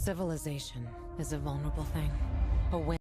Civilization is a vulnerable thing. A win.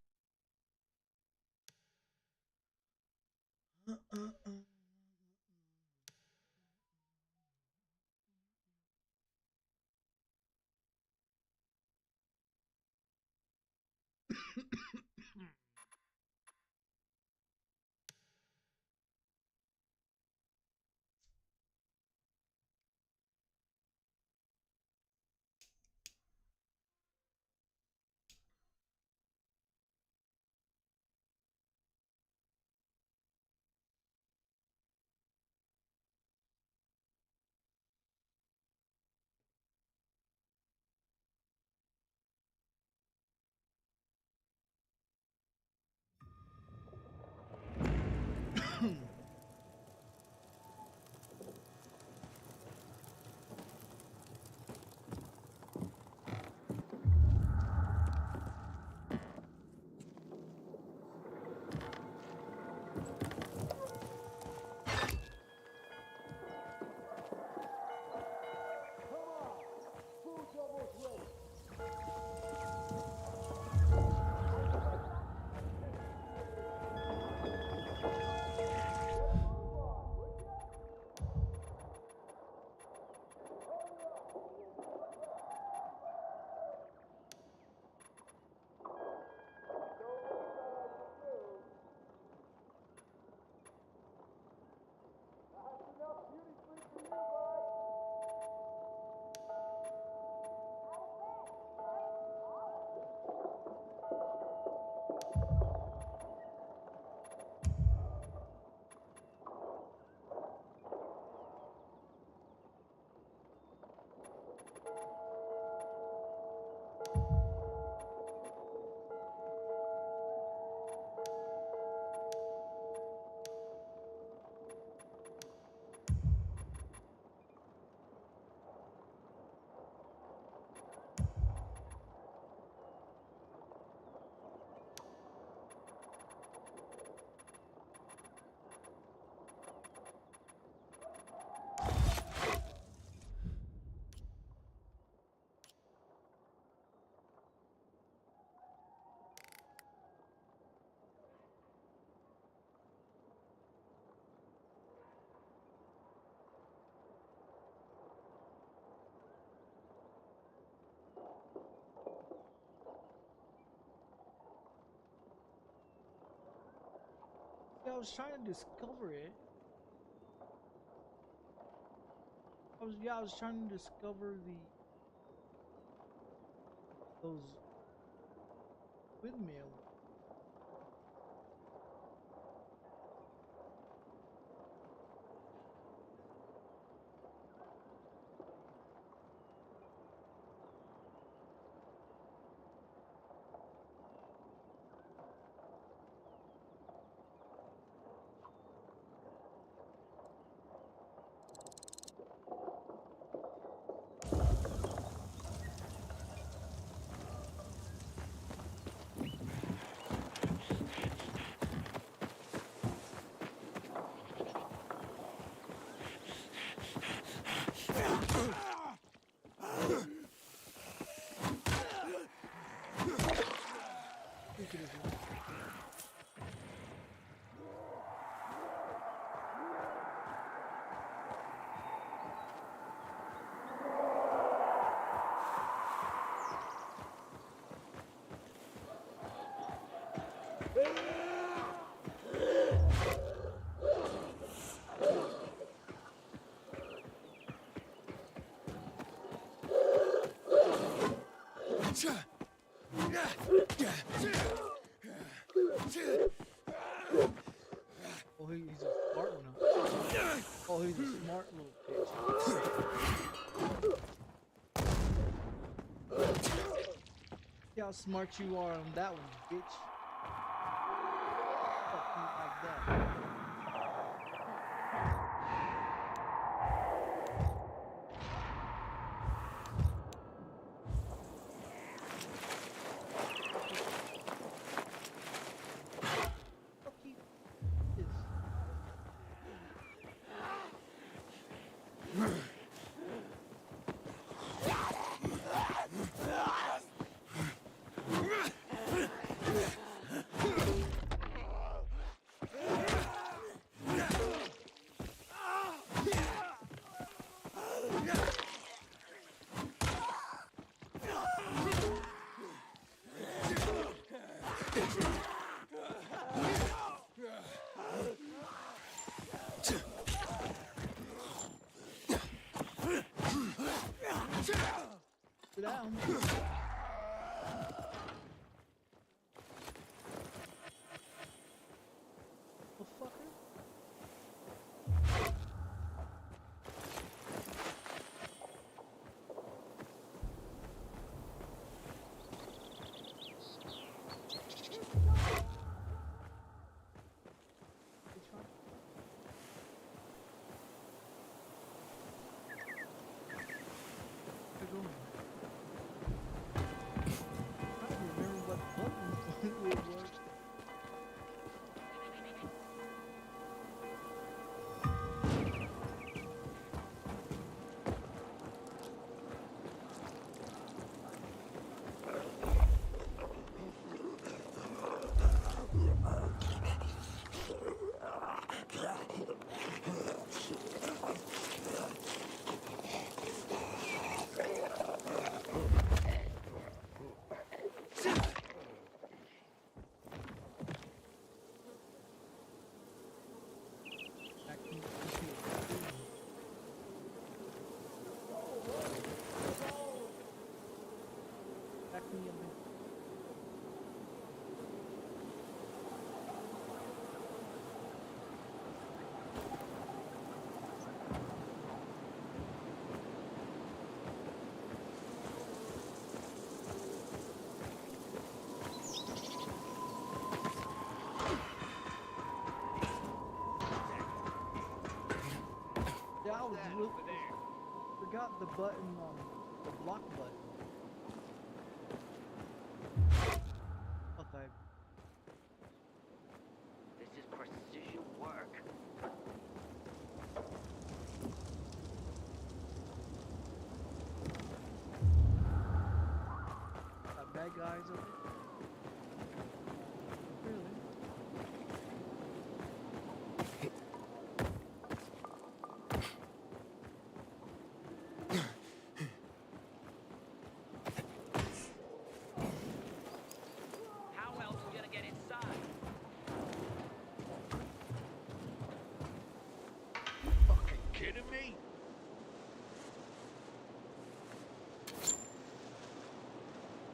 I was trying to discover it. I was trying to discover those windmills. Oh, he's a smart one. Oh, he's a smart little bitch. See how smart you are on that one, bitch. Fuck you like that. Yeah, I was forgot the button on the block button. Okay. This is precision work. Got bad guys over there. Really? How else are we gonna get inside? Fucking kidding me?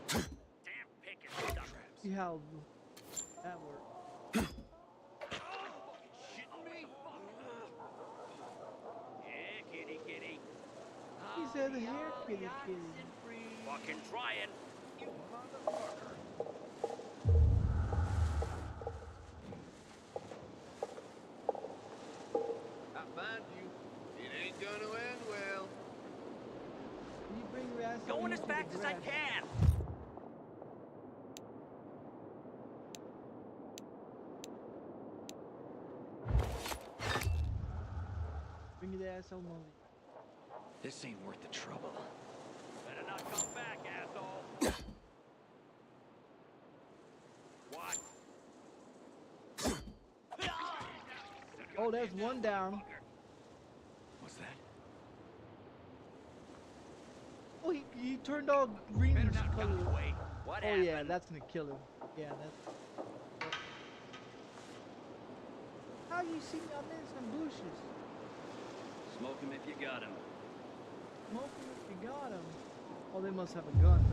Damn pick is stuck. See how that works. Shitting me? Yeah, kitty kitty. He said the hair kitty kitty. Fucking trying. You motherfucker. I find you. It ain't gonna end well. Can you bring your ass over Going here as to the fast as I grass? can. Bring your ass over here. This ain't worth the trouble. Better not come back, asshole. What? Oh, there's one down. What's that? Oh, he turned all green Better and not come color. away. What Oh happened? yeah, that's gonna kill him. Yeah, that's. How you see me? I'm in some bushes. Smoke him if you got him. Smoking if you got him. Oh, they must have a gun.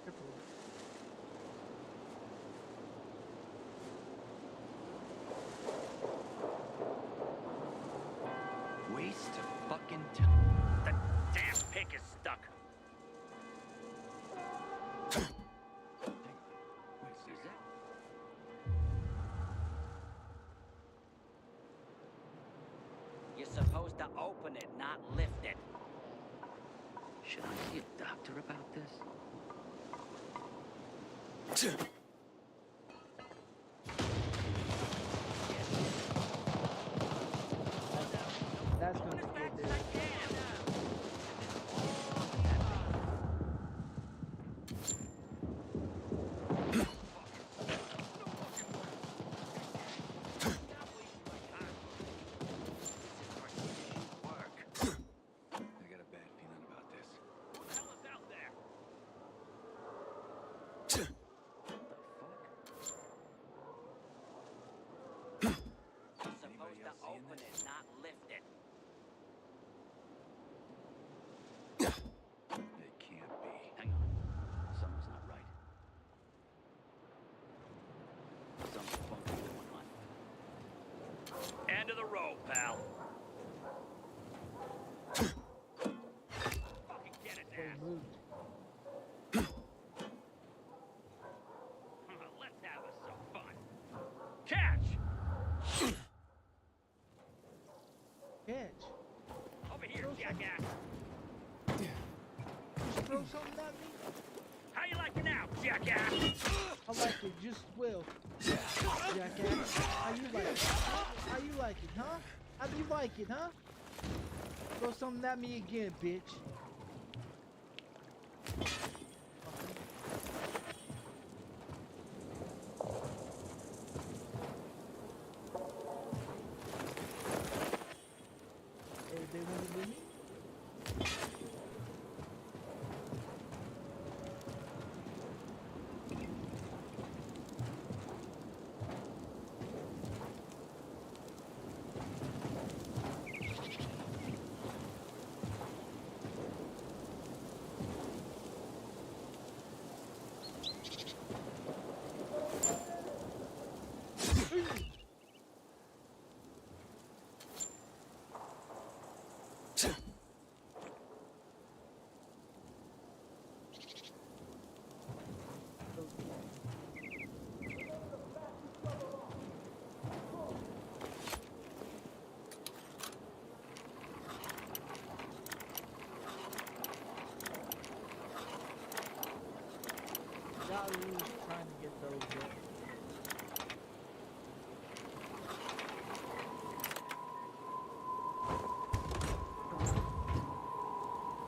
Careful. Waste of fucking time. The damn pick is stuck. Hang on. Wait a Is second. it? You're supposed to open it, not lift it. Should I see a doctor about this? That's Going gonna as be fast good as I there. can. I got a bad feeling about this. Who the hell is out there? You're supposed to else seeing open this? it, not lift it. It can't be. Hang on. Something's not right. Something funky going on. End of the road, pal. Fucking get it, They ass. moved. Let's have us some fun. Catch! Catch. Over here, jackass. Just throw something at me. How you like it now, jackass? I like it just well. Jackass. How you like it? How you like it, huh? How do you like it, huh? Throw something at me again, bitch. Hey, they want to do me? I was trying to get those up.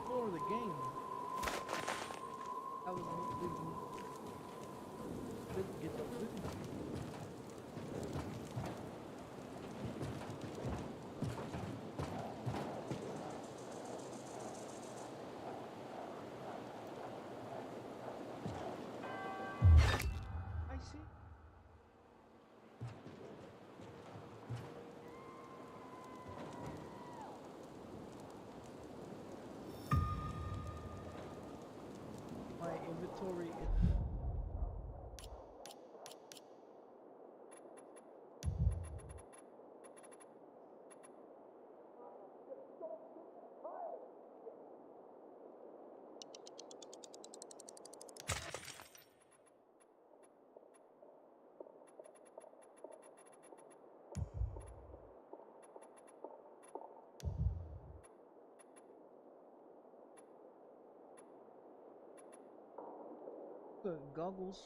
For the game. That was didn't get those with me. I see. My inventory is goggles.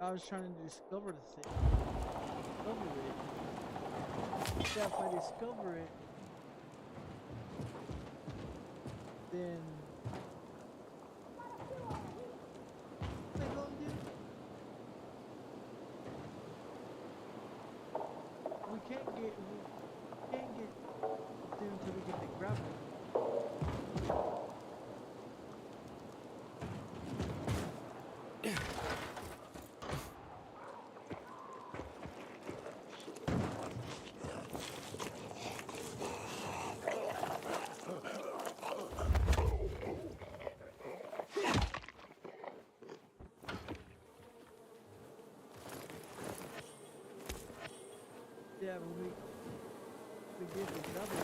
I was trying to discover the thing. Discover it. So if I discover it, then what they gonna do? We can't get there until we get the gravel. Yeah, when we get the gravel.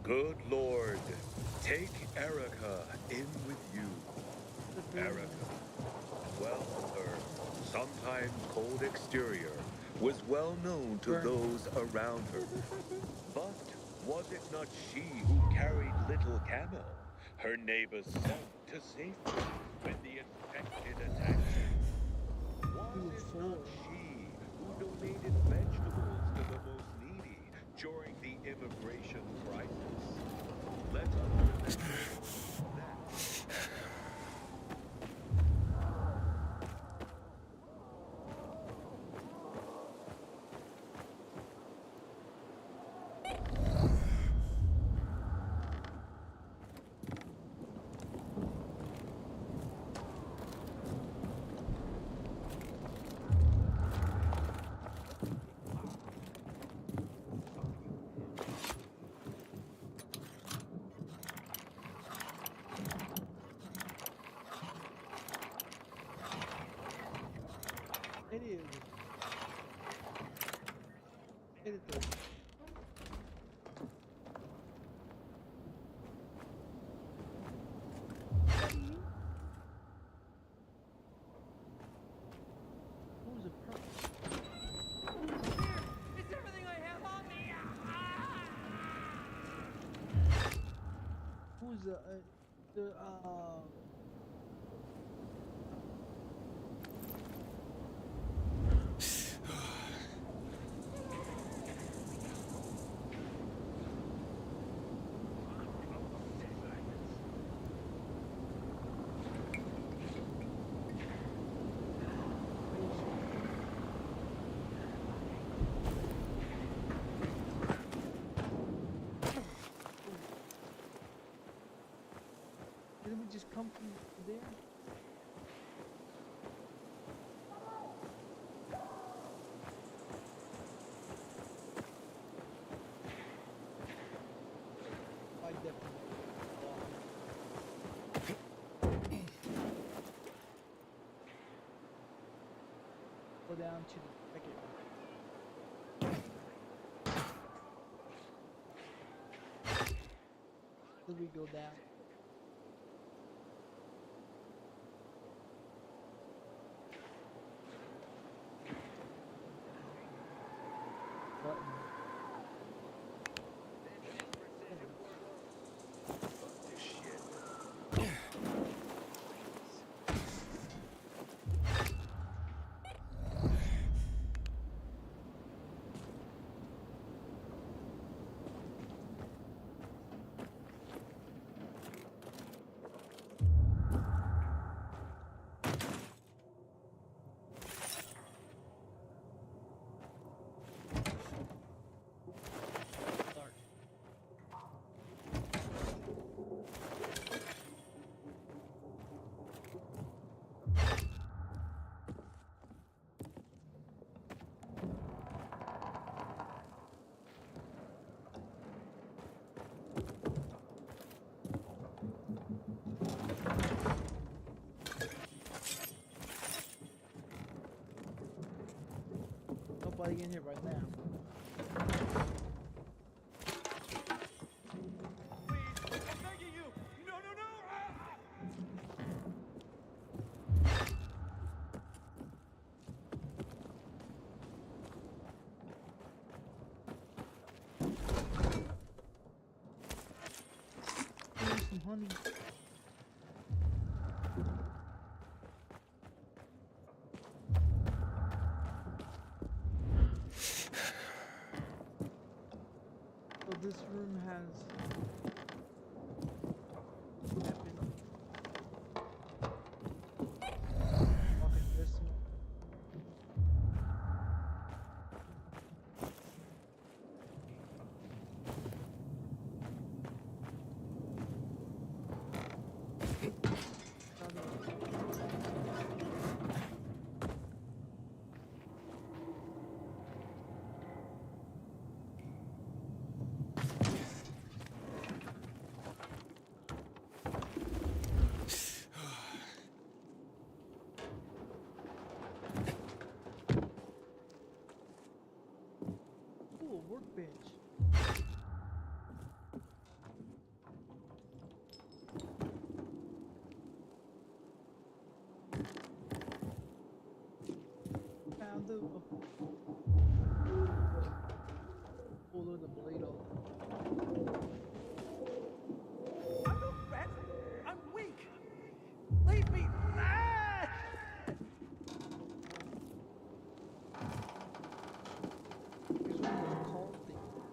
Good Lord, take Erica in with you. Erica, well-earned, sometimes cold exterior, was well known to those around her. But was it not she who carried little Camel, her neighbor's son, to safety when the infected attacked him? Was it not she who donated vegetables to the most needy during the immigration crisis? Let us remember that. was the didn't we just come from there? I definitely go down to the second. Did we go down? Button. Fuck this shit. Start. Nobody in here right now. Here's some honey. So this room has weapon. Fucking this one. Cool workbench. Found the pull the blade off. I'm not fat. I'm weak. Leave me. Ah! Here's one of those call things.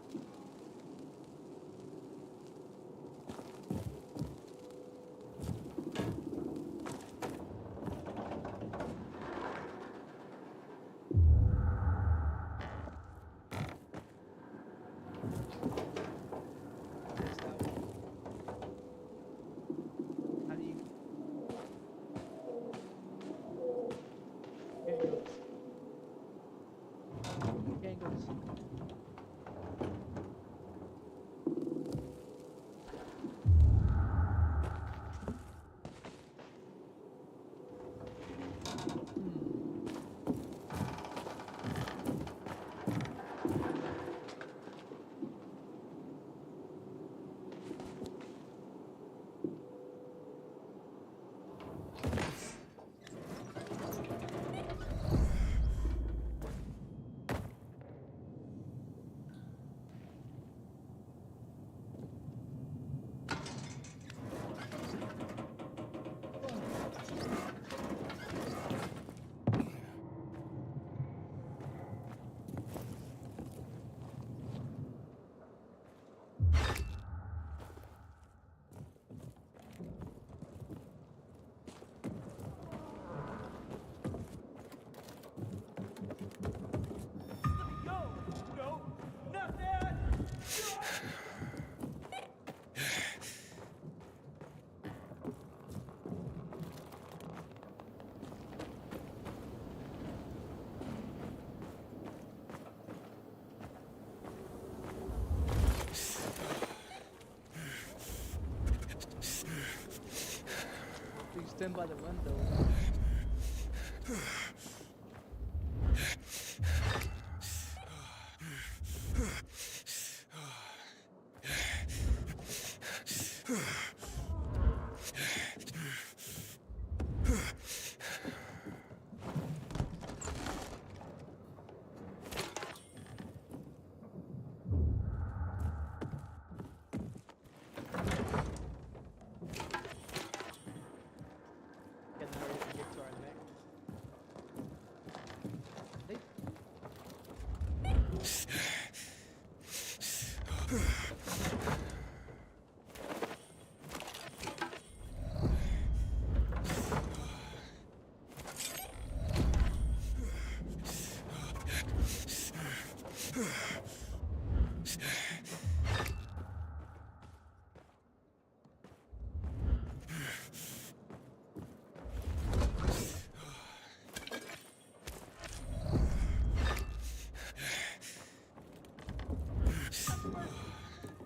stand by the window.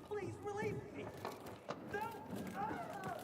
Please relieve me. No. Ah!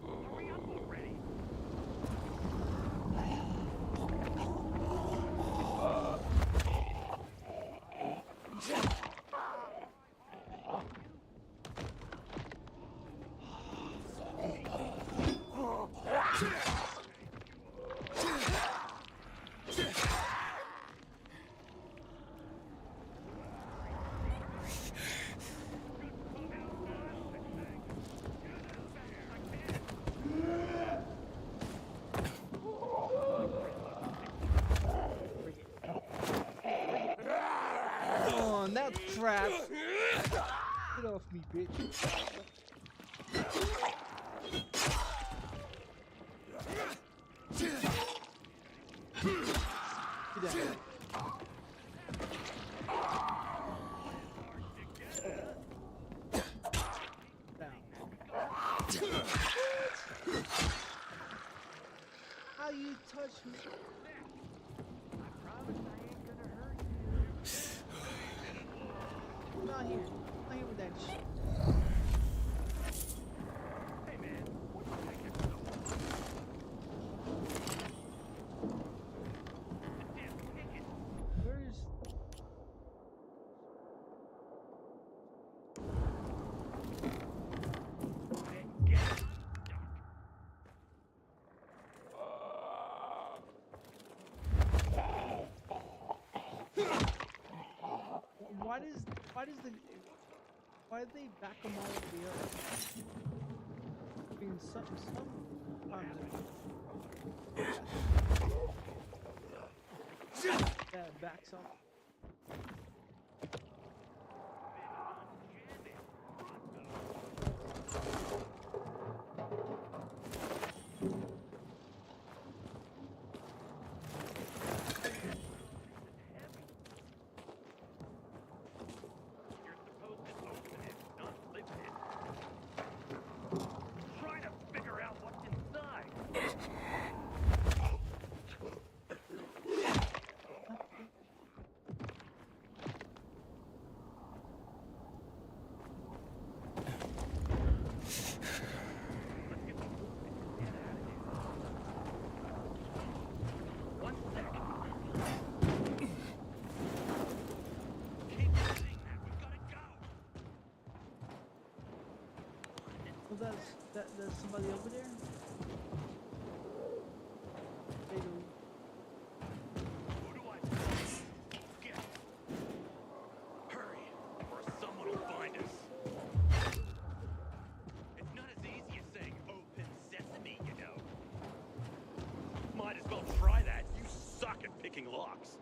Hurry up already. Oh, that crap! Get off me, bitch! Get down. How you touch me? I promise I ain't gonna hurt you. I'm not here. I'm not here with that shit. Hey man, what the heck is so? Damn ticket. Where's... Hey, get it. Why did they back them all up the other? I mean, sometimes that backs up. There's somebody over there? They do. Who do I trust? Get it. Hurry, or someone will find us. It's not as easy as saying open sesame, you know. Might as well try that. You suck at picking box.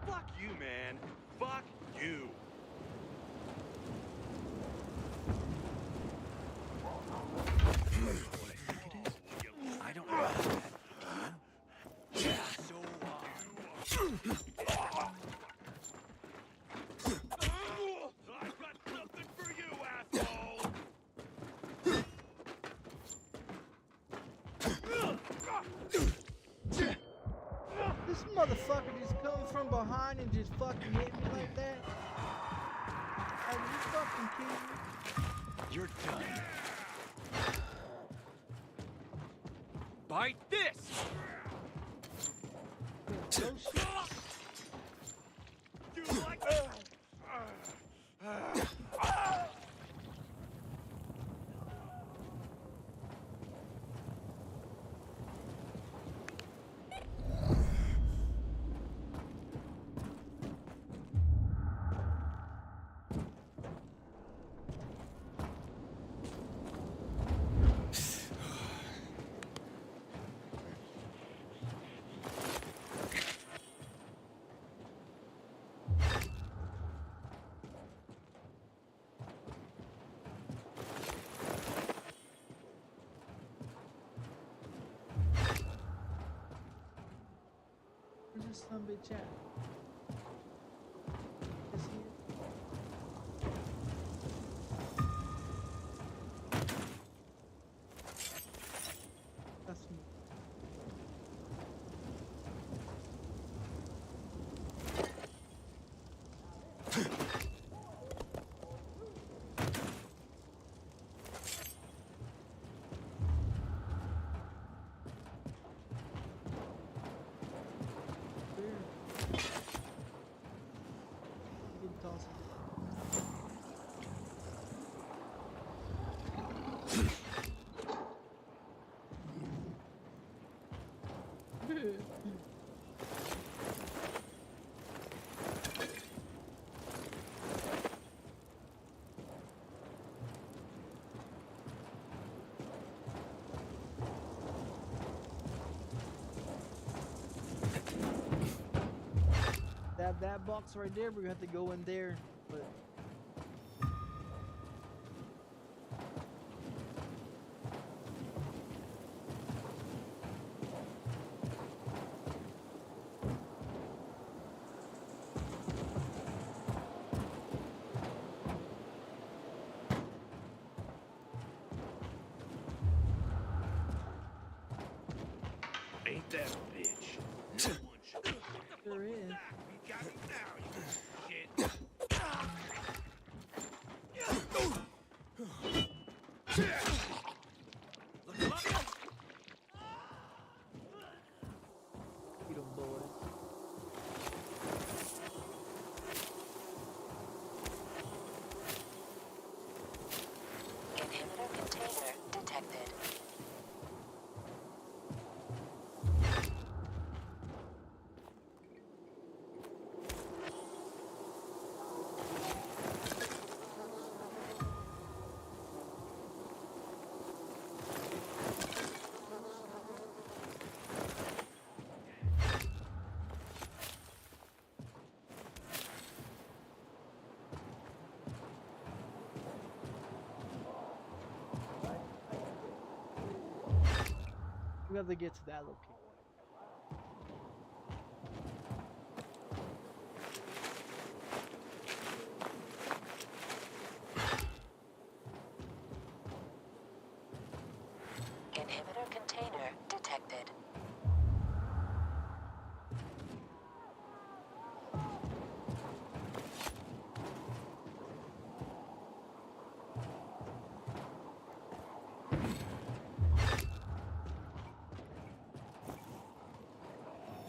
Fuck you, man. Fuck you. I don't know that. So I've got something for you, asshole. This motherfucker just come from behind and just fucking hit me like that. Are you fucking kidding me? You're done. Bite this. Oh shit. You like that? Where's this son of a bitch at? Is he? That's me. That box right there, we're gonna have to go in there, but Ain't that a bitch? No one should. there is. You got me now, you shit. Look up. Get him, boy. Inhibitor container detected. We have to get to that location. Inhibitor container detected.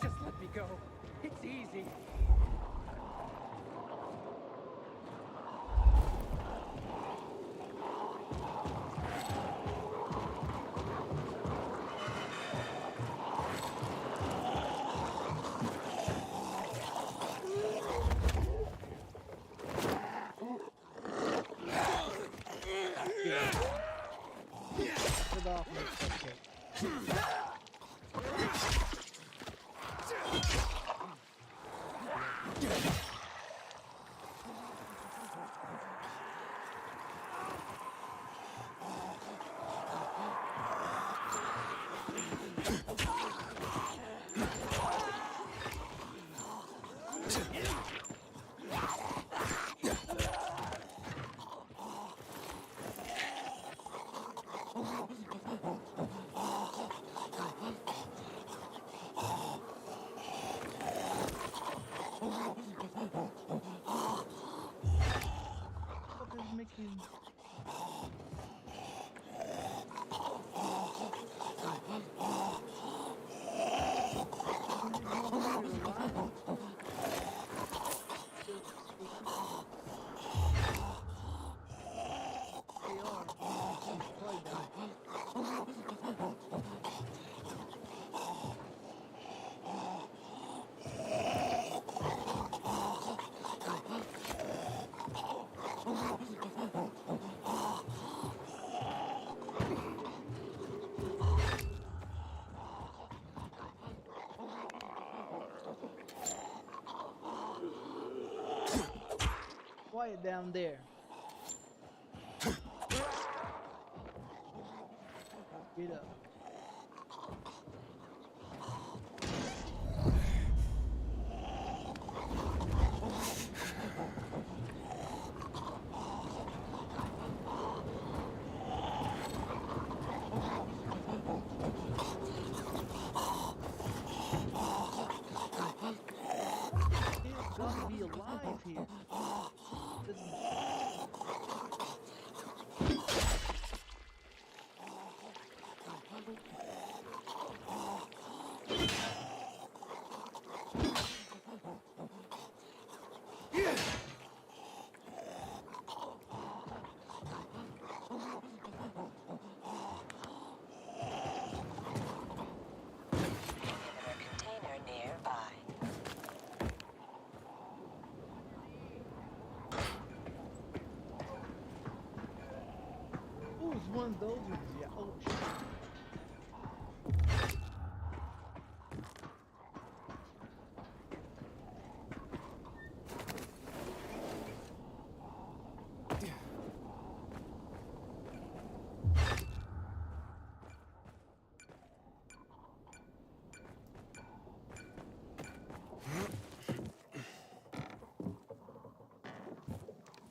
Just let me go. It's easy. Get off me, fucker. Quiet down there. Get up. It's gotta be alive here. Container nearby. Ooh, it's one of those ones. Yeah. Oh shit.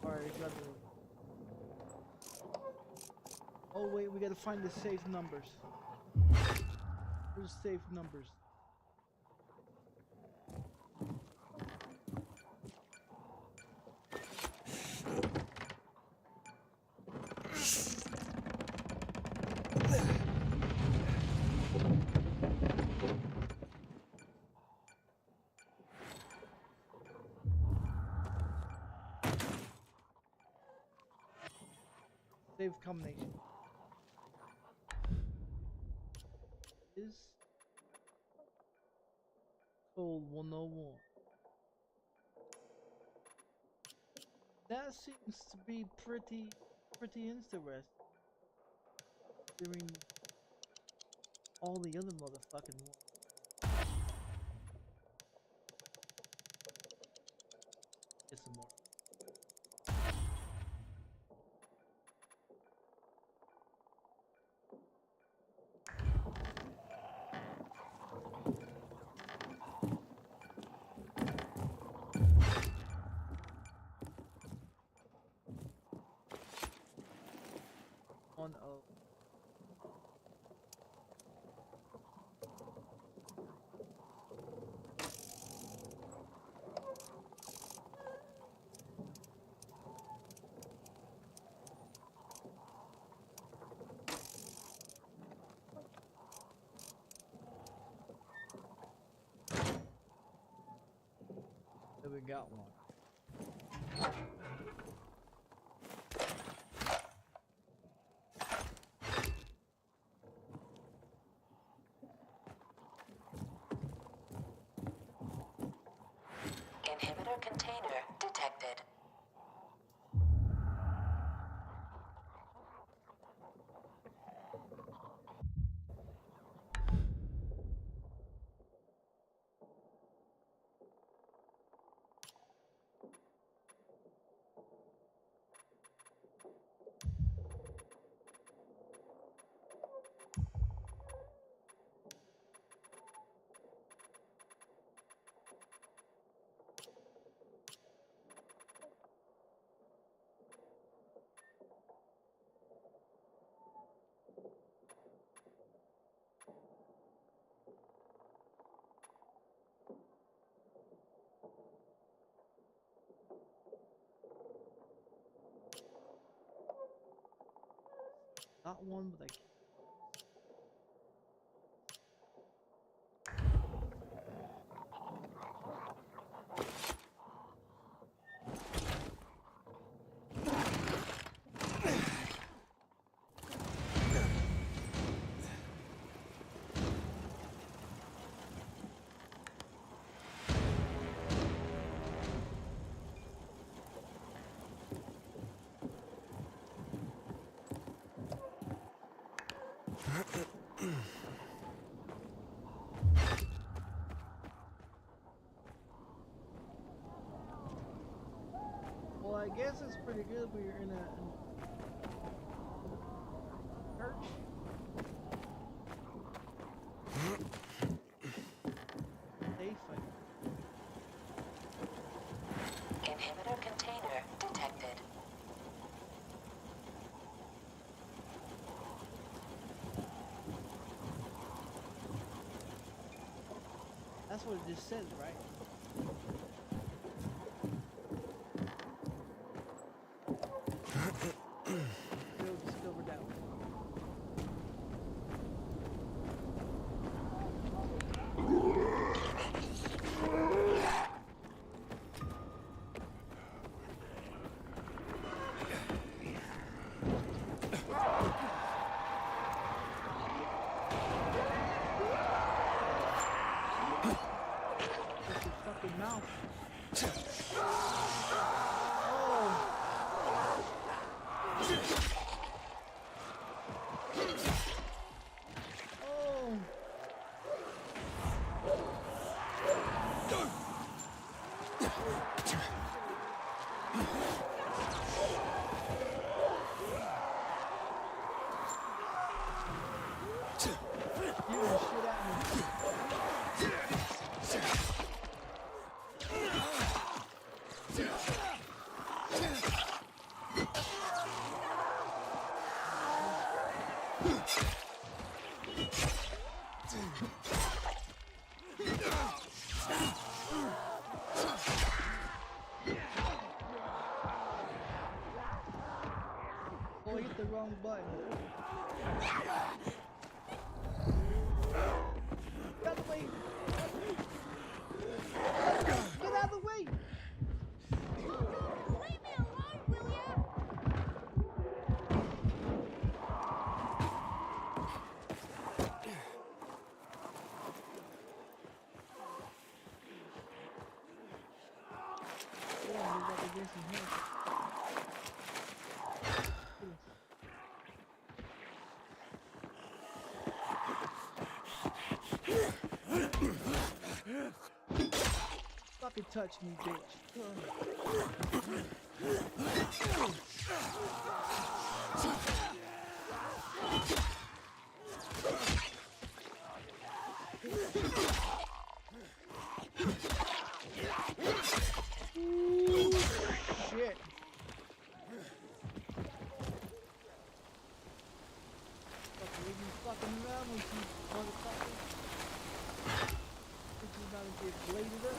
Alright, got the... Oh wait, we gotta find the safe numbers. Where's safe numbers? Save combination is code 101. That seems to be pretty interesting. During all the other motherfucking ones. Get some more. On there we got one. Inhibitor container detected. Not one, but I can't. Well, I guess it's pretty good when you're in a church. Safe, Inhibitor container detected. That's what it just says, right? Still discovered that one. Just your fucking mouth. Oh. You done shit at me. Oh, hit the wrong button. Get out of the way! Get out of the way! Leave me alone, will ya? Yeah, he's up against his head. Fucking touch me, bitch. Ooh, shit. Fucking leave me fucking around with you, motherfucker. Think you about to get bladed up?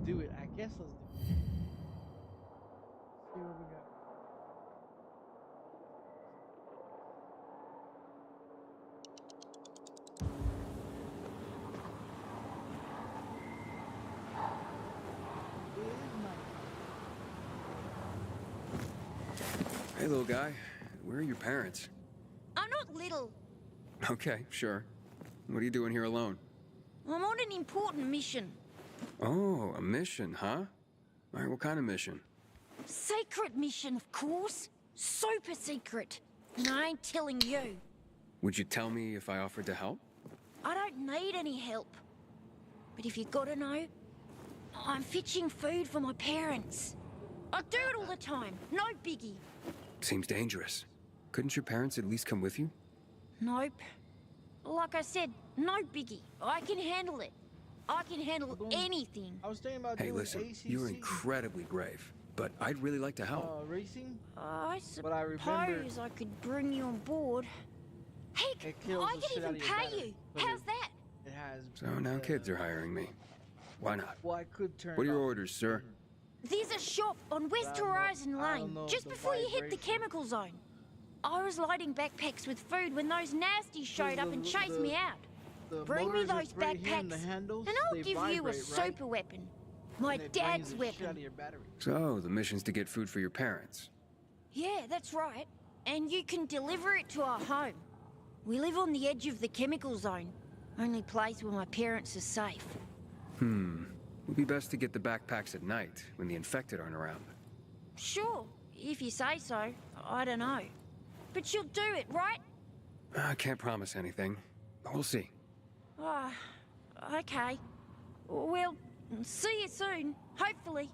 do it. I guess let's do it. See what we got. Hey, little guy. Where are your parents? I'm not little. Okay, sure. What are you doing here alone? I'm on an important mission. Oh, a mission, huh? All right, what kind of mission? Secret mission, of course. Super secret. And I ain't telling you. Would you tell me if I offered to help? I don't need any help. But if you gotta know, I'm fetching food for my parents. I do it all the time. No biggie. Seems dangerous. Couldn't your parents at least come with you? Nope. Like I said, no biggie. I can handle it. I can handle anything. I was thinking about Hey, doing listen, ACC. you're incredibly brave, but I'd really like to help. Racing? I But I remember- suppose I could bring you on board. Heck, It kills I the can shit out even of your pay battery, you. but How's that? It has. So now kids are hiring me. Why not? Well, I could turn. What are it your off. orders, sir? There's a shop on West I don't know- Horizon I don't Lane, know just the before you hit the vibration. chemical zone. I was loading backpacks with food when those nasties showed up and chased me out. The Bring me motors those is right here in the backpacks, handles, and I'll they give you a vibrate, right? super weapon. My And it drains dad's the shit out of weapon. your battery. So, the mission's to get food for your parents. Yeah, that's right. And you can deliver it to our home. We live on the edge of the chemical zone. Only place where my parents are safe. Would be best to get the backpacks at night, when the infected aren't around. Sure, if you say so. I don't know. But you'll do it, right? I can't promise anything. We'll see. Ah, okay. Well, see you soon, hopefully.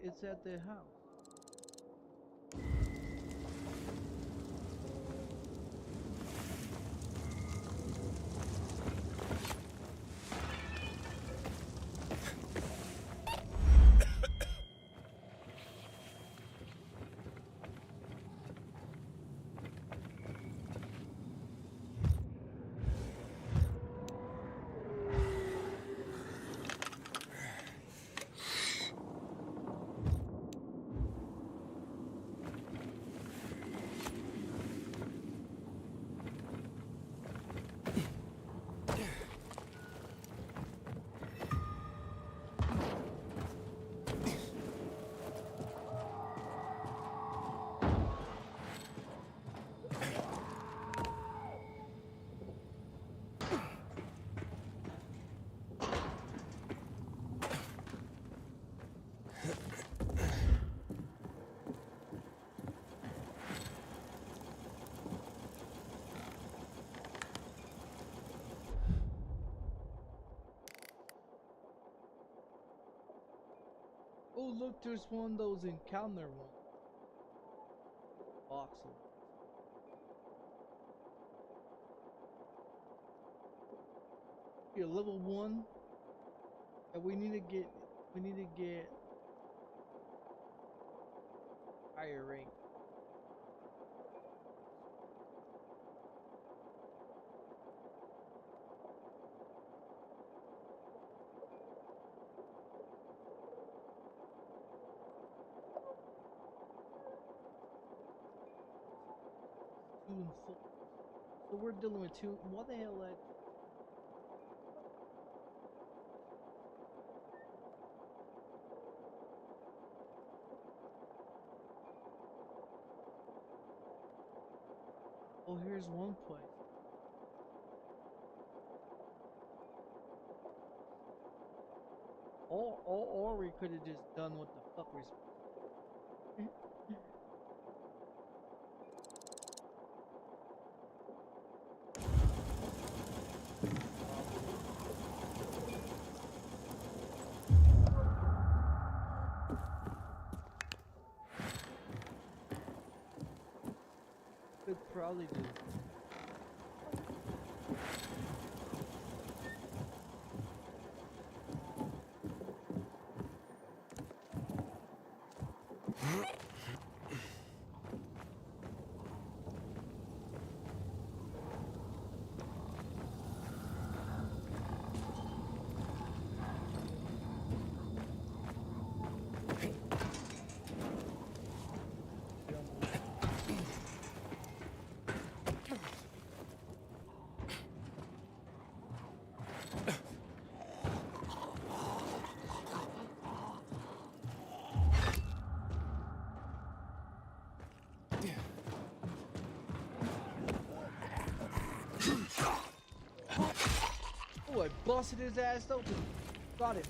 It's at their house. Oh, look, there's one of those encounter ones. Awesome. Here, level 1. And we need to get higher rate. So we're dealing with two. What the hell? Oh, here's one place. Or we could have just done what the fuck we're supposed to. Could probably do. Oh, I busted his ass open. Got him.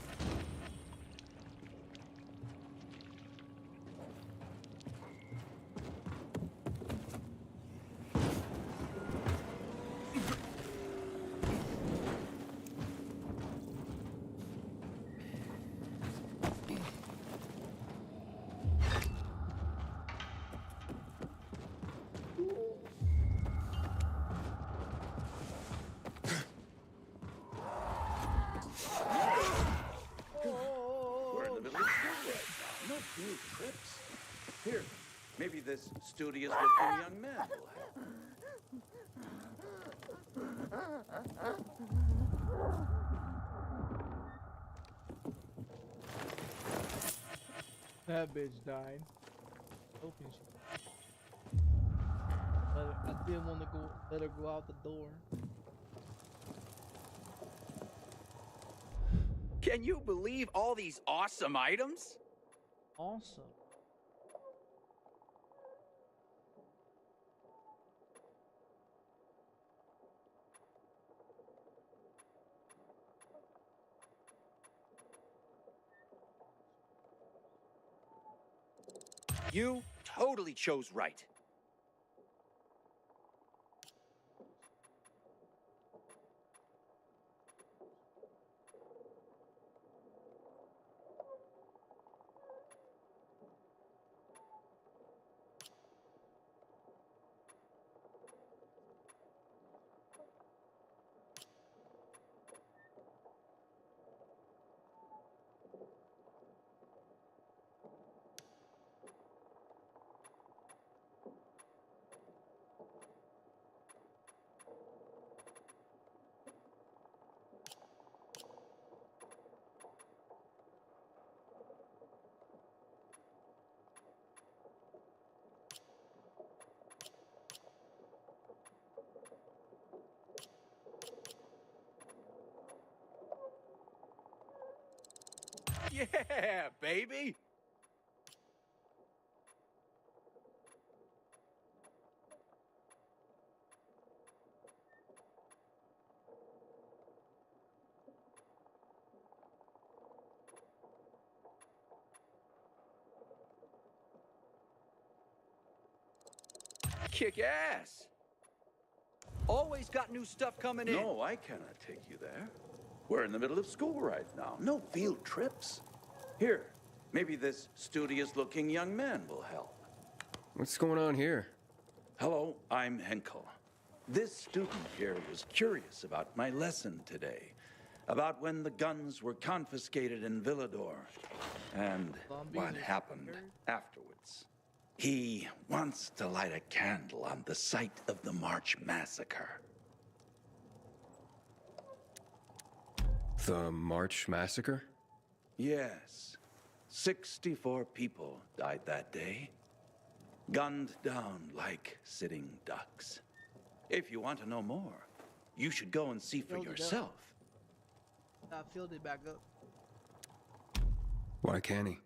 New trips. Here, maybe this studious-looking young man will help. That bitch died. Open shit. I didn't want to let her go out the door. Can you believe all these awesome items? Awesome. You totally chose right. Yeah, baby! Kick ass! Always got new stuff coming in. No, I cannot take you there. We're in the middle of school right now. No field trips. Here, maybe this studious-looking young man will help. What's going on here? Hello, I'm Henkel. This student here was curious about my lesson today, about when the guns were confiscated in Villador, and what happened afterwards. He wants to light a candle on the site of the March Massacre. The March Massacre? Yes. 64 people died that day. Gunned down like sitting ducks. If you want to know more, you should go and see for yourself. I filled it back up. Why can't he?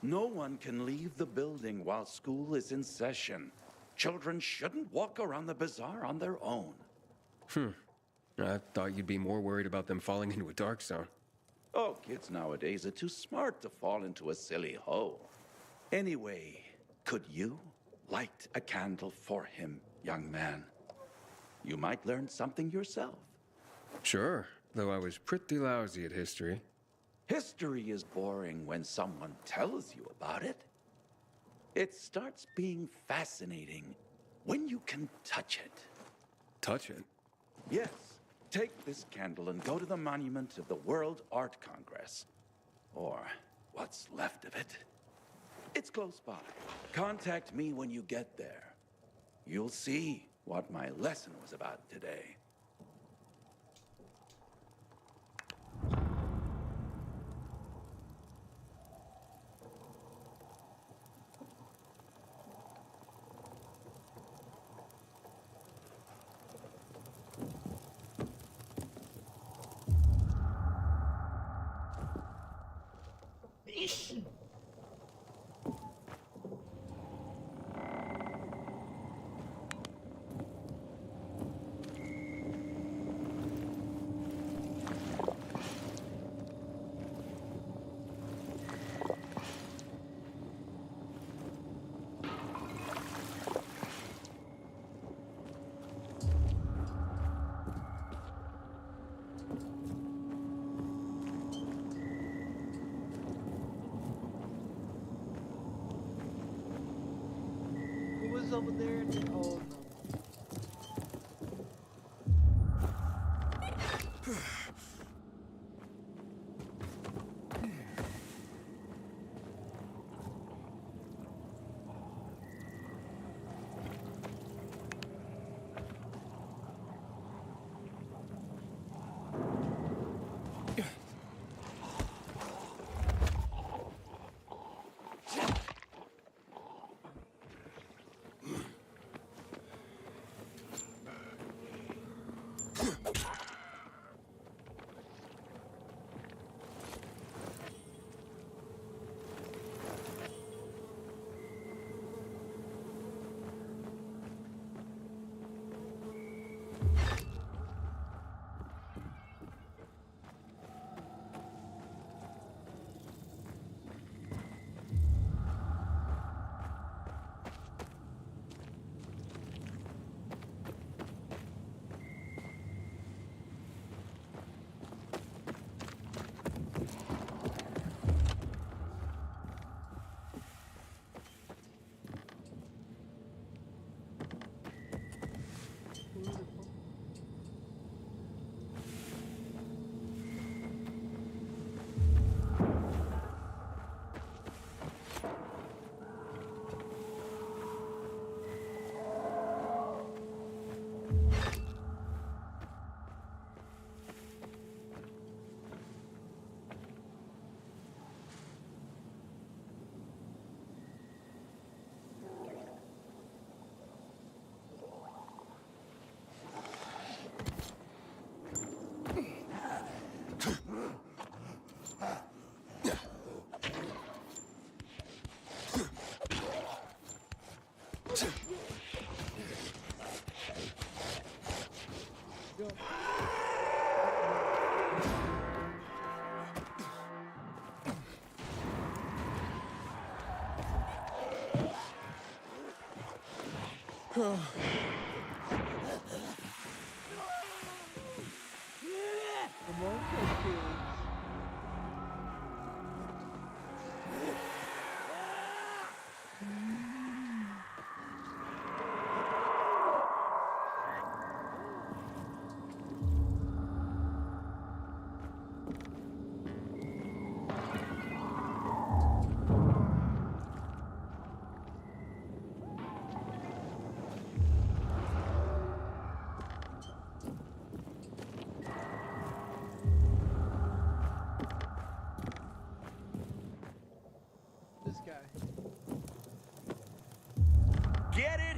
No one can leave the building while school is in session. Children shouldn't walk around the bazaar on their own. I thought you'd be more worried about them falling into a dark zone. Oh, kids nowadays are too smart to fall into a silly hole. Anyway, could you light a candle for him, young man? You might learn something yourself. Sure, though I was pretty lousy at history. History is boring when someone tells you about it. It starts being fascinating when you can touch it. Touch it? Yes. Take this candle and go to the monument of the World Art Congress. Or what's left of it. It's close by. Contact me when you get there. You'll see what my lesson was about today. Who was over there? Oh, no.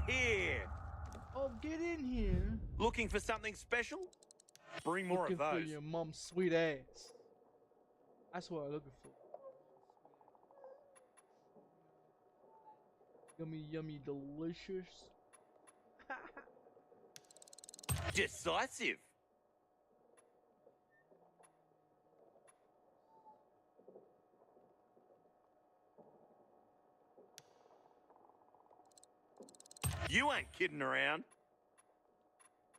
here! Oh, get in here. Looking for something special? Bring more Looking of those. for your mom's sweet ass. That's what I'm looking for. Yummy, yummy, delicious. Decisive. You ain't kidding around.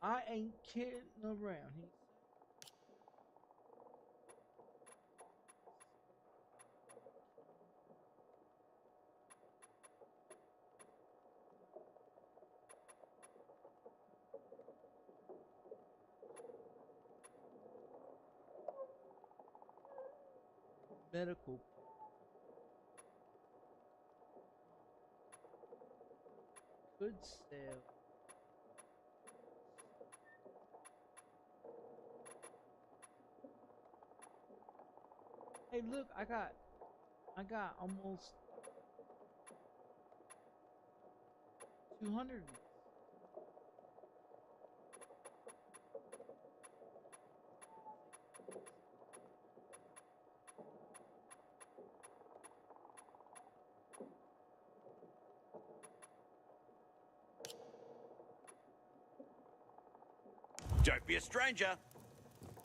I ain't kidding around. Medical. Good sale. Hey, look, I got almost 200. Don't be a stranger.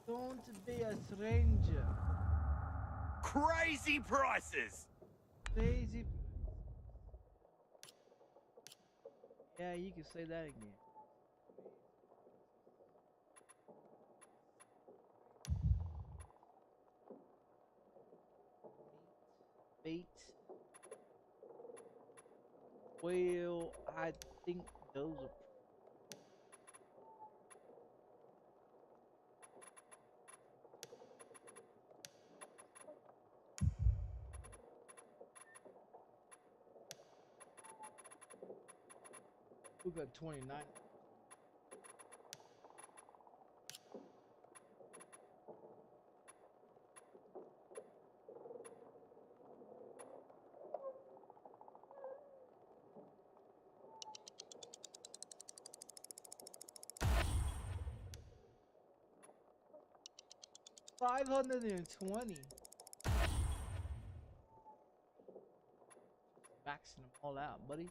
Don't be a stranger. Crazy prices. Crazy. Yeah, you can say that again. Bait. Well, I think those are. We got 29. $520. Maxing them all out, buddy.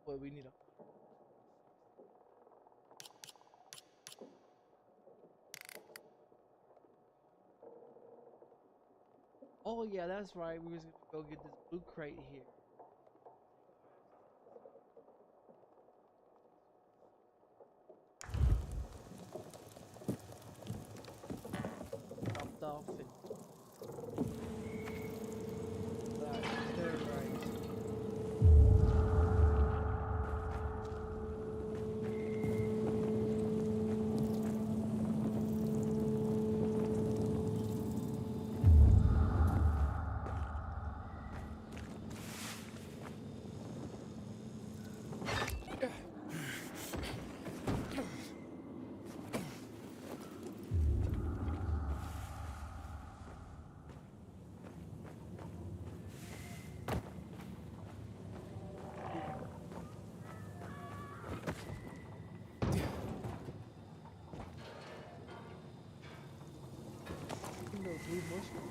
Boy, we need a. Oh yeah, that's right. We was gonna go get this blue crate here. Dropped off and. Right, there, right. Blue mushroom.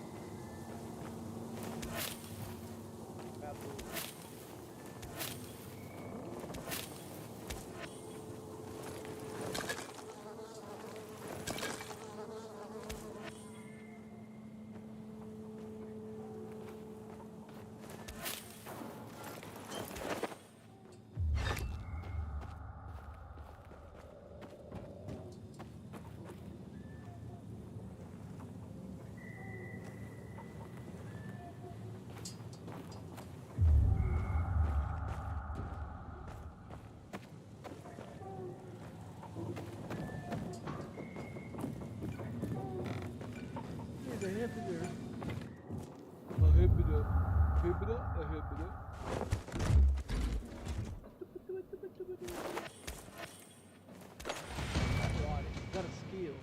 Got a skill.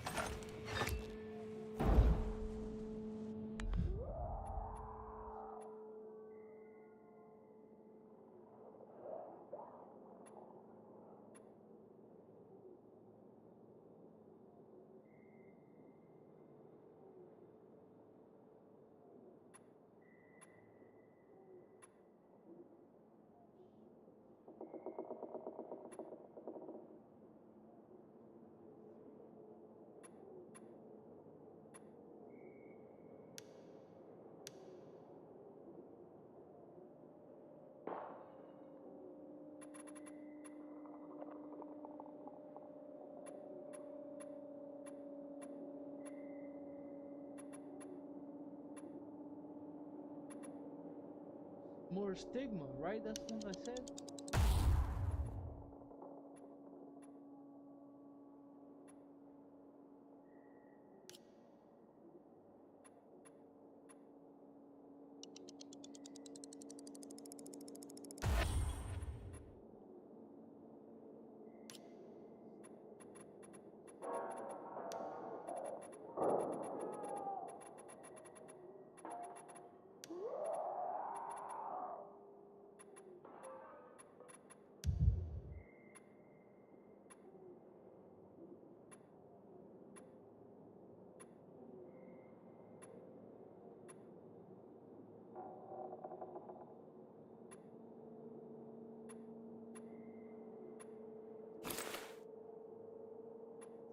More stigma, right? That's what I said.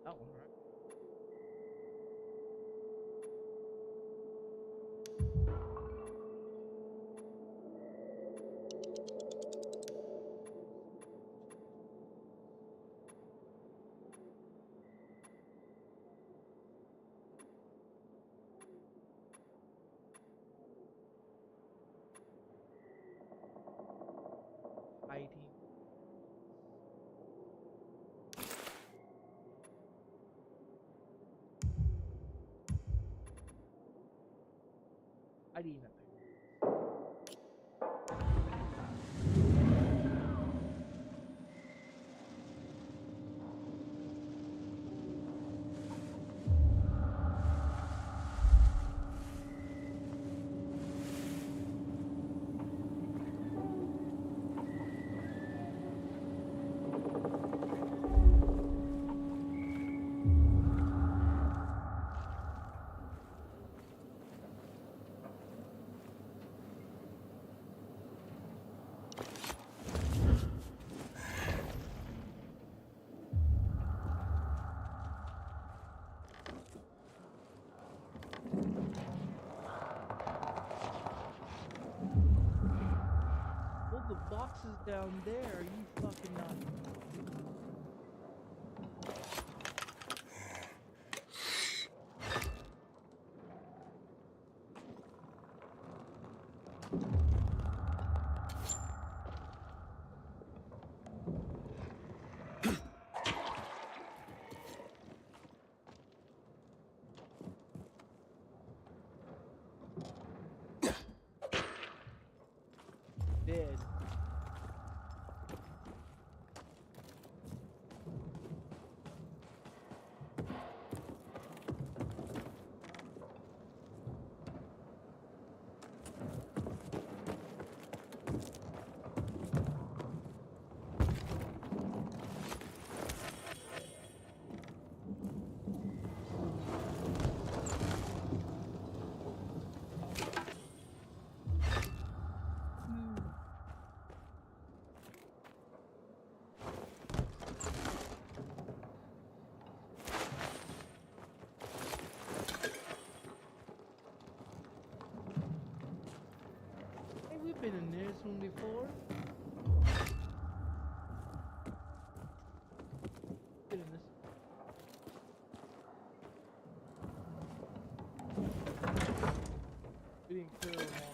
That one, right? ID. ID nothing. Well, the boxes down there, are you fucking not? Dead. Hey, we've been in this one before. Been in this. We didn't kill them all.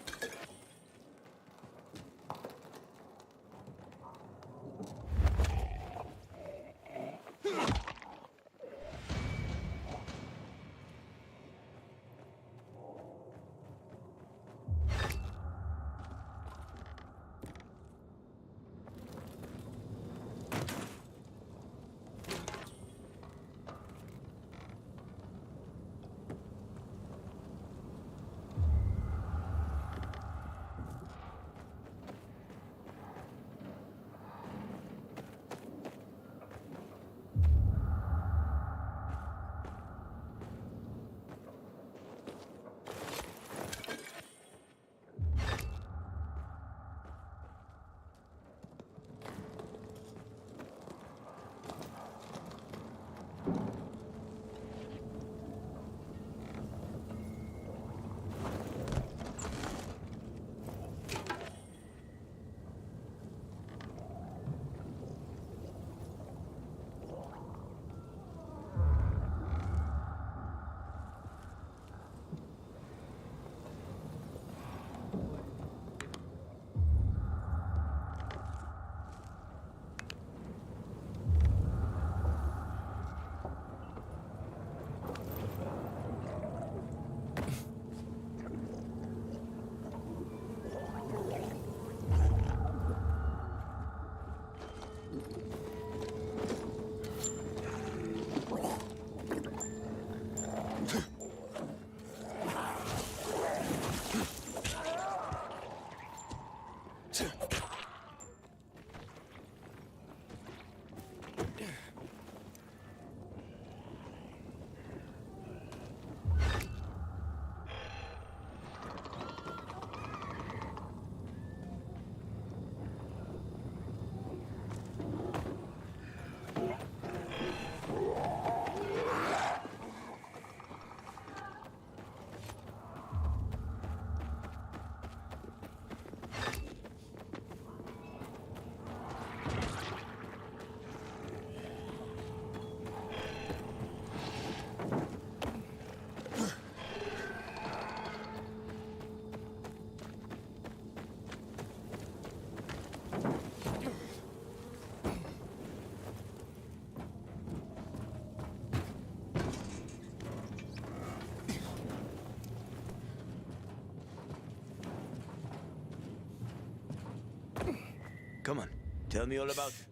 Tell me all about it.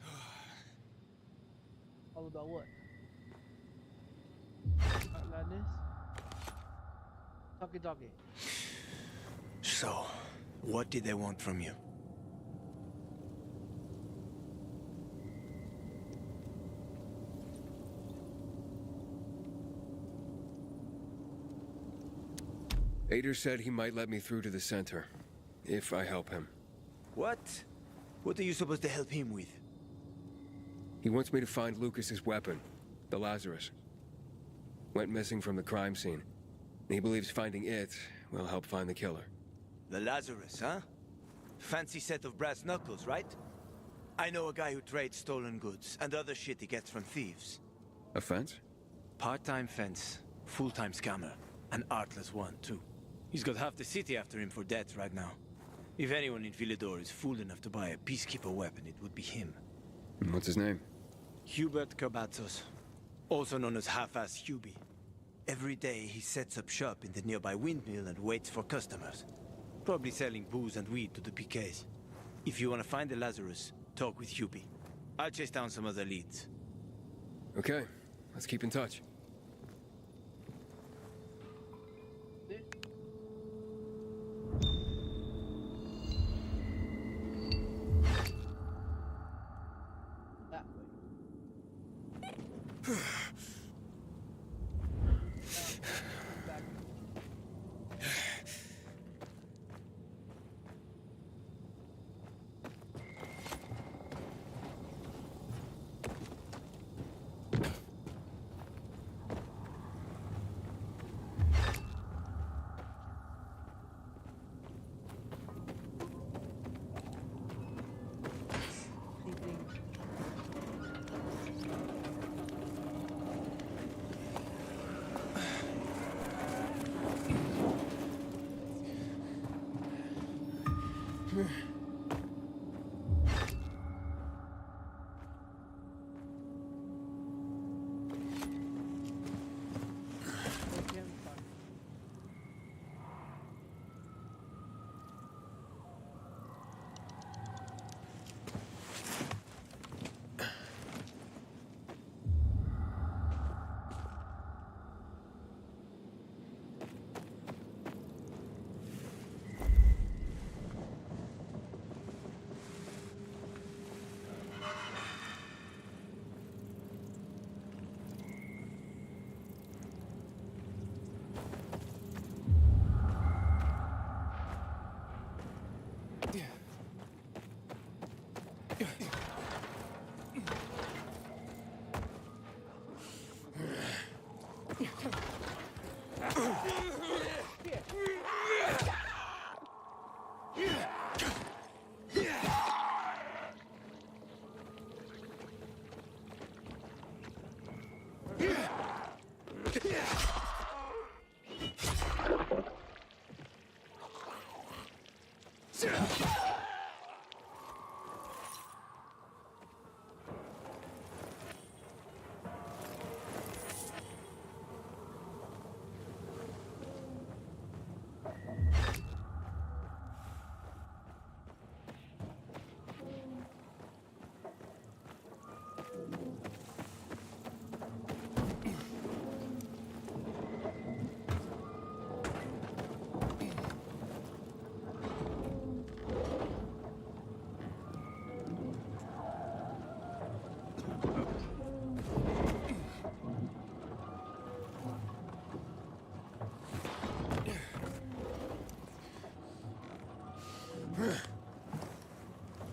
All about what? Like this? Talkie. So, what did they want from you? Ader said he might let me through to the center, if I help him. What? What are you supposed to help him with? He wants me to find Lucas's weapon, the Lazarus. Went missing from the crime scene. He believes finding it will help find the killer. The Lazarus, huh? Fancy set of brass knuckles, right? I know a guy who trades stolen goods and other shit he gets from thieves. A fence? Part-time fence, full-time scammer. An artless one, too. He's got half the city after him for debt right now. If anyone in Villador is fool enough to buy a peacekeeper weapon, it would be him. And what's his name? Hubert Kerbatzos, also known as Half-Ass Hubie. Every day he sets up shop in the nearby windmill and waits for customers. Probably selling booze and weed to the PKs. If you want to find the Lazarus, talk with Hubie. I'll chase down some other leads. Okay, let's keep in touch. That way.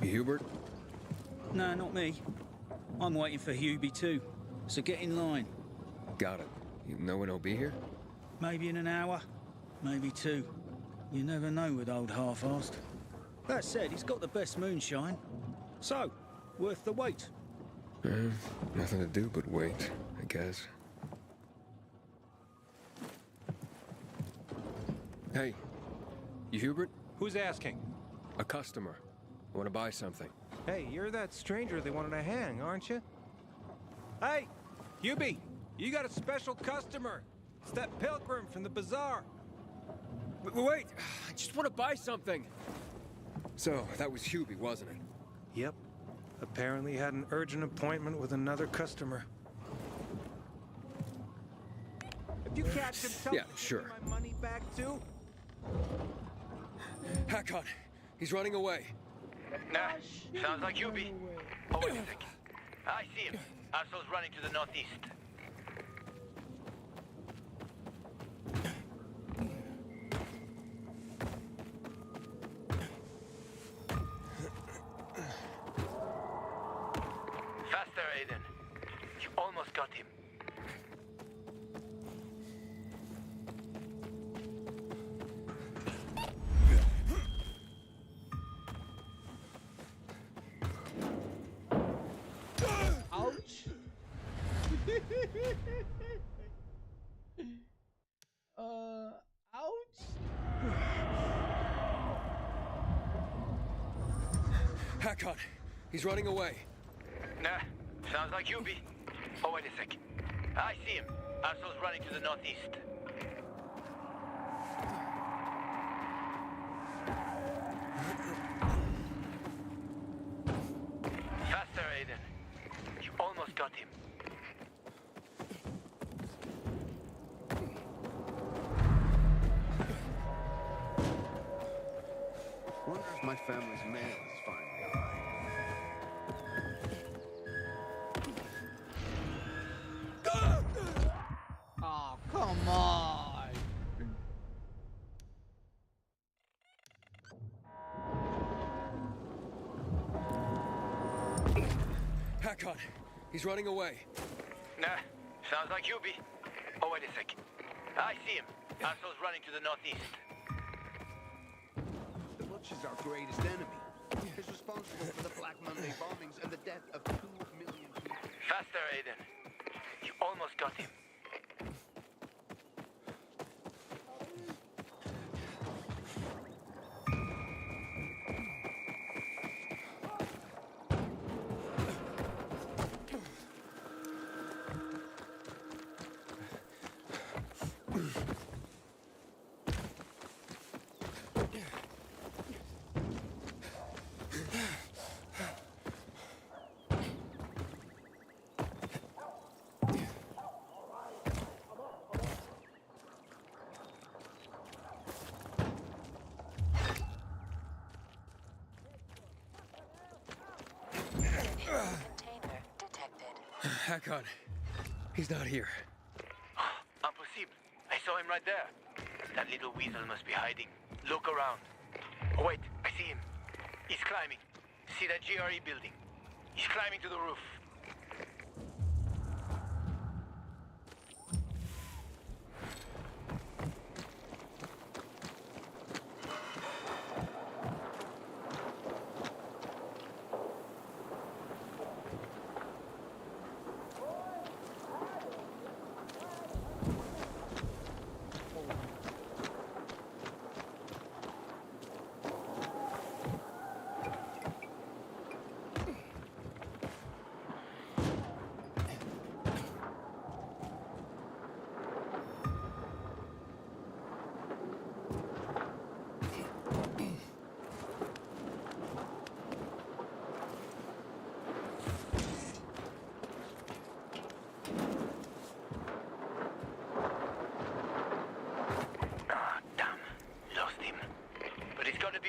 Hubert? No, not me. I'm waiting for Hubie too, so get in line. Got it. You know when he'll be here? Maybe in an hour, maybe two. You never know with old half-assed. That said, he's got the best moonshine. So, worth the wait. Nothing to do but wait, I guess. Hey, you Hubert? Who's asking? A customer. I want to buy something. Hey, you're that stranger they wanted to hang, aren't you? Hey, Hubie, you got a special customer. It's that pilgrim from the bazaar. Wait, I just want to buy something. So, that was Hubie, wasn't it? Yep. Apparently had an urgent appointment with another customer. If you catch him, tell Yeah, me to sure. give me my money back too. Hakon, he's running away. Nah, sounds like you be. Oh, wait a sec. I see him. Arso's running to the northeast. Faster, Aiden. You almost got him. Ouch. Ouch. Hakon, he's running away. Nah, sounds like you be. Oh, wait a sec. I see him. Arso's running to the northeast. Faster, Aiden. You almost got him. Wonder if my family's mail is finally arrived. Oh, come on. Hakon, he's running away. Nah, sounds like you be. Oh, wait a sec. I see him. Arso's running to the northeast. The Butcher's our greatest enemy. He's responsible for the Black Monday bombings and the death of 2 million people. Faster, Aiden. You almost got him. Container detected. Hakon, he's not here. Impossible. I saw him right there. That little weasel must be hiding. Look around. Oh, wait, I see him. He's climbing. See that GRE building? He's climbing to the roof.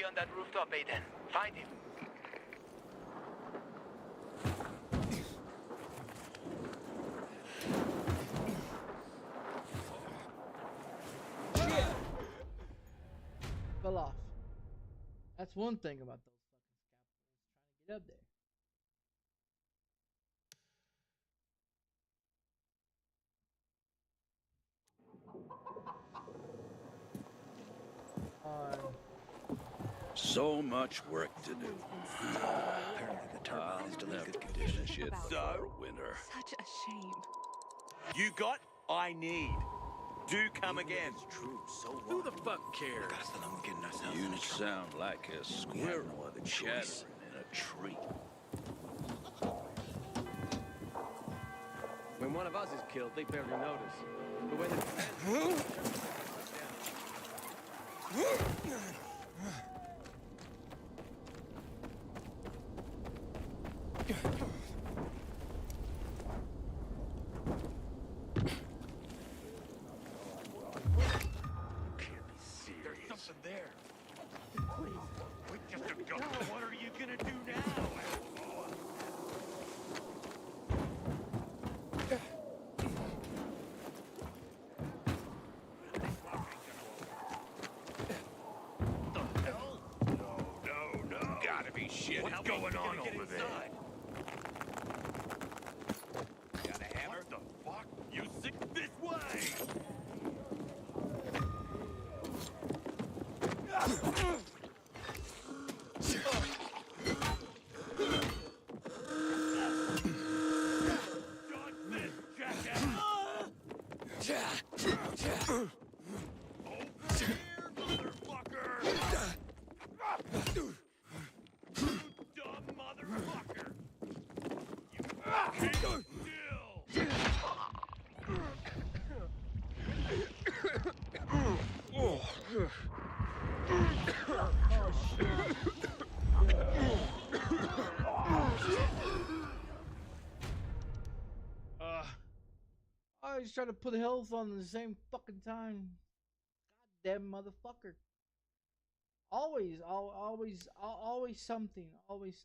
On that rooftop, Aiden. Find him. Fell off. That's one thing about those fucking scaffolds, trying to get up there. So much work to do. Apparently the turbine is still in good condition. So, winner. Such a shame. You got? I need. Do come again. It's true. So what? Who the fuck cares? You sound like a squirrel chattering in a tree. When one of us is killed, they barely notice. But when it's going on over there? Got a hammer? What the fuck? You sick this way! I was trying to put health on at the same fucking time. Goddamn motherfucker. Always something. Always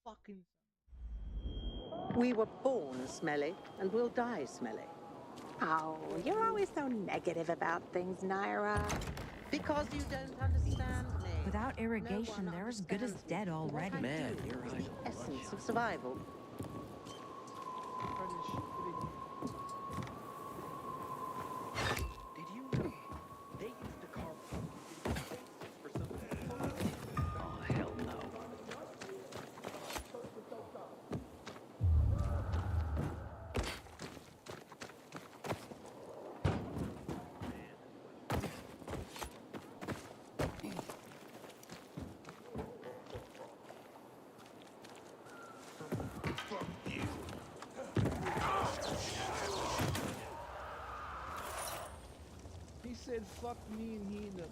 fucking something. We were born smelly, and we'll die smelly. Oh, you're always so negative about things, Naira. Because you don't understand me. Without irrigation, they're as good as dead already. Man, you're right. The essence of survival. Did you know they used to carve pumpkin for something? Oh, hell no. He said fuck me and he ended up.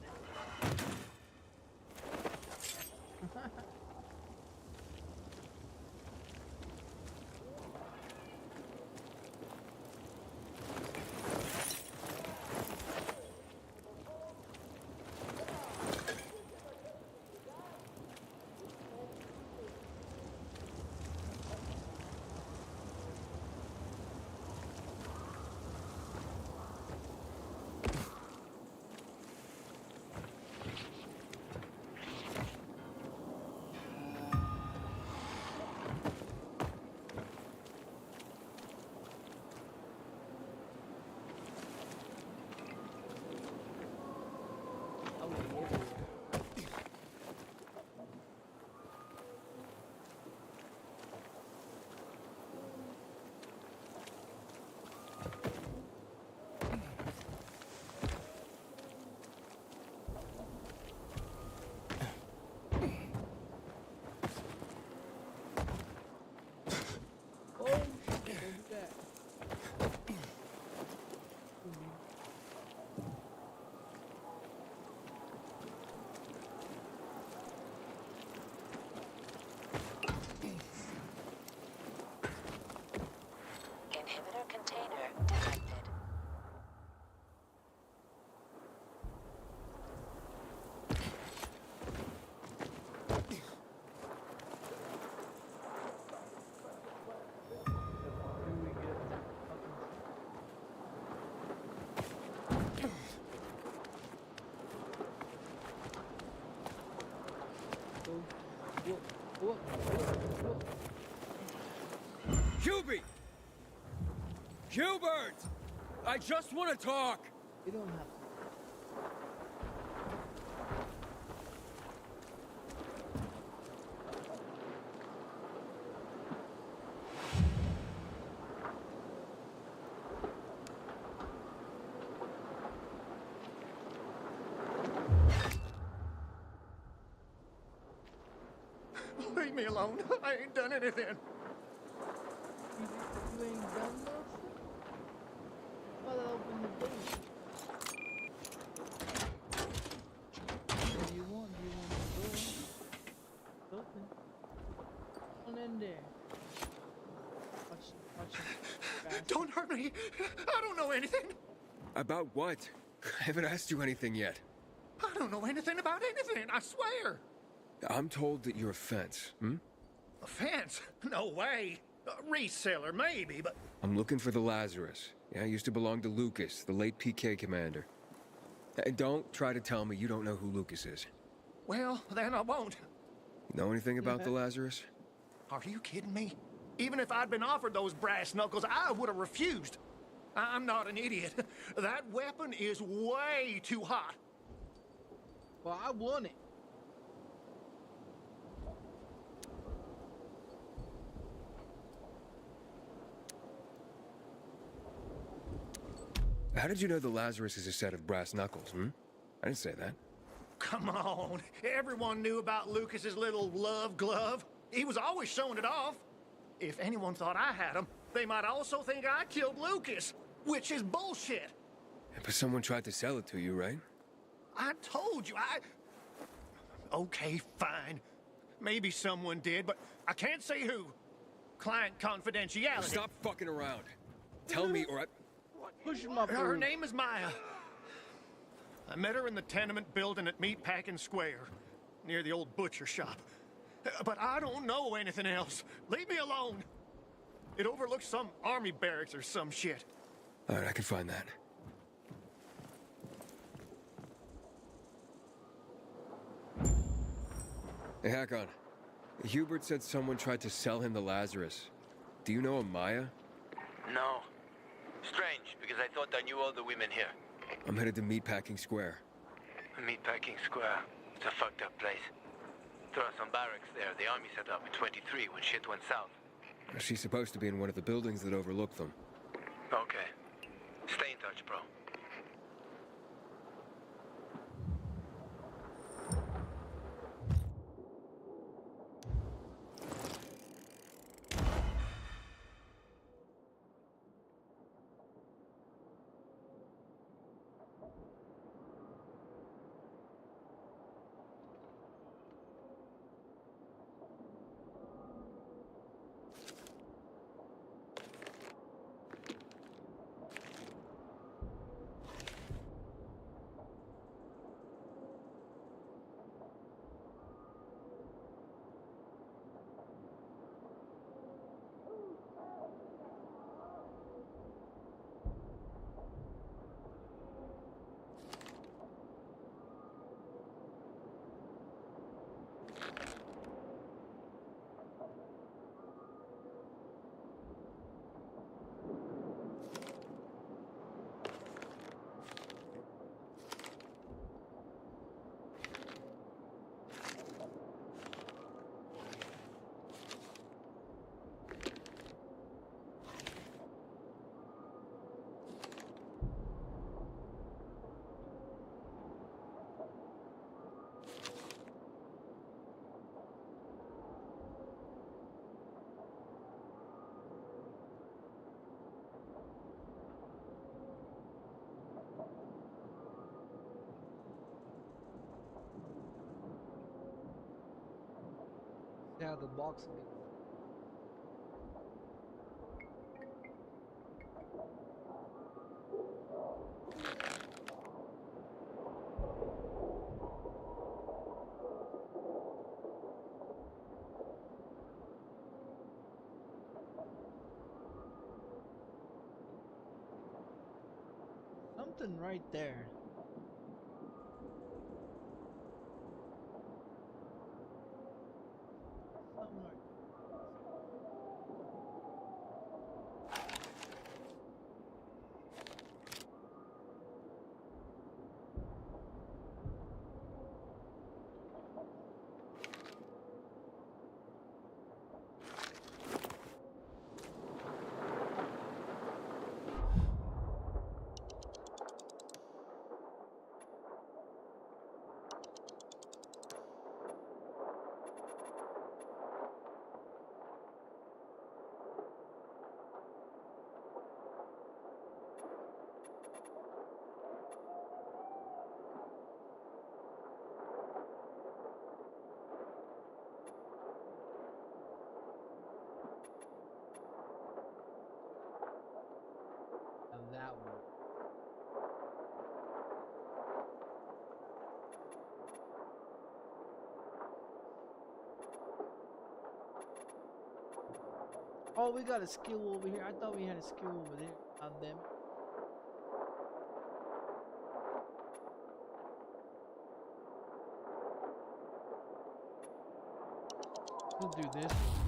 Inhibitor container detected. Hubie! Hubert! I just want to talk! You don't have to. Leave me alone. I ain't done anything. You ain't done nothing? Well, open the door. What do you want? Do you want the door? It's open. Come on in there. Watch it. Don't hurt me. I don't know anything. About what? I haven't asked you anything yet. I don't know anything about anything, I swear. I'm told that you're a fence, A fence? No way. A reseller, maybe, but... I'm looking for the Lazarus. Yeah, it used to belong to Lucas, the late PK commander. And don't try to tell me you don't know who Lucas is. Well, then I won't. Know anything about the Lazarus? Are you kidding me? Even if I'd been offered those brass knuckles, I would have refused. I'm not an idiot. That weapon is way too hot. Well, I want it. How did you know the Lazarus is a set of brass knuckles, hmm? I didn't say that. Come on. Everyone knew about Lucas's little love glove. He was always showing it off. If anyone thought I had him, they might also think I killed Lucas, which is bullshit. But someone tried to sell it to you, right? I told you, Okay, fine. Maybe someone did, but I can't say who. Client confidentiality. Stop fucking around. Tell me or I... Push him up. Her name is Maya. I met her in the tenement building at Meatpacking Square, near the old butcher shop. But I don't know anything else. Leave me alone. It overlooks some army barracks or some shit. All right, I can find that. Hey, Hakon. Hubert said someone tried to sell him the Lazarus. Do you know a Maya? No. Strange, because I thought I knew all the women here. I'm headed to Meatpacking Square. Meatpacking Square. It's a fucked up place. There are some barracks there the army set up in 23 when shit went south. She's supposed to be in one of the buildings that overlook them. Okay. Stay in touch, bro. How the box gets. Something right there. Something right. Of that one. Oh, we got a skill over here. I thought we had a skill over there on them. We'll do this one.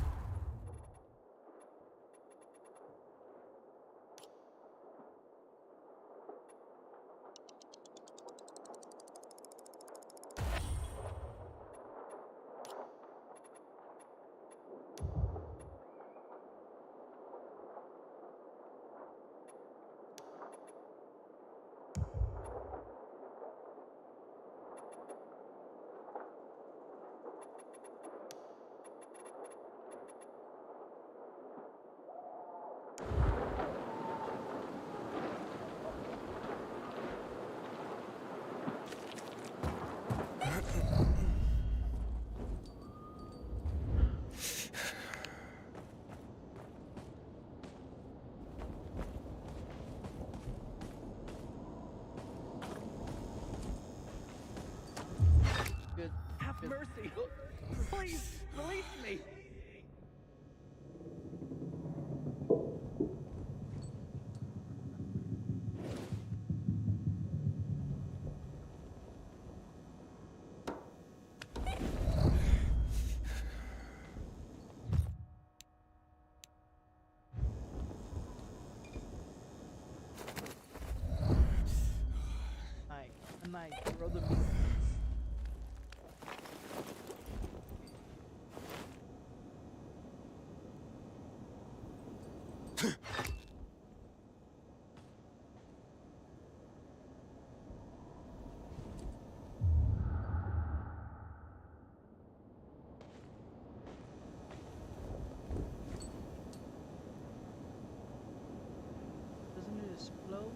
Good. Have mercy. Please, release me. Nice, throw the meat. Doesn't it explode?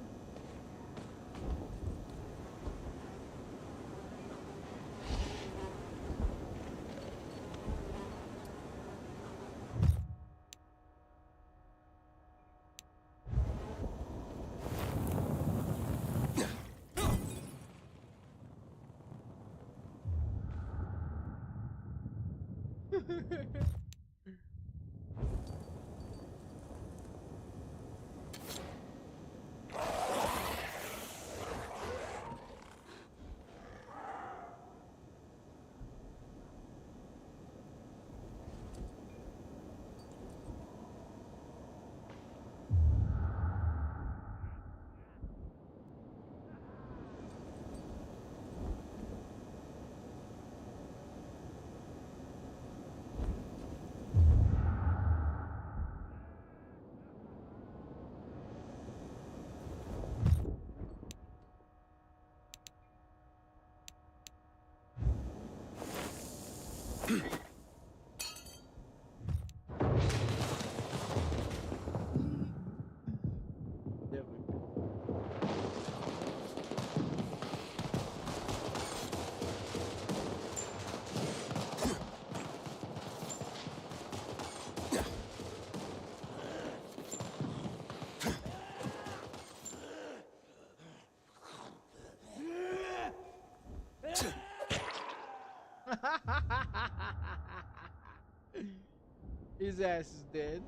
His ass is dead.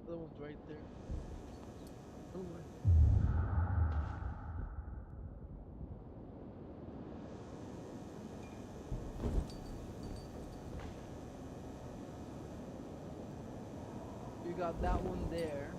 Other one's right there. Other one. You got that one there.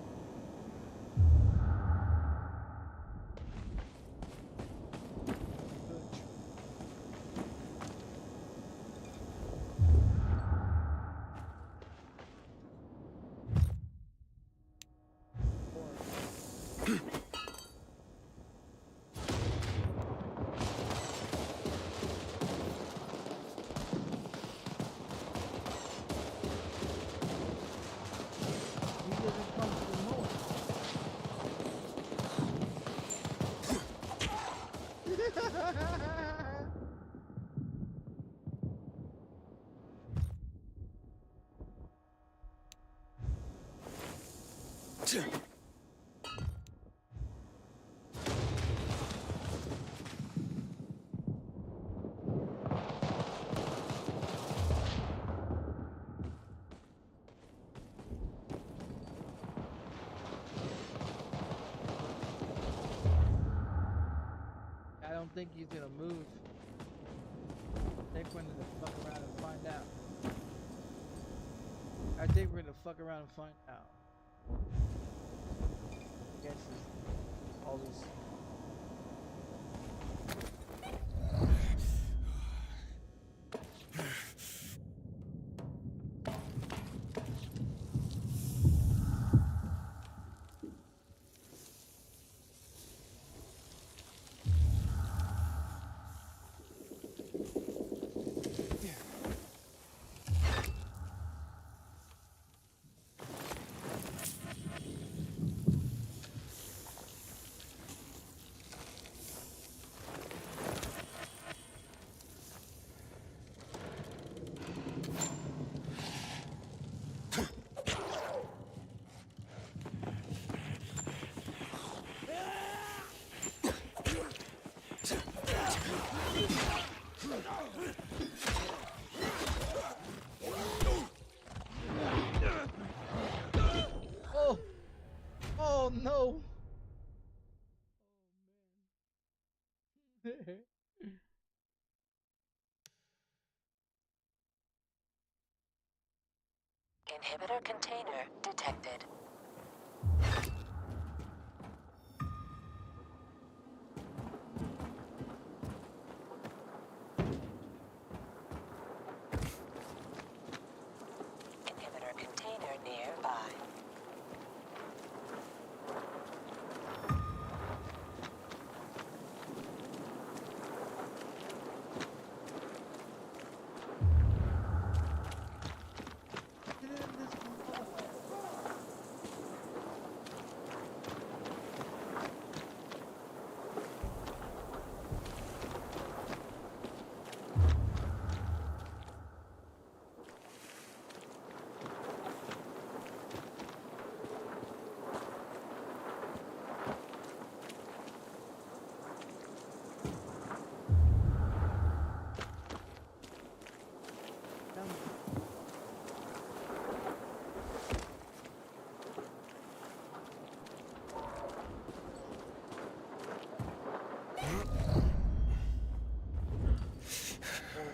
think he's gonna move. I think we're gonna fuck around and find out. I think we're gonna fuck around and find out. I guess it's all this. Oh! Oh no! Oh man. Inhibitor container detected. Inhibitor container nearby.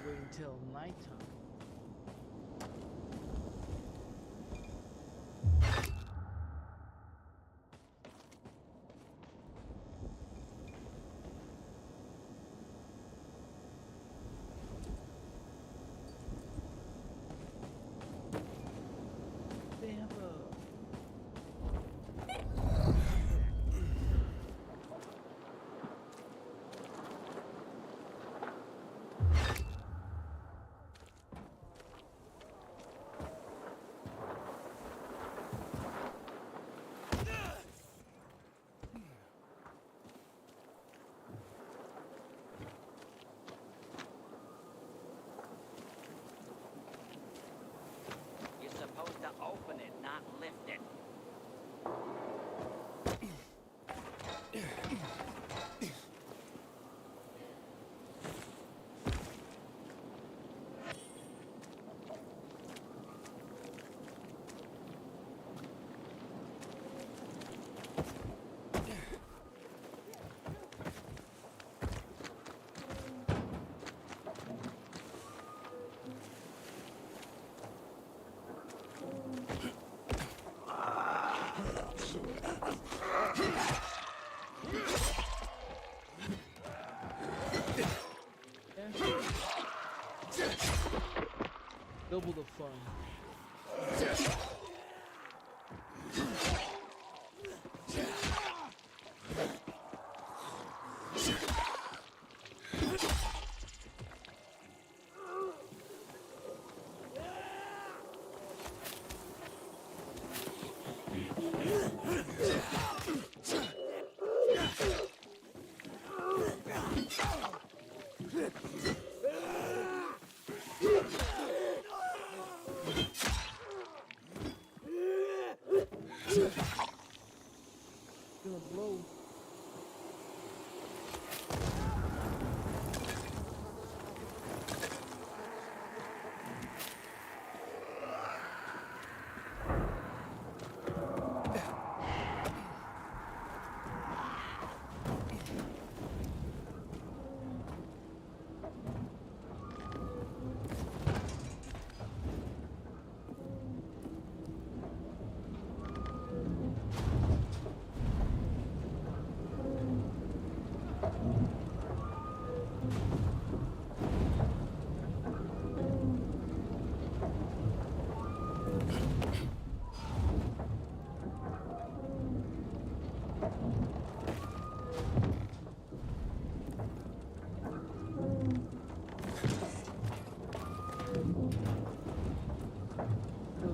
Wait until nighttime. They have a You're supposed to open it, not lift it. double the fun.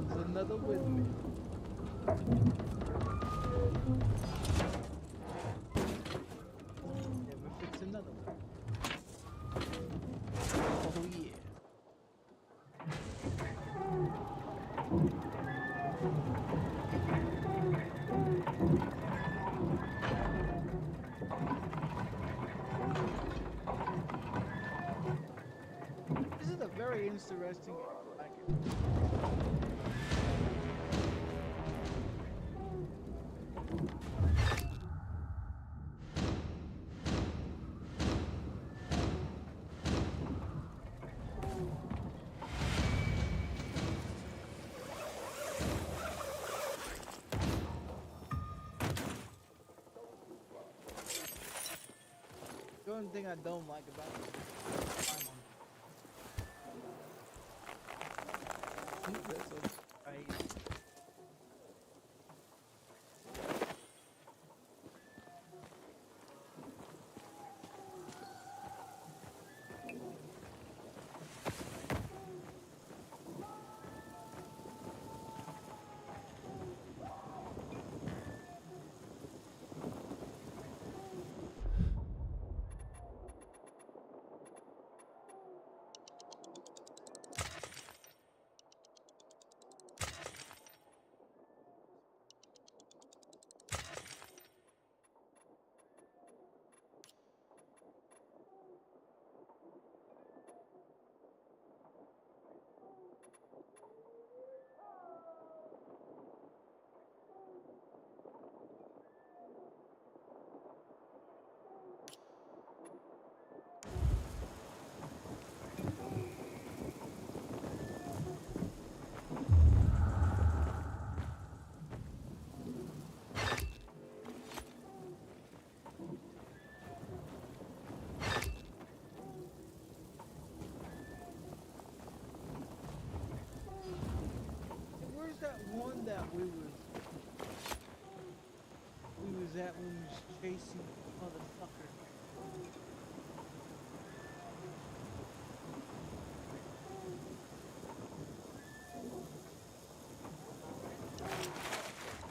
There's another windmill. Never fix another one. Oh yeah. This is a very interesting bracket. The only thing I don't like about it is that's so crazy. Where's that one that we was at when we was chasing the motherfucker?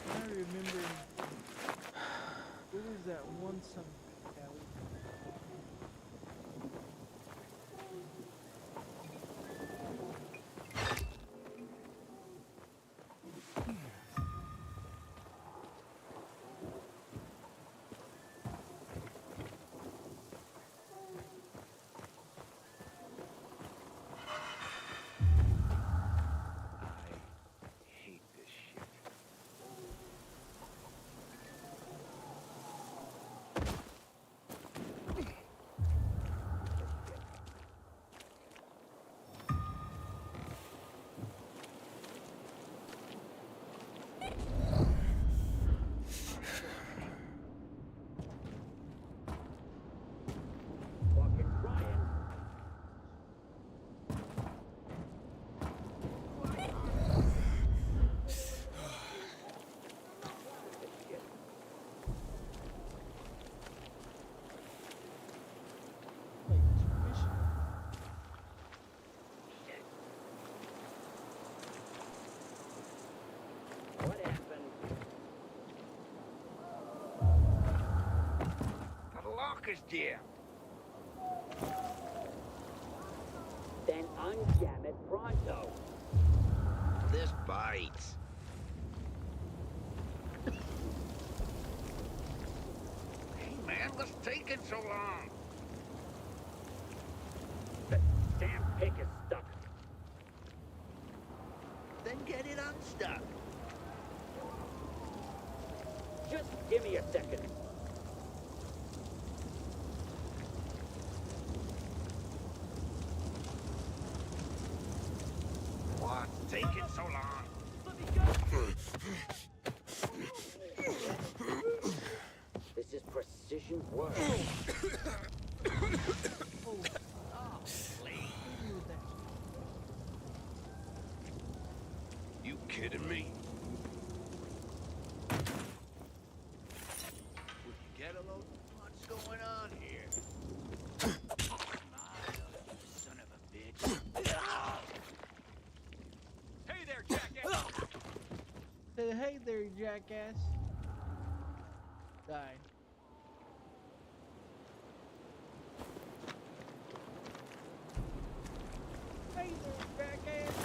I remember where was that one some What happened? The lock is jammed. Then unjam it pronto. This bites. Hey man, what's taking so long? The damn pick is stuck. Then get it unstuck. Just give me a second. What's taking so long? This is precision work. You kidding me? Would you get a load? What's going on here? Son of a bitch. Hey there, jackass! jackass. Die. Hey there, jackass.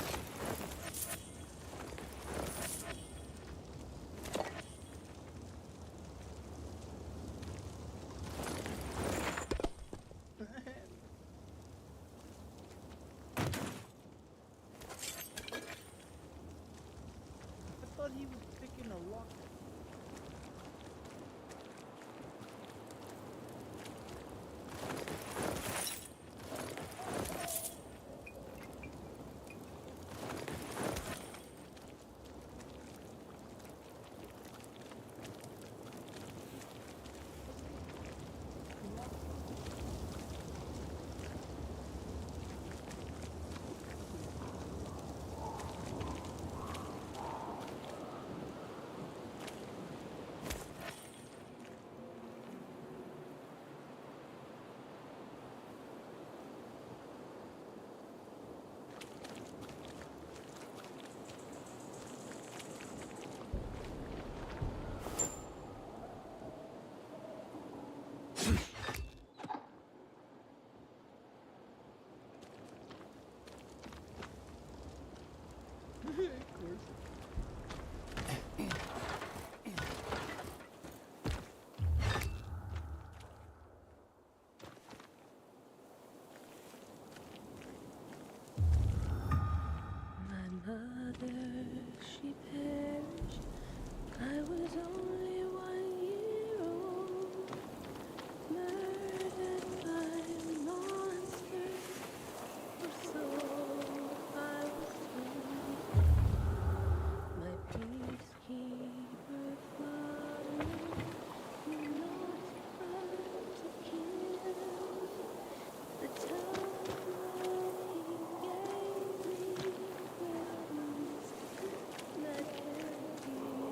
I thought he was picking a lock. Of course. My mother, she perished. I was only 1 year old. Murdered by monsters, or so I was told. My peacekeeper father knew not how to kill. The time he gave me weapons that can't heal.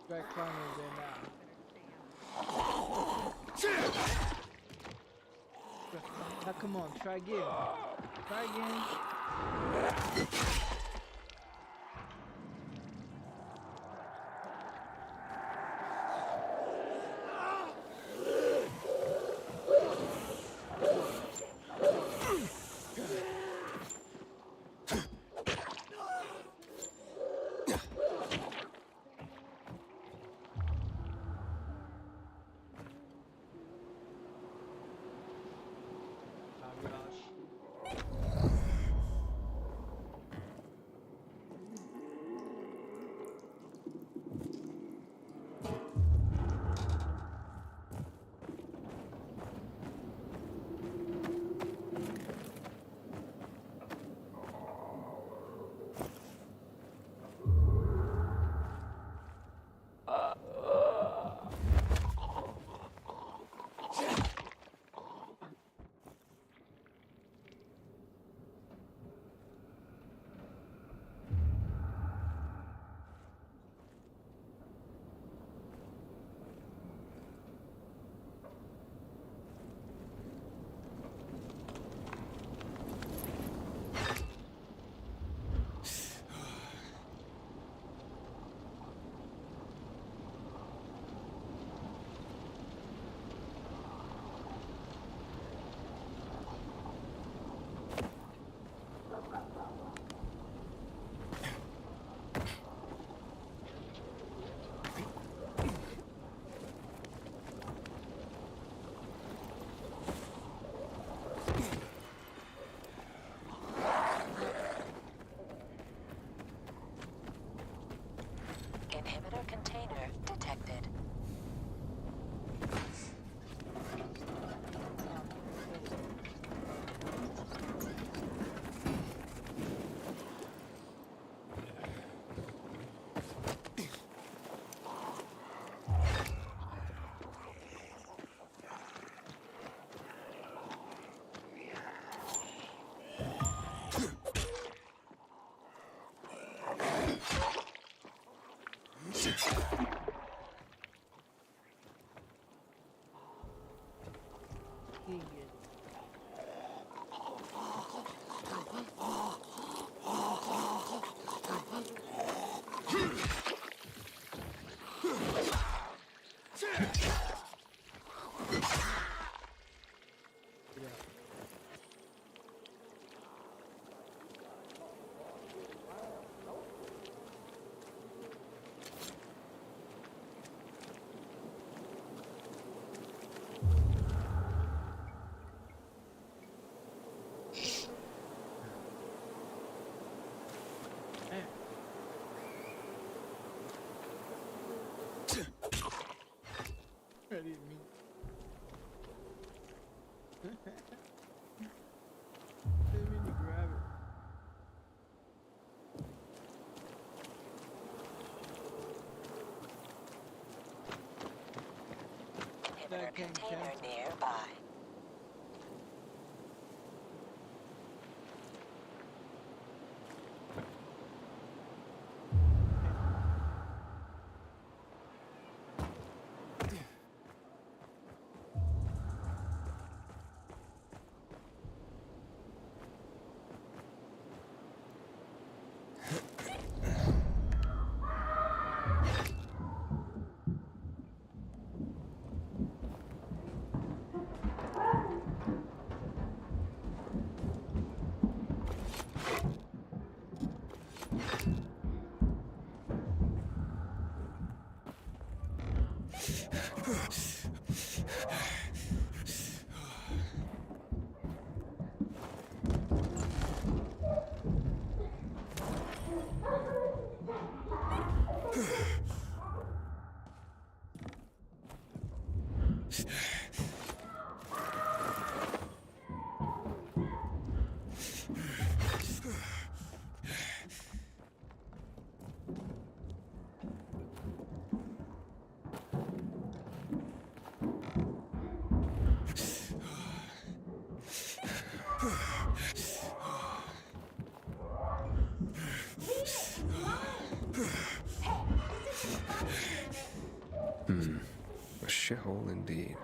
Try climbing there now. Now come on, try again. Try again. King it. I didn't mean. Didn't mean to grab it. Inhibitor container nearby. A shithole indeed.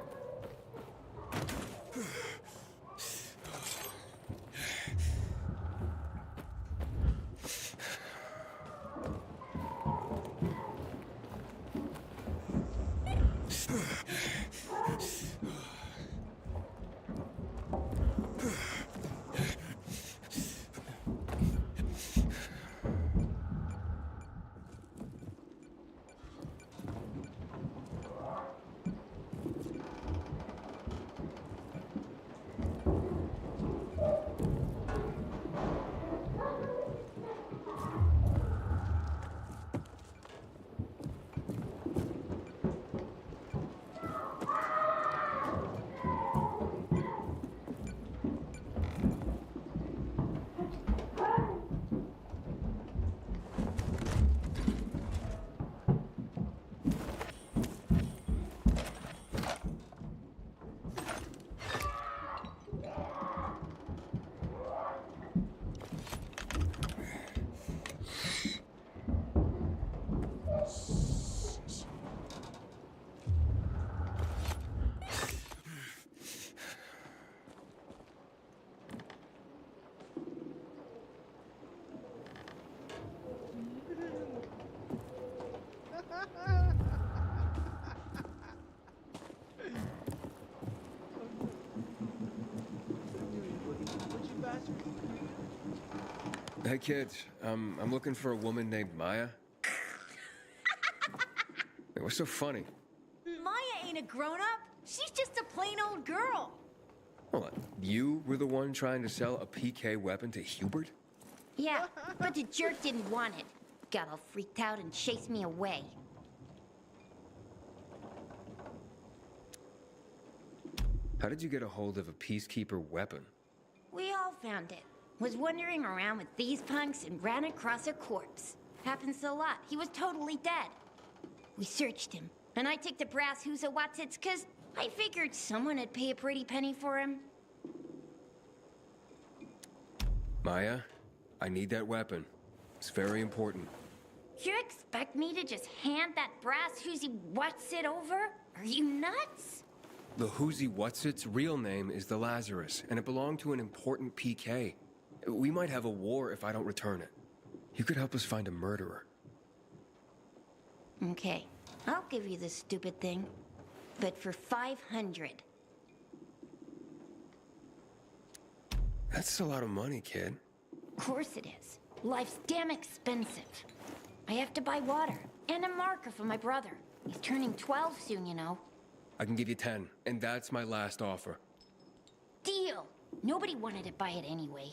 Hey kids, I'm looking for a woman named Maya. Hey, what's so funny? Maya ain't a grown-up. She's just a plain old girl. Hold on, you were the one trying to sell a PK weapon to Hubert? Yeah, but the jerk didn't want it. Got all freaked out and chased me away. How did you get a hold of a Peacekeeper weapon? We all found it. Was wandering around with these punks and ran across a corpse. Happens a lot. He was totally dead. We searched him, and I took the brass Watsits cause I figured someone would pay a pretty penny for him. Maya, I need that weapon. It's very important. You expect me to just hand that brass who's what's it over? Are you nuts? The Who's What's-It's real name is the Lazarus, and it belonged to an important PK. We might have a war if I don't return it. You could help us find a murderer. Okay, I'll give you this stupid thing, but for 500. That's a lot of money, kid. Of course it is. Life's damn expensive. I have to buy water and a marker for my brother. He's turning 12 soon, you know. I can give you 10, and that's my last offer. Deal! Nobody wanted to buy it anyway.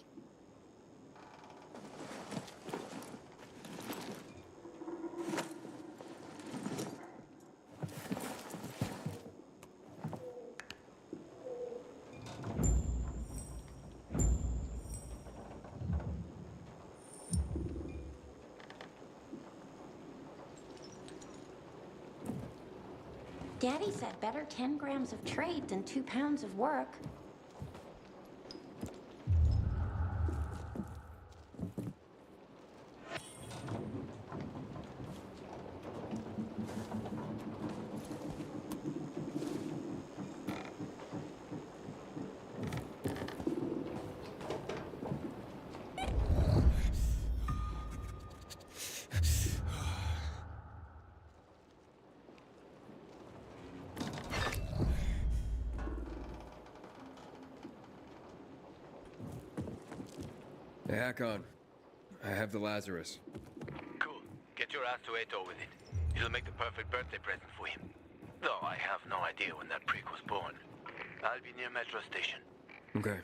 Daddy said better 10 grams of trade than 2 pounds of work. Hey, Hakon. I have the Lazarus. Cool. Get your ass to Ato with it. It'll make the perfect birthday present for him. Though I have no idea when that prick was born. I'll be near Metro Station. Okay.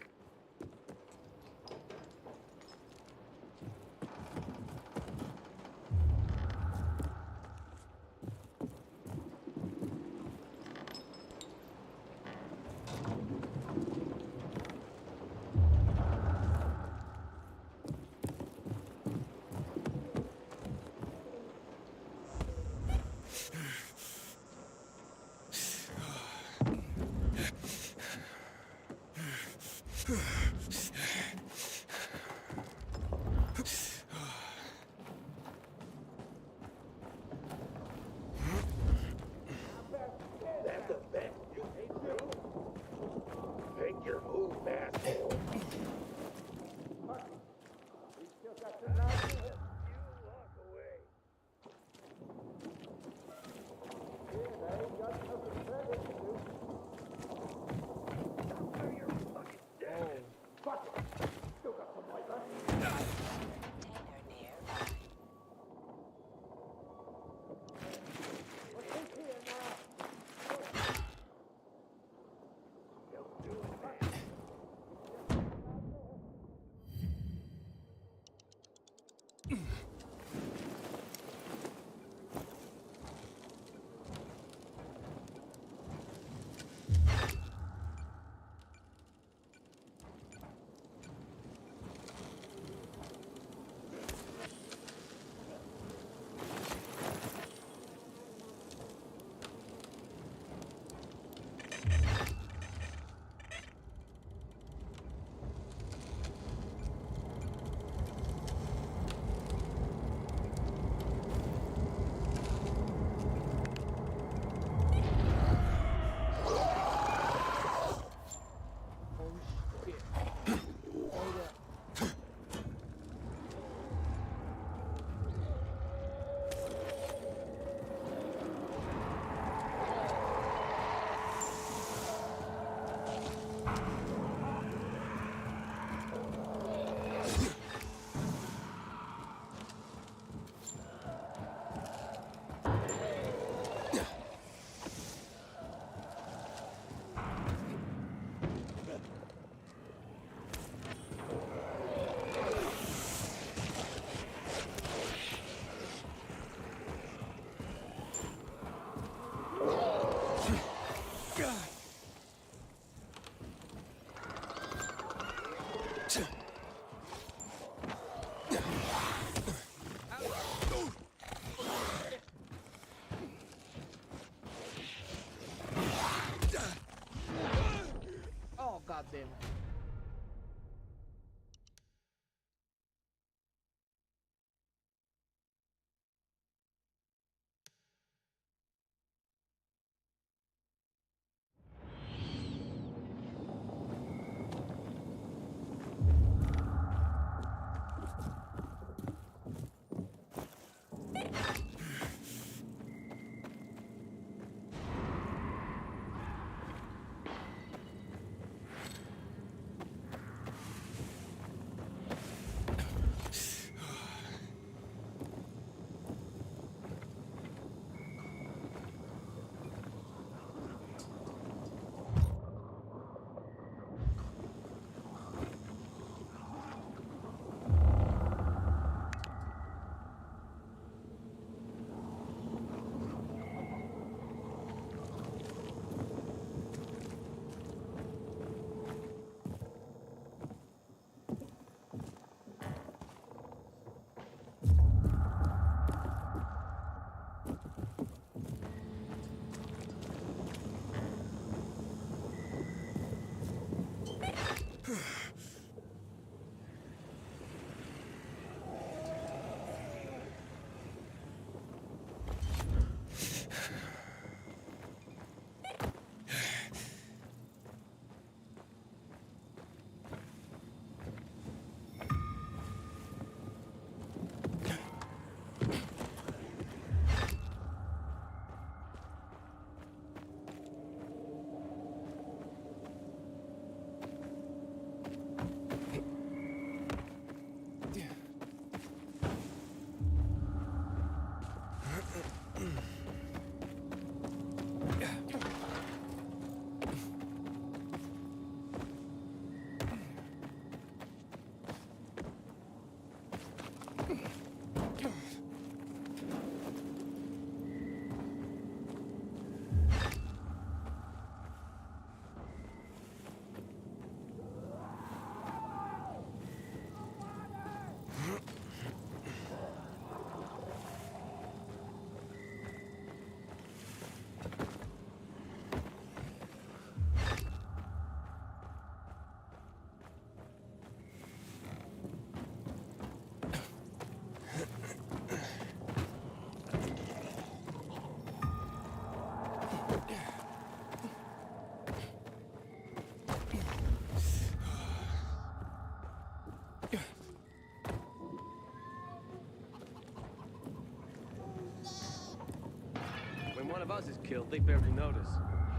one of us is killed, they barely notice.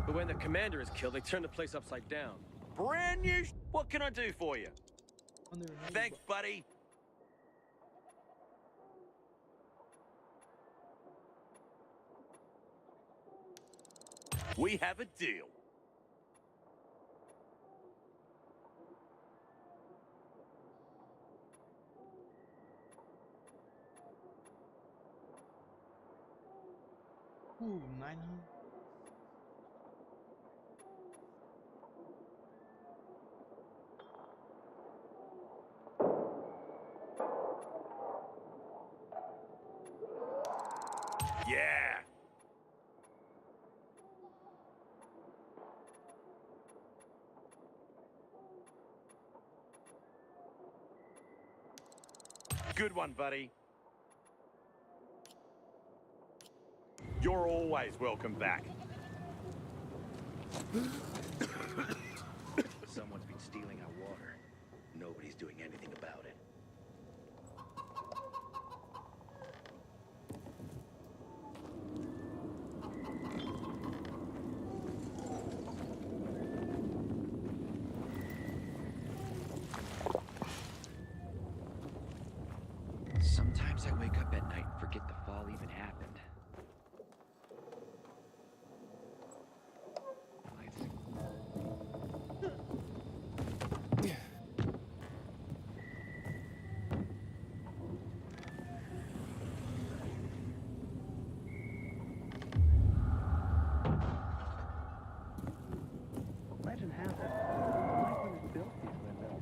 But when the commander is killed, they turn the place upside down. Brand new. What can I do for you? Thanks, buddy. We have a deal. Ooh, 900. Yeah. Good one, buddy. You're always welcome back. Someone's been stealing our water. Nobody's doing anything about it. Sometimes I wake up at night and forget the fall even happened. Imagine how that when it built these windows.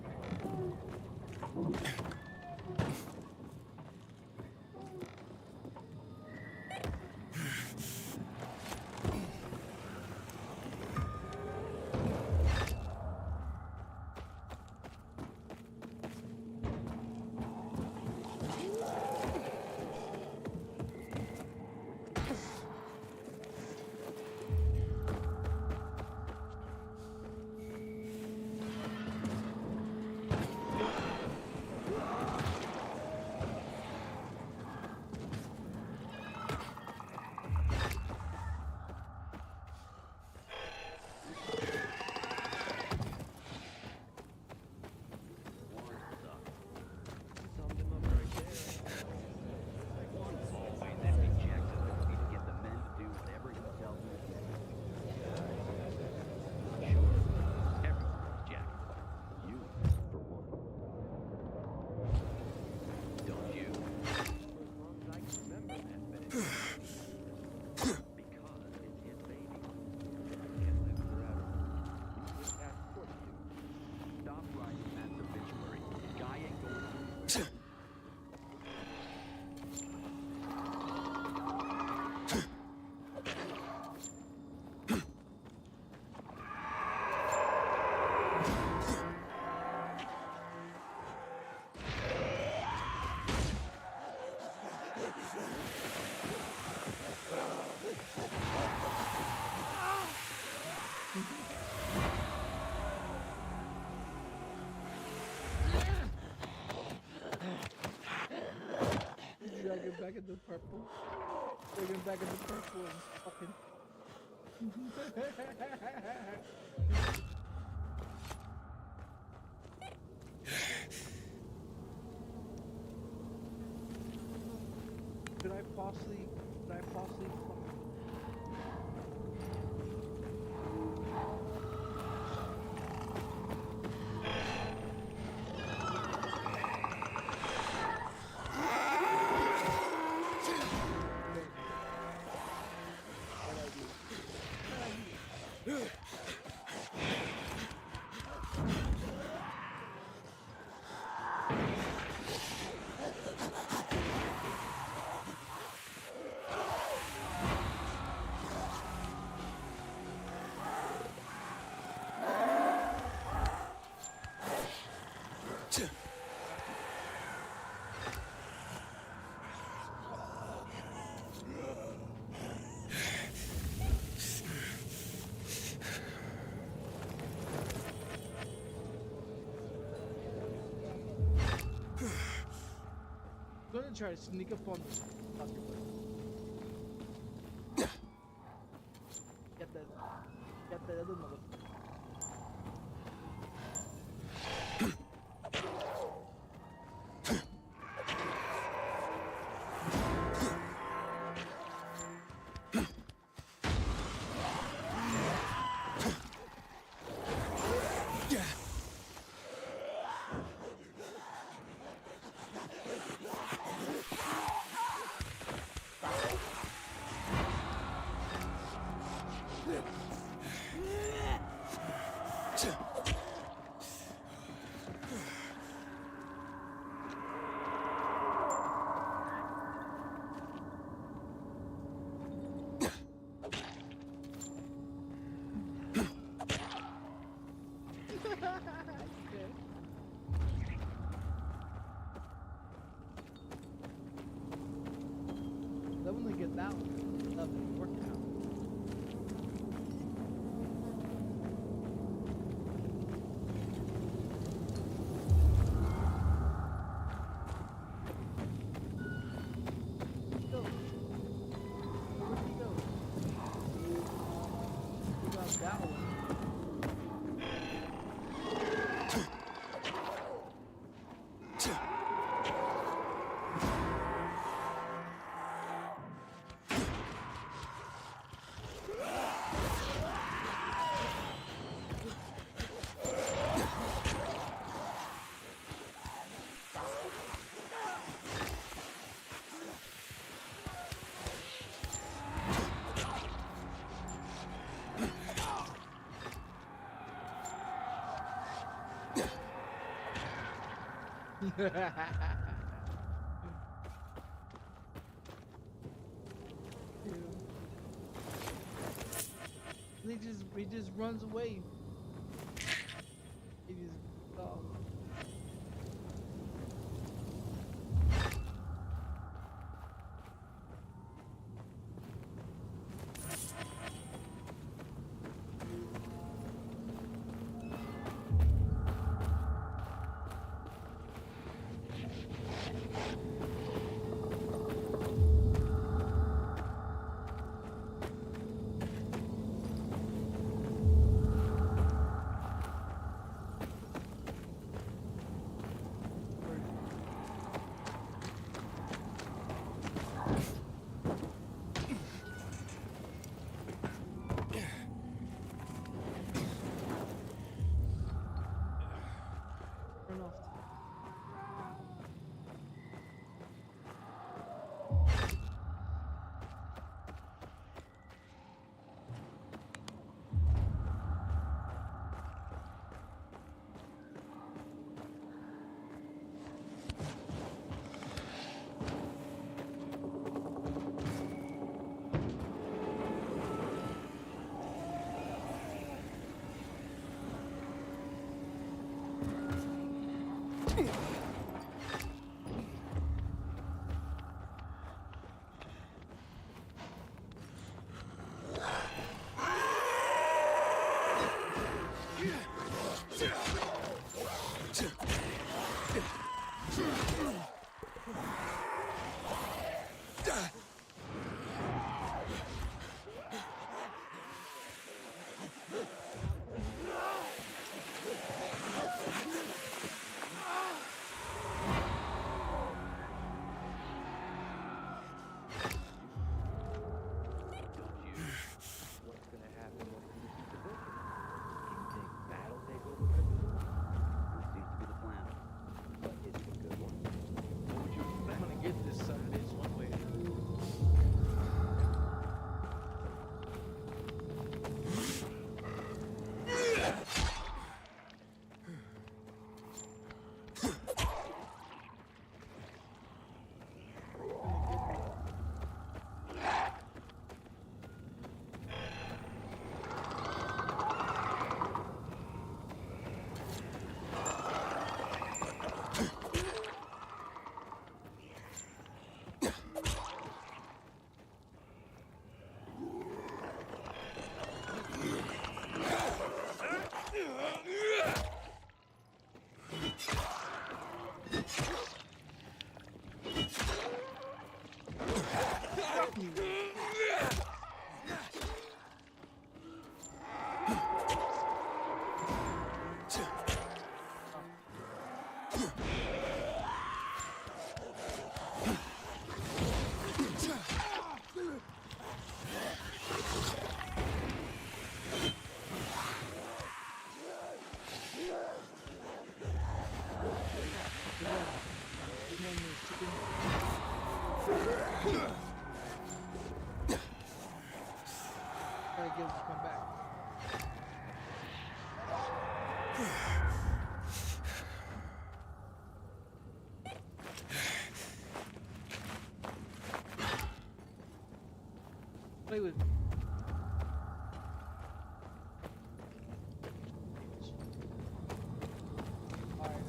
Dragging back in the purple. Dragging back in the purple and fucking. Could I possibly gonna try to sneak up on this fucker. got that other motherfucker. Definitely get that one. Love it. Worked out. Let's go. Where'd he go? We got that one. He just runs away. He just oh. Gotta get him to come back. Play with me. Alright,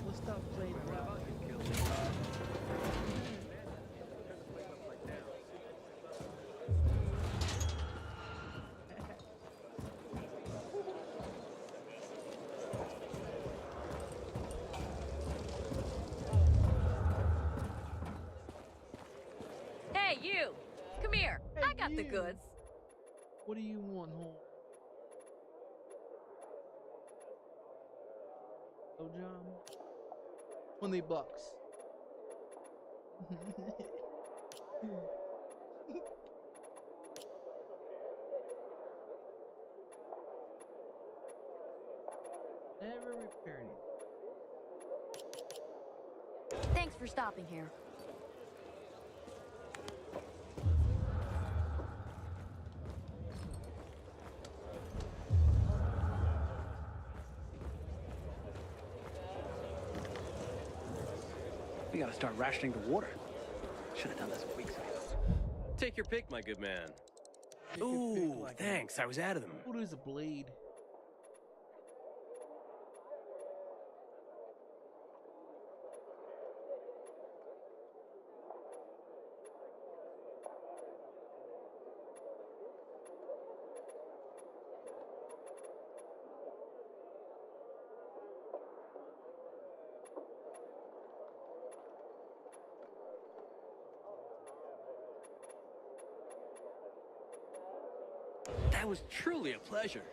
let's stop playing around. Hey, you! Come here. I got the goods. What do you want, home? Oh, John. $20. Never repaired it. Thanks for stopping here. We gotta start rationing the water. Should have done this weeks ago. Take your pick, my good man. Ooh, thanks. I was out of them. What is a blade? That was truly a pleasure.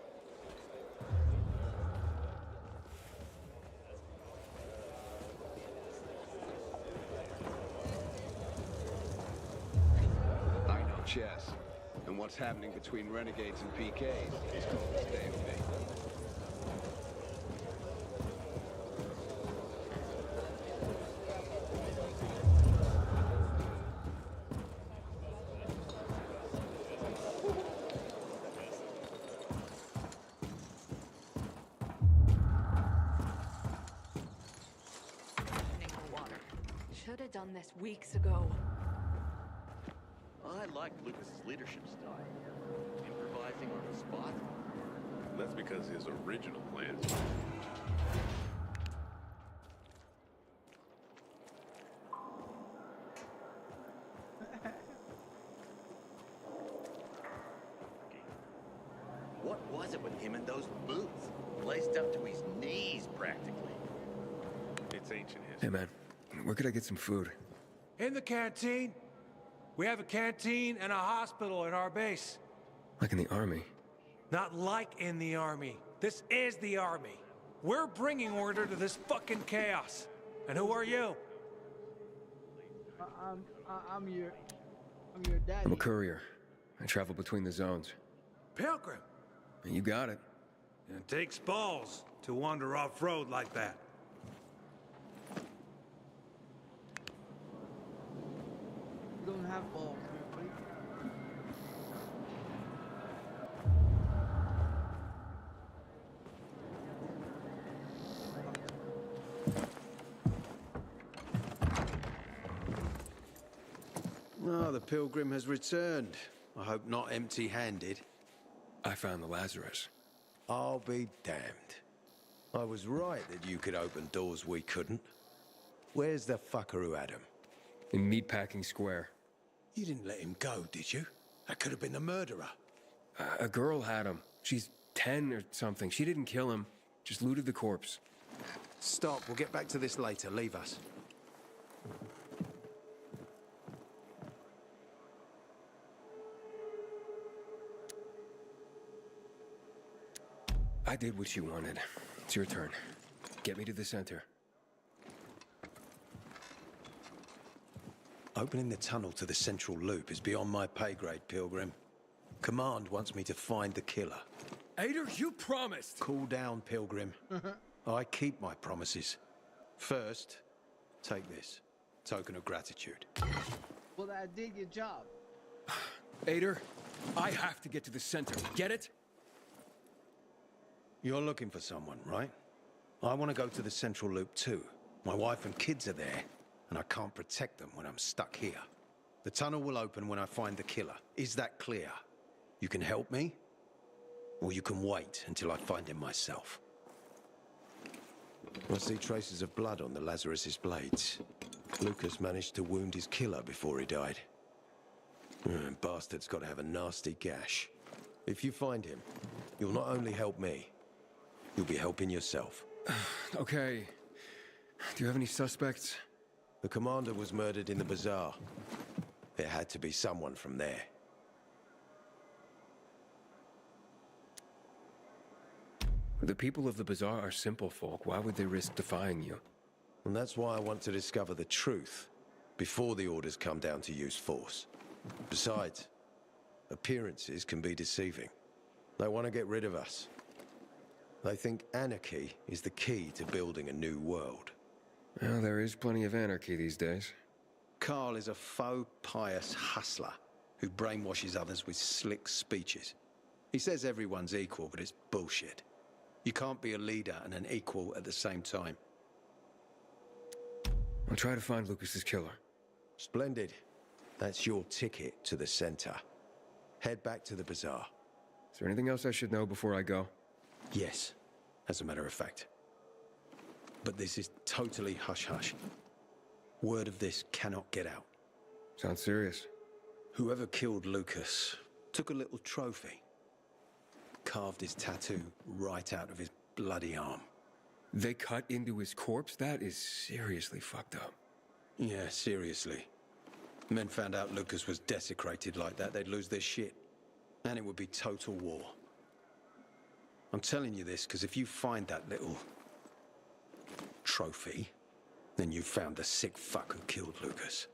I know chess. And what's happening between renegades and PKs is called a stalemate. Should have done this weeks ago. I like Lucas's leadership style. Improvising on the spot. That's because his original plans. What was it with him in those boots? Laced up to his knees, practically. It's ancient history. Hey, man. Where could I get some food? In the canteen. We have a canteen and a hospital at our base. Like in the army? Not like in the army. This is the army. We're bringing order to this fucking chaos. And who are you? I'm your daddy. I'm a courier. I travel between the zones. Pilgrim. You got it. It takes balls to wander off-road like that. You don't have balls, man. Oh, the pilgrim has returned. I hope not empty-handed. I found the Lazarus. I'll be damned. I was right that you could open doors we couldn't. Where's the fucker who had him? In Meatpacking Square. You didn't let him go, did you? That could have been the murderer. A girl had him. She's 10 or something. She didn't kill him. Just looted the corpse. Stop. We'll get back to this later. Leave us. I did what you wanted. It's your turn. Get me to the center. Opening the tunnel to the central loop is beyond my pay grade, Pilgrim. Command wants me to find the killer. Ader, you promised! Cool down, Pilgrim. I keep my promises. First, take this. Token of gratitude. Well, I did your job. Ader, I have to get to the center. Get it? You're looking for someone, right? I want to go to the central loop too. My wife and kids are there, and I can't protect them when I'm stuck here. The tunnel will open when I find the killer. Is that clear? You can help me, or you can wait until I find him myself. I see traces of blood on the Lazarus's blades. Lucas managed to wound his killer before he died. Bastard's got to have a nasty gash. If you find him, you'll not only help me, you'll be helping yourself. Okay. Do you have any suspects? The commander was murdered in the bazaar. There had to be someone from there. The people of the bazaar are simple folk. Why would they risk defying you? And that's why I want to discover the truth before the orders come down to use force. Besides, appearances can be deceiving. They want to get rid of us. They think anarchy is the key to building a new world. Well, there is plenty of anarchy these days. Carl is a faux pious hustler who brainwashes others with slick speeches. He says everyone's equal, but it's bullshit. You can't be a leader and an equal at the same time. I'll try to find Lucas's killer. Splendid. That's your ticket to the center. Head back to the bazaar. Is there anything else I should know before I go? Yes, as a matter of fact. But this is totally hush-hush. Word of this cannot get out. Sounds serious. Whoever killed Lucas took a little trophy. Carved his tattoo right out of his bloody arm. They cut into his corpse? That is seriously fucked up. Yeah, seriously. Men found out Lucas was desecrated like that, they'd lose their shit. And it would be total war. I'm telling you this because if you find that little trophy, then you found the sick fuck who killed Lucas.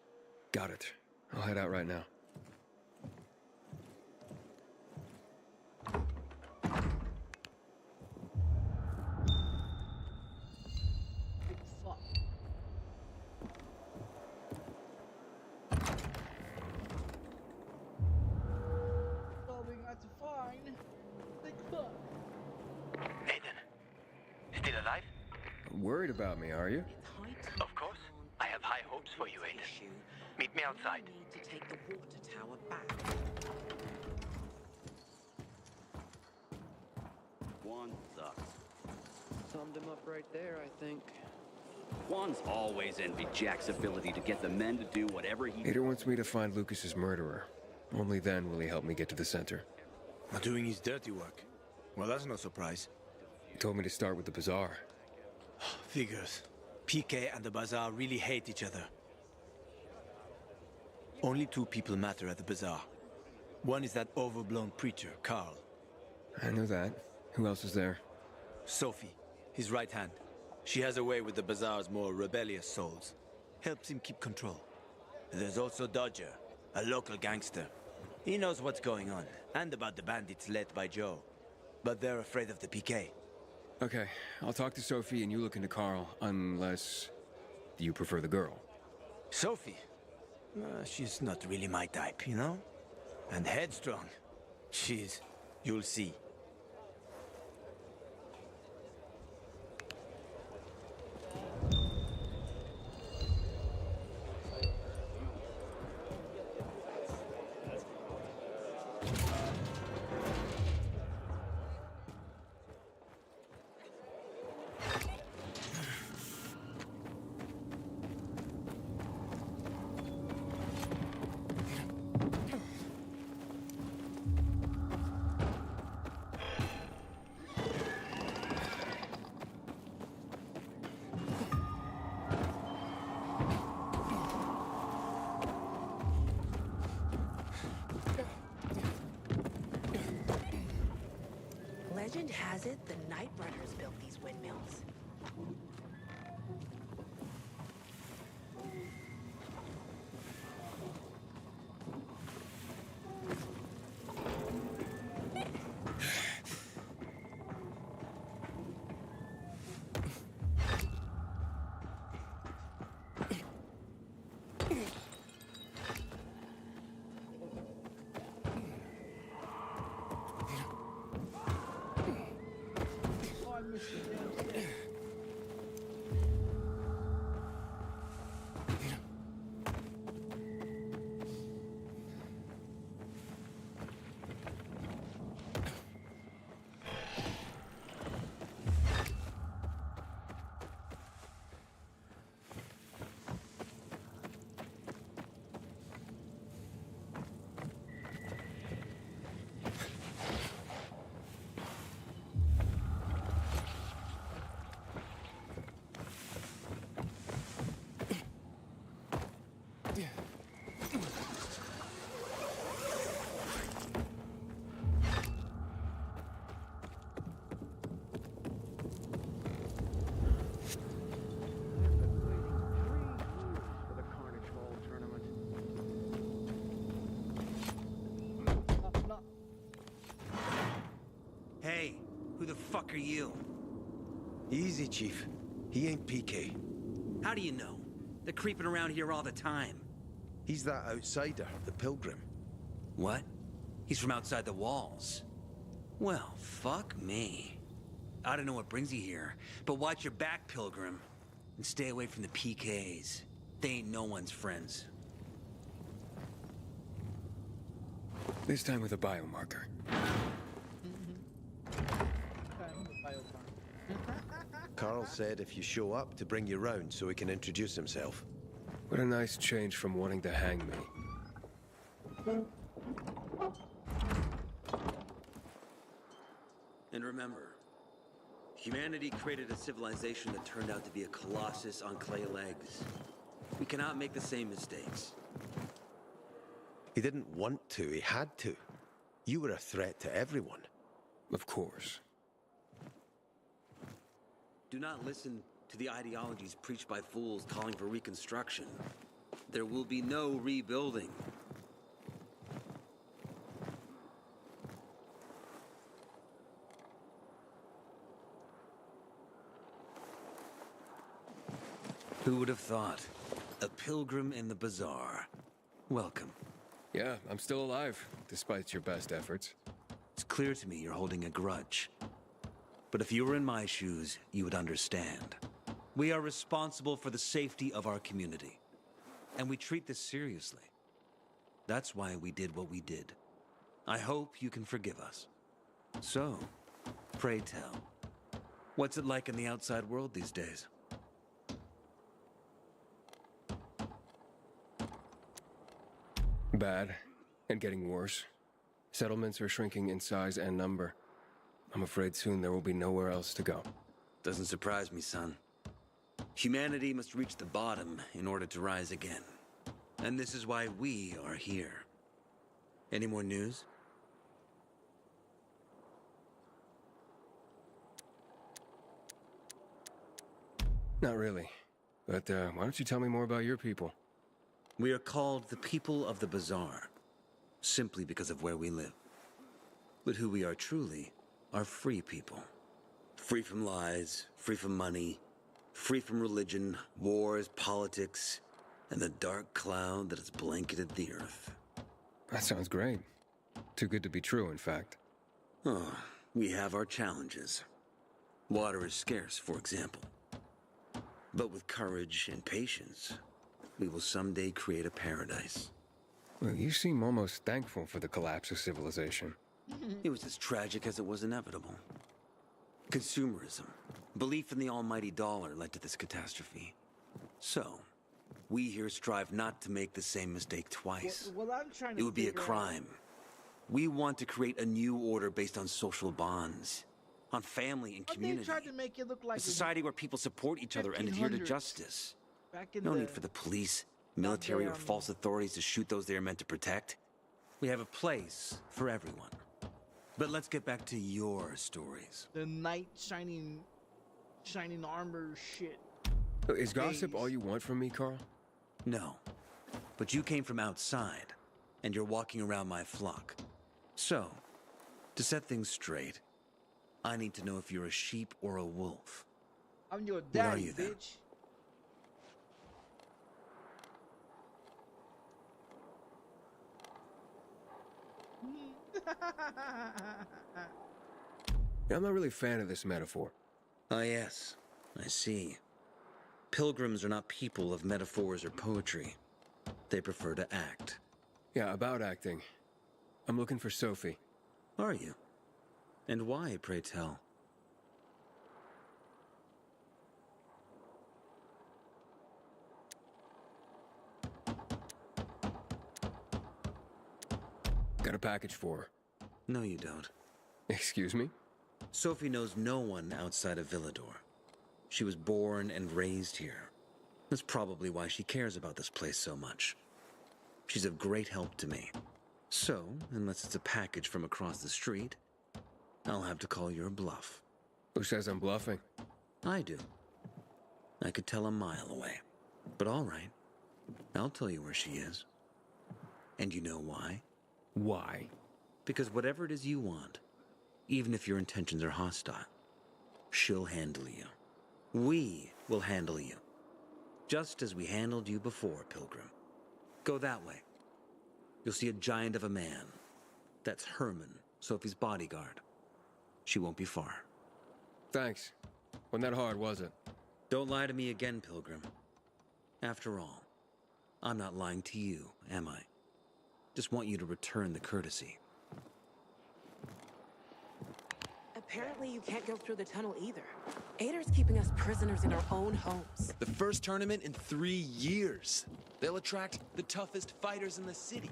Got it. I'll head out right now. Still alive? Worried about me, are you? Of course. I have high hopes for you, Aiden. Meet me outside. To take the water tower back. Juan sucks. Summed him up right there, I think. Juan's always envied Jack's ability to get the men to do whatever he... Ader wants me to find Lucas's murderer. Only then will he help me get to the center. Doing his dirty work. Well, that's no surprise. He told me to start with the bazaar. Figures. PK and the bazaar really hate each other. Only two people matter at the bazaar. One is that overblown preacher, Carl. I know that. Who else is there? Sophie, his right hand. She has a way with the bazaar's more rebellious souls. Helps him keep control. There's also Dodger, a local gangster. He knows what's going on, and about the bandits led by Joe. But they're afraid of the PK. Okay, I'll talk to Sophie and you look into Carl, unless... Do you prefer the girl? Sophie? She's not really my type, you know? And headstrong. You'll see. Legend has it the Night Runners built these windmills. Hey, who the fuck are you? Easy, Chief. He ain't PK. How do you know? They're creeping around here all the time. He's that outsider, the Pilgrim. What? He's from outside the walls. Well, fuck me. I don't know what brings you here, but watch your back, Pilgrim. And stay away from the PKs. They ain't no one's friends. This time with a biomarker. Carl said if you show up to bring you round so he can introduce himself. What a nice change from wanting to hang me. And remember, humanity created a civilization that turned out to be a colossus on clay legs. We cannot make the same mistakes. He didn't want to, he had to. You were a threat to everyone. Of course. Do not listen to the ideologies preached by fools calling for reconstruction. There will be no rebuilding. Who would have thought? A pilgrim in the bazaar. Welcome. Yeah, I'm still alive, despite your best efforts. It's clear to me you're holding a grudge. But if you were in my shoes, you would understand. We are responsible for the safety of our community. And we treat this seriously. That's why we did what we did. I hope you can forgive us. So, pray tell, what's it like in the outside world these days? Bad, and getting worse. Settlements are shrinking in size and number. I'm afraid soon there will be nowhere else to go. Doesn't surprise me, son. Humanity must reach the bottom in order to rise again. And this is why we are here. Any more news? Not really. But why don't you tell me more about your people? We are called the people of the bazaar, simply because of where we live. But who we are truly are free people. Free from lies, free from money, free from religion, wars, politics, and the dark cloud that has blanketed the earth. That sounds great. Too good to be true, in fact. Oh, we have our challenges. Water is scarce, for example. But with courage and patience, we will someday create a paradise. Well, you seem almost thankful for the collapse of civilization. It was as tragic as it was inevitable. Consumerism, belief in the almighty dollar led to this catastrophe. So, we here strive not to make the same mistake twice. Well, I'm trying to It would be a figure out- crime. We want to create a new order based on social bonds, on family and But community. they tried to make it look like A society where people support each other and adhere to 1500s. justice. Back in No the need for the police, military, or goddamn- false authorities to shoot those they are meant to protect. We have a place for everyone. But let's get back to your stories. the knight shining armor shit. Is gossip all you want from me, Carl? No. But you came from outside, and you're walking around my flock. So, to set things straight, I need to know if you're a sheep or a wolf. I'm your What are daddy, you then? bitch. I'm not really a fan of this metaphor. Ah, yes. I see. Pilgrims are not people of metaphors or poetry. They prefer to act. Yeah, about acting. I'm looking for Sophie. Are you? And why, pray tell? Got a package for her. No, you don't. Excuse me? Sophie knows no one outside of Villador. She was born and raised here. That's probably why she cares about this place so much. She's of great help to me. So, unless it's a package from across the street, I'll have to call your bluff. Who says I'm bluffing? I do. I could tell a mile away. But all right. I'll tell you where she is. And you know why? Why? Because whatever it is you want, even if your intentions are hostile, she'll handle you. We will handle you. Just as we handled you before, Pilgrim. Go that way. You'll see a giant of a man. That's Herman, Sophie's bodyguard. She won't be far. Thanks. Wasn't that hard, was it? Don't lie to me again, Pilgrim. After all, I'm not lying to you, am I? Just want you to return the courtesy. Apparently you can't go through the tunnel either. Ader's keeping us prisoners in our own homes. The first tournament in 3 years. They'll attract the toughest fighters in the city.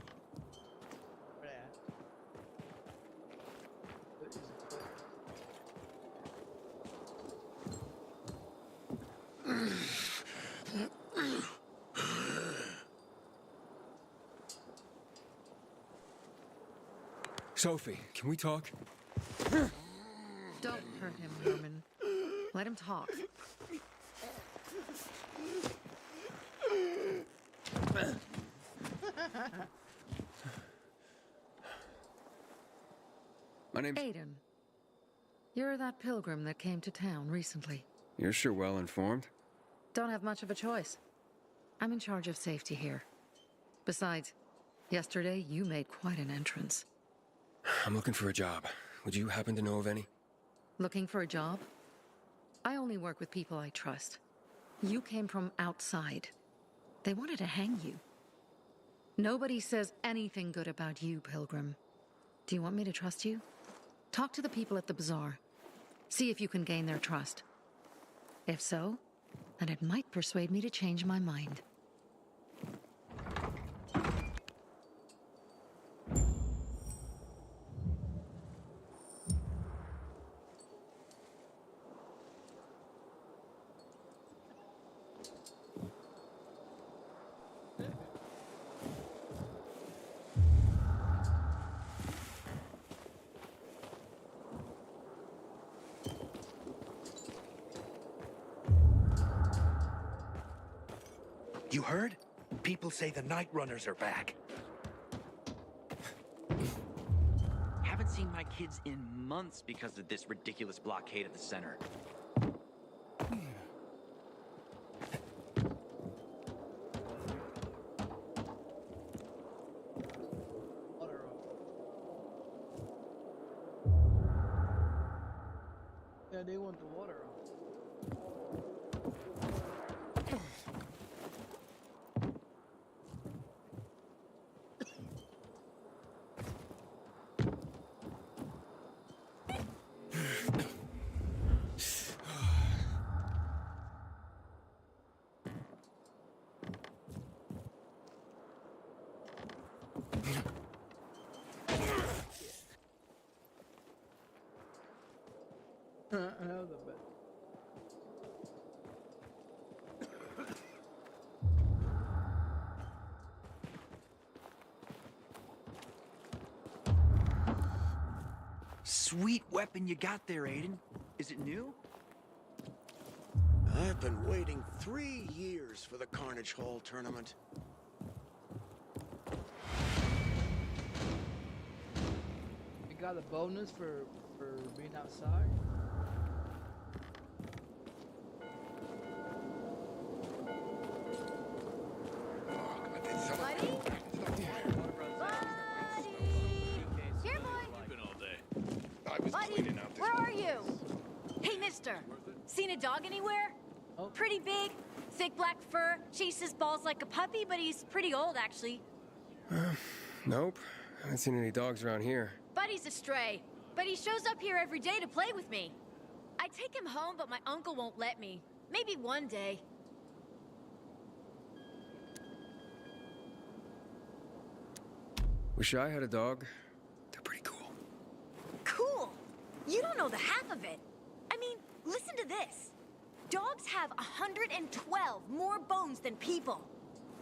Sophie, can we talk? Don't hurt him, Herman. Let him talk. My name's... Aiden. You're that pilgrim that came to town recently. You're sure well informed. Don't have much of a choice. I'm in charge of safety here. Besides, yesterday you made quite an entrance. I'm looking for a job. Would you happen to know of any? Looking for a job? I only work with people I trust. You came from outside. They wanted to hang you. Nobody says anything good about you, Pilgrim. Do you want me to trust you? Talk to the people at the bazaar. See if you can gain their trust. If so, then it might persuade me to change my mind. You heard? People say the Night Runners are back. Haven't seen my kids in months because of this ridiculous blockade at the center. Yeah, they want the water on. That was a bit. Sweet weapon you got there, Aiden. Is it new? I've been waiting 3 years for the Carnage Hall tournament. You got a bonus for being outside? Buddy, where are you? Hey, mister. Seen a dog anywhere? Oh. Pretty big, thick black fur, chases balls like a puppy, but he's pretty old, actually. Nope. I haven't seen any dogs around here. Buddy's a stray, but he shows up here every day to play with me. I take him home, but my uncle won't let me. Maybe one day. Wish I had a dog. They're pretty cool. Cool! You don't know the half of it. I mean, listen to this. Dogs have 112 more bones than people.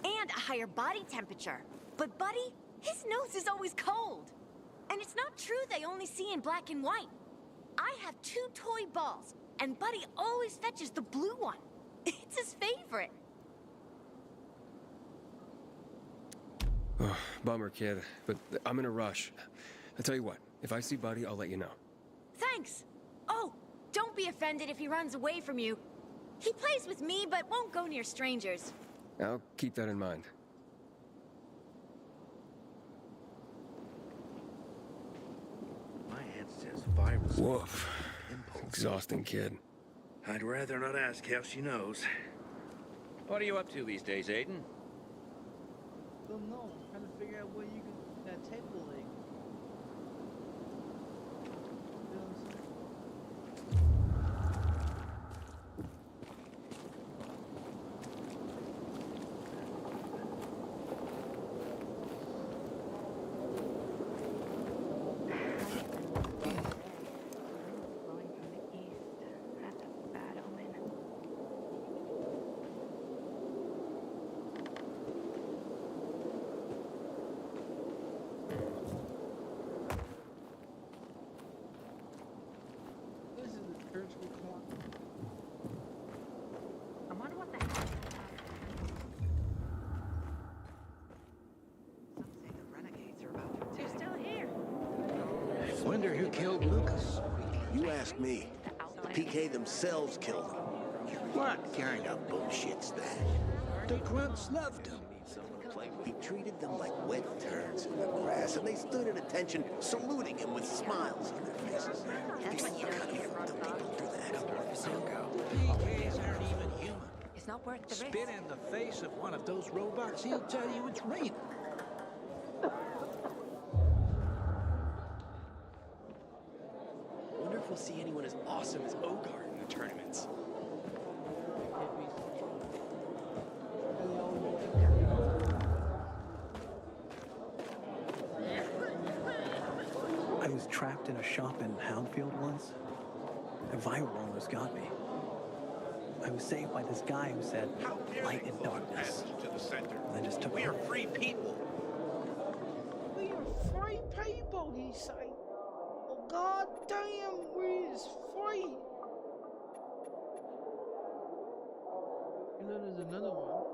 And a higher body temperature. But Buddy, his nose is always cold. And it's not true they only see in black and white. I have 2 toy balls, and Buddy always fetches the blue one. It's his favorite. Oh, bummer, kid, but I'm in a rush. I tell you what, if I see Buddy, I'll let you know. Thanks. Oh, don't be offended if he runs away from you. He plays with me, but won't go near strangers. I'll keep that in mind. My head says virus. Woof. Exhausting, kid. I'd rather not ask how she knows. What are you up to these days, Aiden? Don't know. I'm trying to figure out where you can put that table leg. You know what I'm saying? This is the church we call. I wonder what the heck. They're still here. Wonder who killed Lucas? You ask me. PK themselves killed him. What kind of bullshit's that? The grunts loved him. He treated them like wet turds in the grass, and they stood at attention, saluting him with smiles on their faces. You can't even let the people do that. PKs aren't even human. It's not worth the risk. Spit in the face of one of those robots, he'll tell you it's raining. Wonder if we'll see anyone as awesome as Ogre in the tournaments. I was trapped in a shop in Houndfield once. A viral almost got me. I was saved by this guy who said, light and darkness. To the center. And then just took We off. are free people. We are free people, he say. Oh, god damn, we is free. You know there's another one.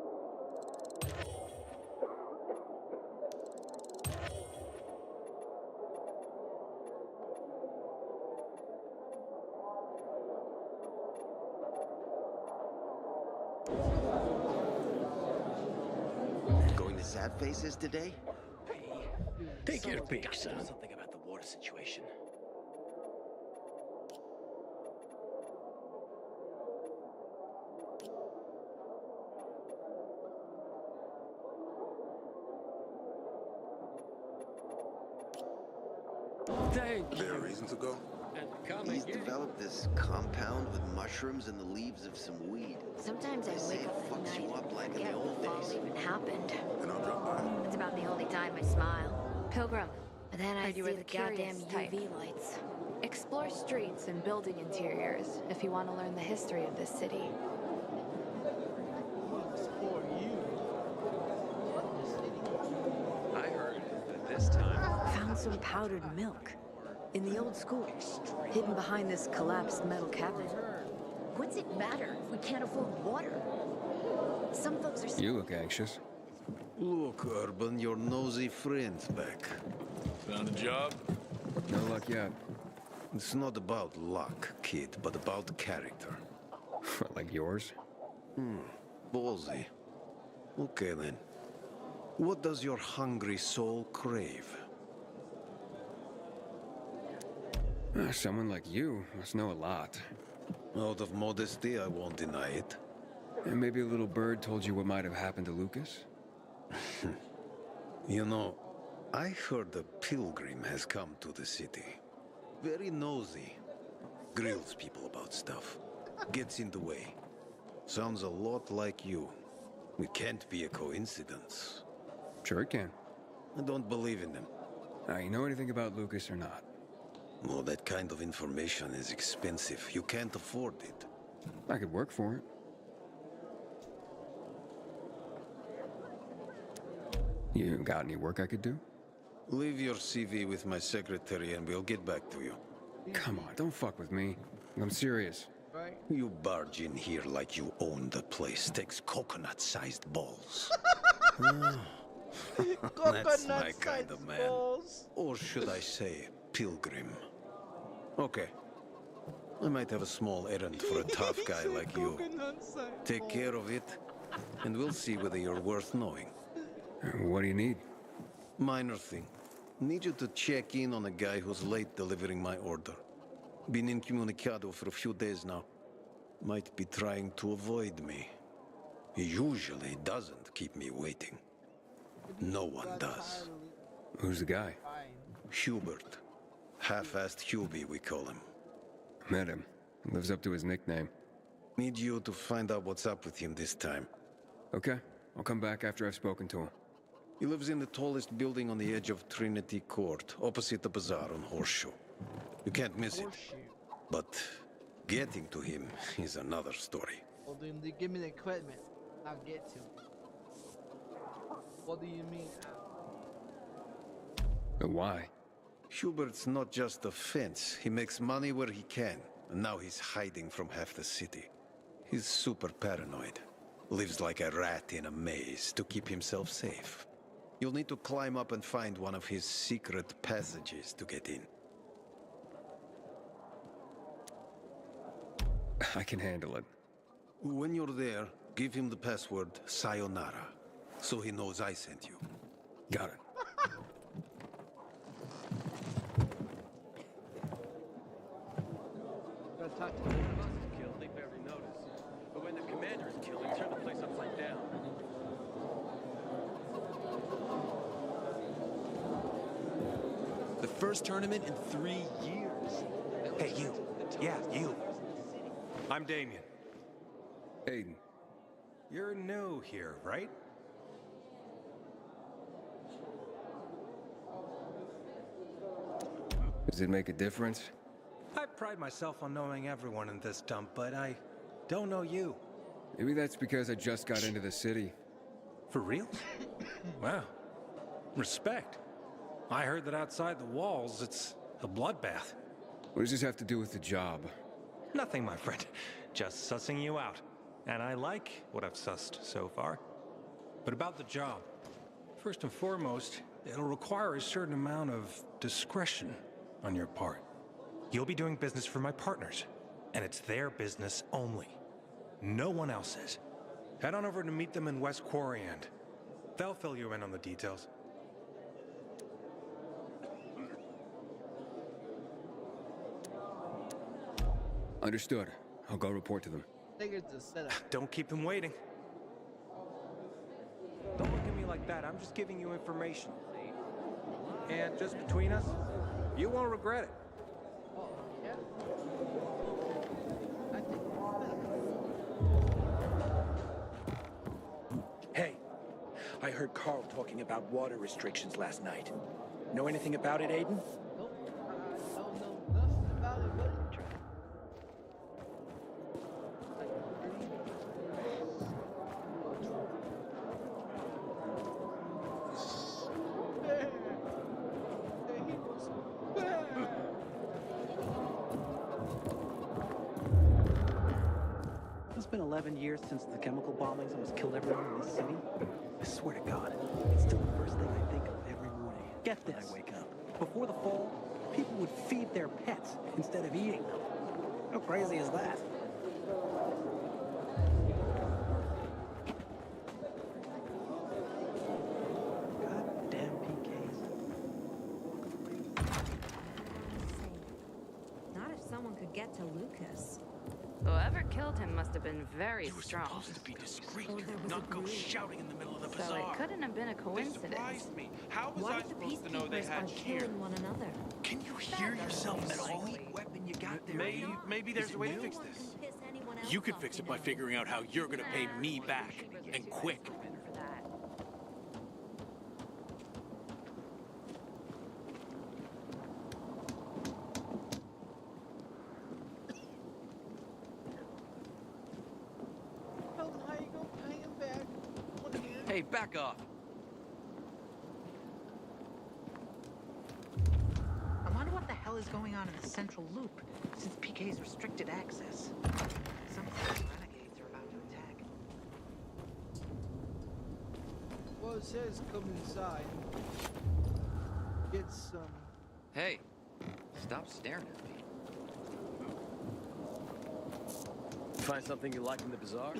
Going to Sad Faces today? Take your pick, Gotta son. do something about the water situation. Thank There a reason to go? Come He's again. developed this compound with mushrooms and the leaves of some weed. Sometimes They I say wake it up at fucks you night up like and in the forget old what days. even happened. And I'll drop by. It's about the only time I smile. Pilgrim, But then I Heard see you were the the goddamn curious type. UV lights. Explore streets and building interiors if you want to learn the history of this city. For you. I heard that this time. Found some powdered milk in the old school, hidden behind this collapsed metal cabinet. What's it matter if we can't afford water? Some folks are... You look anxious. Look, Urban, your nosy friend's back. Found a job? No luck yet. It's not about luck, kid, but about character. Like yours? Ballsy. Okay, then. What does your hungry soul crave? Someone like you must know a lot. Out of modesty, I won't deny it. And maybe a little bird told you what might have happened to Lucas? You know, I heard a pilgrim has come to the city. Very nosy. Grills people about stuff. Gets in the way. Sounds a lot like you. It can't be a coincidence. Sure it can. I don't believe in them. You know anything about Lucas or not? Well, that kind of information is expensive. You can't afford it. I could work for it. You got any work I could do? Leave your CV with my secretary and we'll get back to you. Come on, don't fuck with me. I'm serious. Right? You barge in here like you own the place. Takes coconut-sized balls. That's my kind of man. Or should I say, pilgrim. Okay. I might have a small errand for a tough guy like you. Take care of it, and we'll see whether you're worth knowing. What do you need? Minor thing. Need you to check in on a guy who's late delivering my order. Been incommunicado for a few days now. Might be trying to avoid me. He usually doesn't keep me waiting. No one does. Who's the guy? Hubert. Half-assed Hubie, we call him. Met him. Lives up to his nickname. Need you to find out what's up with him this time. Okay. I'll come back after I've spoken to him. He lives in the tallest building on the edge of Trinity Court, opposite the bazaar on Horseshoe. You can't miss it. But getting to him is another story. Well, then give me the equipment. I'll get to him. What do you mean? Why? Hubert's not just a fence. He makes money where he can. And now he's hiding from half the city. He's super paranoid. Lives like a rat in a maze to keep himself safe. You'll need to climb up and find one of his secret passages to get in. I can handle it. When you're there, give him the password Sayonara, so he knows I sent you. Got it. Killed, they barely notice. But when the commander is killed, they turn the place upside down. The first tournament in 3 years. Hey, you. Yeah, you. I'm Damien. Aiden. You're new here, right? Does it make a difference? I pride myself on knowing everyone in this dump, but I don't know you. Maybe that's because I just got into the city. For real? Wow. Respect. I heard that outside the walls, it's a bloodbath. What does this have to do with the job? Nothing, my friend. Just sussing you out. And I like what I've sussed so far. But about the job. First and foremost, it'll require a certain amount of discretion on your part. You'll be doing business for my partners, and it's their business only. No one else's. Head on over to meet them in West Quarry End. They'll fill you in on the details. Understood. I'll go report to them. I think it's a setup. Don't keep them waiting. Don't look at me like that. I'm just giving you information. And just between us, you won't regret it. Oh, yeah? I think Hey, I heard Carl talking about water restrictions last night. Know anything about it, Aiden? nope. I don't know nothing about it, but It's been 11 years since the chemical bombings almost killed everyone in this city. I swear to God, it's still the first thing I think of every morning. Get this. When I wake up. Before the fall, people would feed their pets instead of eating them. How crazy is that? Goddamn PKs. Not if someone could get to Lucas. Whoever killed him must have been very strong. Supposed to be discreet, not go shouting in the middle of the So bazaar. it couldn't have been a coincidence. Me. How was What I if the supposed to know they peacekeepers had are gear? killing one another? Can you hear yourself at all? Weapon you got there? Maybe there's a way to fix this. You could fix it by figuring out how you're gonna pay me back, and quick. tell them how you gonna pay him back. Hey, back off. hell is going on in the central loop, since PK's restricted access? Some renegades are about to attack. Well, it says come inside. Get some. Hey, stop staring at me. Find something you like in the bazaar?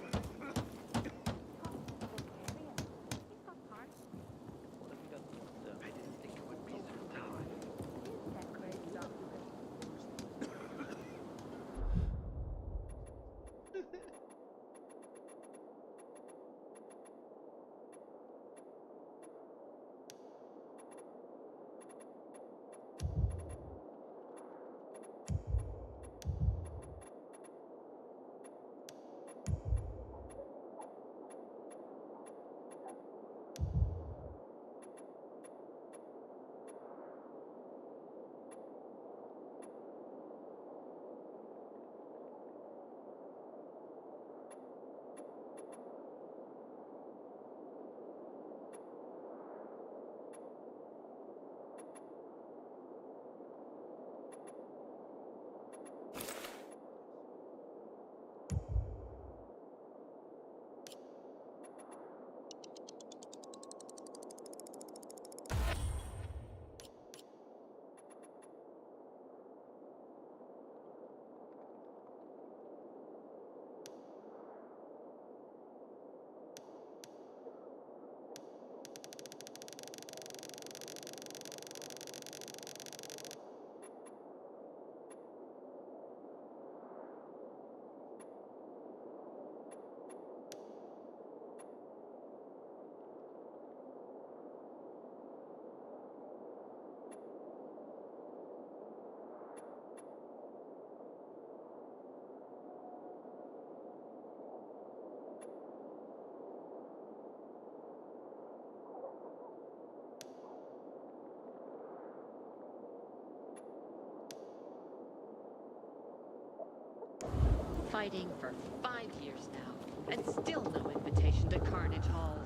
Fighting for 5 years now, and still no invitation to Carnage Hall.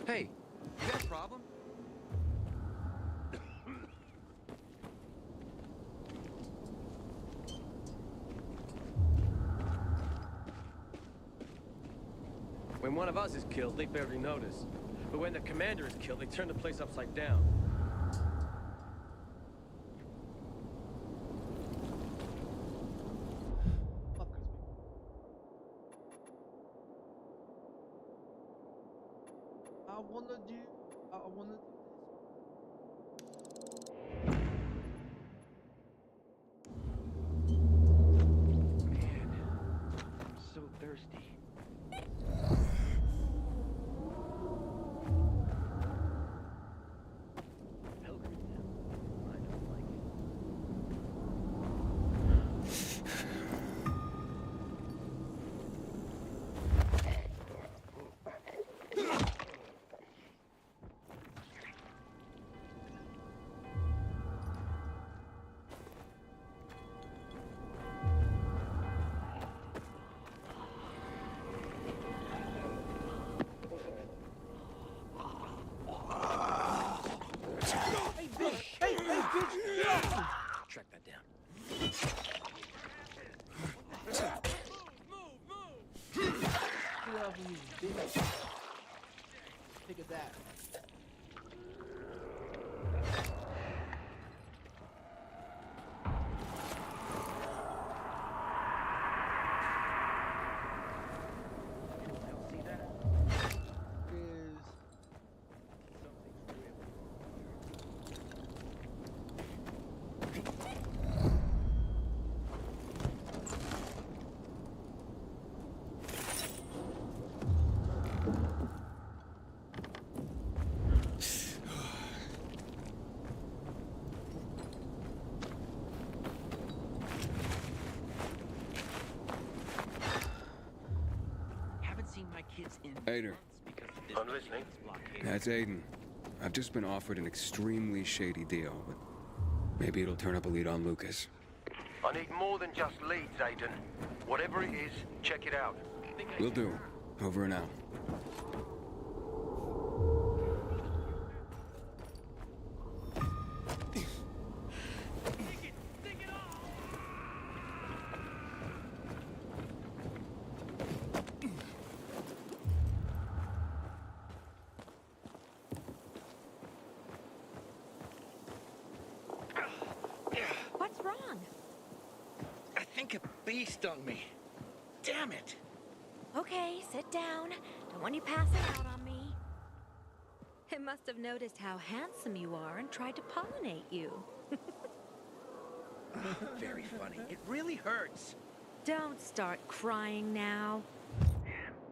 Hey, you got a problem? When one of us is killed, they barely notice. But when the commander is killed, they turn the place upside down. I wanna do Man, I'm so thirsty. Track that down. Think of that. Aiden. I'm listening. That's Aiden. I've just been offered an extremely shady deal, but maybe it'll turn up a lead on Lucas. I need more than just leads, Aiden. Whatever it is, check it out. Will do. Over and out. think a bee stung me. Damn it. Okay, sit down. Don't want you passing out on me. It must have noticed how handsome you are and tried to pollinate you. Very funny. It really hurts. Don't start crying now.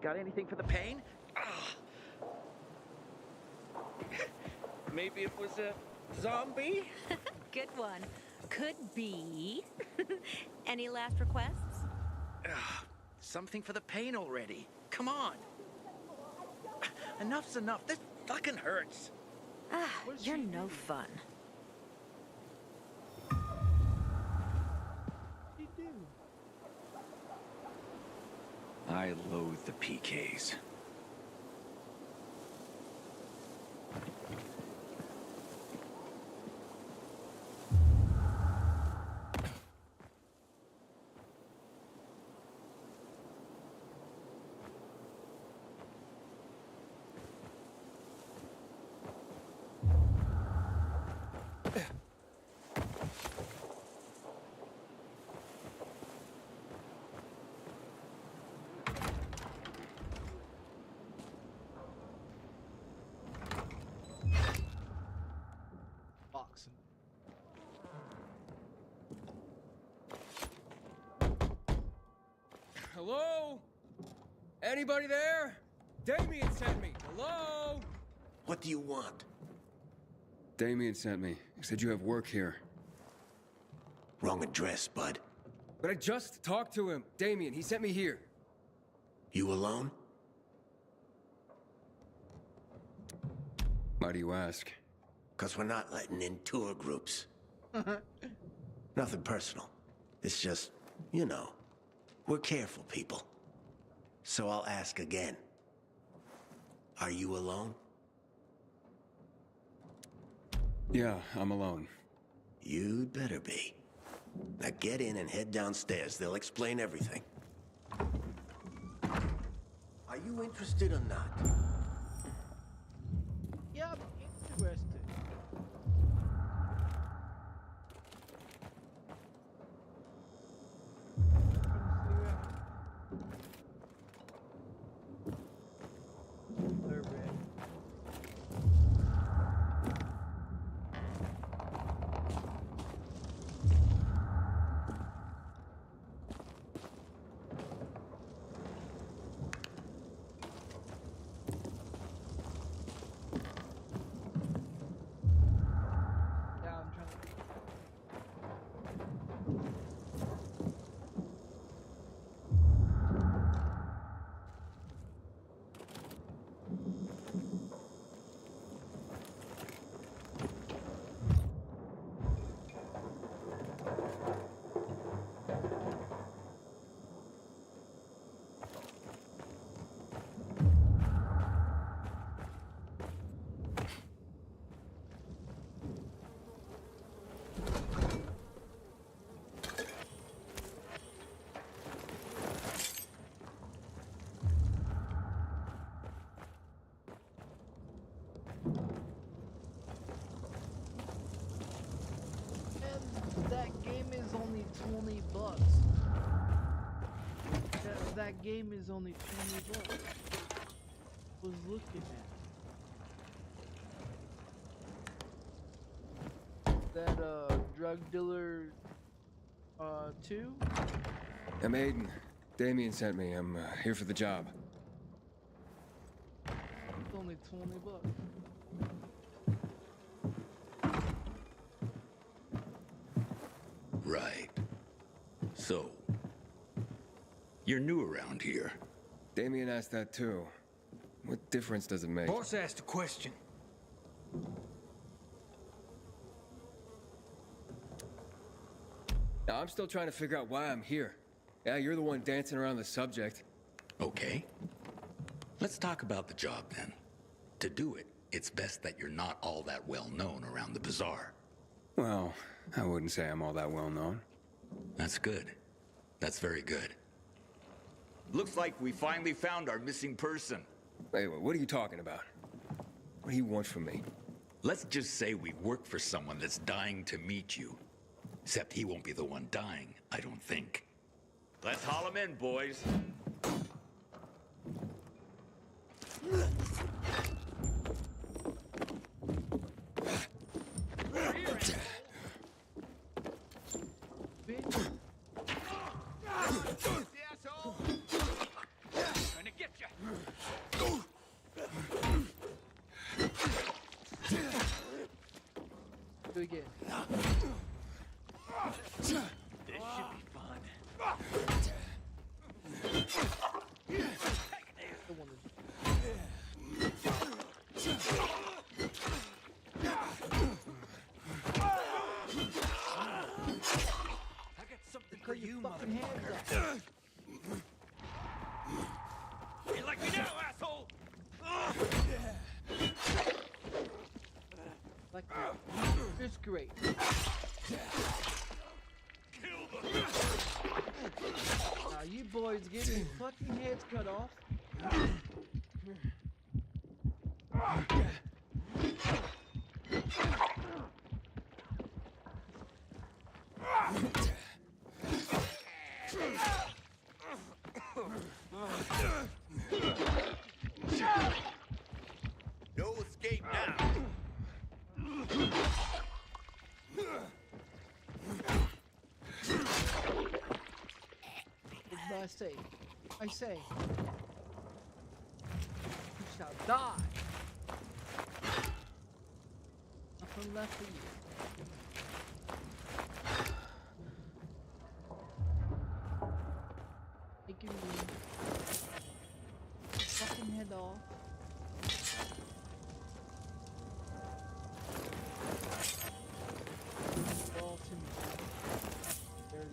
Got anything for the pain? Maybe it was a zombie? Good one. Could be. Any last requests? Something for the pain already. Come on. Enough's enough. This fucking hurts. You're no fun. I loathe the PKs. Boxing. Hello? Anybody there? Damien sent me. Hello? What do you want? Damien sent me. He said you have work here. Wrong address, bud. But I just talked to him. Damien, he sent me here. You alone? Why do you ask? 'Cause we're not letting in tour groups. Nothing personal. It's just, you know, we're careful people. So I'll ask again. Are you alone? Yeah, I'm alone. You'd better be. Now get in and head downstairs. They'll explain everything. Are you interested or not? Yeah, I'm interested. They're red. Yeah, I'm trying to. And that game is only $20. That game is only $20. Was looking at that drug dealer 2. I'm Aiden. Damien sent me. I'm here for the job. It's only $20. Right. So, you're new around here. Damien asked that too. What difference does it make? Boss asked a question. Now, I'm still trying to figure out why I'm here. Yeah, you're the one dancing around the subject. Okay. Let's talk about the job then. To do it, it's best that you're not all that well known around the bazaar. Well, I wouldn't say I'm all that well known. That's good. That's very good. Looks like we finally found our missing person. Wait, what are you talking about? What do you want from me? Let's just say we work for someone that's dying to meet you. Except he won't be the one dying, I don't think. Let's haul him in, boys. Gonna get you. Do it again. This should be fun. The one I got something for you, Motherboard. You like me now, asshole? Like it's great. Now you boys get your fucking heads cut off. No escape now. What did I say? I say, you shall die. Nothing left for you. Taking me fucking head off. All to me. There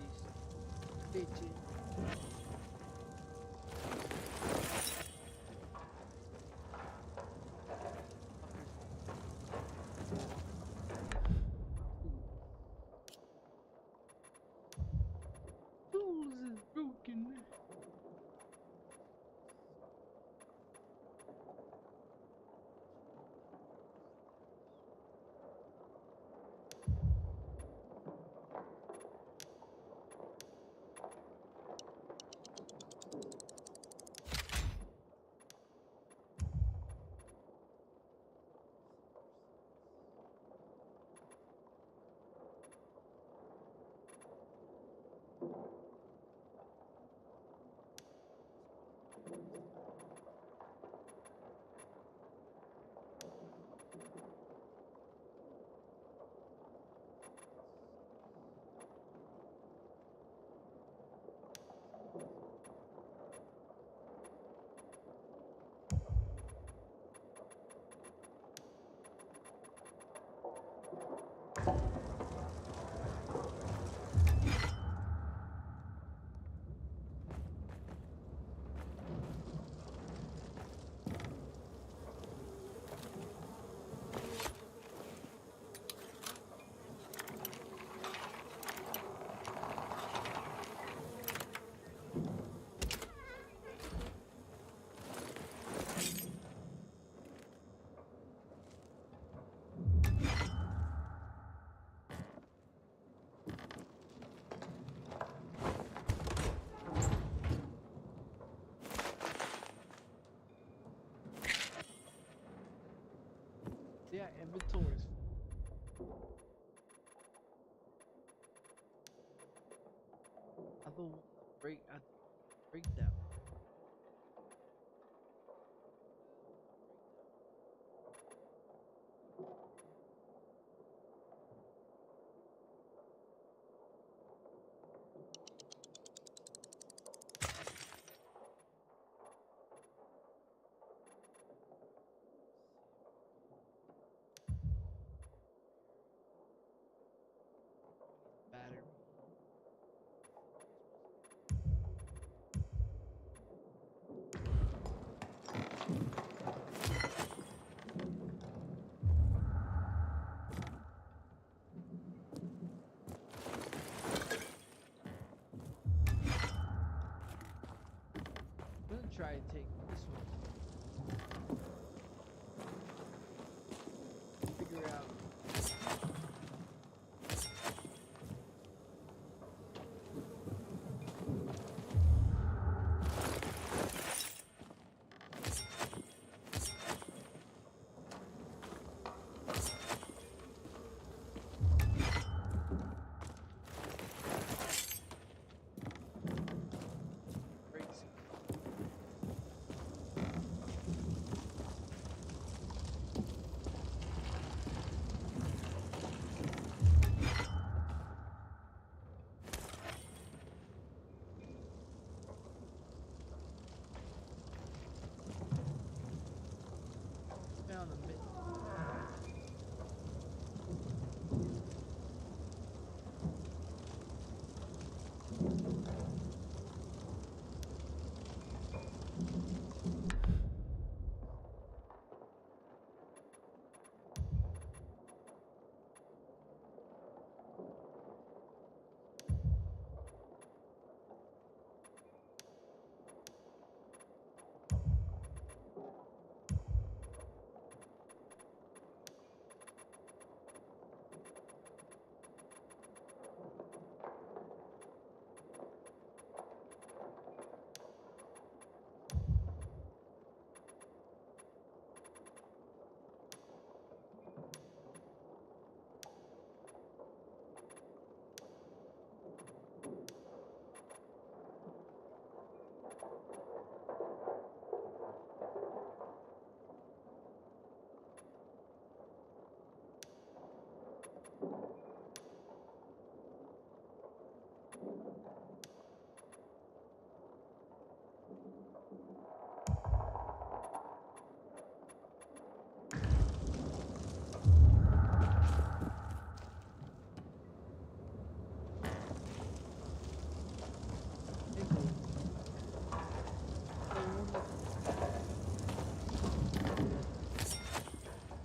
these bitches. Tools is broken. Yeah, inventories. I don't break down. Battery. I'm gonna try and take this one. Figure out.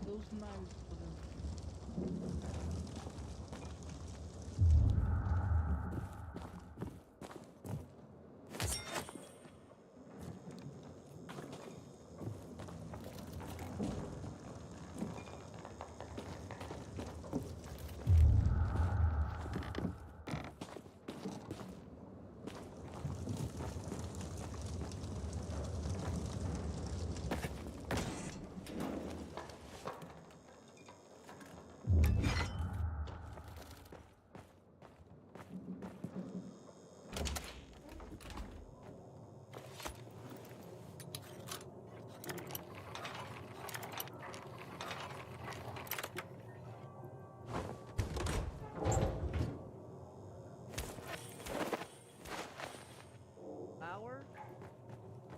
Those knives for them.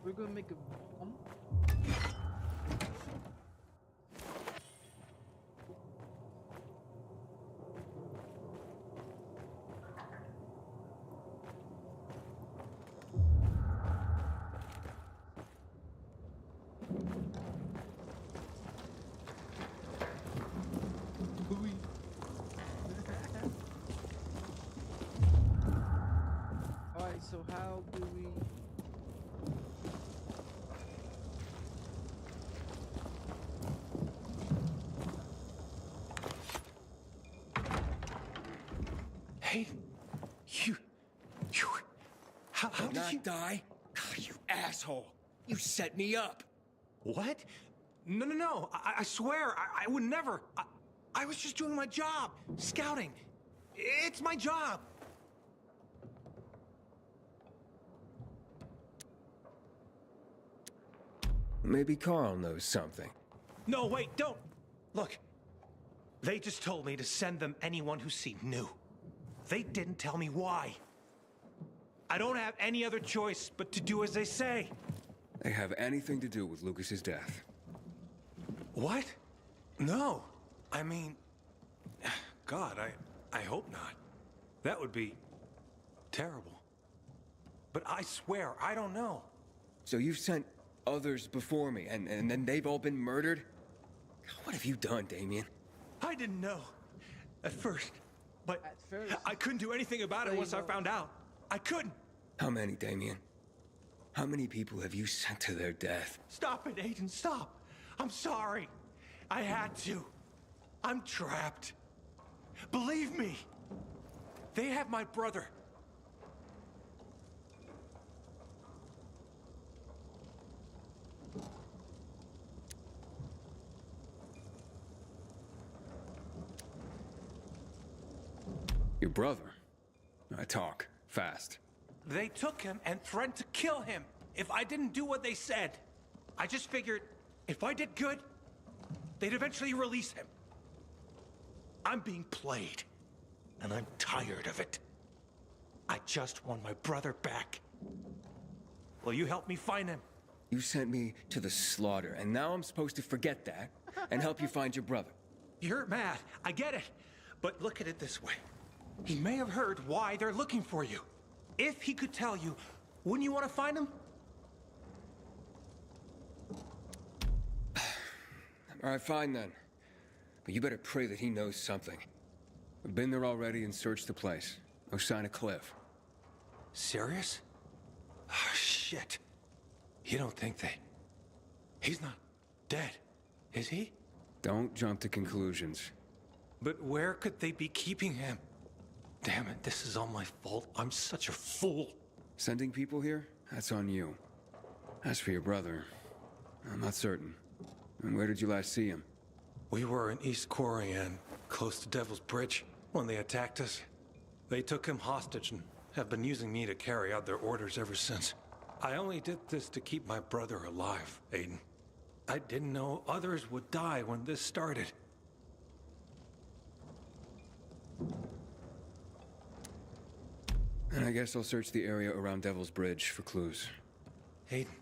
We're gonna make a bomb. Alright, so how do we... Hey, you, how did you die? You asshole! You set me up. What? No. I swear, I would never. I was just doing my job, scouting. It's my job. Maybe Carl knows something. No, wait, don't. Look, they just told me to send them anyone who seemed new. They didn't tell me why. I don't have any other choice but to do as they say. They have anything to do with Lucas's death. What? No. I mean, God, I hope not. That would be terrible. But I swear, I don't know. So you've sent others before me, and then they've all been murdered? What have you done, Damien? I didn't know at first, but I couldn't do anything about it once I found out. I couldn't. How many, Damien? How many people have you sent to their death? Stop it, Aiden, stop. I'm sorry. I had to. I'm trapped. Believe me. They have my brother. Your brother? Talk. Fast. They took him and threatened to kill him if I didn't do what they said. I just figured if I did good, they'd eventually release him. I'm being played, and I'm tired of it. I just want my brother back. Will you help me find him? You sent me to the slaughter, and now I'm supposed to forget that and help you find your brother. You're mad, I get it. But look at it this way. He may have heard why they're looking for you. If he could tell you, wouldn't you want to find him? All right, fine then. But you better pray that he knows something. We've been there already and searched the place. No sign of Cliff. Serious? Oh, shit. You don't think that... He's not dead, is he? Don't jump to conclusions. But where could they be keeping him? Damn it, this is all my fault. I'm such a fool. Sending people here? That's on you. As for your brother, I'm not certain. And where did you last see him? We were in East Quarian, close to Devil's Bridge, when they attacked us. They took him hostage and have been using me to carry out their orders ever since. I only did this to keep my brother alive, Aiden. I didn't know others would die when this started. And I guess I'll search the area around Devil's Bridge for clues. Hayden,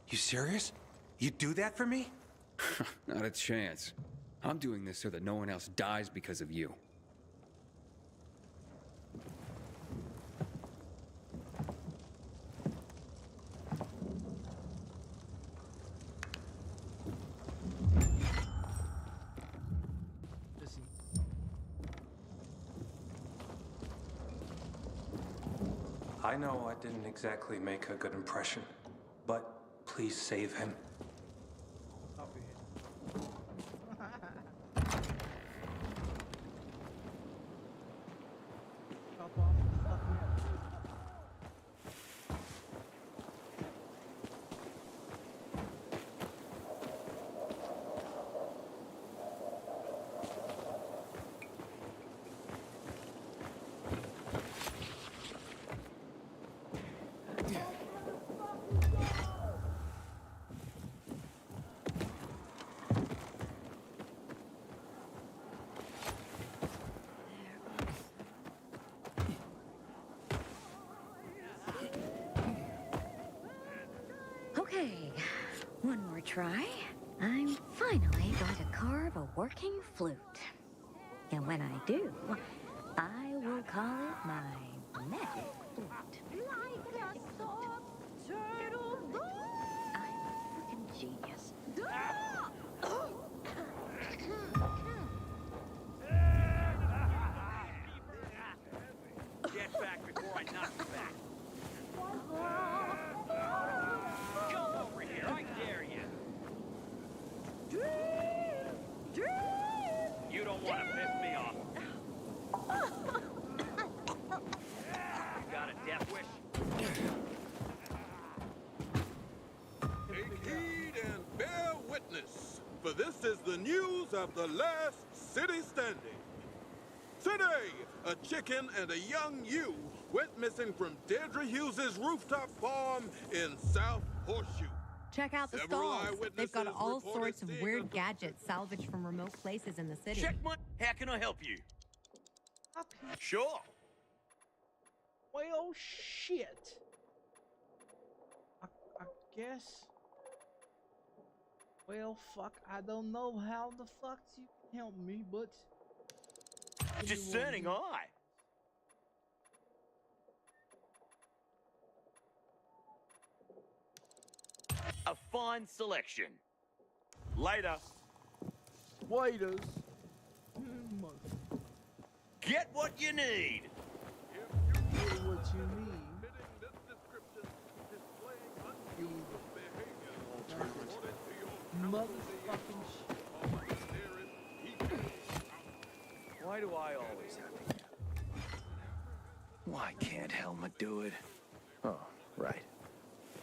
you serious? You'd do that for me? Not a chance. I'm doing this so that no one else dies because of you. I know I didn't exactly make a good impression, but please save him. Okay, one more try. I'm finally going to carve a working flute. And when I do, I will call it my magic flute. Like a soft turtle. I'm a freaking genius. Get back before I knock you back. Come over here, I dare you. You don't want to piss me off. You got a death wish? Take heed and bear witness, for this is the news of the last city standing. Today, a chicken and a young ewe went missing from Deirdre Hughes' rooftop farm in South Horseshoe. Check out the Several stalls. They've got eyewitnesses all reported sorts of seeing weird gadgets salvaged from remote places in the city. Checkmate, how can I help you? Sure. Well, shit. I guess. Well, fuck. I don't know how the fuck you can help me, but. Discerning eye. A fine selection. Later. Waiters. Get what you need. Get what you need. Motherfucking shit. Why do I always have to get? Why can't Helmut do it? Oh, right.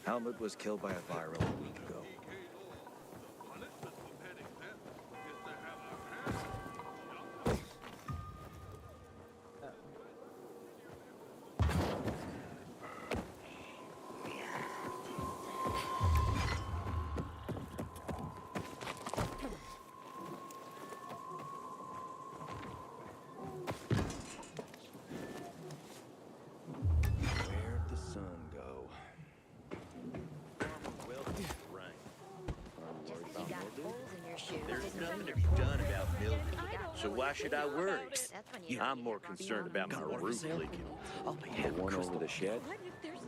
Helmut was killed by a viral a week ago. Where'd the sun go? There's nothing to be done about mildew, so why should I worry? I'm more concerned about my roof leaking. The one over the shed?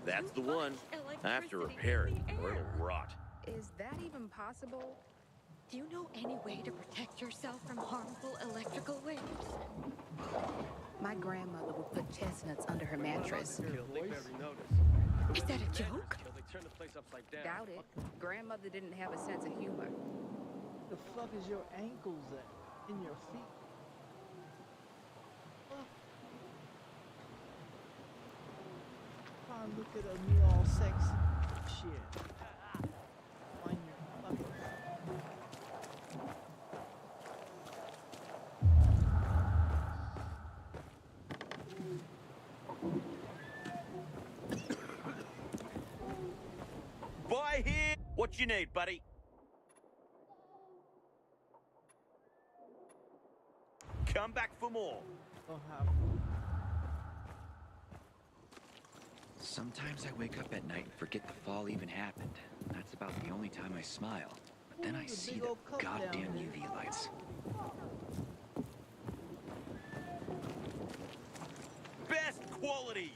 That's the one. I have to repair it, or it'll rot. Is that even possible? Do you know any way to protect yourself from harmful electrical waves? My grandmother would put chestnuts under her mattress. Is that a joke? Doubt it. Grandmother didn't have a sense of humor. The fuck is your ankles at? In your feet? Fuck. Trying to look at me all sexy. Shit. Find your fucking. Buy here! What you need, buddy? Come back for more. Don't have. Sometimes I wake up at night and forget the fall even happened. That's about the only time I smile. But then I see the goddamn UV lights. Best quality!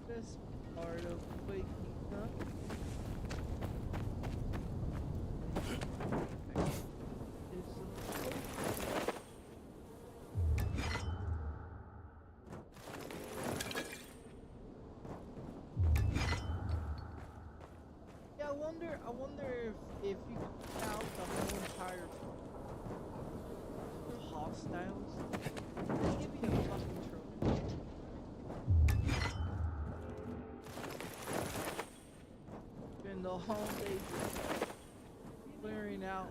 Best part of waking up. Yeah, I wonder if you could count the whole entire hostiles. They give you a fucking trophy. Spend the whole day clearing out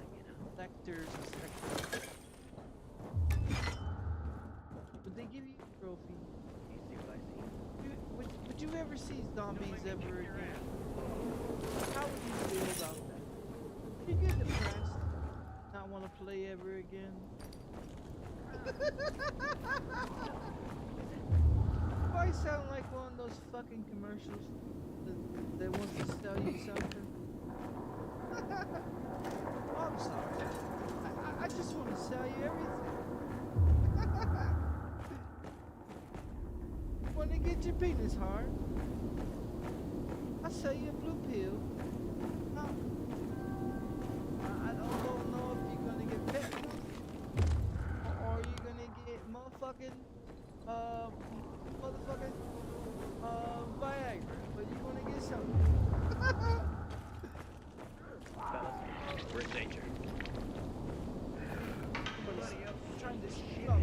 sectors and sectors. But they give you a trophy. Would you ever see zombies ever again? How would you feel about that? Would you get depressed? Not want to play ever again? Do I sound like one of those fucking commercials that wants to sell you something? Oh, I'm sorry. I just want to sell you everything. Want to get your penis hard? I'll sell you a blue pill. No. I don't know if you're gonna get pet or you're gonna get motherfucking Viagra, but you're gonna get something. Fellas, we're in danger. Somebody else trying to stop.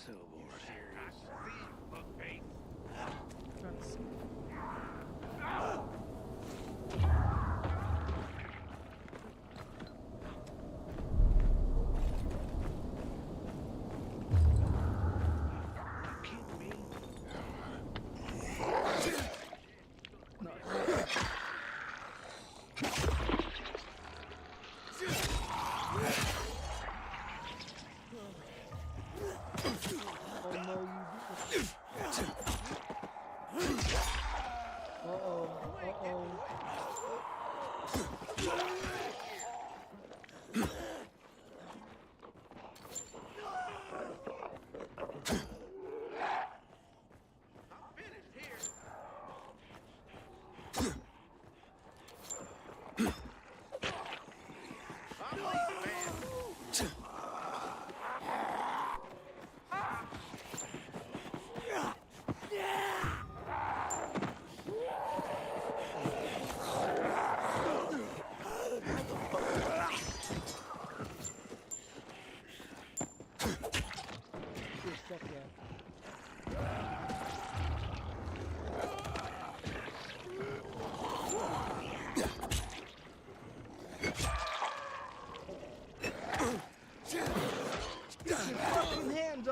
So bored.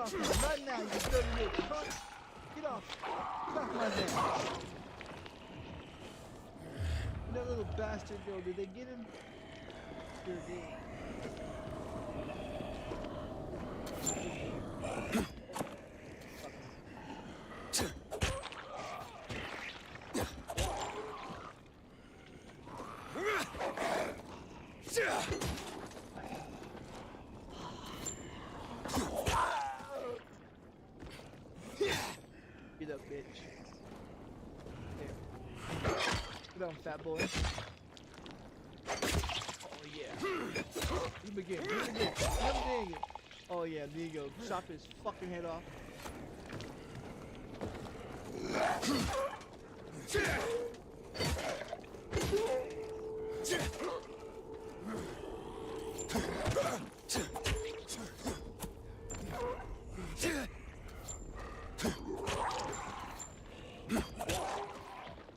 Right now, you dirty little cunt. Get off. Get off my neck. That little bastard go. Did they get him? Sure did. Get up, bitch. There. Get on, fat boy. Oh, yeah. Him again. Him again. Oh, yeah. There you go. Chop his fucking head off.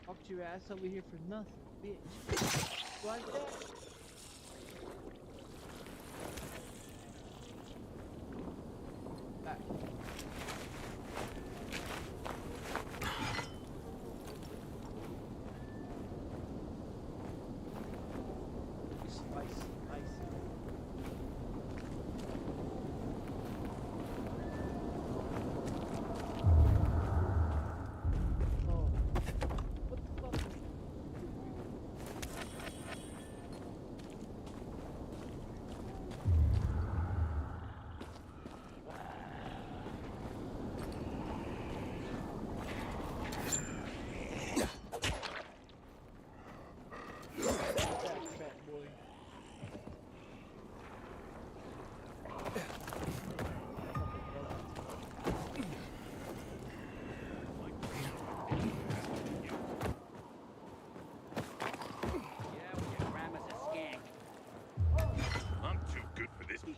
Walked your ass over here for nothing, bitch. Like that? Back. Spicy.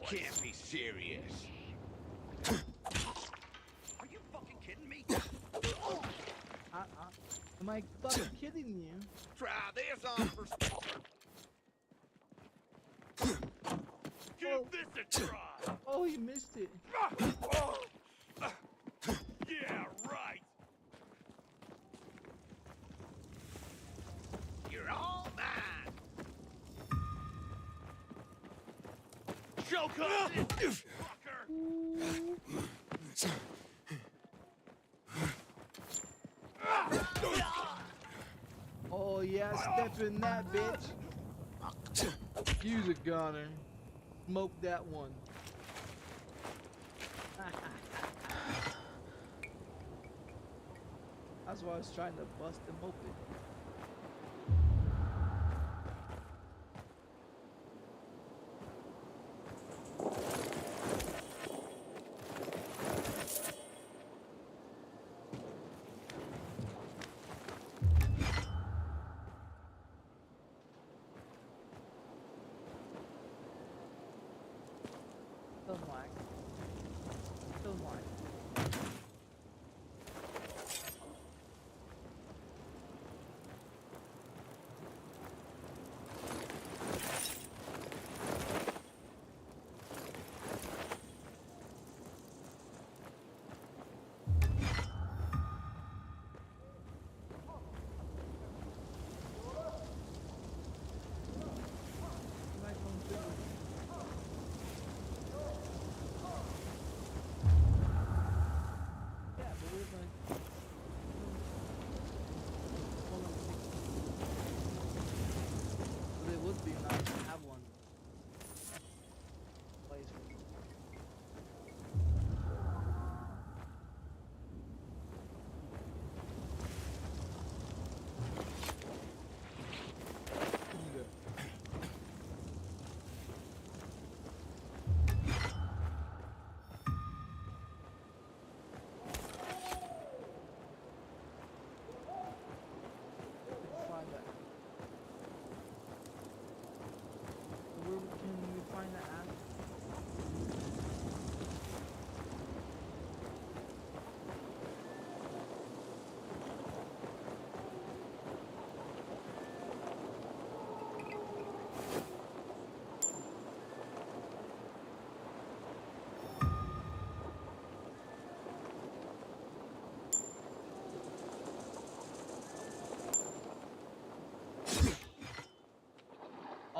Can't be serious. Are you fucking kidding me? Am I fucking kidding you? Try this on for. Give this a try. Oh, you missed it. Yeah, right. You're all mine. Choke on this, fucker. Oh yeah, step in that bitch. Use a gunner. Smoke that one. That's why I was trying to bust them open. Don't like.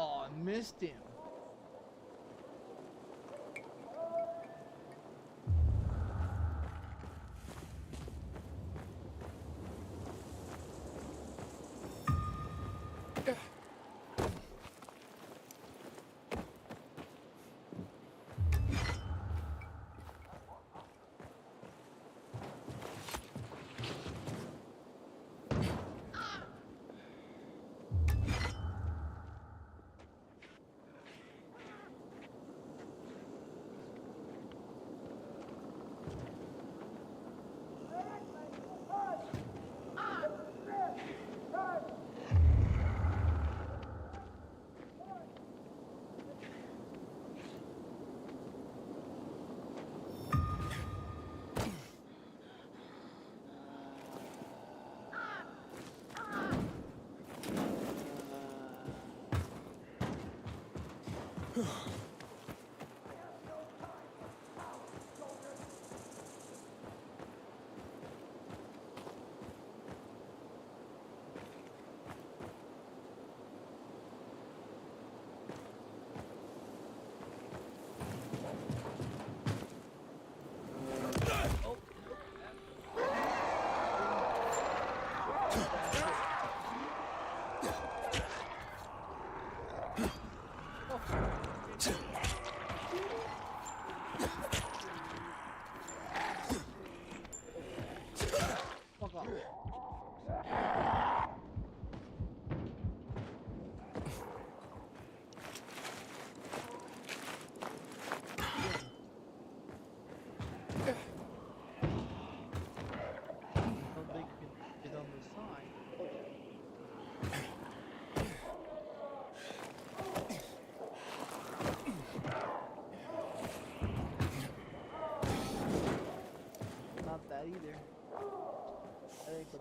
Oh, I missed him.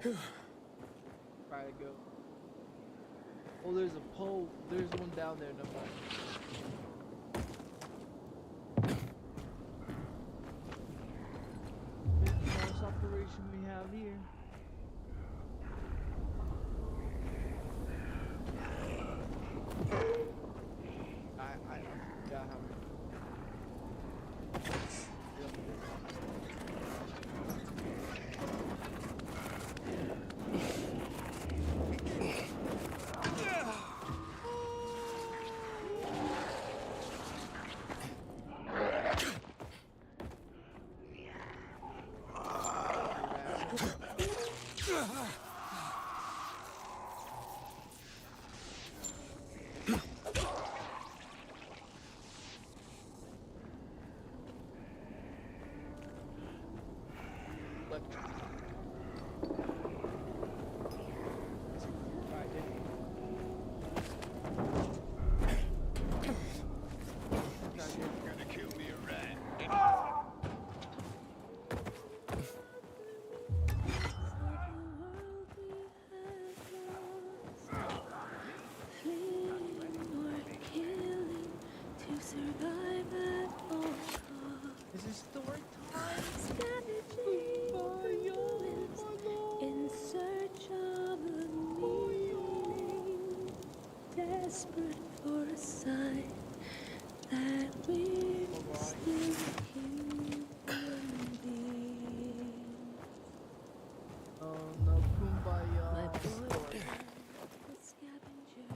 Try to go. Oh, there's a pole. There's one down there. Never mind. Smallest operation we have here. Yeah, how Is it story time? In search of a meaning, desperate for a sign that we're still human beings. Oh no, kumbaya. My boy, the scavenger.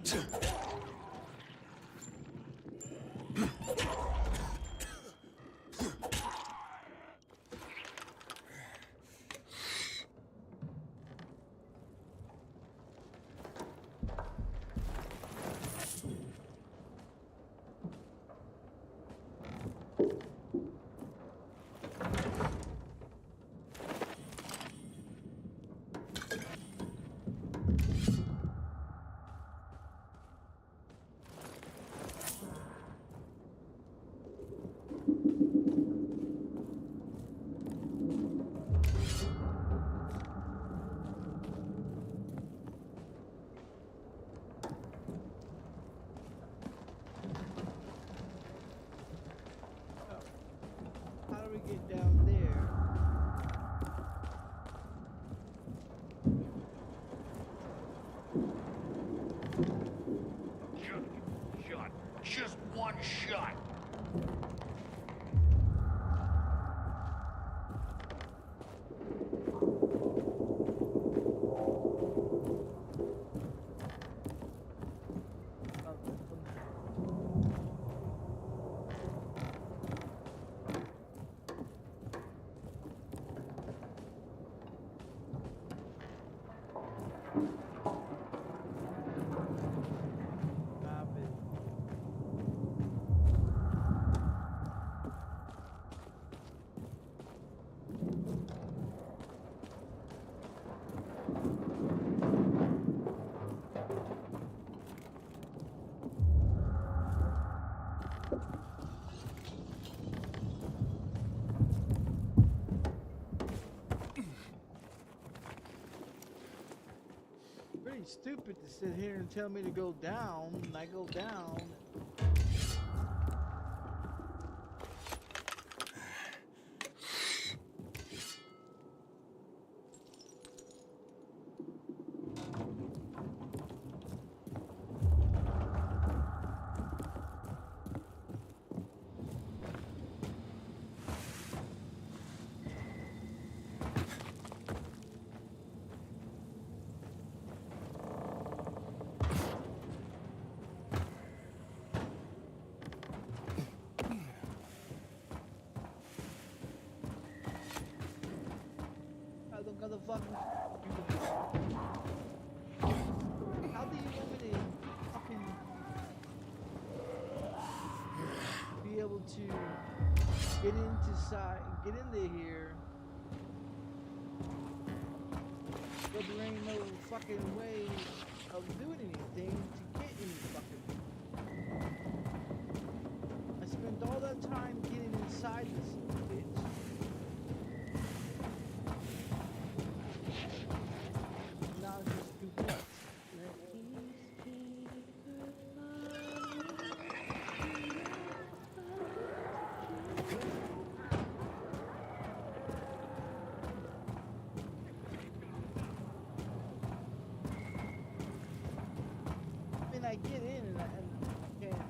How do we get down there? Shot. Just one shot. Pretty stupid to sit here and tell me to go down, and I go down. Motherfucker. How do you want me to fucking be able to get into here? But there ain't no fucking way of doing anything to get any fucking. I spent all that time getting inside this bitch. Now just do what? I mean, I get in and I can't.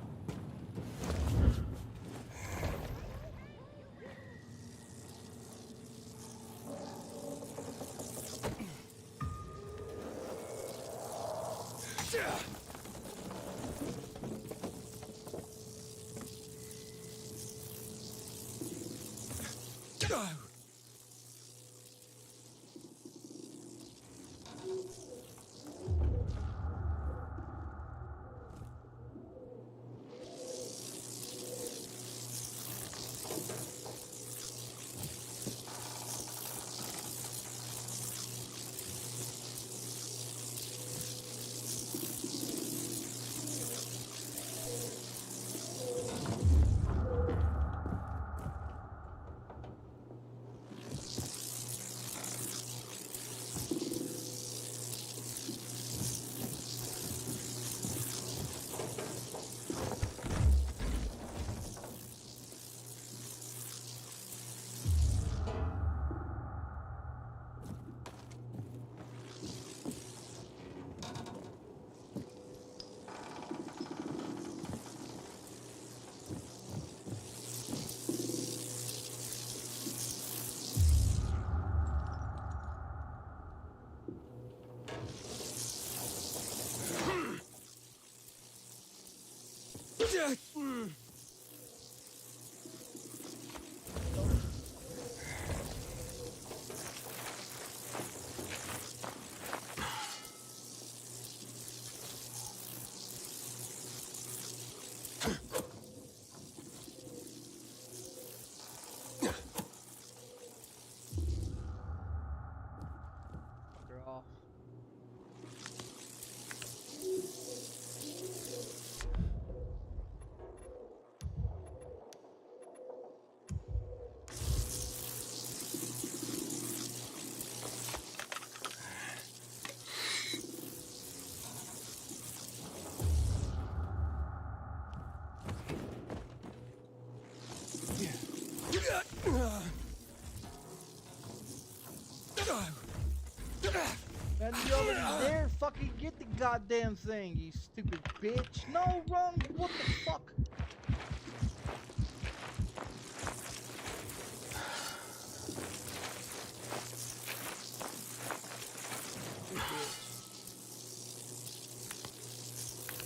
And you already there, fucking get the goddamn thing, you stupid bitch. No, wrong, what the fuck?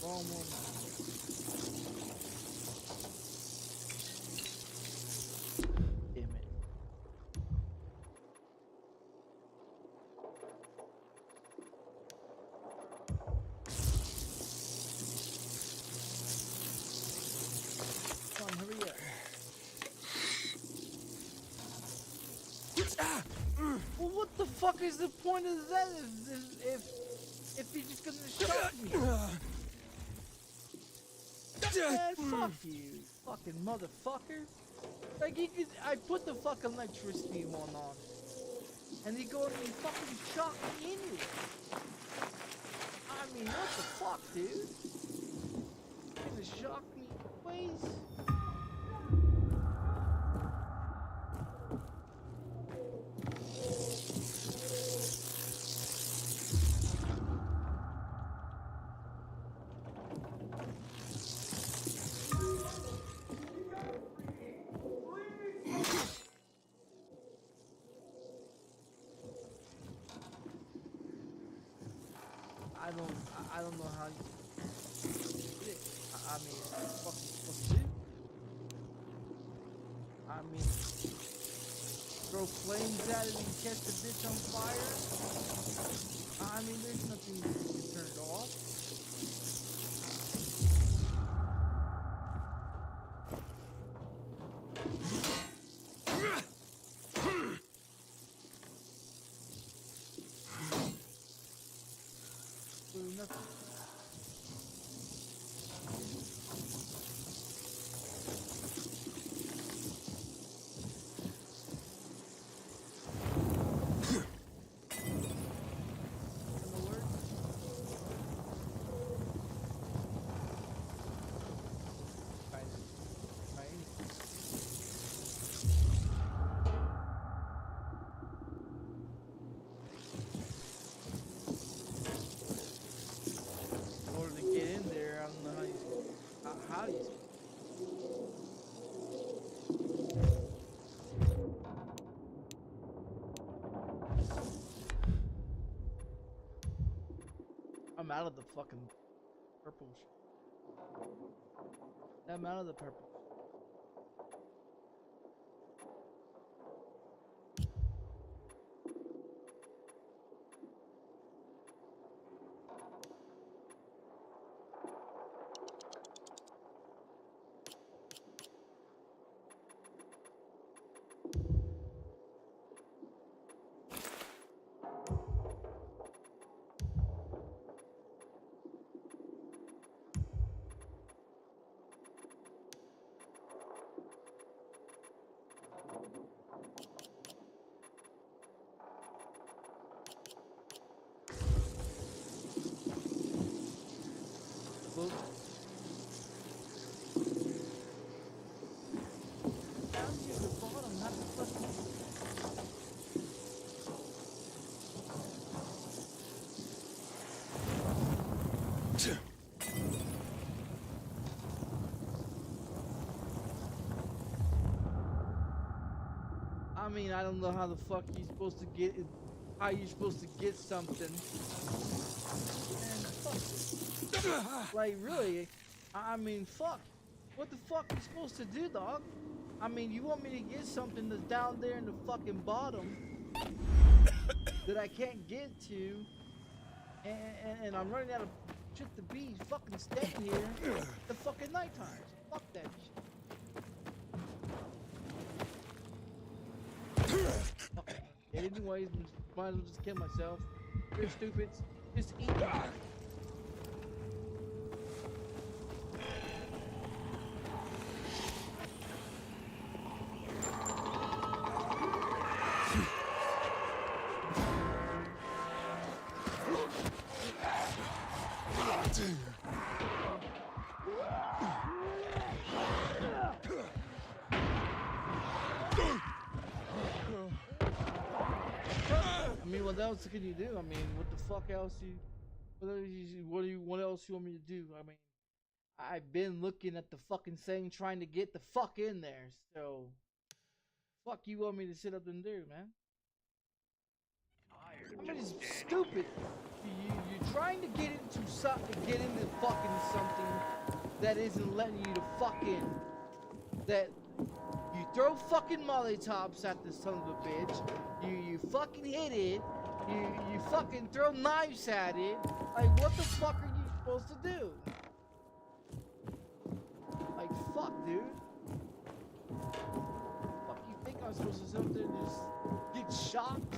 Wrong one. Damn it. Come on, hurry up. Well, what the fuck is the point of that if you're just gonna shock me? Man, fuck you, fucking motherfucker. Like, I put the fucking electricity one on, and he go and he fucking shock me anyway. I mean, what the fuck, dude? You're gonna shock me, please? I don't know how you did it. I mean, what the fuck are you supposed to do? I mean, throw flames at it and catch the bitch on fire? I mean, there's nothing you can turn it off. Nothing. How do you I'm out of the fucking purple. I'm out of the purple. I mean, I don't know how the fuck you're supposed to get it, how you're supposed to get something. Man, fuck. Like, really? I mean, fuck. What the fuck are you supposed to do, dog? I mean, you want me to get something that's down there in the fucking bottom that I can't get to, and I'm running out of shit to be fucking staying here the fucking night times. Fuck that shit. Anyways, might as well just kill myself. You're stupid. Just eat that. what else can you do? I mean, what the fuck else what else you want me to do? I mean, I've been looking at the fucking thing, trying to get the fuck in there. So, fuck you want me to sit up and do, man? I mean, it's stupid. You're trying to get into fucking something that isn't letting you to fucking, that you throw fucking mollytops at this son of a bitch. You fucking hit it. You fucking throw knives at it. Like, what the fuck are you supposed to do? Like, fuck, dude. Fuck, you think I'm supposed to sit up there and just get shocked?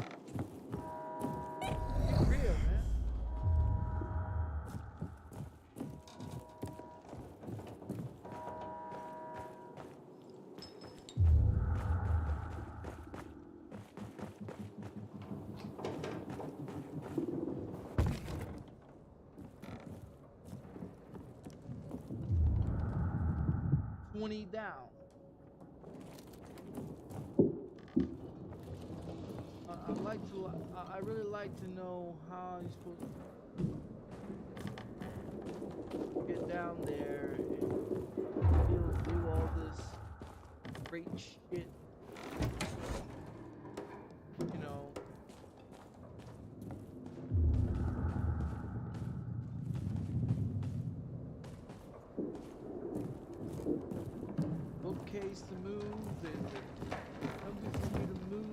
Get real, man. Down. I really like to know how you're supposed to get down there and do all this great shit. You know. Case to move and something for me to move.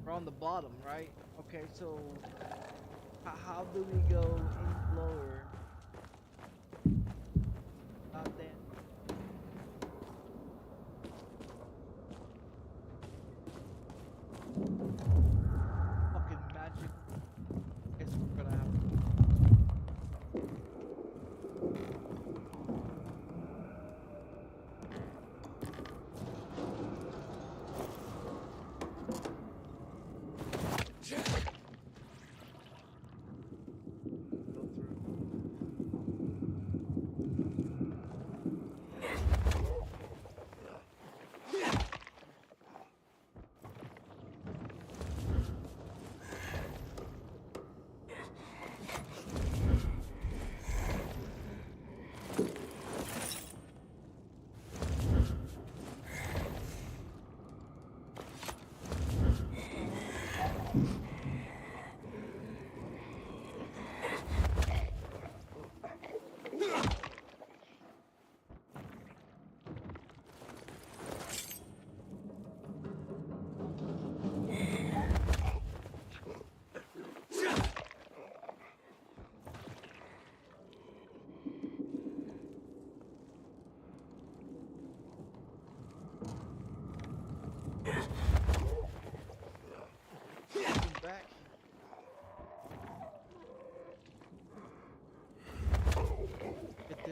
On the bottom, right? Okay, so how do we go any lower? God damn. Fucking magic. Guess we're gonna have to.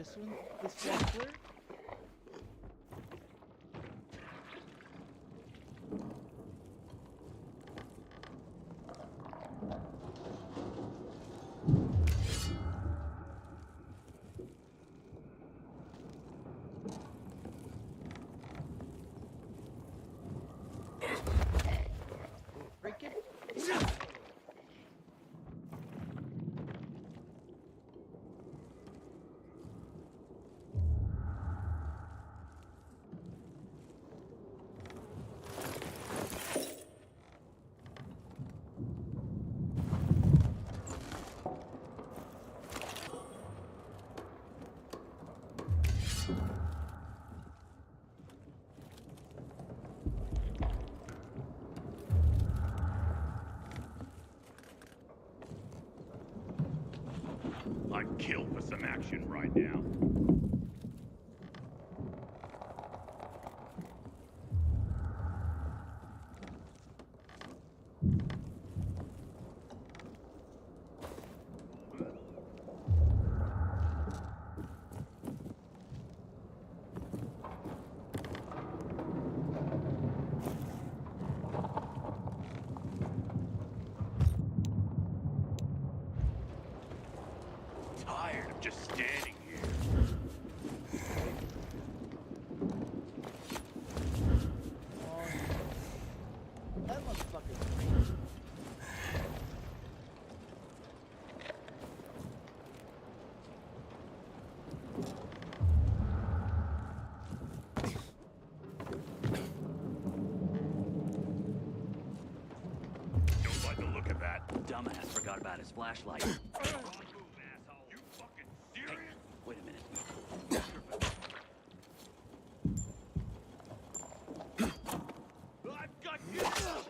this one, this waffler. Break it. I'd kill for some action right now. Tired of just standing here. That motherfucker's crazy. Don't like the look of that. Dumbass forgot about his flashlight. You fucking serious? Wait a minute. I've got you, asshole!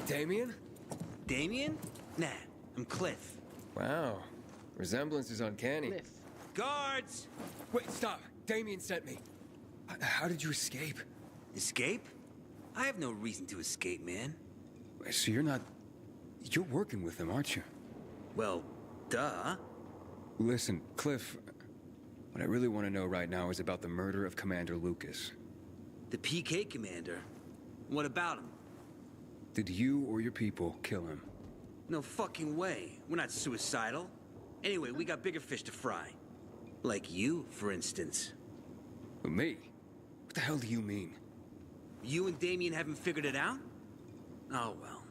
Damien? Damien? Nah, I'm Cliff. Wow. Resemblance is uncanny. Cliff. Guards! Wait, stop. Damien sent me. How did you escape? Escape? I have no reason to escape, man. So you're not... You're working with him, aren't you? Well, duh. Listen, Cliff, what I really want to know right now is about the murder of Commander Lucas. The PK commander? What about him? Did you or your people kill him? No fucking way. We're not suicidal. Anyway, we got bigger fish to fry. Like you, for instance. Me? What the hell do you mean? You and Damien haven't figured it out? Oh well.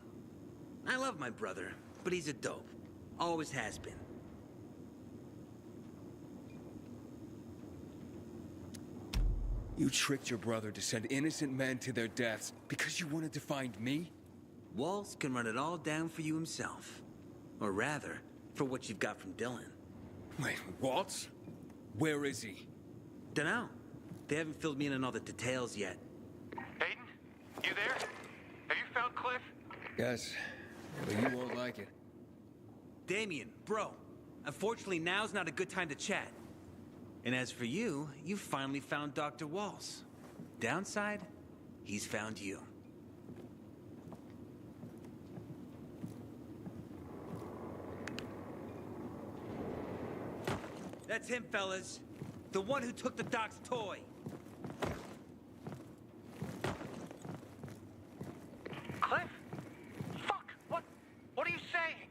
I love my brother, but he's a dope. Always has been. You tricked your brother to send innocent men to their deaths because you wanted to find me? Waltz can run it all down for you himself. Or rather, for what you've got from Dylan. Wait, Waltz? Where is he? Dunno. They haven't filled me in on all the details yet. Aiden? You there? Have you found Cliff? Yes, but you won't like it. Damien, bro. Unfortunately, now's not a good time to chat. And as for you, you finally found Dr. Waltz. Downside, he's found you. That's him, fellas. The one who took the doc's toy. Cliff? Fuck! What are you saying?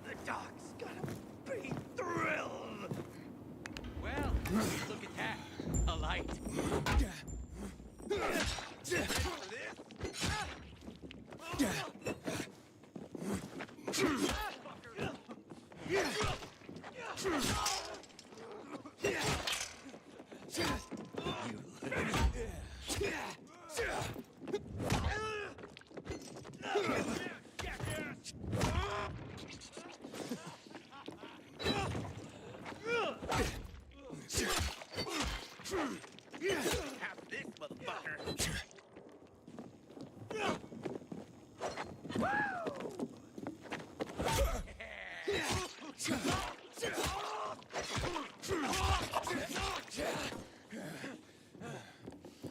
The doc's gonna be thrilled. Well, look at that. A light. Ready for this? Have this, motherfucker.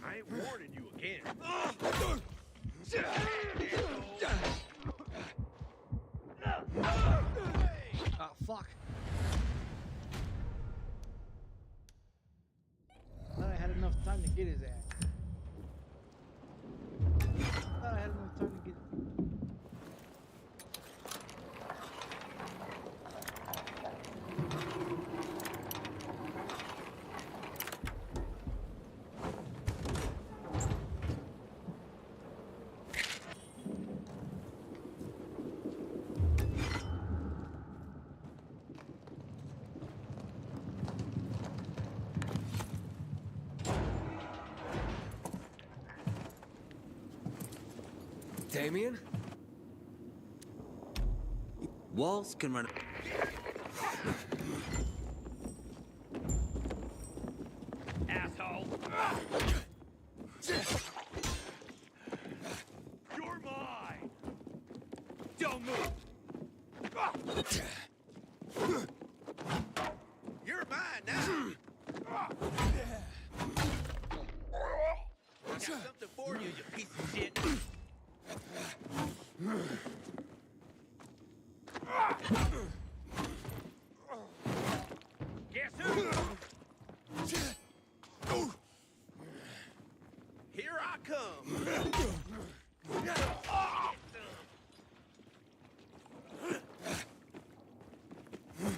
I ain't warning you again. Ah, fuck. Thought I had enough time to get his ass. Thought I had enough time to get. Damien? Waltz can run. Asshole! You're mine! Don't move! You're mine now. I got something for you, you piece of shit. Guess who? Here I come.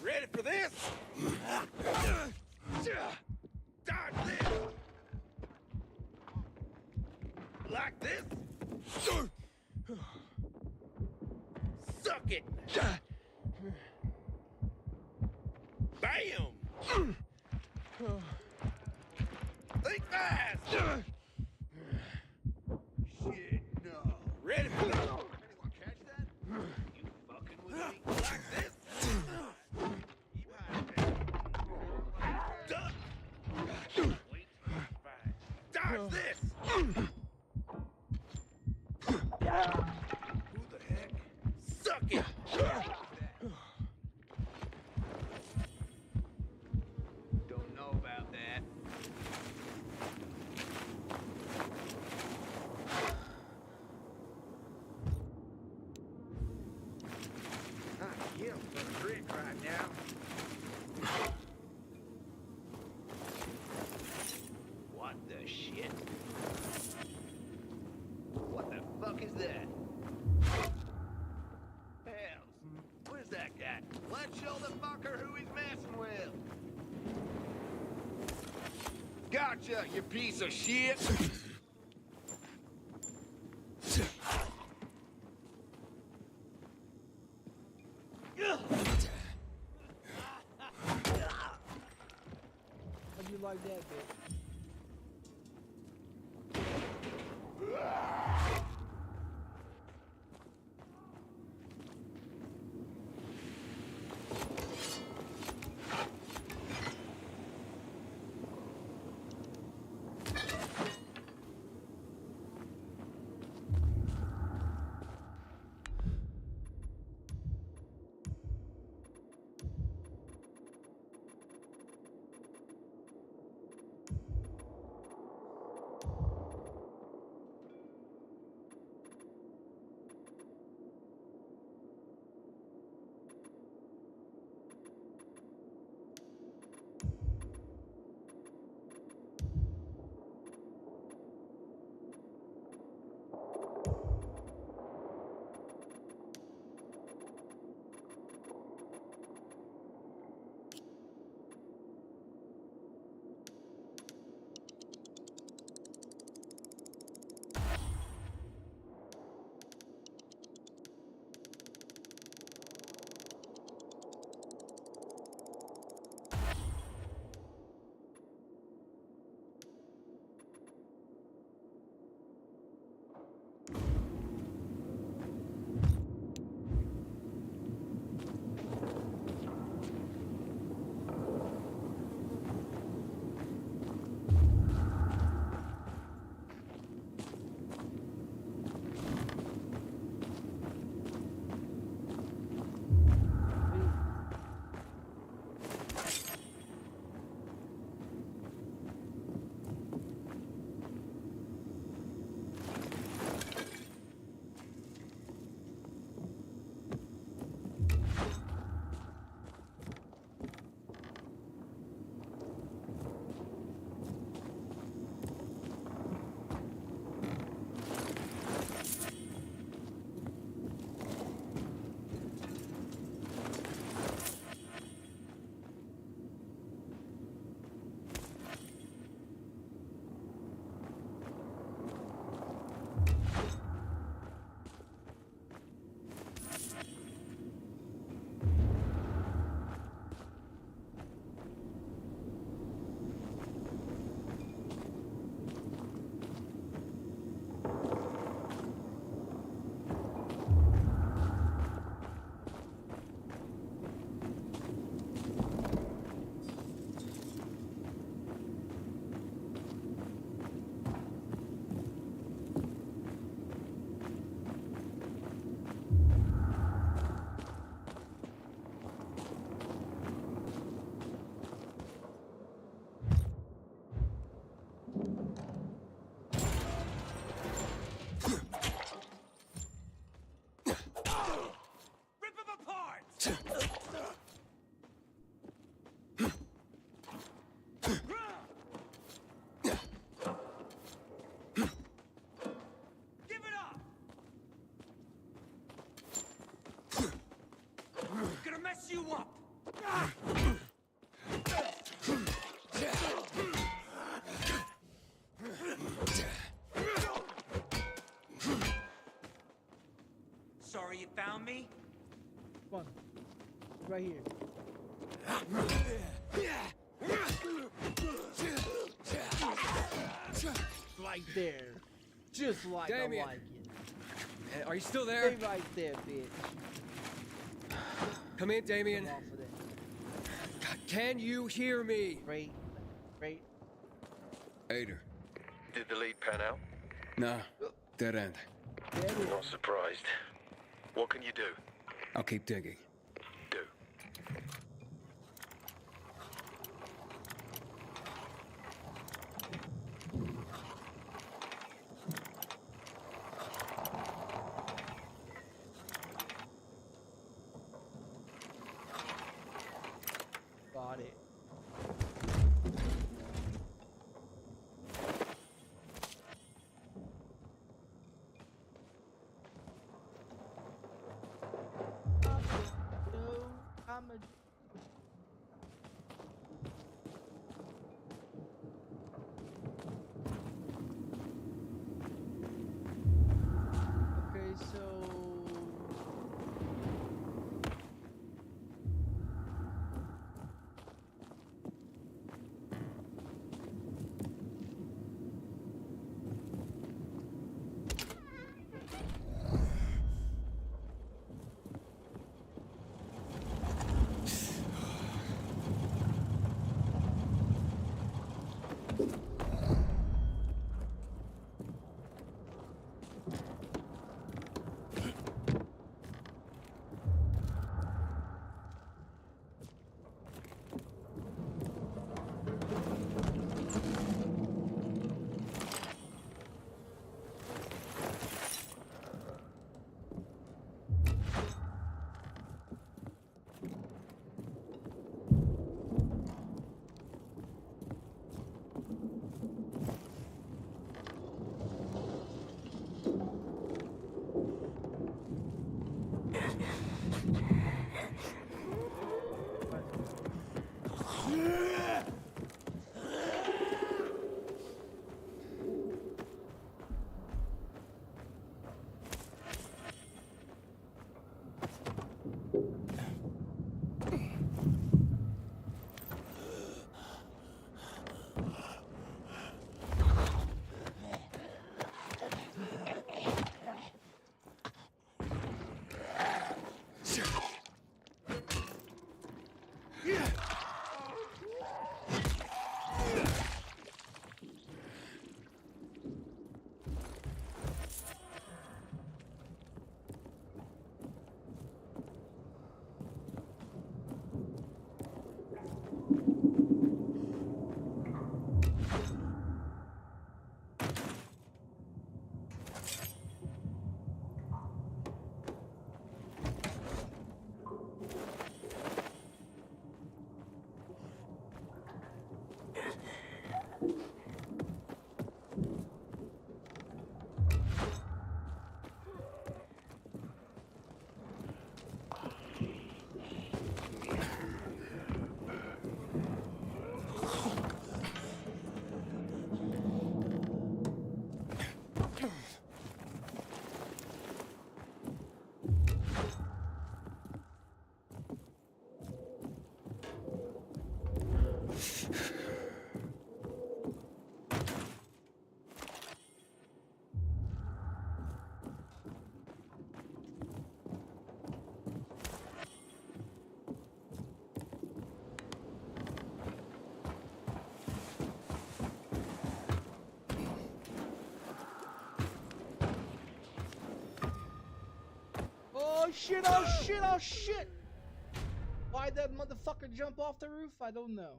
Ready for this? Dodge this. Like this? Suck it. Bam. Think fast. Shit, no. Ready for this? Anyone catch that? You fucking with me? Like this? Dodge this! Who the heck? Suck it! Don't know about that. I kill for a drink right now. What the shit? What the fuck is that? Hells, where's that guy? Let's show the fucker who he's messing with. Gotcha, you piece of shit. How'd you like that, bitch? Gonna mess you up! Sorry you found me? Come on. Right here. Right there. Just like Damien. I like it. Are you still there? Stay right there, bitch. Come in, Damien. Come off of that. God, can you hear me? Great. Ader. Did the lead pan out? Nah. Dead end. Not surprised. What can you do? I'll keep digging. Do. Got it. I'm a... Okay, so... Oh shit, oh shit, oh shit! Why'd that motherfucker jump off the roof? I don't know.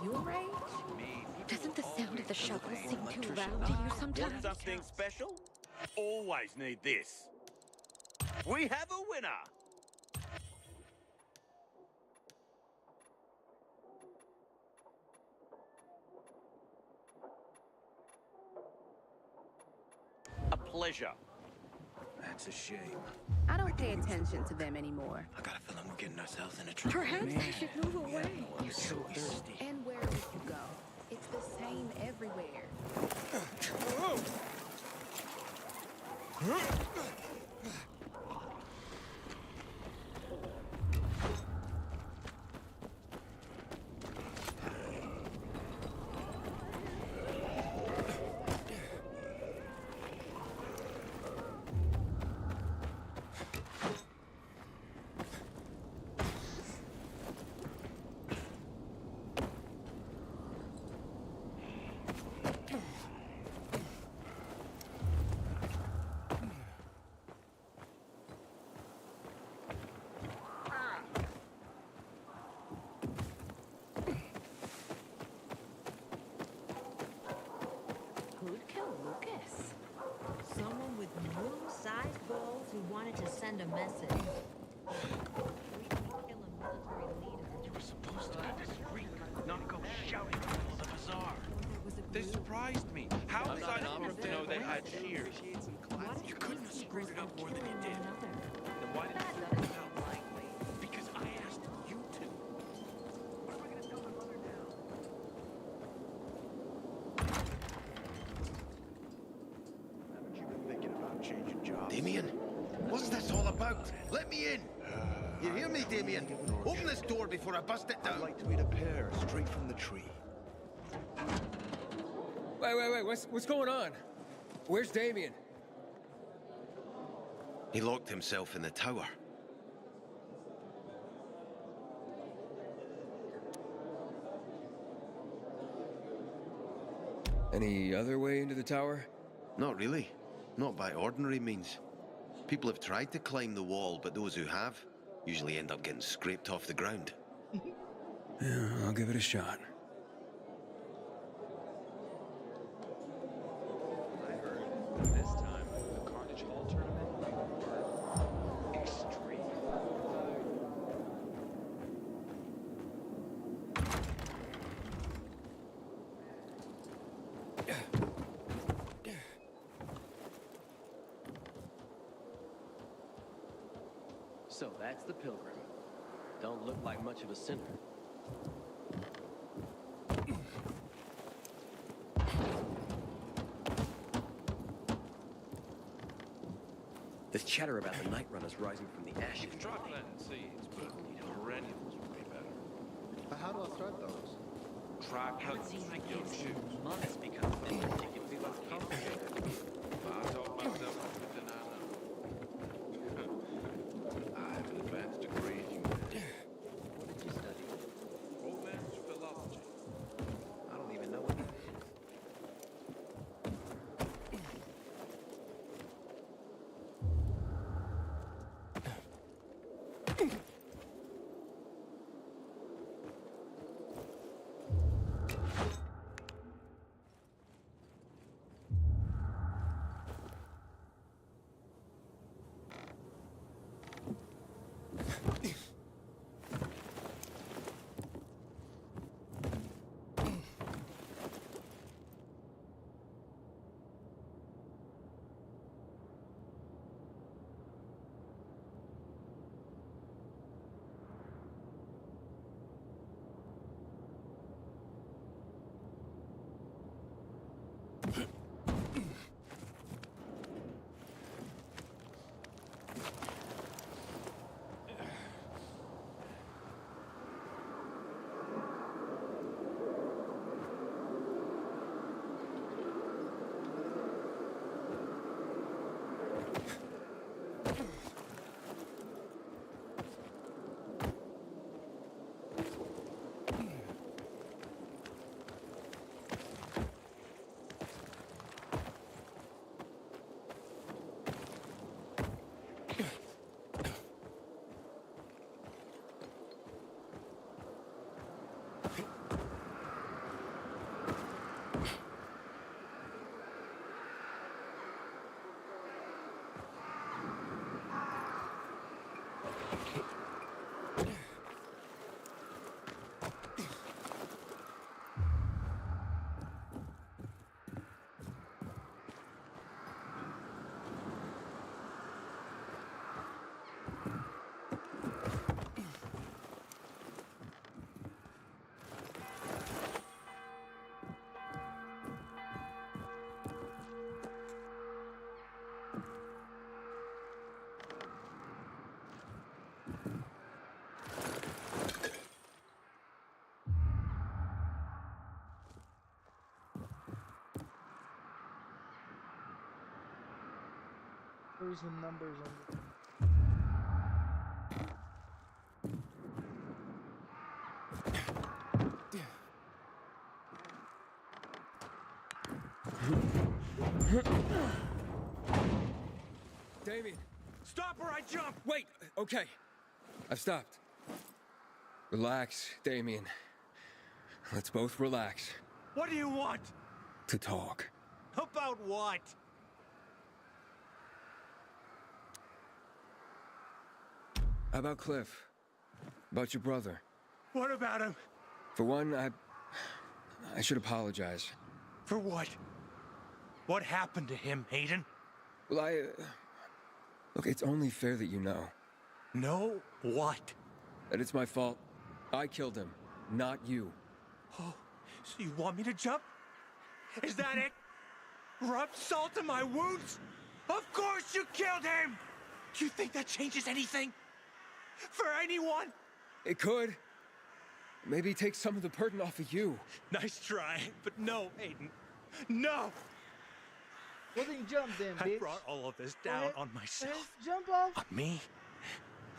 you enraged? Doesn't the sound of the shovel seem too loud to you sometimes? Want something special? Always need this. We have a winner! A pleasure. That's a shame. I don't pay attention to them anymore. I got a feeling we're getting ourselves in a trouble. Perhaps I should move away. You're so thirsty. And where would you go? It's the same everywhere. Who'd kill Lucas? Someone with moon-sized balls who wanted to send a message. You were supposed to be discreet, not go shouting all the bazaar. They surprised me. How was I supposed to know they had shears? You couldn't have screwed it up more than you did. Then why didn't you help out? Because I asked you to. What am I going to tell my mother now? Haven't you been thinking about changing jobs? Damien, what's this all about? Let me in! You hear me, Damien? Open this door before I bust it down! I'd like to eat a pear straight from the tree. Wait, what's going on? Where's Damien? He locked himself in the tower. Any other way into the tower? Not really. Not by ordinary means. People have tried to climb the wall, but those who have usually end up getting scraped off the ground. Yeah, I'll give it a shot. This time, the Carnage Hall tournament, we were extreme. So that's the pilgrim. Don't look like much of a sinner. There's chatter about the night runners rising from the ashes. You can try planting seeds, but perennials would be better. How do I start those? Try cutting your shoes. Months because of this ridiculously complicated. I told myself I could deny none. I have an advanced degree in humanity. What did you study? Romance philology. I don't even know what that is. letters and numbers on it. Damien! Stop or I jump! Wait! Okay. I've stopped. Relax, Damien. Let's both relax. What do you want? To talk. About what? How about Cliff? About your brother? What about him? For one, I should apologize. For what? What happened to him, Hayden? Well, look, it's only fair that you know. Know what? That it's my fault. I killed him, not you. Oh, so you want me to jump? Is that it? Rub salt in my wounds? Of course you killed him! Do you think that changes anything? For anyone? It could. Maybe take some of the burden off of you. Nice try, but no, Hayden. No! Well then jump then, bitch. I brought all of this down on myself. Jump off. On me.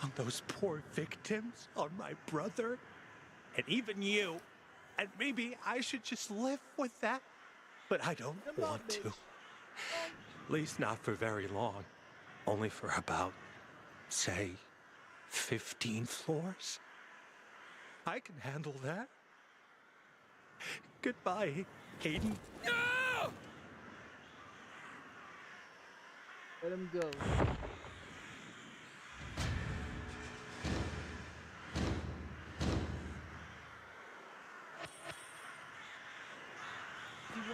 On those poor victims. On my brother. And even you. And maybe I should just live with that. But I don't want to. At least not for very long. Only for about, say, 15 floors. I can handle that. Goodbye, Hayden. No! Let him go. You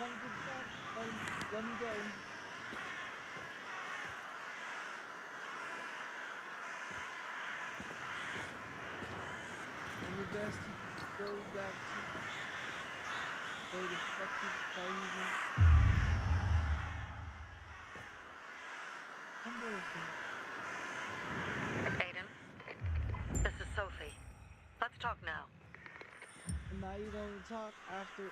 want to get back? Let him go. And the best you go back to where the fuck you Aiden, this is Sophie. Let's talk now. And now you don't talk after.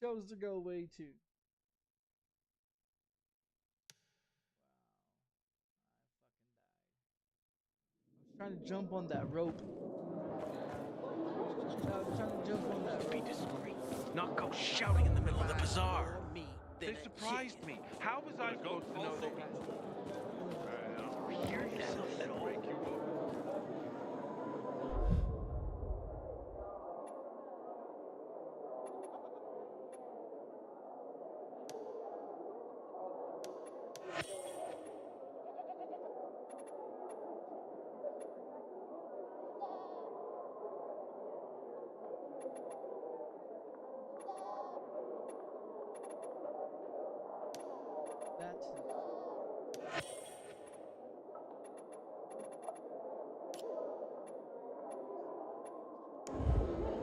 Chose to go away too. Wow, I fucking died. I was trying to jump on that rope. I was trying to jump on that rope. Be discreet. Not go shouting in the middle of the bazaar. They surprised me. How was I supposed to know they had...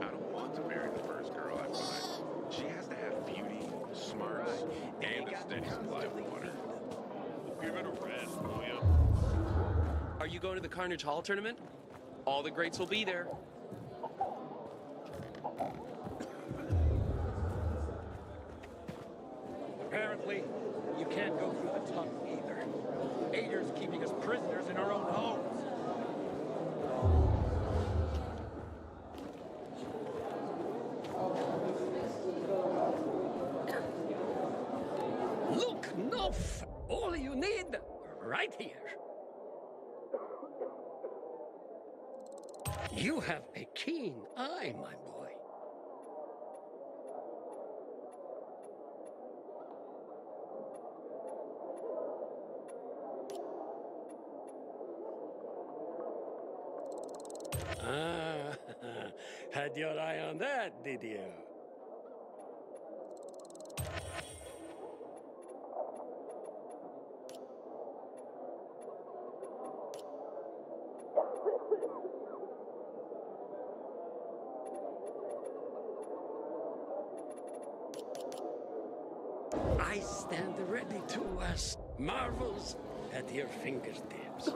I don't want to marry the first girl I find. She has to have beauty, smarts, and a steady supply of water. Give it a rest, will ya? Are you going to the Carnage Hall tournament? All the greats will be there. Apparently, you can't go through the tunnel either. Ader's keeping us prisoners in our own homes. Look, Nof! All you need, right here. You have a keen eye, my boy. Had your eye on that, did you? I stand ready to marvels at your fingertips.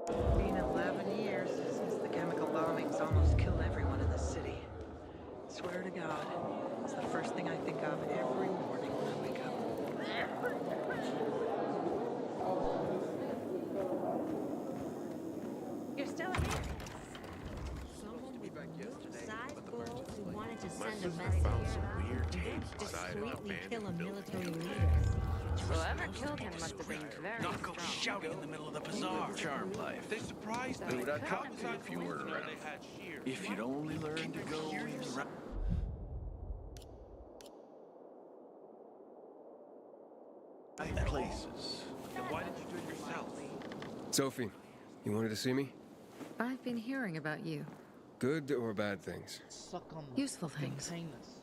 Been 11 years since the chemical bombings almost killed everyone in the city. Swear to God, it's the first thing I think of every morning when I wake up. You're still here. Someone with moon-sized goals who wanted to send a message and discreetly kill a military leader. Whoever killed him must have been very Not go strong. shouting in the middle of the bazaar. Charm life. They surprised Who me. would have How talked was to I if you supposed were to know around? they had shears? If you'd only learn to go in right places. Then why didn't you do it yourself? Sophie, you wanted to see me? I've been hearing about you. Good or bad things? Suck on the Useful things. penis.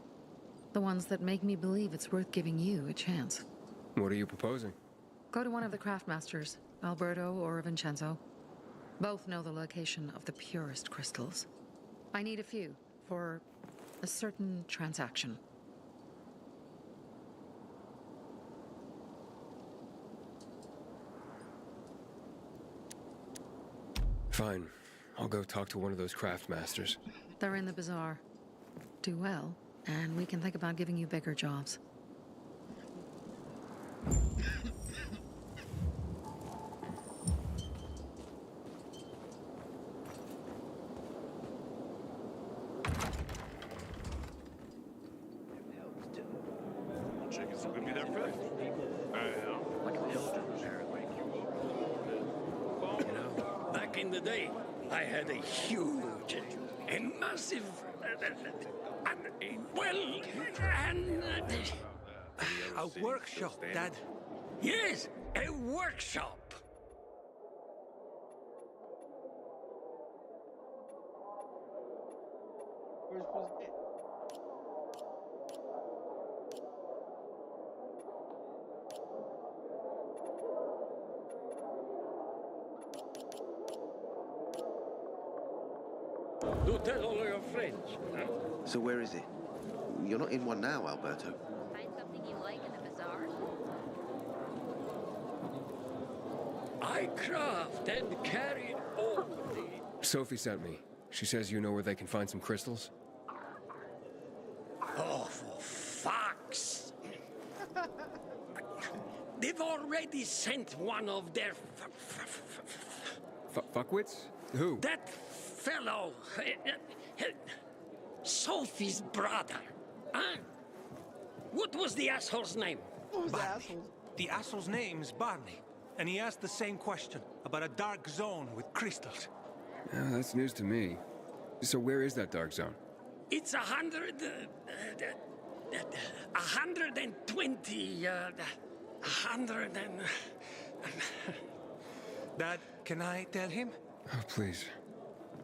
The ones that make me believe it's worth giving you a chance. What are you proposing? Go to one of the craftmasters, Alberto or Vincenzo. Both know the location of the purest crystals. I need a few for a certain transaction. Fine. I'll go talk to one of those craftmasters. They're in the bazaar. Do well, and we can think about giving you bigger jobs. Chickens will be there first. You know, back in the day, I had a huge, a massive, A workshop, Dad. Yes, a workshop. Where's it? Do tell all your friends. Huh? So where is it? You're not in one now, Alberto. Find something you like in the bazaar? I craft and carry all the... Sophie sent me. She says you know where they can find some crystals? Oh, for fuck's... They've already sent one of their... Fuckwits? Who? That fellow... Sophie's brother. Huh? What was the asshole's name? Who's the Barney. asshole? The asshole's name's Barney, and he asked the same question about a dark zone with crystals. That's news to me. So where is that dark zone? It's 120, 100 and... Dad, can I tell him? Oh, please.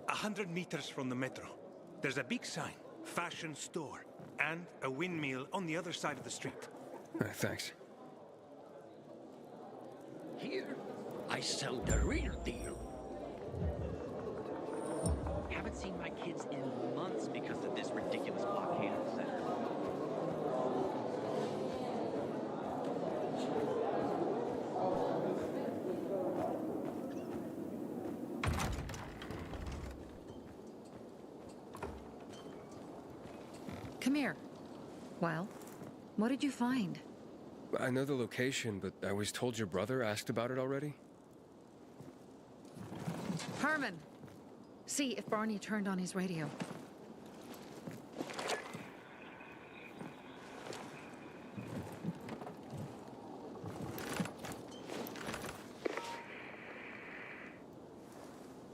100 meters from the metro. There's a big sign, fashion store, and a windmill on the other side of the street. Thanks. Here, I sell the real deal. Haven't seen my kids in months because of this ridiculous blockade of the center. Come here. Well, what did you find? I know the location, but I was told your brother asked about it already? Herman! See if Barney turned on his radio.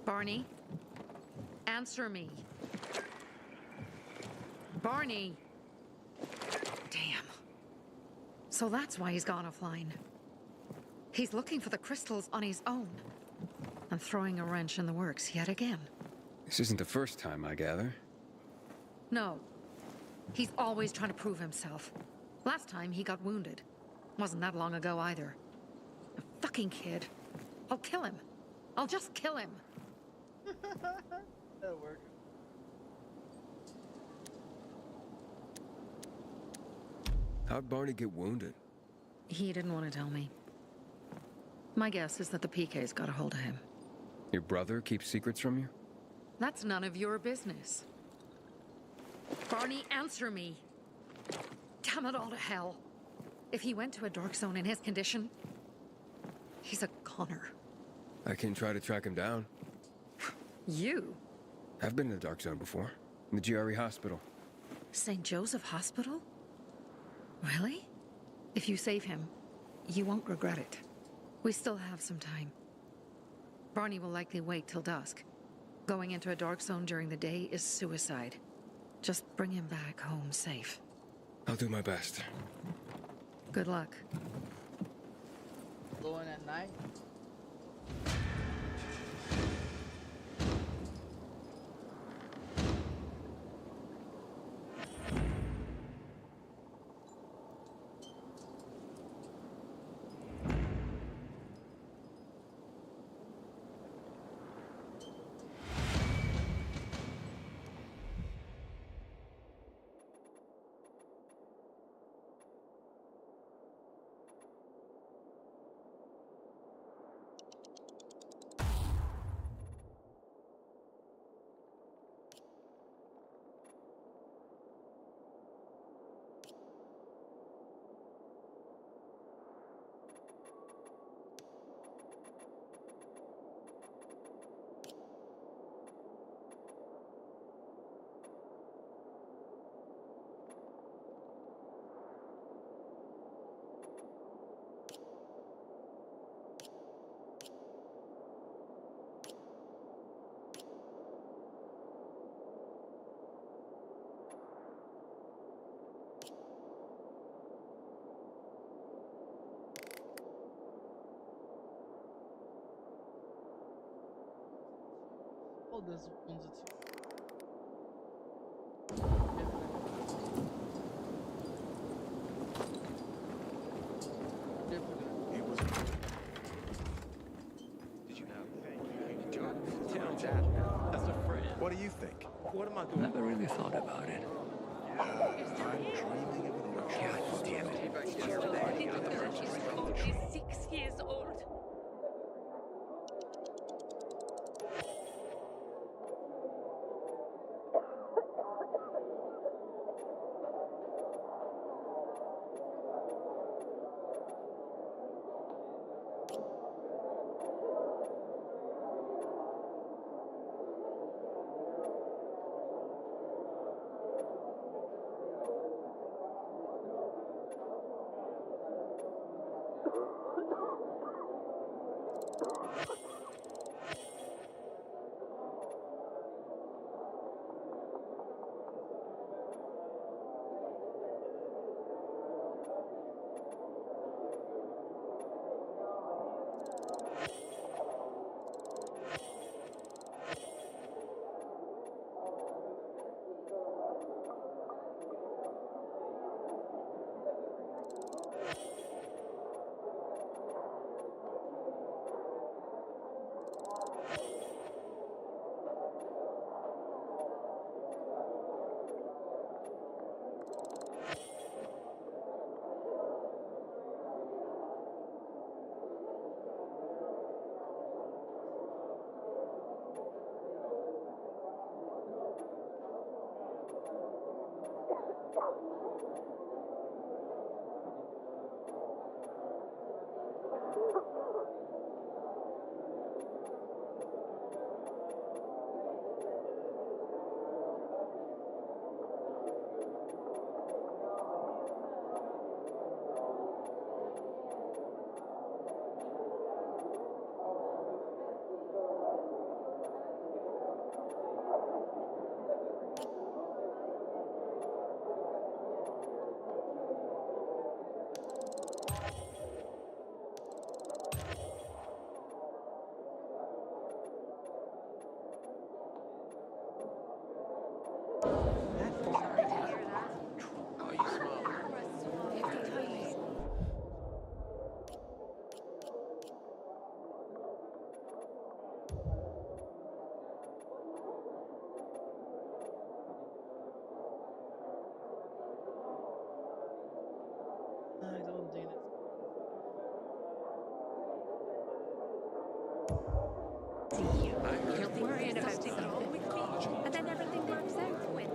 Barney? Answer me. Barney! Damn. So that's why he's gone offline. He's looking for the crystals on his own. And throwing a wrench in the works yet again. This isn't the first time, I gather. No. He's always trying to prove himself. Last time he got wounded. Wasn't that long ago either. A fucking kid. I'll kill him. I'll just kill him. That'll work. How'd Barney get wounded? He didn't want to tell me. My guess is that the PK's got a hold of him. Your brother keeps secrets from you? That's none of your business. Barney, answer me. Damn it all to hell. If he went to a dark zone in his condition, he's a goner. I can try to track him down. You? I've been in the dark zone before. In the GRE hospital. St. Joseph Hospital? Really? If you save him, you won't regret it. We still have some time. Barney will likely wait till dusk. Going into a dark zone during the day is suicide. Just bring him back home safe. I'll do my best. Good luck. Going at night? Oh, this one's a two. Did you know? Dad, that's a friend. What do you think? What am I doing? Never really thought about it. I'm dreaming of an orchard. God damn it. She's 6 years old. See, you're worrying about something, and then everything works out with you.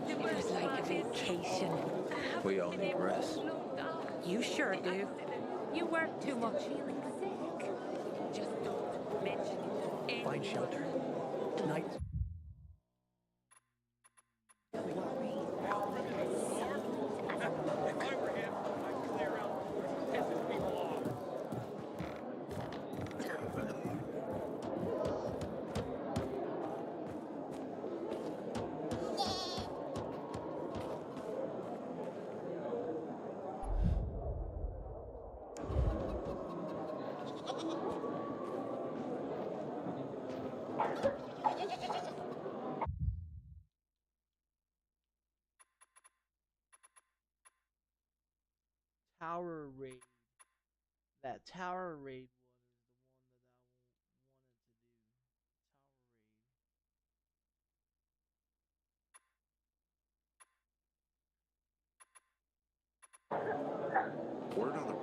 It was like a vacation. We all need rest. You sure do. You work too much. Feeling sick. Just don't mention it. Find shelter. Tonight. Tower raid. That tower raid one is the one that I wanted to do. Word on the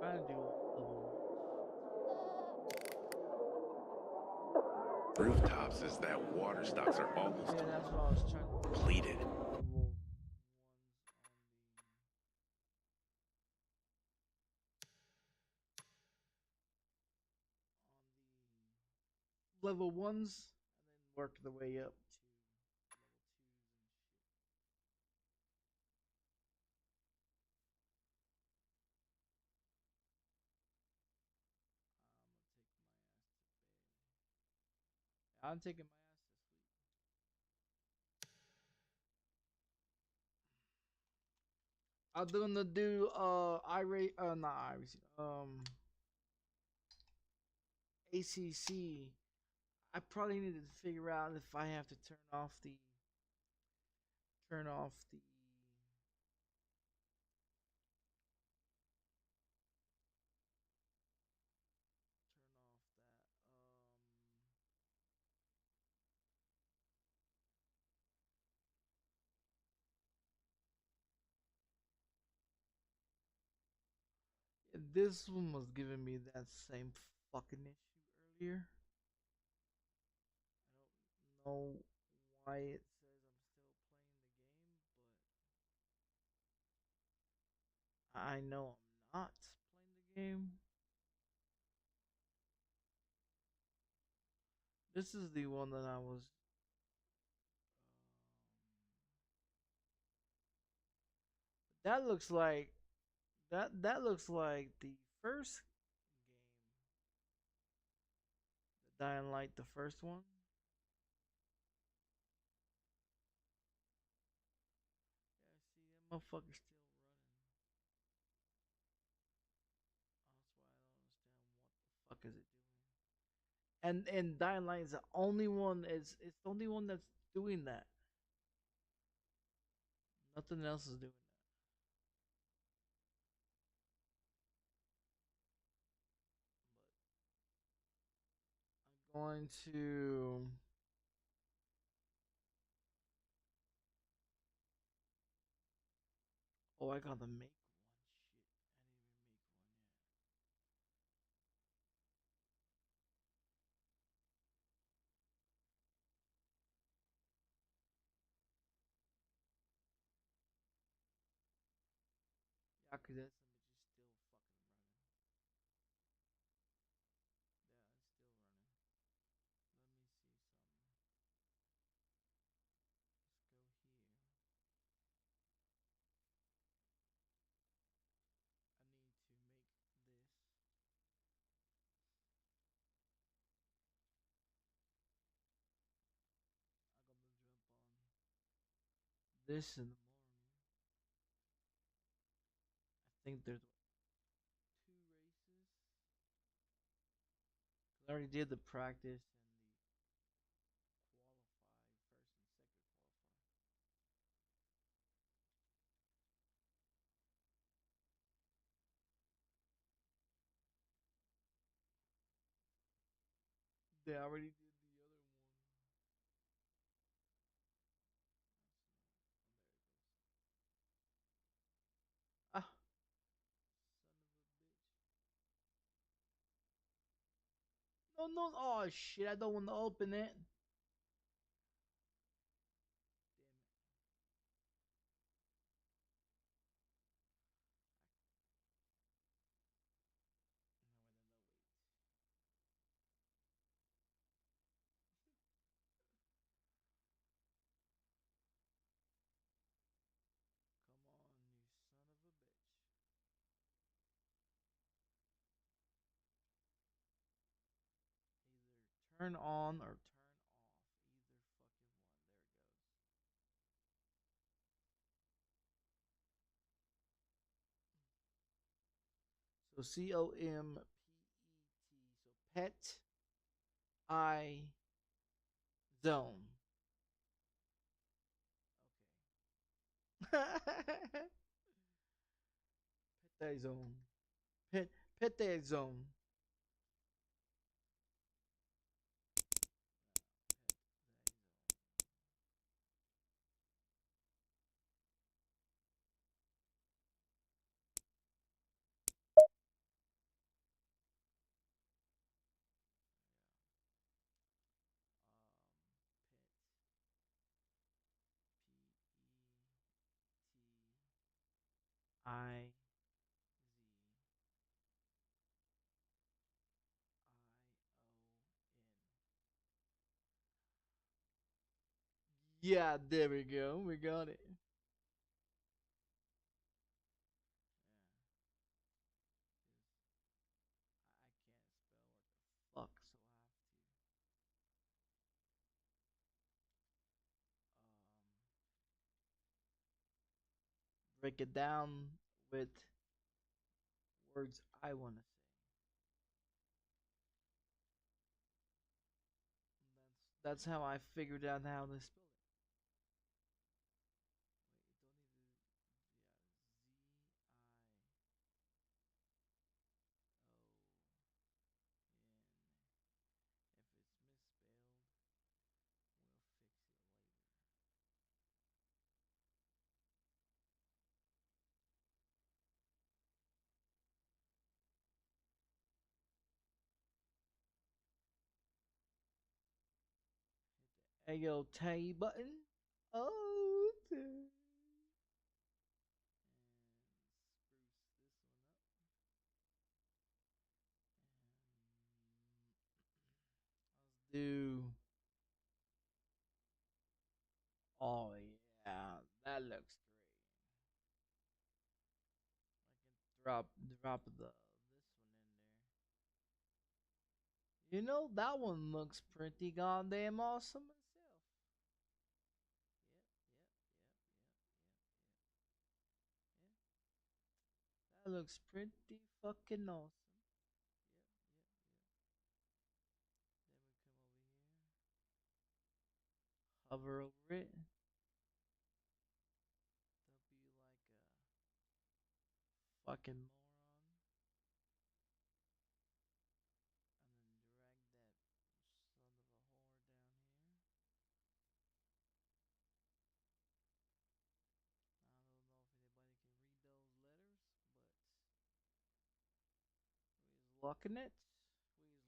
Trying to do rooftops is that water stocks are almost that's what I was trying to depleted. level ones and then work the way up to I'm taking my ass to sleep. I'm gonna do not iRacing, ACC. I probably need to figure out if I have to turn off the turn off the this one was giving me that same fucking issue earlier. I don't know why it says I'm still playing the game, but I know I'm not playing the game. This is the one that I was. That looks like that looks like the first game, the Dying Light, the first one. Yeah, see that motherfucker's still running. That's why I don't understand what the fuck is it doing. And Dying Light is the only one. It's the only one that's doing that. Nothing else is doing that. Going to. Oh, I gotta make one. Yakuza is still fucking running. Yeah, it's still running. Let me see something. Let's go here. I need to make this. I'm gonna jump this in the morning. I think there's what, 2 races. I already did the practice and the qualify first and second qualifier. They already did the other one. That's not. Oh, there it goes. Ah, son of a bitch. No, no. Oh, shit. I don't want to open it. Damn it. No, wait, no, wait. Come on, you son of a bitch. Either turn on or turn off. Either fucking one. There it goes. So COMPET. So pet I zone. Okay. Pet zone. Pet zone. Pet PETIZON. Yeah, there we go. We got it. I can't spell what the fuck, so I have to break it down with words I want to say. That's how I figured out how to spell it. Wait, don't need to. Yeah, ZION. If it's misspelled, we'll fix it later. Hit the AOT button. Oh, and spruce this one up. And let's do. Oh yeah, that looks great. I can drop the this one in there. You know that one looks pretty goddamn awesome itself. Yep. That looks pretty fucking awesome. Yep. Then we come over here, hover over it. Don't be like a fucking moron. And then drag that son of a whore down here. I don't know if anybody can read those letters, but we's locking it.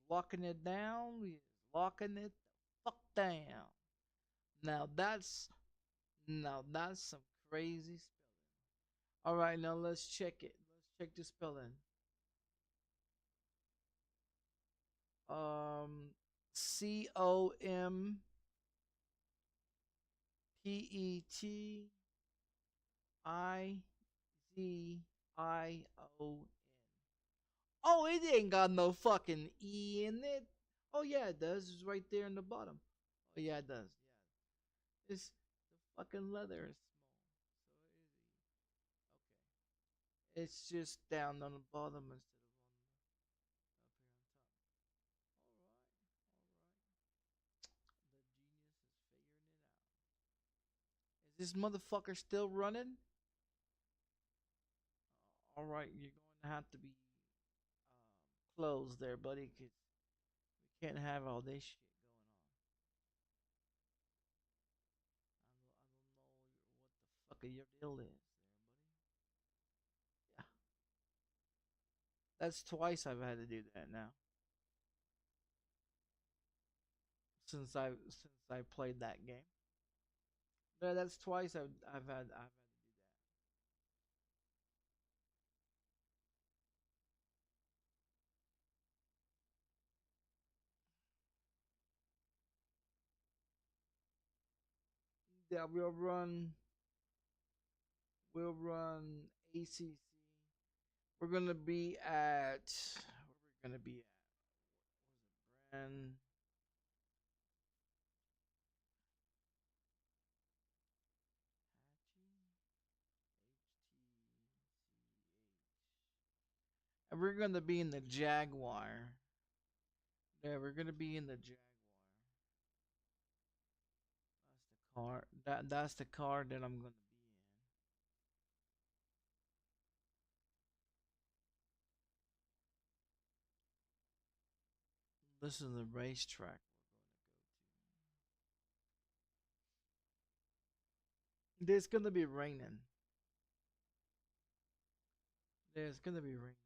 We's locking it down. We's locking it the fuck down. Now that's some crazy spelling. All right, now let's check it. Let's check the spelling. COMPETIZON. Oh, it ain't got no fucking E in it. Oh yeah, it does. It's right there in the bottom. Oh yeah, it does. Yeah, it's the fucking leather is small. It's just down on the bottom instead of on the. Is this motherfucker still running? All right, you're going to have to be closed there, buddy, because we can't have all this shit going on. I don't know what the fuck your deal is there, buddy. Yeah, that's twice I've had to do that now since I played that game. No, that's twice I've had to do that. Yeah, we'll run ACC. We're gonna be at where we're gonna be at. What was it, and we're gonna be in the Jaguar. Yeah, we're gonna be in the Jaguar. That's the car that I'm gonna be in. This is the racetrack. There's gonna be raining. There's gonna be raining.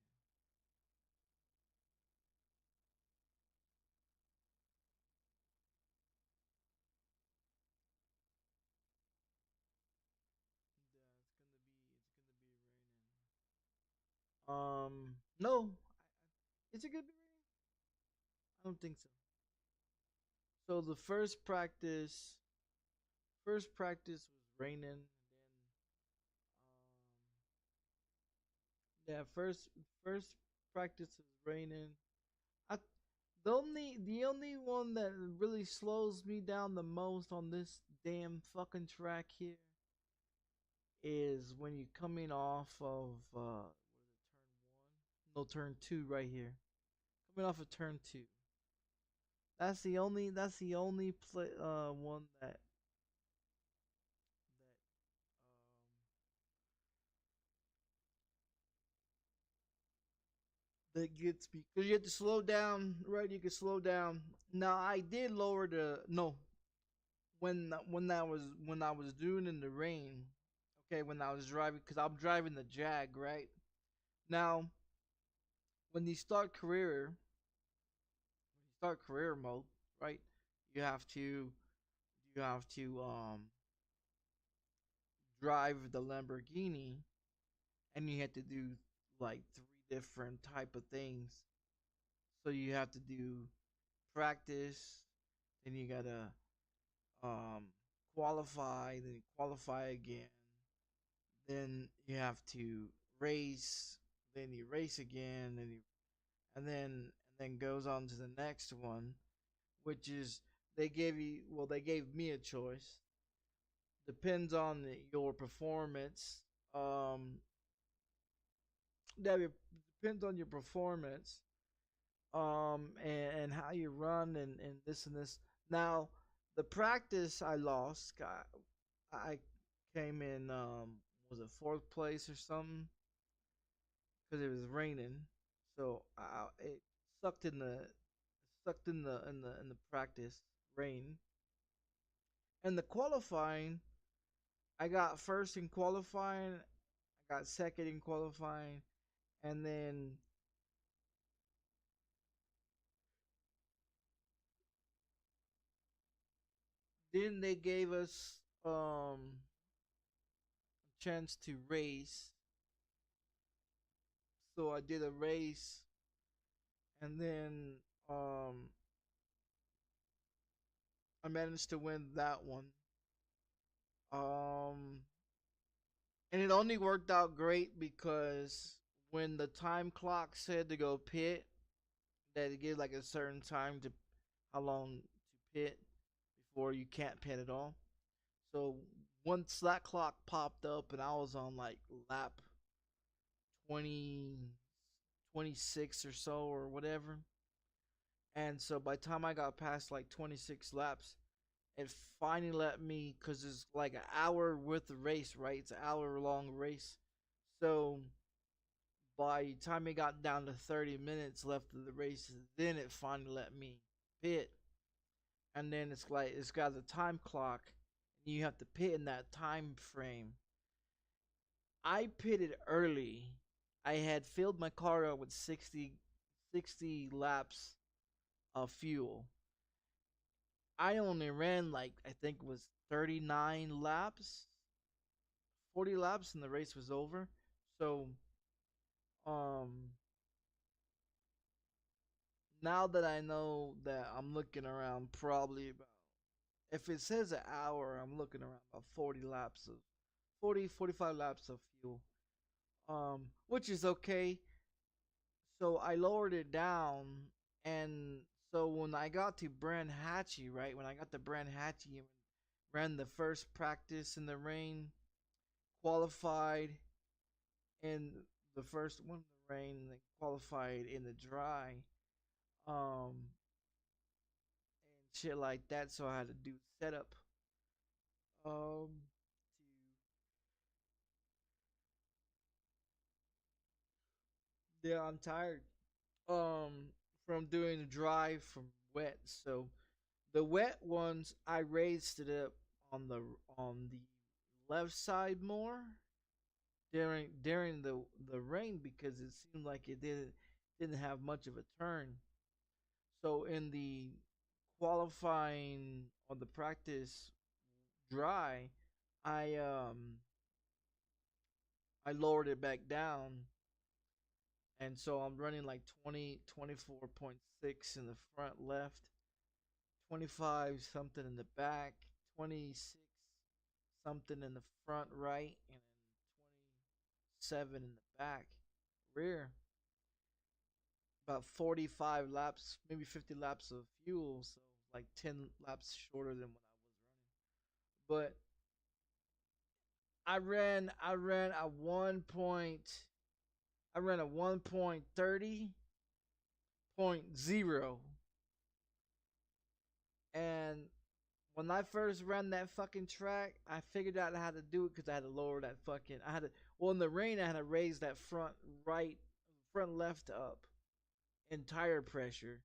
No. Is it gonna be raining? I don't think so. So the first practice was raining. Yeah, first practice was raining. I the only one that really slows me down the most on this damn fucking track here is when you're coming off of no, turn two right here. Coming off of turn two. That's the only one that gets me, because you have to slow down, right? You can slow down. Now I did lower the no when I was doing in the rain. Okay, when I was driving, because I'm driving the Jag, right? Now when you start career mode, right? You have to you have to drive the Lamborghini, and you have to do like three different type of things. So you have to do practice, then you gotta um, qualify, then you qualify again, then you have to race, then you race again, and then goes on to the next one, which is they gave me a choice. Depends on your performance. Um, depends on your performance. And how you run and this and this. Now, the practice I lost. I came in was it fourth place or something because it was raining, so it sucked in the sucked in the practice rain. And the qualifying, I got first in qualifying, I got second in qualifying, and then they gave us a chance to race. So I did a race, and then um I managed to win that one. Um and it only worked out great because when the time clock said to go pit, that it gives like a certain time to how long to pit before you can't pit at all. So once that clock popped up and I was on like lap 20, 26 or so or whatever. And so by the time I got past like 26 laps, it finally let me, because it's like an hour worth of race, right? It's an hour long race. So by the time it got down to 30 minutes left of the race, then it finally let me pit. And then it's like it's got a time clock, and you have to pit in that time frame. I pitted early. I had filled my car up with 60 laps of fuel. I only ran like I think it was 39 laps, 40 laps, and the race was over. So, now that I know that I'm looking around probably about, if it says an hour, I'm looking around about 45 laps of fuel. Which is okay. So I lowered it down, and so when I got to Brandhatchee, right? When I got to Brandhatchee and ran the first practice in the rain, qualified in the first one in the rain, and then qualified in the dry, and shit like that. So I had to do setup. Yeah, I'm tired. From doing the dry from wet. So the wet ones I raised it up on the left side more during the rain, because it seemed like it didn't have much of a turn. So in the qualifying on the practice dry, I um I lowered it back down, and so I'm running like 24.6 in the front left, 25 something in the back, 26 something in the front right, and then 27 in the back rear. About 45 laps, maybe 50 laps of fuel, so like 10 laps shorter than what I was running. But I ran a 1.30.0, and when I first ran that fucking track, I figured out how to do it because I had to lower that fucking. I had to. Well, in the rain, I had to raise that front left up in tire pressure,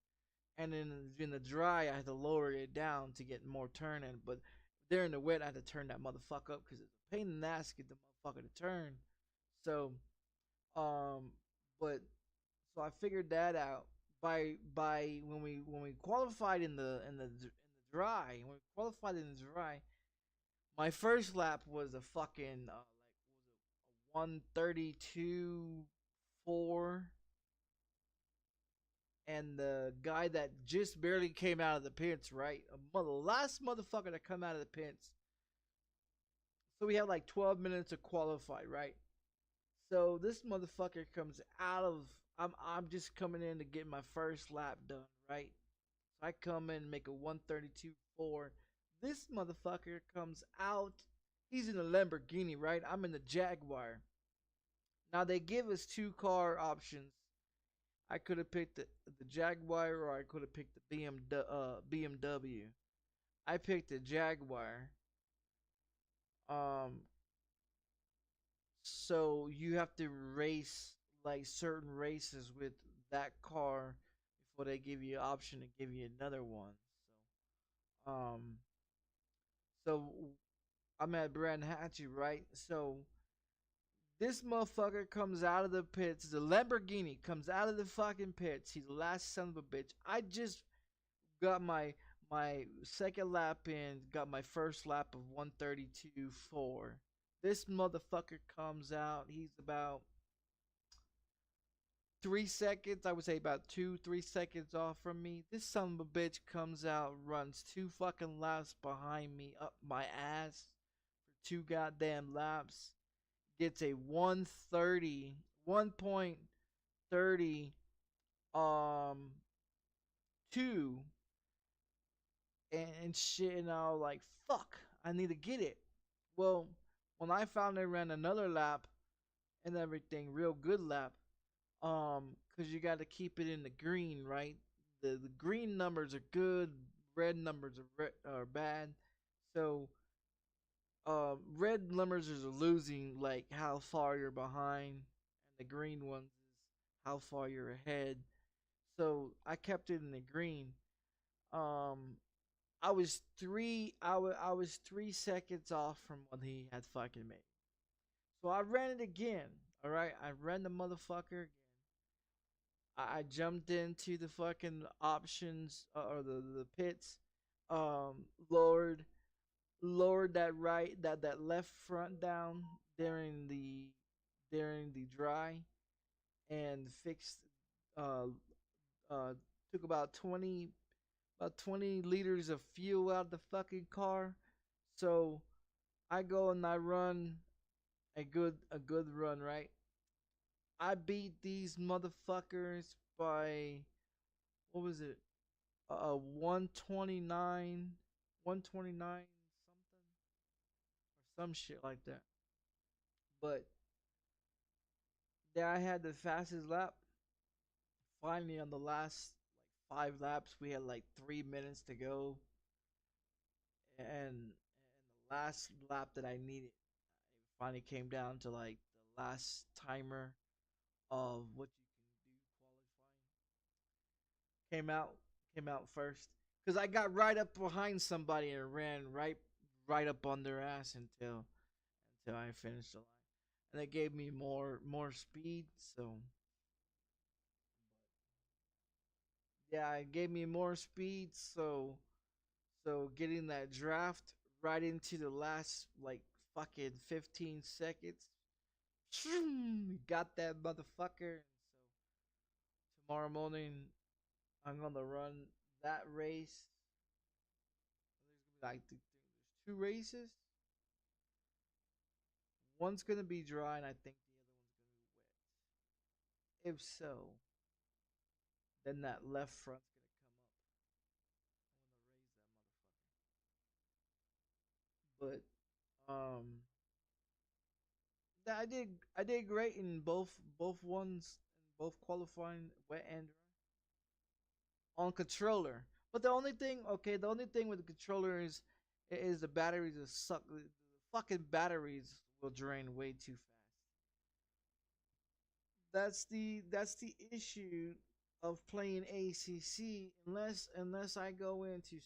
and then in the dry, I had to lower it down to get more turn in. But during the wet, I had to turn that motherfucker up because it's a pain in the ass to get the motherfucker to turn. So, um, but so I figured that out by when we qualified in the dry. When we qualified in the dry, my first lap was a fucking like was it 132.4, and the guy that just barely came out of the pits, right? Last motherfucker to come out of the pits. So we had like 12 minutes to qualify, right? So this motherfucker comes out of. I'm just coming in to get my first lap done, right? So I come in and make a 132.4. This motherfucker comes out. He's in a Lamborghini, right? I'm in the Jaguar. Now they give us two car options. I could have picked the Jaguar, or I could have picked the BMW. I picked the Jaguar. Um, so you have to race like certain races with that car before they give you an option to give you another one. So I'm at Brandhatchee, right? So this motherfucker comes out of the pits. The Lamborghini comes out of the fucking pits. He's the last son of a bitch. I just got my second lap in, got my first lap of 132.4. This motherfucker comes out. He's about 3 seconds, I would say about 2-3 seconds off from me. This son of a bitch comes out, runs 2 fucking laps behind me, up my ass for 2 goddamn laps. Gets a 1.30 2, and shit, and I was like, fuck, I need to get it. Well, when I finally ran another lap and everything, real good lap. Cause you got to keep it in the green, right? The green numbers are good, red numbers are bad. So red numbers are losing, like how far you're behind, and the green ones is how far you're ahead. So I kept it in the green. Um, I was 3 seconds off from what he had fucking made. So I ran it again. All right, I ran the motherfucker again. I jumped into the fucking options or the pits, lowered that left front down during the dry, and fixed uh uh took about 20 liters of fuel out of the fucking car. So I go and I run a good run, right? I beat these motherfuckers by, what was it? 129, 129 something or some shit like that. But there I had the fastest lap. Finally, on the last like 5 laps, we had like 3 minutes to go, and the last lap that I needed, it finally came down to like the last timer of what you can do qualifying. Came out first because I got right up behind somebody and ran right up on their ass until I finished the line, and it gave me more speed. So yeah, it gave me more speed. So getting that draft right into the last like fucking 15 seconds, got that motherfucker. So tomorrow morning I'm gonna run that race. There's gonna be like there's 2 races. One's gonna be dry, and I think the other one's gonna be wet. If so, then that left front's gonna come up. I'm gonna raise that motherfucker. I did great in both ones, in both qualifying wet and dry on controller. But the only thing with the controller is the batteries will suck. The fucking batteries will drain way too fast. That's the issue of playing ACC, unless I go into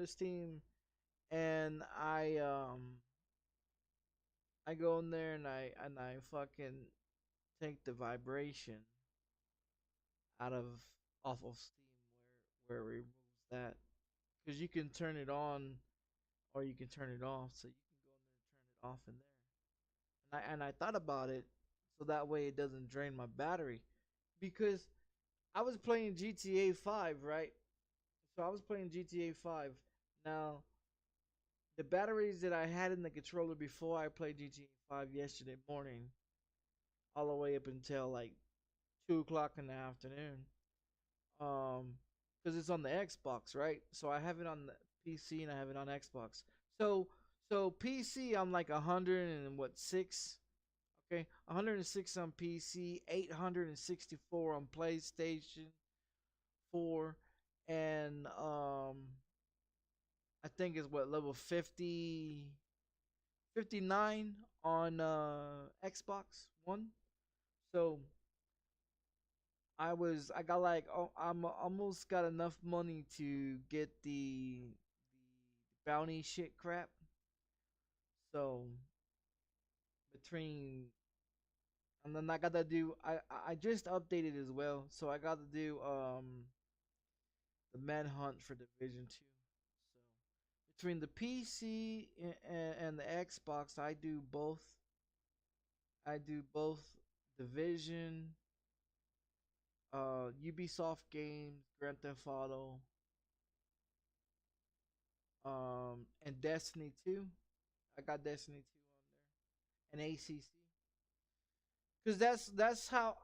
Steam, and I go in there and I fucking take the vibration out of off of Steam, where it removes that, because you can turn it on or you can turn it off, so you can go in there and turn it off in there. And I thought about it, so that way it doesn't drain my battery, because I was playing GTA 5, right? So I was playing GTA 5. Now, the batteries that I had in the controller before I played GTA 5 yesterday morning, all the way up until like 2 o'clock in the afternoon, because it's on the Xbox, right? So I have it on the PC and I have it on Xbox. So PC, I'm like 106. Okay, 106 on PC, 864 on PlayStation 4, and I think it's what, level 50, 59 on Xbox One. So I got like, oh, I'm almost got enough money to get the bounty shit crap. So between, and then I gotta do, I just updated as well, so I gotta do the manhunt for Division 2. So between the PC and the Xbox, I do both Division, Ubisoft games, Grand Theft Auto, and Destiny 2. I got Destiny 2 on there, and ACC. Cause that's how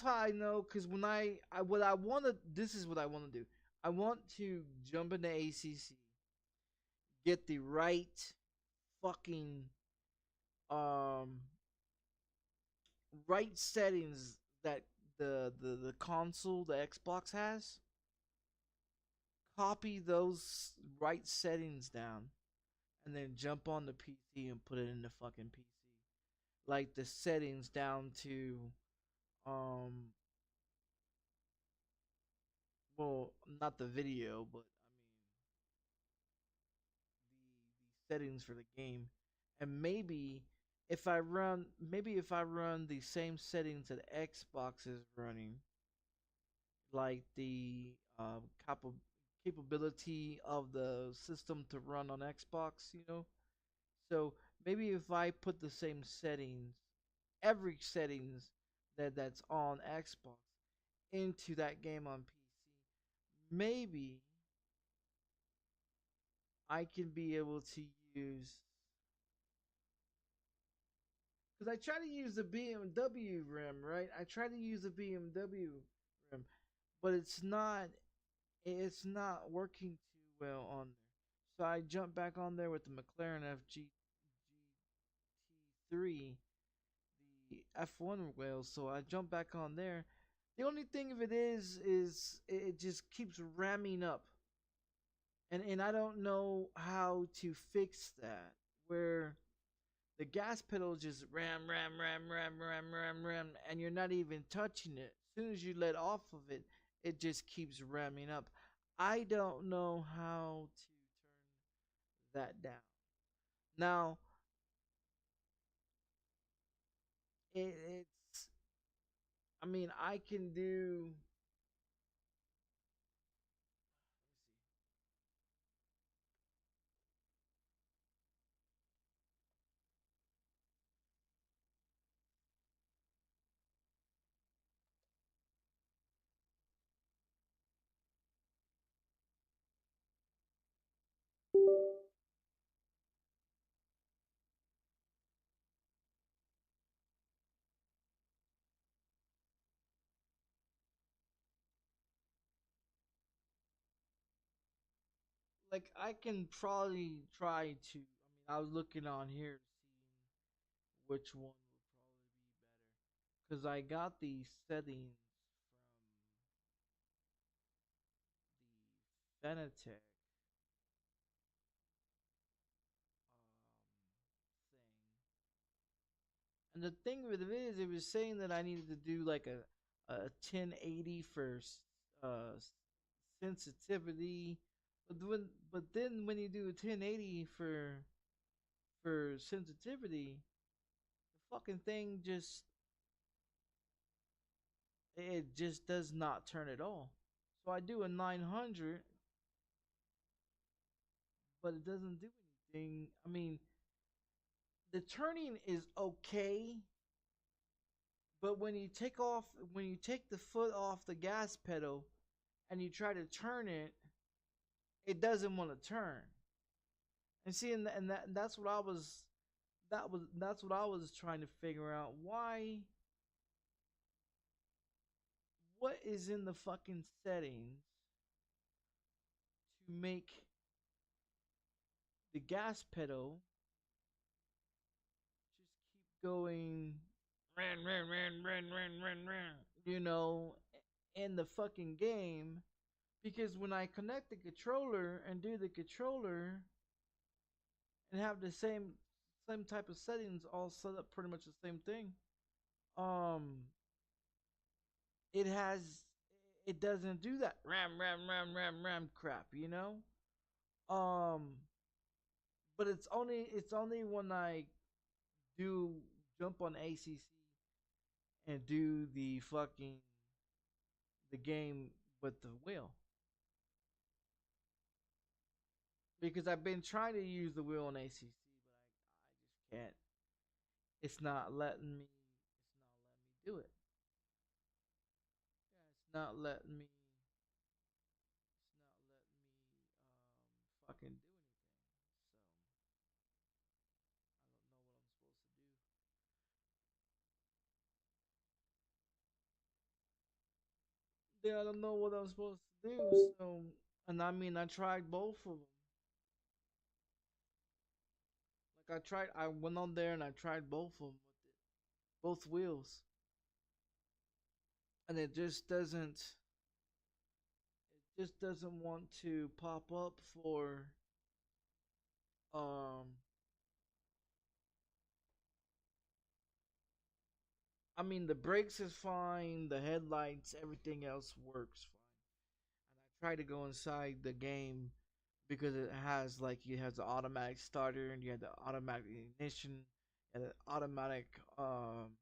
I know. Cause when I what I wanna this is what I wanna do. I want to jump into ACC, get the right fucking um right settings that the console, the Xbox has, copy those right settings down and then jump on the PC and put it in the fucking PC. Like the settings down to um well, not the video, but the settings for the game. And maybe if I run the same settings that Xbox is running, like the capability of the system to run on Xbox, you know. So maybe if I put the same settings, every settings that's on Xbox into that game on PC, maybe I can be able to use, because I try to use the BMW RAM, right? I try to use the BMW RAM, but it's not working too well on there. So I jump back on there with the McLaren FGT3, the F1 wheel. So I jump back on there. The only thing of it is it just keeps ramming up, and I don't know how to fix that. Where the gas pedal just ram, and you're not even touching it. As soon as you let off of it, it just keeps ramming up. I don't know how to turn that down. Now, it's, I mean, I can do, like, I can probably try to, I was looking on here, seeing which one would probably be better. Because I got the settings from the Fanatec thing. And the thing with it is, it was saying that I needed to do like a 1080 for uh, sensitivity. But then when you do a 1080 for sensitivity, the fucking thing just does not turn at all. So I do a 900, but it doesn't do anything. I mean, the turning is okay, but when you take the foot off the gas pedal and you try to turn it, it doesn't want to turn. And see, and that's what I was trying to figure out. What is in the fucking settings to make the gas pedal just keep going, you know, in the fucking game? Because when I connect the controller and do the controller and have the same type of settings all set up, pretty much the same thing, um it has it doesn't do that ram crap, you know. um but it's only when I do jump on ACC and do the game with the wheel, because I've been trying to use the wheel on ACC, but I just can't. It's not letting me do it. Yeah, it's not letting me fucking do anything. So I don't know what I'm supposed to do. Yeah, I don't know what I'm supposed to do. So, and I mean, I tried both of them. I went on there and I tried both of them with it, both wheels, and it just doesn't want to pop up for um I mean, the brakes is fine, the headlights, everything else works fine. And I tried to go inside the game because it has the automatic starter and you had the automatic ignition and the automatic um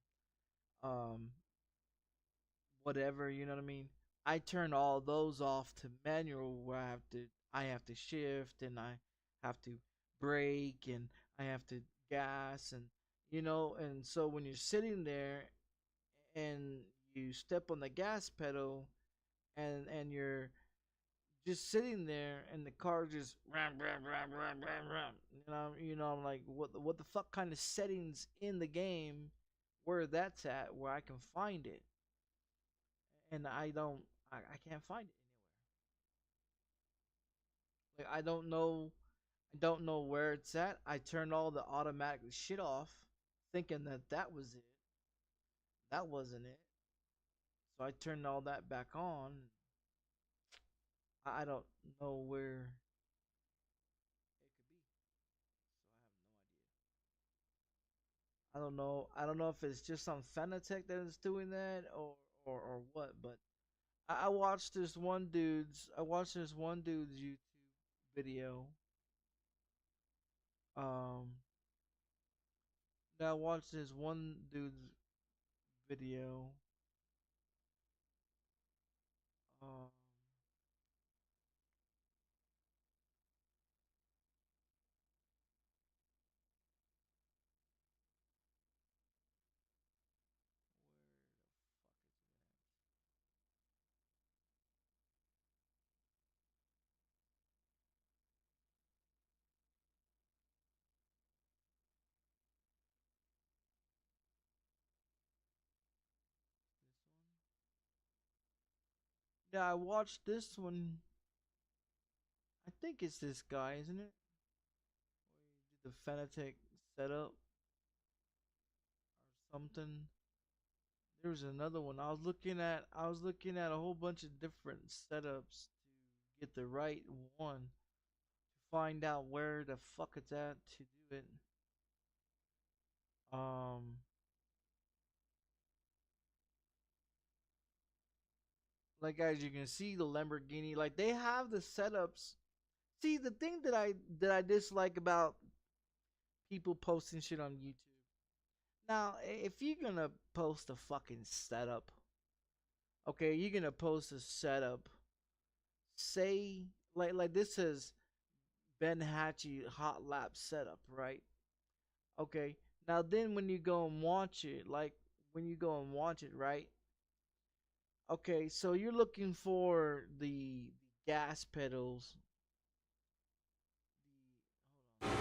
whatever, you know what I mean? I turn all those off to manual where I have to shift and I have to brake and I have to gas and and so when you're sitting there and you step on the gas pedal and you're just sitting there and the car just ram ram ram ram ram ram, I'm like, what the fuck kind of settings in the game where that's at where I can find it, and I can't find it anywhere. Like I don't know where it's at. I turned all the automatic shit off thinking that that was it. That wasn't it. So I turned all that back on. I don't know where it could be. So I have no idea. I don't know if it's just some Fanatec that is doing that or what, but I watched this one dude's YouTube video. Um I watched this one dude's video. Um Yeah, I watched this one. I think it's this guy, isn't it? Did the Fanatec setup or something. There was another one. I was looking at a whole bunch of different setups to get the right one. To find out where the fuck it's at to do it. Um like as you can see the Lamborghini, like they have the setups. See the thing that I dislike about people posting shit on YouTube. Now, if you're gonna post a fucking setup, okay, you're gonna post a setup. Say like this is Ben Hatchie hot lap setup, right? Okay. Now then when you go and watch it, right? Okay, so you're looking for the gas pedals. Let me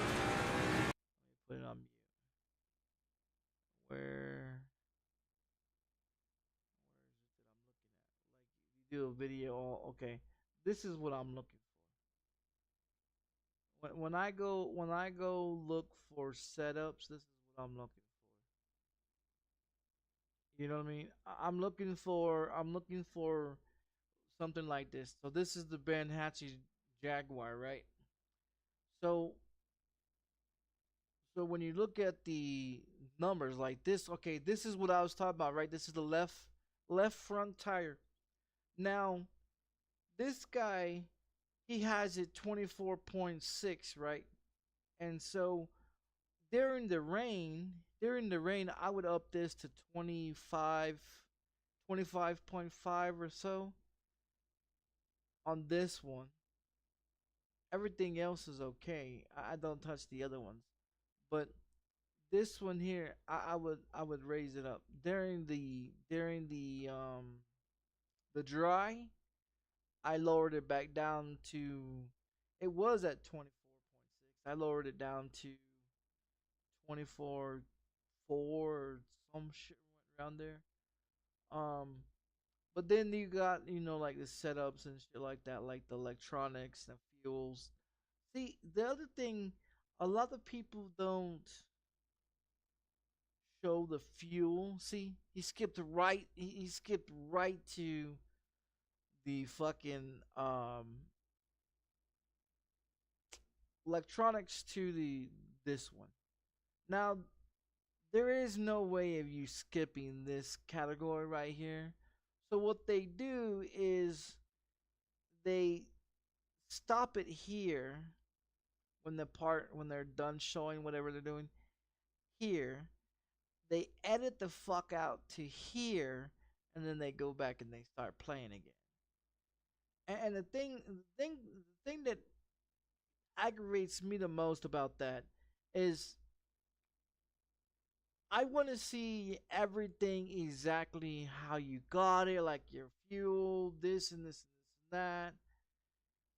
put it on mute. Where you do a video, okay. This is what I'm looking for. When I go look for setups, this is what I'm looking for. You know what I mean? I'm looking for something like this. So this is the Ben Hatchie Jaguar, right? So when you look at the numbers like this, okay, this is what I was talking about, right? This is the left front tire. Now, this guy, he has it 24.6, right? And so during the rain, I would up this to 25.5 or so on this one. Everything else is okay. I don't touch the other ones. But this one here, I would raise it up during the dry. I lowered it back down to, it was at 24.6. I lowered it down to 24.4 or some shit around there. Um, but then you got like the setups and shit like that, like the electronics and fuels. See, the other thing a lot of people don't show the fuel. See, he skipped right. He skipped right to the fucking electronics to the this one. Now there is no way of you skipping this category right here. So what they do is they stop it here when they're done showing whatever they're doing here. They edit the fuck out to here, and then they go back and they start playing again. And the thing that aggravates me the most about that is I want to see everything exactly how you got it, like your fuel, this and this and this and that.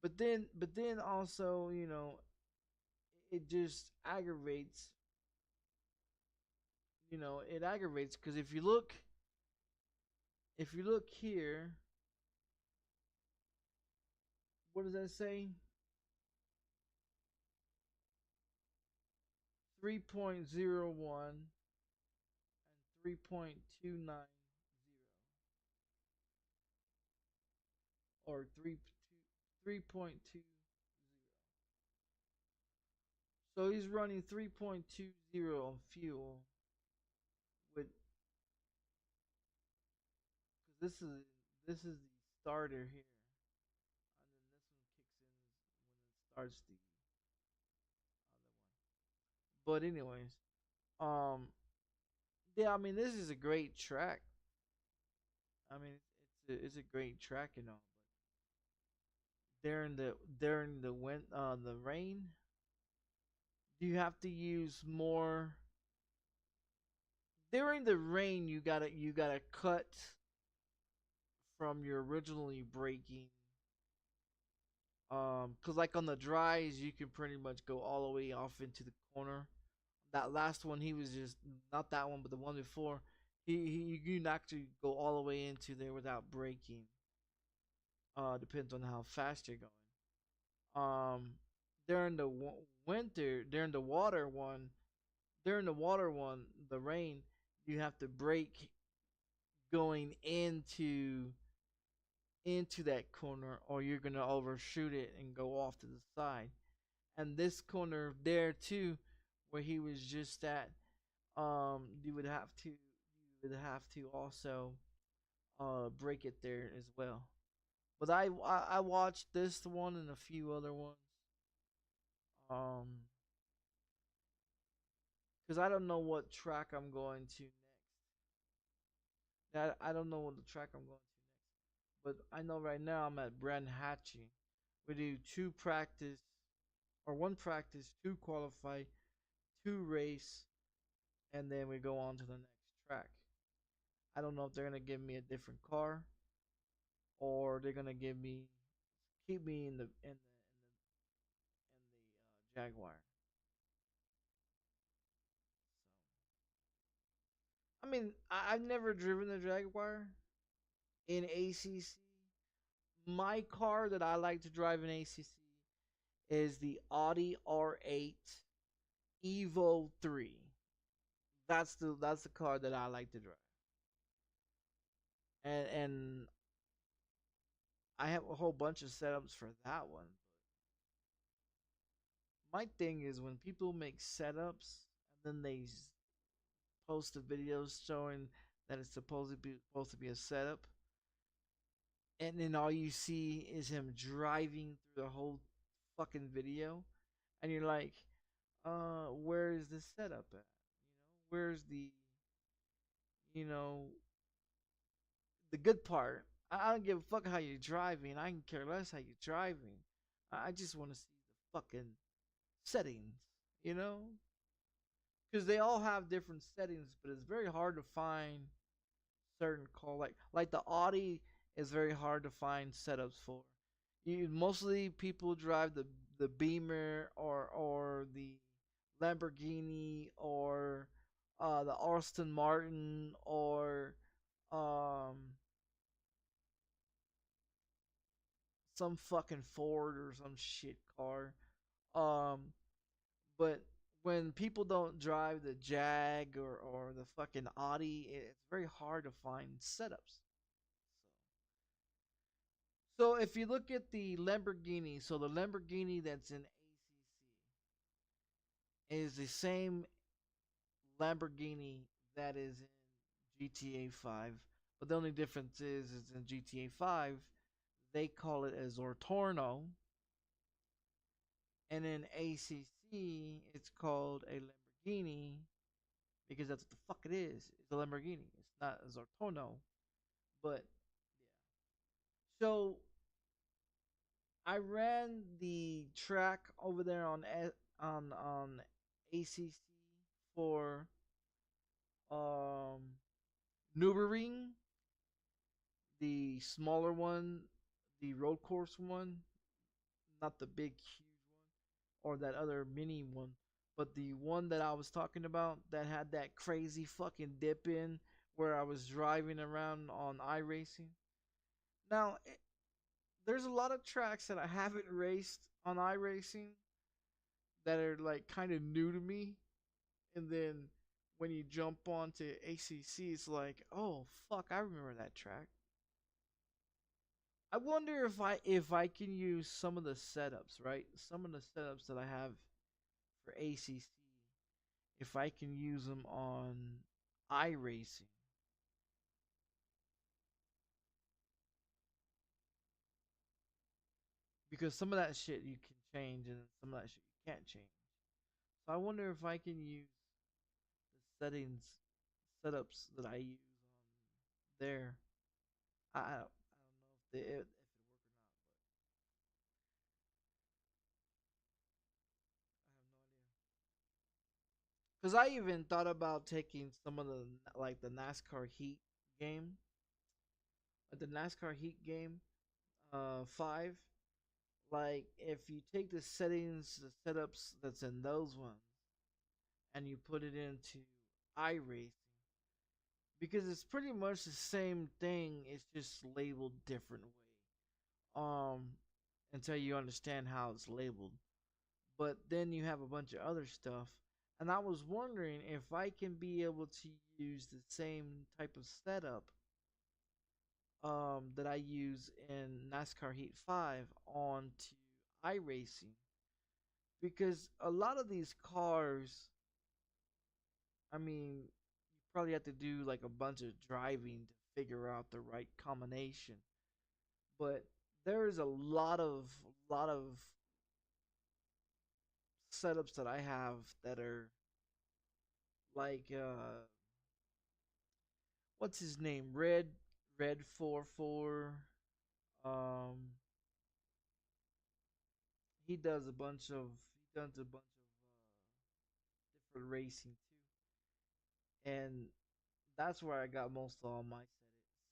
But then also, you know, it just aggravates. You know, it aggravates because if you look here, what does that say? 3.01 and 3.290 or 3.20. So he's running 3.20 on fuel with because this is the starter here, and then this one kicks in when it starts the other one. But anyways, um, yeah, I mean this is a great track. I mean it's a great track and all, but during the rain, you have to use more. During the rain, you gotta cut from your originally braking. Cause like on the dries, you can pretty much go all the way off into the corner. That last one, he was just not that one, but the one before, he you can actually go all the way into there without braking. Depends on how fast you're going. Um, during the winter, during the water one, the rain, you have to brake going into that corner, or you're gonna overshoot it and go off to the side. And this corner there too, where he was just at, you would have to also break it there as well. But I watched this one and a few other ones. Um, because I don't know what track I'm going to next. I don't know what the track I'm going to next. But I know right now I'm at Brand Hatchie. We do two practice, or one practice, two qualify, two race, and then we go on to the next track. I don't know if they're gonna give me a different car, or they're gonna keep me in the Jaguar. I mean, I've never driven the Jaguar in ACC. My car that I like to drive in ACC is the Audi R8 Evo 3. That's the car that I like to drive. And I have a whole bunch of setups for that one. My thing is when people make setups and then they post the videos showing that it's supposed to be a setup, and then all you see is him driving through the whole fucking video, and you're like, where is the setup at? Where's you know, the good part? I don't give a fuck how you're driving. I can care less how you're driving. I just want to see the fucking settings, you know? Because they all have different settings, but it's very hard to find certain call like the Audi is very hard to find setups for. You mostly people drive the Beamer or the Lamborghini or the Aston Martin or um some fucking Ford or some shit car. Um But when people don't drive the Jag or the fucking Audi, it's very hard to find setups. So if you look at the Lamborghini, so the Lamborghini that's in ACC is the same Lamborghini that is in GTA 5, but the only difference is in GTA 5 they call it a Zortorno, and in ACC it's called a Lamborghini because that's what the fuck it is. It's a Lamborghini. It's not a Zortorno, but so I ran the track over there on ACC for Nürburgring, the smaller one, the road course one, not the big huge one or that other mini one, but the one that I was talking about that had that crazy fucking dip in where I was driving around on iRacing. Now, there's a lot of tracks that I haven't raced on iRacing that are like kind of new to me, and then when you jump onto ACC, it's like, oh fuck, I remember that track. I wonder if I can use some of the setups, right? Some of the setups that I have for ACC, if I can use them on iRacing. Because some of that shit you can change and some of that shit you can't change. So I wonder if I can use the setups that I use on there. I don't know if it work or not, because I even thought about taking some of the like the NASCAR Heat game, the NASCAR Heat game, 5. Like if you take the settings, the setups that's in those ones, and you put it into iRacing, because it's pretty much the same thing. It's just labeled different way. Until you understand how it's labeled. But then you have a bunch of other stuff. And I was wondering if I can be able to use the same type of setup that I use in NASCAR Heat 5 onto iRacing. Because a lot of these cars, I mean, you probably have to do like a bunch of driving to figure out the right combination. But there's a lot of setups that I have that are like what's his name? Red 44. Um he does a bunch of different racing too. And that's where I got most of all my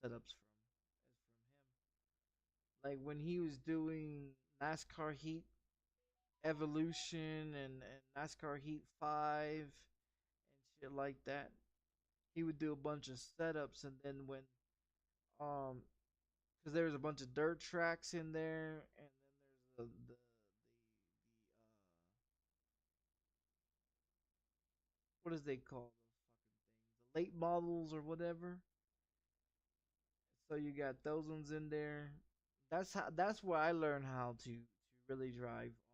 setups from is from him. Like when he was doing NASCAR Heat Evolution and NASCAR Heat 5 and shit like that. He would do a bunch of setups, and then when um because there's a bunch of dirt tracks in there, and then there's the what is they call the late models or whatever. So you got those ones in there. That's where I learned how to really drive on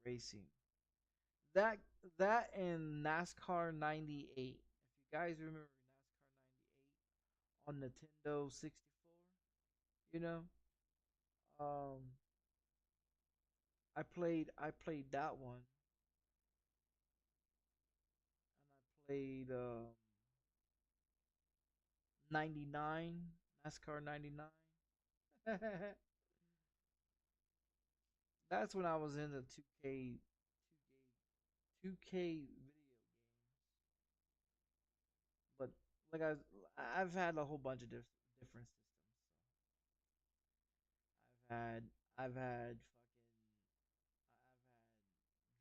doing racing. That that and NASCAR 98. If you guys remember NASCAR 98 on Nintendo 64, you know, um I played that one. Played 99, NASCAR 99. That's when I was in the 2K video games. But like I've had a whole bunch of different systems. I've had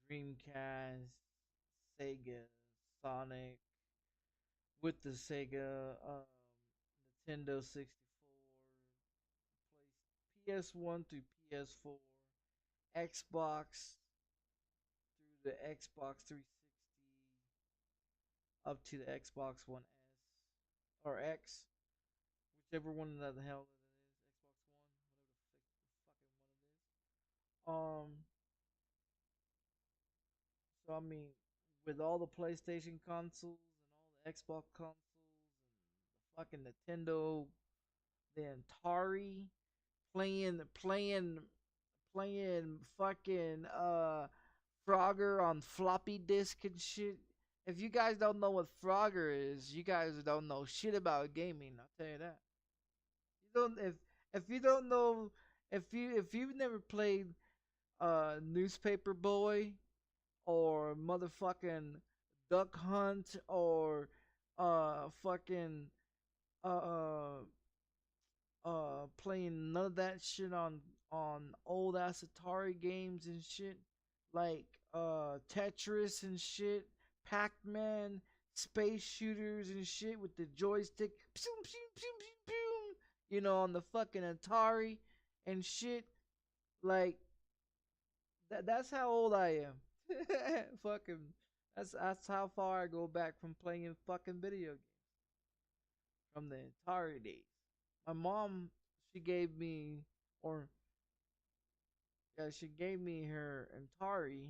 Dreamcast, Sega, Sonic with the Sega, Nintendo 64, PS1 through PS4, Xbox, the Xbox 360 up to the Xbox One S or X, whichever one the hell it is, Xbox One, whatever the fucking one it is. So I mean, with all the PlayStation consoles and all the Xbox consoles and the fucking Nintendo, the Atari, playing fucking Frogger on floppy disk and shit. If you guys don't know what Frogger is, you guys don't know shit about gaming. I'll tell you that. You don't if you don't know if you've never played Newspaper Boy or motherfucking Duck Hunt or fucking uh playing none of that shit on old ass Atari games and shit like Tetris and shit, Pac-Man, space shooters and shit with the joystick, pew, pew, pew, pew, pew, you know, on the fucking Atari and shit. Like that's how old I am. Fucking that's how far I go back from playing fucking video games from the Atari days. My mom, she gave me, or yeah, she gave me her Atari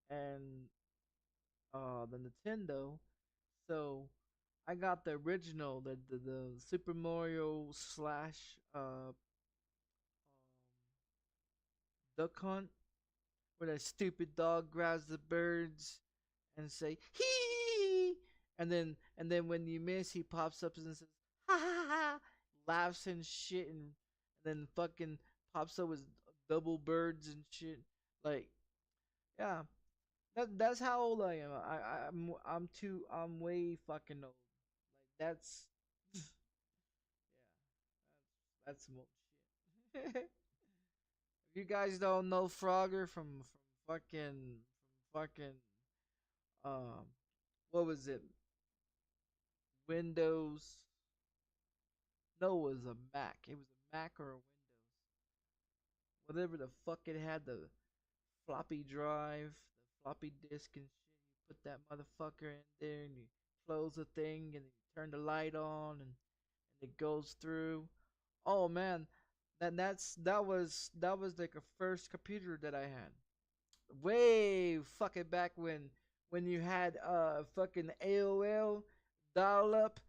and the Nintendo. So I got the original, the Super Mario slash Duck Hunt, where that stupid dog grabs the birds and say hee, and then when you miss, he pops up and says ha ha ha, laughs and shit, and then fucking pops up with double birds and shit. Like, yeah, that's how old I am. I'm way fucking old. Like that's yeah, that's some old shit. If you guys don't know Frogger from fucking um what was it? Windows. No, it was a Mac. It was a Mac or a Windows. Whatever the fuck it had, the floppy drive, the floppy disk and shit. You put that motherfucker in there and you close the thing and then you turn the light on and it goes through. Oh man, that was like a first computer that I had. Way fucking back when you had fucking AOL dial up.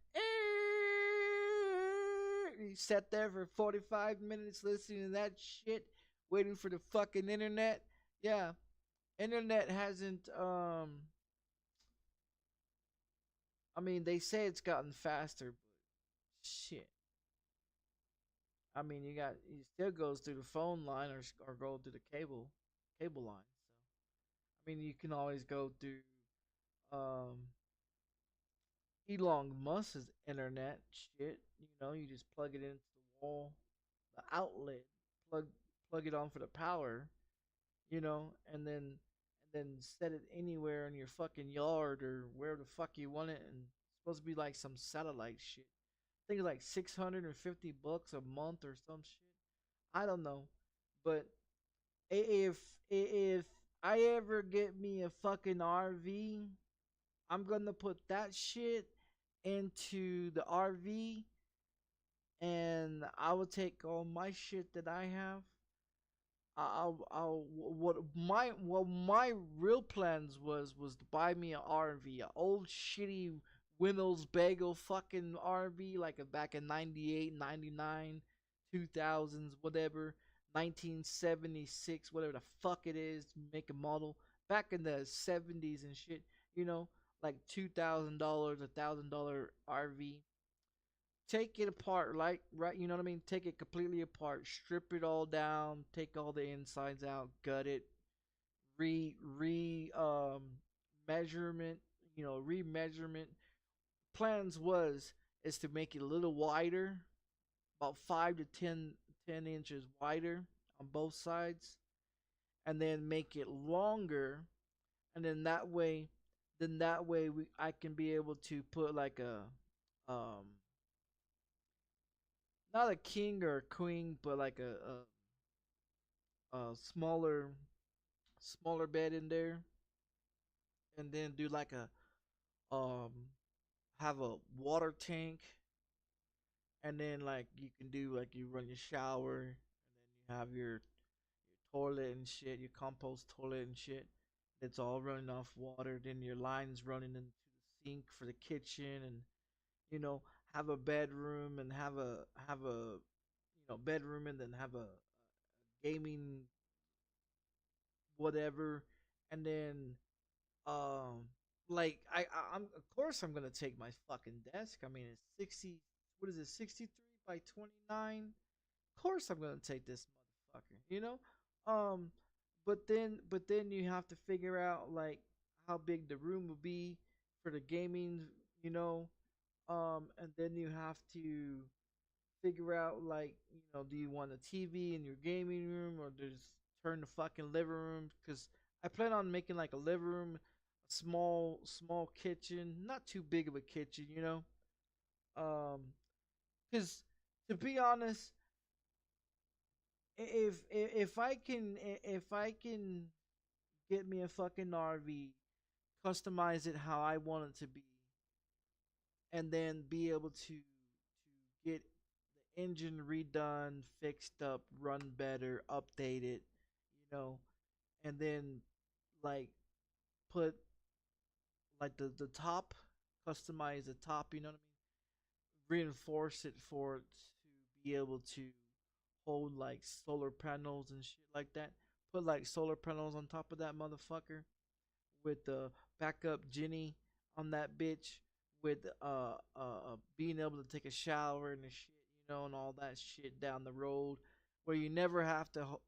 You sat there for 45 minutes listening to that shit, waiting for the fucking internet. Yeah, internet hasn't I mean, they say it's gotten faster, but shit. I mean, it still goes through the phone line or go through the cable line. So I mean, you can always go through um Elon Musk's internet shit. You know, you just plug it into the wall, the outlet, plug plug it on for the power. You know, and then set it anywhere in your fucking yard or wherever the fuck you want it. And it's supposed to be like some satellite shit. I think it's like $650 a month or some shit. I don't know, but if I ever get me a fucking RV, I'm gonna put that shit into the RV, and I will take all my shit that I have. What my real plans was to buy me an RV, a old shitty Windows Bagel fucking RV, like a back in 98, 99, 2000s, whatever, 1976, whatever the fuck it is, make a model, back in the 70s and shit, you know, like $2,000, $1,000 RV. Take it apart, like, right, you know what I mean, take it completely apart, strip it all down, take all the insides out, gut it, re measurement, remeasurement. Plans was is to make it a little wider, about 5 to 10 inches wider on both sides, and then make it longer, and then that way I can be able to put like a um not a king or a queen, but like a smaller smaller bed in there, and then do like a um have a water tank, and then like you can do like you run your shower, and then you have your toilet and shit, your compost toilet and shit. It's all running off water. Then your lines running into the sink for the kitchen, and you know have a bedroom and have a bedroom, and then have a gaming whatever, and then um like I'm of course I'm gonna take my fucking desk. I mean it's 60, what is it, 63 by 29. Of course I'm gonna take this motherfucker, um but then you have to figure out like how big the room will be for the gaming, you know and then you have to figure out like do you want a TV in your gaming room, or just turn the fucking living room, because I plan on making like a living room, a small kitchen, not too big of a kitchen, because to be honest, if I can get me a fucking RV, customize it how I want it to be, and then be able to get the engine redone, fixed up, run better, updated, and then like put like the top, customize the top, you know what I mean? Reinforce it for it to be able to hold like solar panels and shit like that. Put like solar panels on top of that motherfucker with the backup Jenny on that bitch, with being able to take a shower and the shit, and all that shit down the road, where you never have to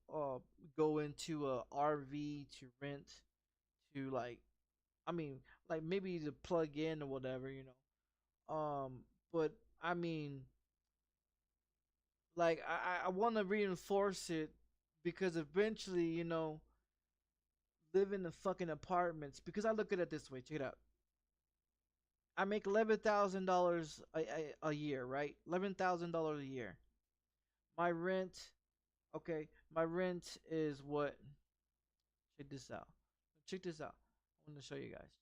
go into a RV to rent, to like, I mean, like maybe to plug in or whatever, but I mean, like I want to reinforce it, because eventually, live in the fucking apartments, because I look at it this way. Check it out. I make $11,000 a year, right? $11,000 a year. My rent, okay, my rent is what? Check this out. Check this out. I want to show you guys.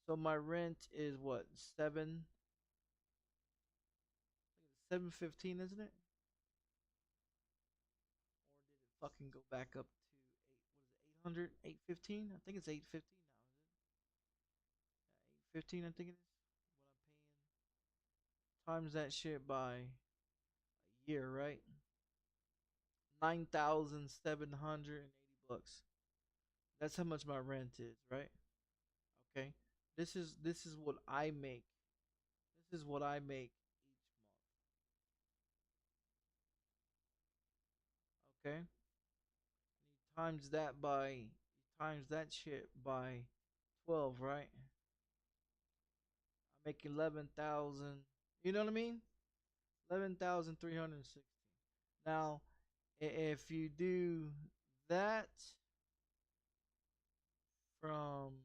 So my rent is what? 715, isn't it? Or did it fucking go back up to 800, 815? I think it's 815 now, is it? Yeah, 815, I think it is. What I'm paying times that shit by a year, right? 9,780 bucks. That's how much my rent is, right? Okay. This is what I make. This is what I make each month. Okay. Times that by times that shit by 12, right? I make 11,000. You know what I mean? 11,360. Now, if you do that from,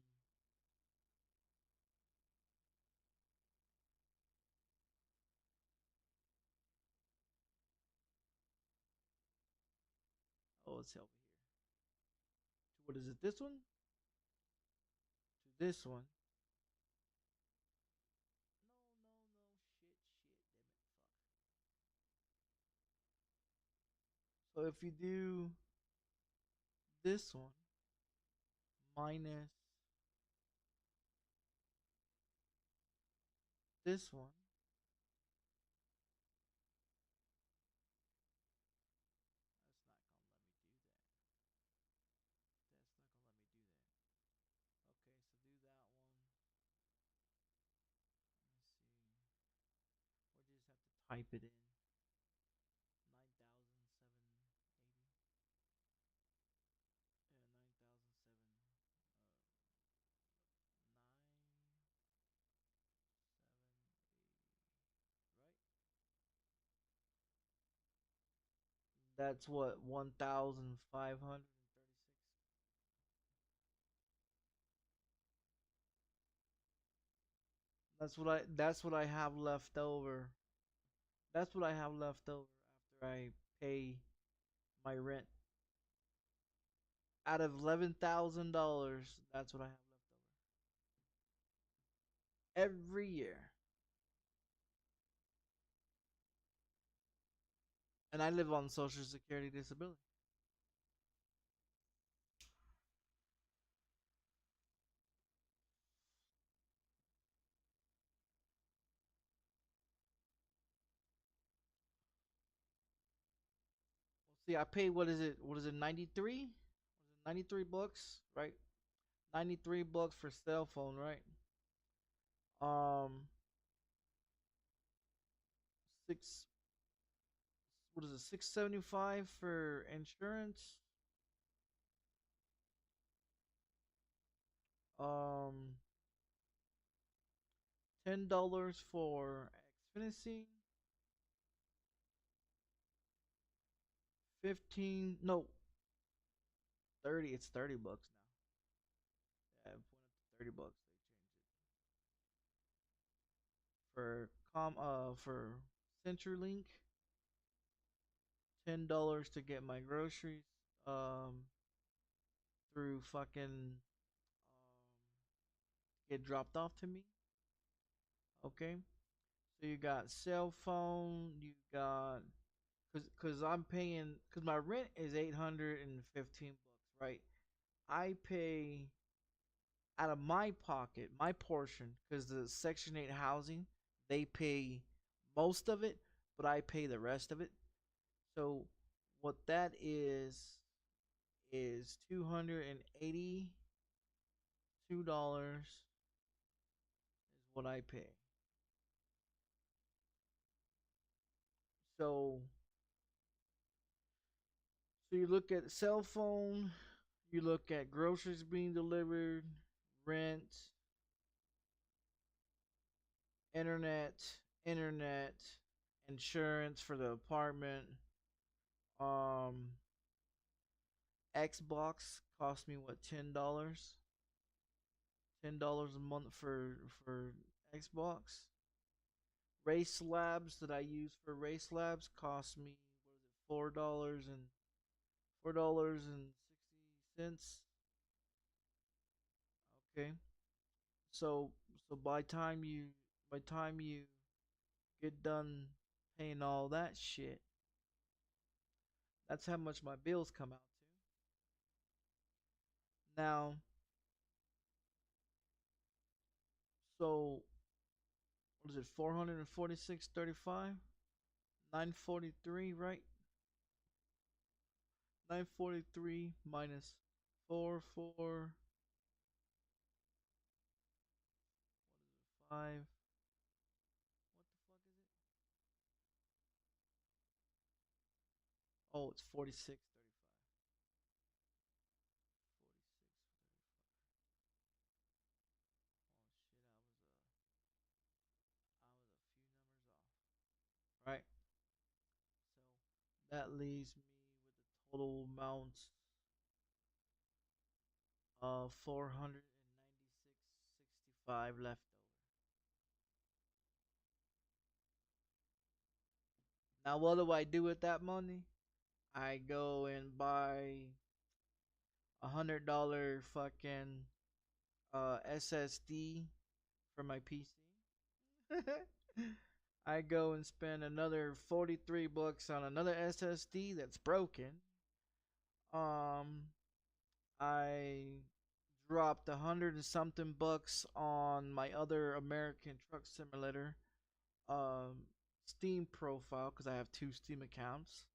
oh, it's over here. What is it? This one? To this one. So if you do this one minus this one, type it in. 9,780. That's what, 1,536. That's what I have left over. That's what I have left over after I pay my rent. Out of $11,000, that's what I have left over every year. And I live on Social Security disability. See, I pay what is it? What is it? 93? 93 bucks, right? 93 bucks for cell phone, right? Um, six. What is it? 675 for insurance. Um, $10 for Xfinity. 15. No, 30. It's 30 bucks now. Yeah, it went up to 30 bucks. They changed it for CenturyLink. $10 to get my groceries through fucking get dropped off to me. Okay, so you got cell phone, you got cause I'm paying cause my rent is 815 bucks, right? I pay out of my pocket, my portion, cause the Section 8 housing, they pay most of it, but I pay the rest of it. So what that is $282 is what I pay. So you look at cell phone, you look at groceries being delivered, rent, internet, internet, insurance for the apartment. Um, Xbox cost me what, $10? $10 a month for Xbox. Race Labs that I use for Race Labs cost me what is it, $4.60. Okay. So by time you get done paying all that shit, that's how much my bills come out to. Now, so what is it? 446.35, 943, right? 943 minus 4 5. Oh, it's 46. Right? So that leaves me with a total amount of 496.65 left over. Now, what do I do with that money? I go and buy $100 fucking SSD for my PC. I go and spend another 43 bucks on another SSD that's broken. I dropped 100 and something bucks on my other American Truck Simulator Steam profile because I have two Steam accounts.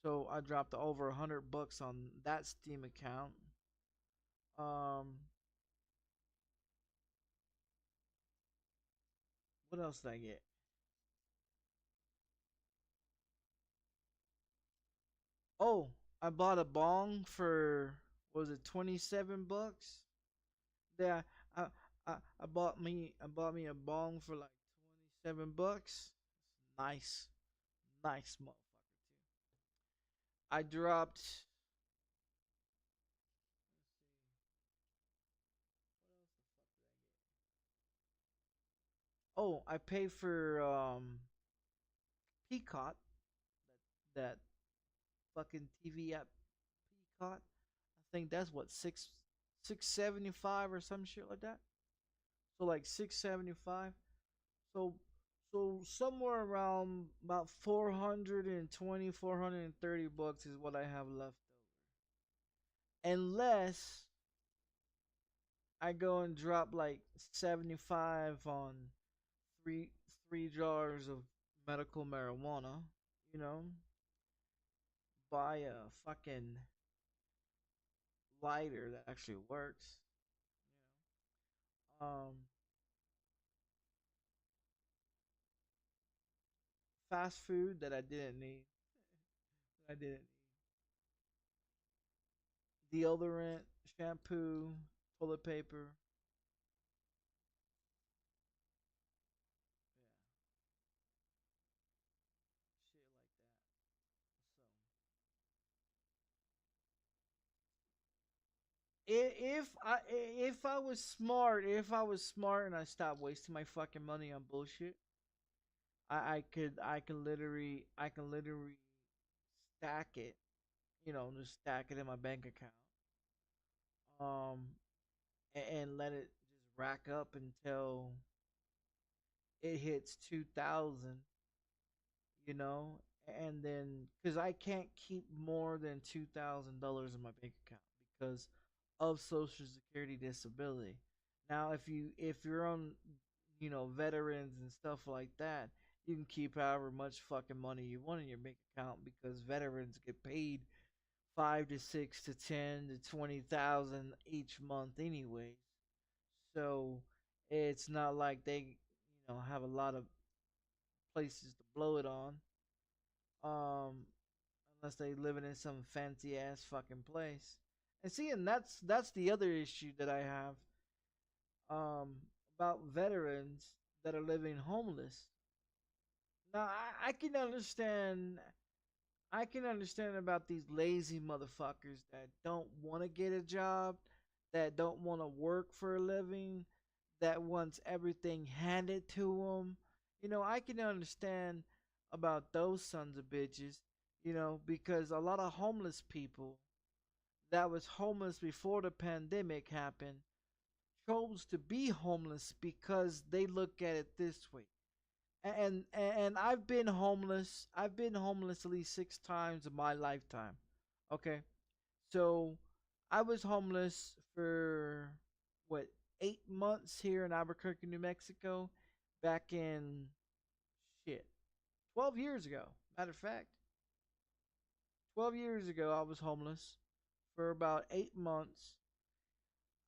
So I dropped over 100 bucks on that Steam account. What else did I get? Oh, I bought a bong for what was it, 27 bucks? Yeah, I I bought me a bong for like 27 bucks. Nice. Nice motherfucker too. I dropped Oh, I pay for Peacock, that fucking TV app Peacock. I think that's what 675 or some shit like that. So like 675. So somewhere around about 420, 430 bucks is what I have left over. Unless I go and drop like 75 on three three jars of medical marijuana, you know, buy a fucking lighter that actually works. Fast food that I didn't need. I didn't need. Deodorant, shampoo, toilet paper. If I was smart, and I stopped wasting my fucking money on bullshit, I can literally stack it, just stack it in my bank account, um, and let it just rack up until it hits 2,000, and then because I can't keep more than $2,000 in my bank account because of Social Security disability. Now, if you're on, veterans and stuff like that, you can keep however much fucking money you want in your bank account because veterans get paid 5 to 6 to 10 to 20,000 each month anyway. So it's not like they, have a lot of places to blow it on. Um, unless they living in some fancy ass fucking place. And see, and that's the other issue that I have um about veterans that are living homeless. Now I can understand about these lazy motherfuckers that don't want to get a job, that don't want to work for a living, that wants everything handed to them. I can understand about those sons of bitches, because a lot of homeless people that was homeless before the pandemic happened chose to be homeless because they look at it this way. And I've been homeless. I've been homeless at least 6 times in my lifetime. Okay, so I was homeless for what 8 months here in Albuquerque, New Mexico, back in shit 12 years ago. Matter of fact, 12 years ago I was homeless for about 8 months.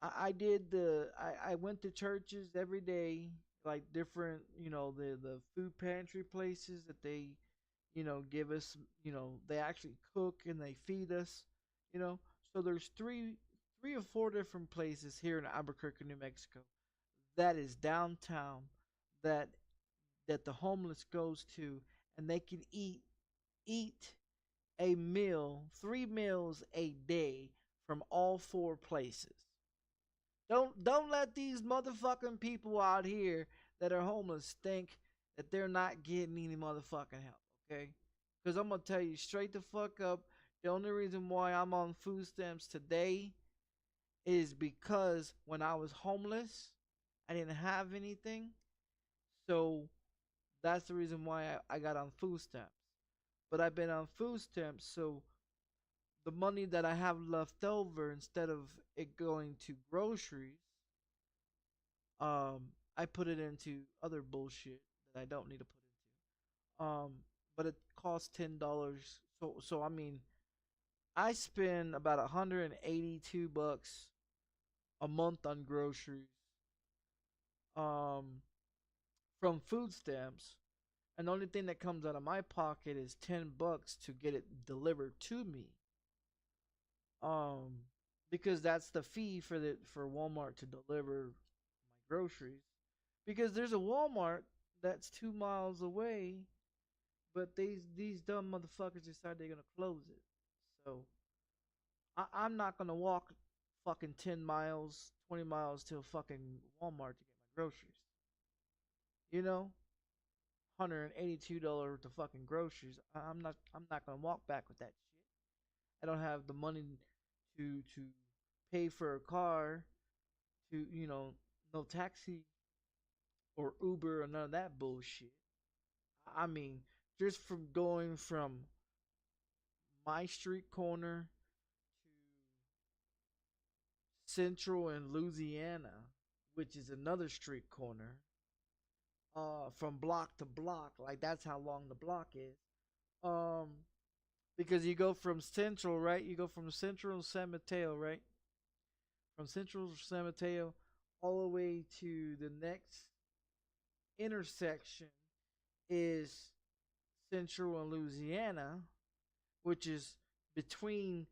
I did I went to churches every day, like different, the food pantry places that they, give us, they actually cook and they feed us, you know. So there's three or four different places here in Albuquerque, New Mexico, that is downtown, that the homeless goes to, and they can eat a meal, 3 meals a day from all four places. Don't let these motherfucking people out here that are homeless think that they're not getting any motherfucking help, okay? Because I'm gonna tell you straight the fuck up. The only reason why I'm on food stamps today is because when I was homeless, I didn't have anything. So that's the reason why I got on food stamps. But I've been on food stamps, so the money that I have left over, instead of it going to groceries, I put it into other bullshit that I don't need to put into. But it costs $10. So I mean, I spend about $182 a month on groceries. Um, from food stamps, and the only thing that comes out of my pocket is $10 to get it delivered to me. Um, because that's the fee for Walmart to deliver my groceries. Because there's a Walmart that's 2 miles away, but these dumb motherfuckers decide they're gonna close it. So I'm not gonna walk fucking 10 miles, 20 miles to a fucking Walmart to get my groceries. You know, $182 worth of fucking groceries. I'm not gonna walk back with that shit. I don't have the money to pay for a car, to no taxi or Uber or none of that bullshit. I mean, just from going from my street corner to Central and Louisiana, which is another street corner, from block to block, like that's how long the block is. Um, because you go from Central, right? You go from Central San Mateo, right? From Central San Mateo all the way to the next intersection is Central and Louisiana, which is between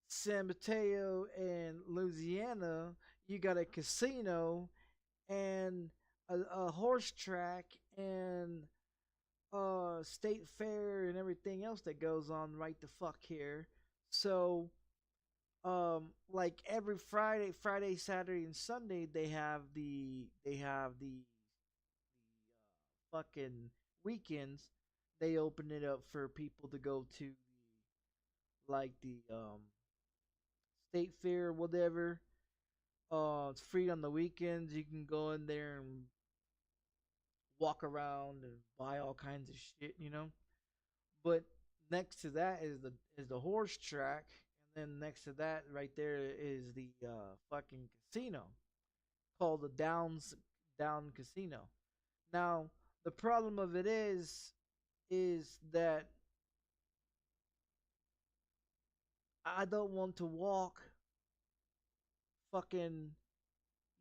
San Mateo and Louisiana. You got a casino and a horse track and state fair and everything else that goes on right the fuck here. So like every Friday, Saturday and Sunday they have the fucking weekends. They open it up for people to go to like the state fair or whatever. It's free on the weekends. You can go in there and walk around and buy all kinds of shit. But next to that is the horse track, and then next to that right there is the fucking casino called the Down Casino. Now the problem of it is that I don't want to walk fucking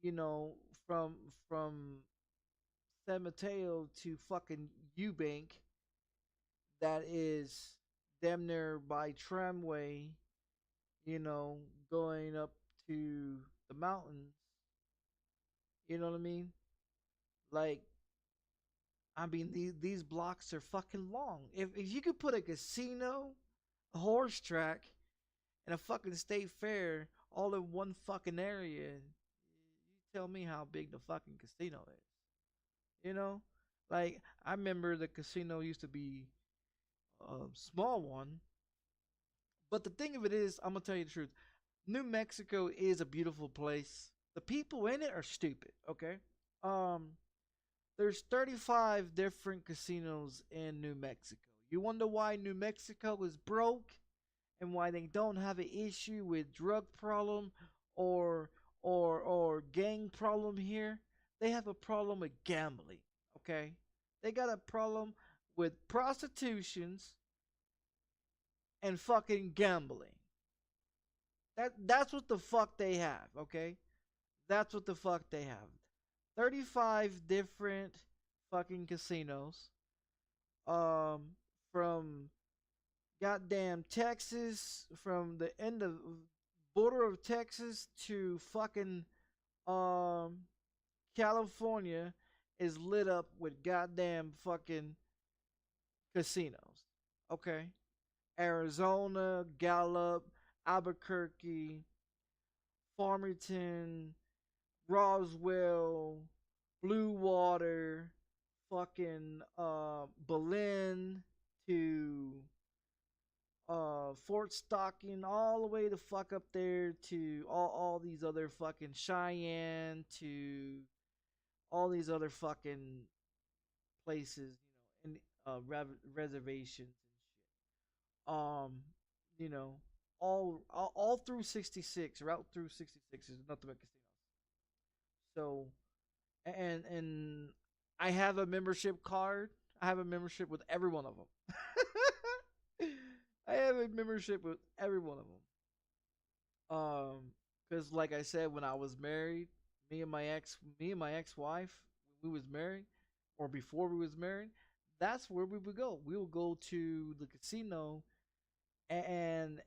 you know from from San Mateo to fucking Eubank, that is damn near by tramway, going up to the mountains. You know what I mean? Like, I mean, these blocks are fucking long. If you could put a casino, a horse track, and a fucking state fair all in one fucking area, you tell me how big the fucking casino is. You know? Like, I remember the casino used to be a small one. But the thing of it is, I'm gonna tell you the truth. New Mexico is a beautiful place. The people in it are stupid, okay? Um, there's 35 different casinos in New Mexico. You wonder why New Mexico is broke and why they don't have an issue with drug problem or or gang problem here? They have a problem with gambling, okay? They got a problem with prostitutions and fucking gambling. That's what the fuck they have, okay? That's what the fuck they have. 35 different fucking casinos. From goddamn Texas, from the end of border of Texas to fucking California is lit up with goddamn fucking casinos. Okay? Arizona, Gallup, Albuquerque, Farmington, Roswell, Blue Water, fucking Berlin to Fort Stocking, all the way the fuck up there to all these other fucking Cheyenne, to all these other fucking places, in reservations and shit. You know, all through 66, route through 66 is nothing but casinos. So, and I have a membership card. I have a membership with every one of them. I have a membership with every one of them. Because like I said, when I was married, me and my ex-wife, when we was married, or before we was married, that's where we would go. We would go to the casino, and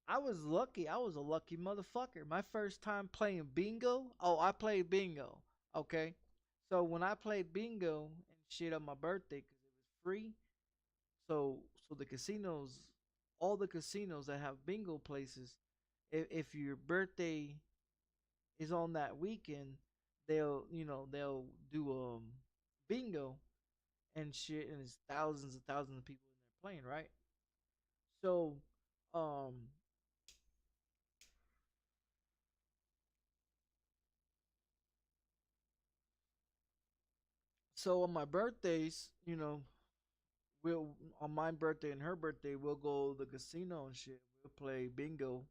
I was lucky. I was a lucky motherfucker. My first time playing bingo. Oh, I played bingo. Okay, so when I played bingo and shit on my birthday, because it was free. So the casinos, all the casinos that have bingo places, if your birthday is on that weekend, they'll do bingo and shit, and it's thousands and thousands of people in there playing, right? So Um, so on my birthdays, we'll on my birthday and her birthday, we'll go to the casino and shit. We'll play bingo.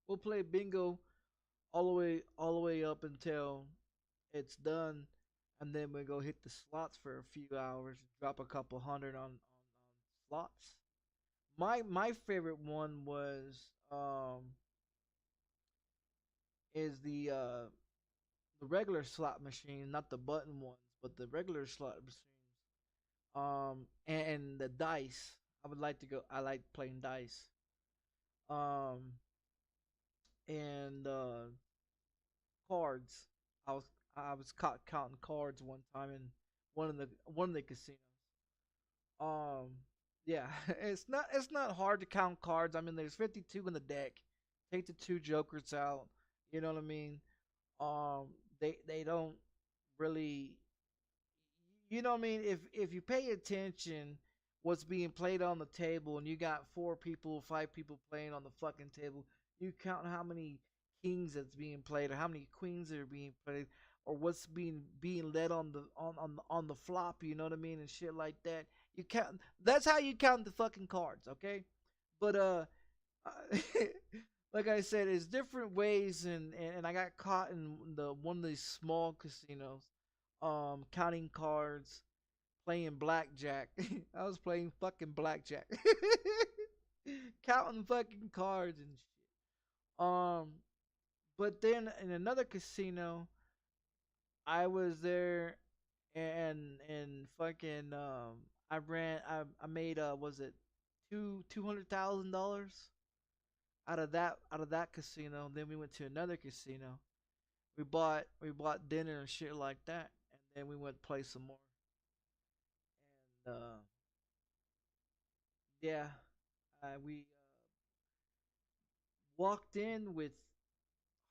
We'll play bingo all the way up until it's done, and then we go hit the slots for a few hours, drop a couple hundred on slots. My favorite one was is the regular slot machine, not the button ones, but the regular slot machines. And the dice. I would like to go. I like playing dice. Um, and cards. I was I was caught counting cards one time in one of the casinos. Um, yeah, it's not hard to count cards. I mean, there's 52 in the deck. Take the two jokers out. You know what I mean? Um, they don't really. You know what I mean? If you pay attention, what's being played on the table, and you got 4 people, 5 people playing on the fucking table, you count how many kings that's being played, or how many queens that are being played, or what's being led on the flop. You know what I mean, and shit like that. You count. That's how you count the fucking cards, okay? But like I said, it's different ways, and I got caught in the one of these small casinos, counting cards, playing blackjack. I was playing fucking blackjack, counting fucking cards and shit. But then in another casino, I was there, and fucking I made was it $200,000 out of that casino. Then we went to another casino. We bought dinner and shit like that, and then we went to play some more. And yeah, we walked in with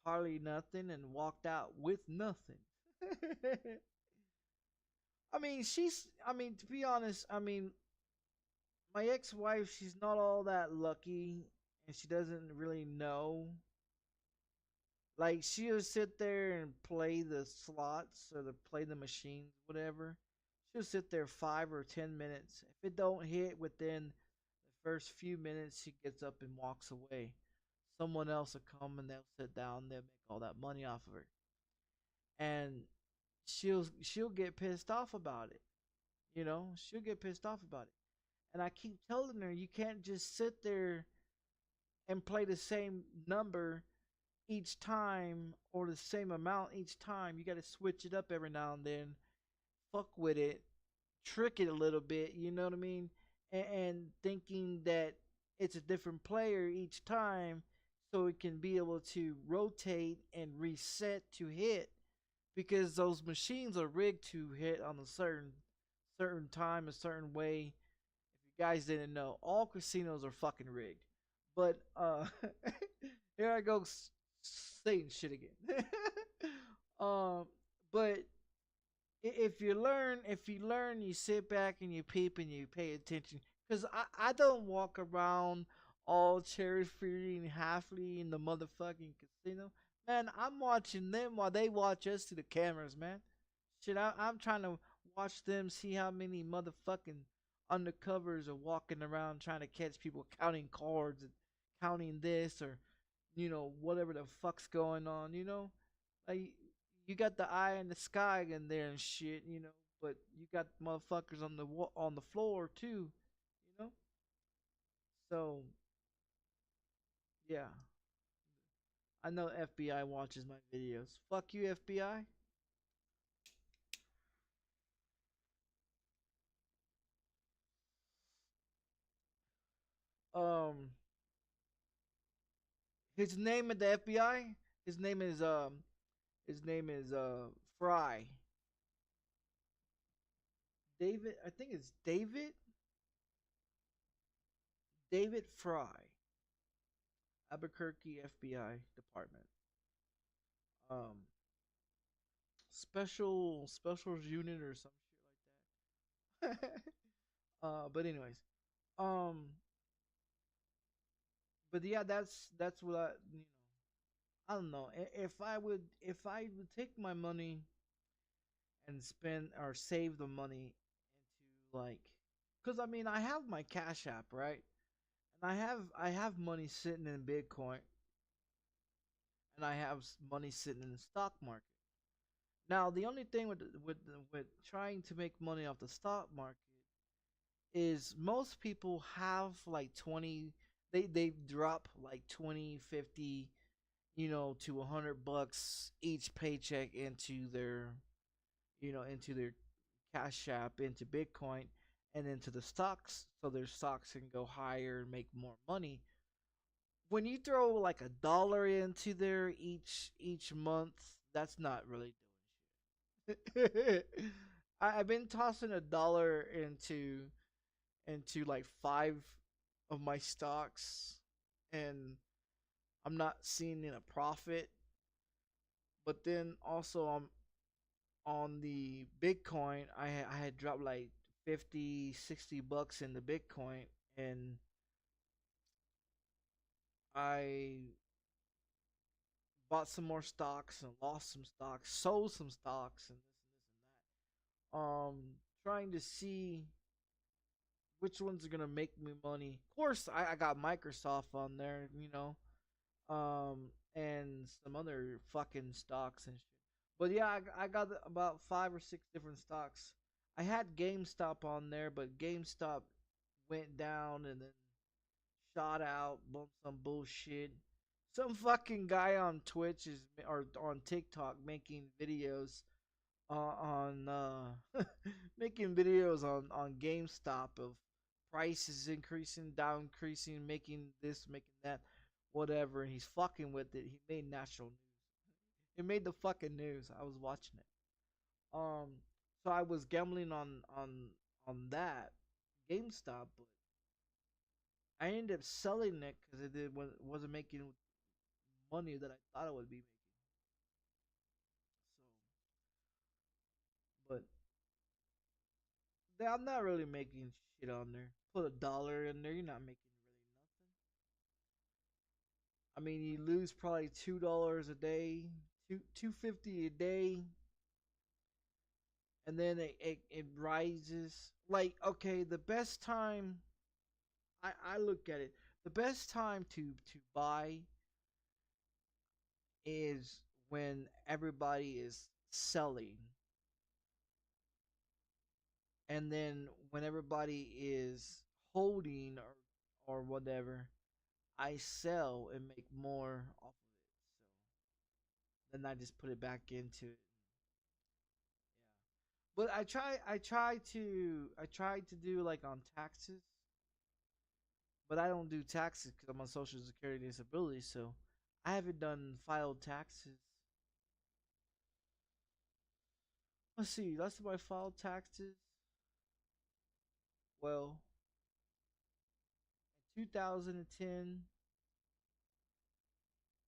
hardly nothing and walked out with nothing. I mean, to be honest, I mean, my ex-wife, she's not all that lucky, and she doesn't really know. Like, she'll sit there and play the slots or play the machines, whatever. She'll sit there 5 or 10 minutes. If it don't hit within the first few minutes, she gets up and walks away. Someone else will come and they'll sit down. They'll make all that money off of her, and she'll get pissed off about it. She'll get pissed off about it. And I keep telling her, you can't just sit there and play the same number each time, or the same amount each time. You got to switch it up every now and then. Fuck with it, trick it a little bit. You know what I mean? And thinking that it's a different player each time, so it can be able to rotate and reset to hit, because those machines are rigged to hit on a certain time, a certain way. If you guys didn't know, all casinos are fucking rigged. But here I go saying shit again. um, but if you learn, you sit back and you peep and you pay attention. Cause I don't walk around all cherry free and halfly in the motherfucking casino. Man, I'm watching them while they watch us to the cameras, man. Shit, I'm trying to watch them, see how many motherfucking undercovers are walking around trying to catch people counting cards and counting this, or whatever the fuck's going on. Like, you got the eye in the sky in there and shit. But you got motherfuckers on the floor too. You know. So yeah, I know FBI watches my videos. Fuck you, FBI. Um, his name at the FBI. His name is Fry. David. I think it's David. David Fry. Albuquerque FBI department. Um, specials unit or some shit like that. But anyways, um, but yeah, that's what I don't know. If I would take my money and spend or save the money into like, cause I mean I have my Cash App, right, and I have money sitting in Bitcoin, and I have money sitting in the stock market. Now the only thing with trying to make money off the stock market is most people have like 20, they drop like 20, 50, to $100 each paycheck into their, into their Cash App, into Bitcoin, and into the stocks, so their stocks can go higher and make more money. When you throw like $1 into there each month, that's not really doing shit. I've been tossing $1 into like five of my stocks, and I'm not seeing a profit. But then also on the Bitcoin, I had dropped like 50, $60 in the Bitcoin, and I bought some more stocks and lost some stocks, sold some stocks, and this and that. Trying to see which ones are gonna make me money. Of course, I got Microsoft on there, and some other fucking stocks and shit. But yeah, I got about 5 or 6 different stocks. I had GameStop on there, but GameStop went down and then shot out, some bullshit. Some fucking guy on Twitch or on TikTok making videos on making videos on GameStop of prices increasing, down increasing, making this, making that, whatever, and he's fucking with it. He made national news. It made the fucking news. I was watching it. So I was gambling on that GameStop, but I ended up selling it because wasn't making money that I thought it would be making. But I'm not really making shit on there. Put $1 in there, you're not making really nothing. I mean, you lose probably $2 a day, $2.50 a day, and then it rises. Like, okay, the best time I look at it, the best time to buy is when everybody is selling, and then when everybody is holding or whatever, I sell and make more off of it. So then I just put it back into it. But I try to do like on taxes, but I don't do taxes because I'm on Social Security disability, so I haven't done filed taxes. Let's see, last time I filed taxes, well, in 2010,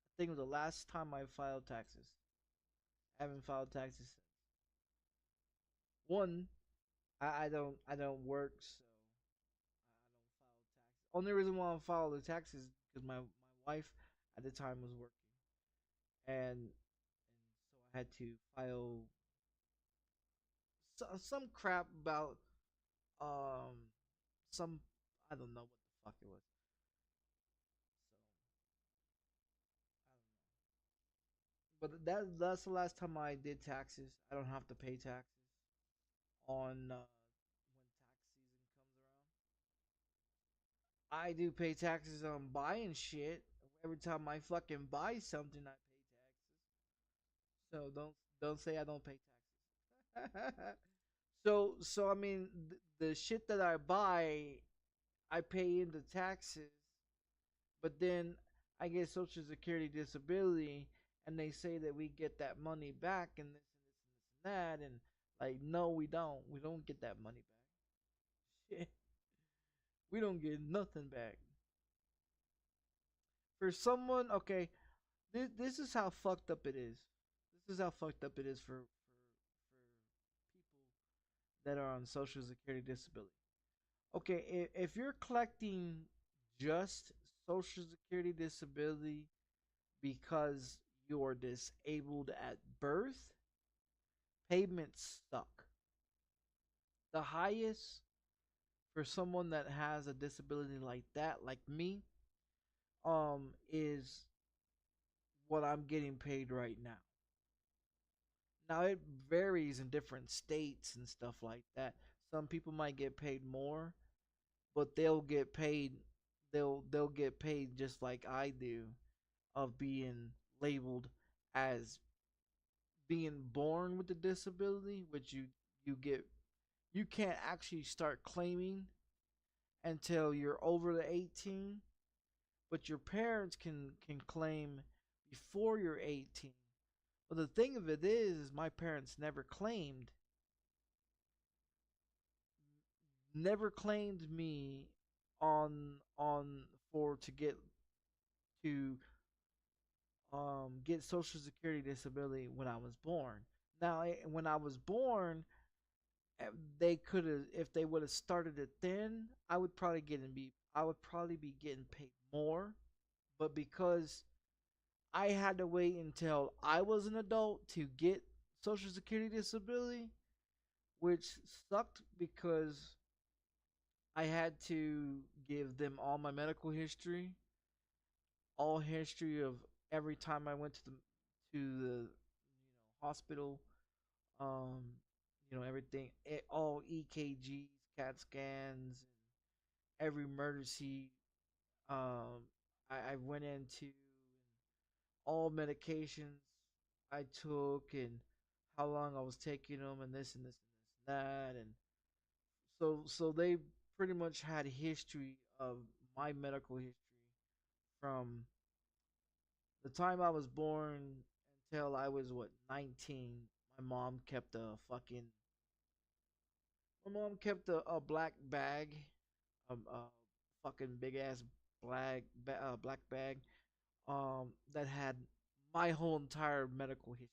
I think it was the last time I filed taxes. I haven't filed taxes since. One, I don't work, so only reason why I filed the taxes is because my wife at the time was working, and so I had to file some crap about some, I don't know what the fuck it was. But that's the last time I did taxes. I don't have to pay taxes on I do pay taxes on buying shit. Every time I fucking buy something, I pay taxes. So don't say I don't pay taxes. So I mean, the shit that I buy, I pay into taxes, but then I get Social Security disability, and they say that we get that money back, and this and this and this and that, and like, no, we don't. We don't get that money back. Shit, we don't get nothing back. For someone, okay, this is how fucked up it is. This is how fucked up it is for that are on Social Security disability. Okay, if you're collecting just Social Security disability because you're disabled at birth, payments suck. The highest for someone that has a disability like that, like me, is what I'm getting paid right now. Now it varies in different states and stuff like that. Some people might get paid more, but they'll get paid just like I do of being labeled as being born with the disability, which you get you can't actually start claiming until you're over the 18, but your parents can claim before you're 18. But the thing of it is my parents never claimed me on for to to get Social Security disability when I was born. Now, when I was born, they could have, if they would have started it then, I would probably be getting paid more. But because I had to wait until I was an adult to get Social Security disability, which sucked because I had to give them all my medical history, all history of every time I went to the hospital, um, everything, all EKGs, CAT scans, every emergency I went into, all medications I took, and how long I was taking them, and this and this and this and that, and so they pretty much had a history of my medical history from the time I was born until I was 19. My mom kept a fucking a black bag, a fucking big ass black bag, that had my whole entire medical history,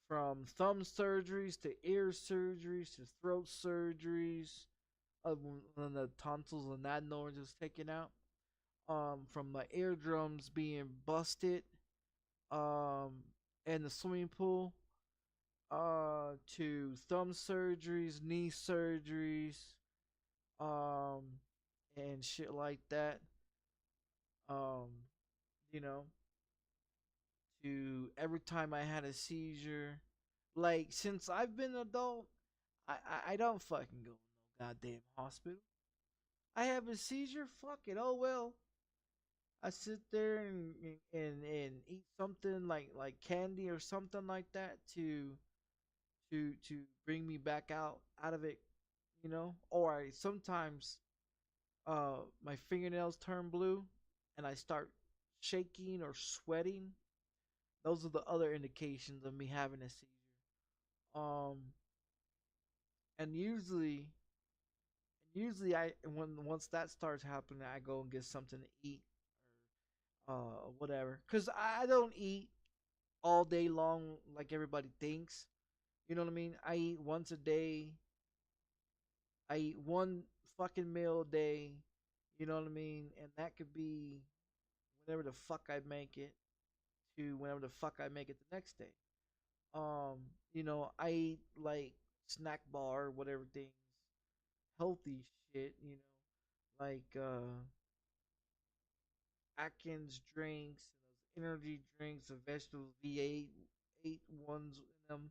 from thumb surgeries to ear surgeries to throat surgeries, when the tonsils and adenoids was taken out, from the eardrums being busted, um, in the swimming pool, to thumb surgeries, knee surgeries, um, and shit like that. Um, you know, to every time I had a seizure. Like, since I've been an adult, I don't fucking go to no goddamn hospital. I have a seizure, fuck it, oh well. I sit there and eat something like candy or something like that to bring me back out of it, Or I sometimes my fingernails turn blue and I start shaking or sweating. Those are the other indications of me having a seizure. Um, and usually I when once that starts happening, I go and get something to eat, whatever. Cause I don't eat all day long like everybody thinks. You know what I mean? I eat once a day. I eat one fucking meal a day. You know what I mean? And that could be whenever the fuck I make it to whenever the fuck I make it the next day. I eat like snack bar, whatever things, healthy shit, like Atkins drinks, and those energy drinks, the vegetable V8 ones in them,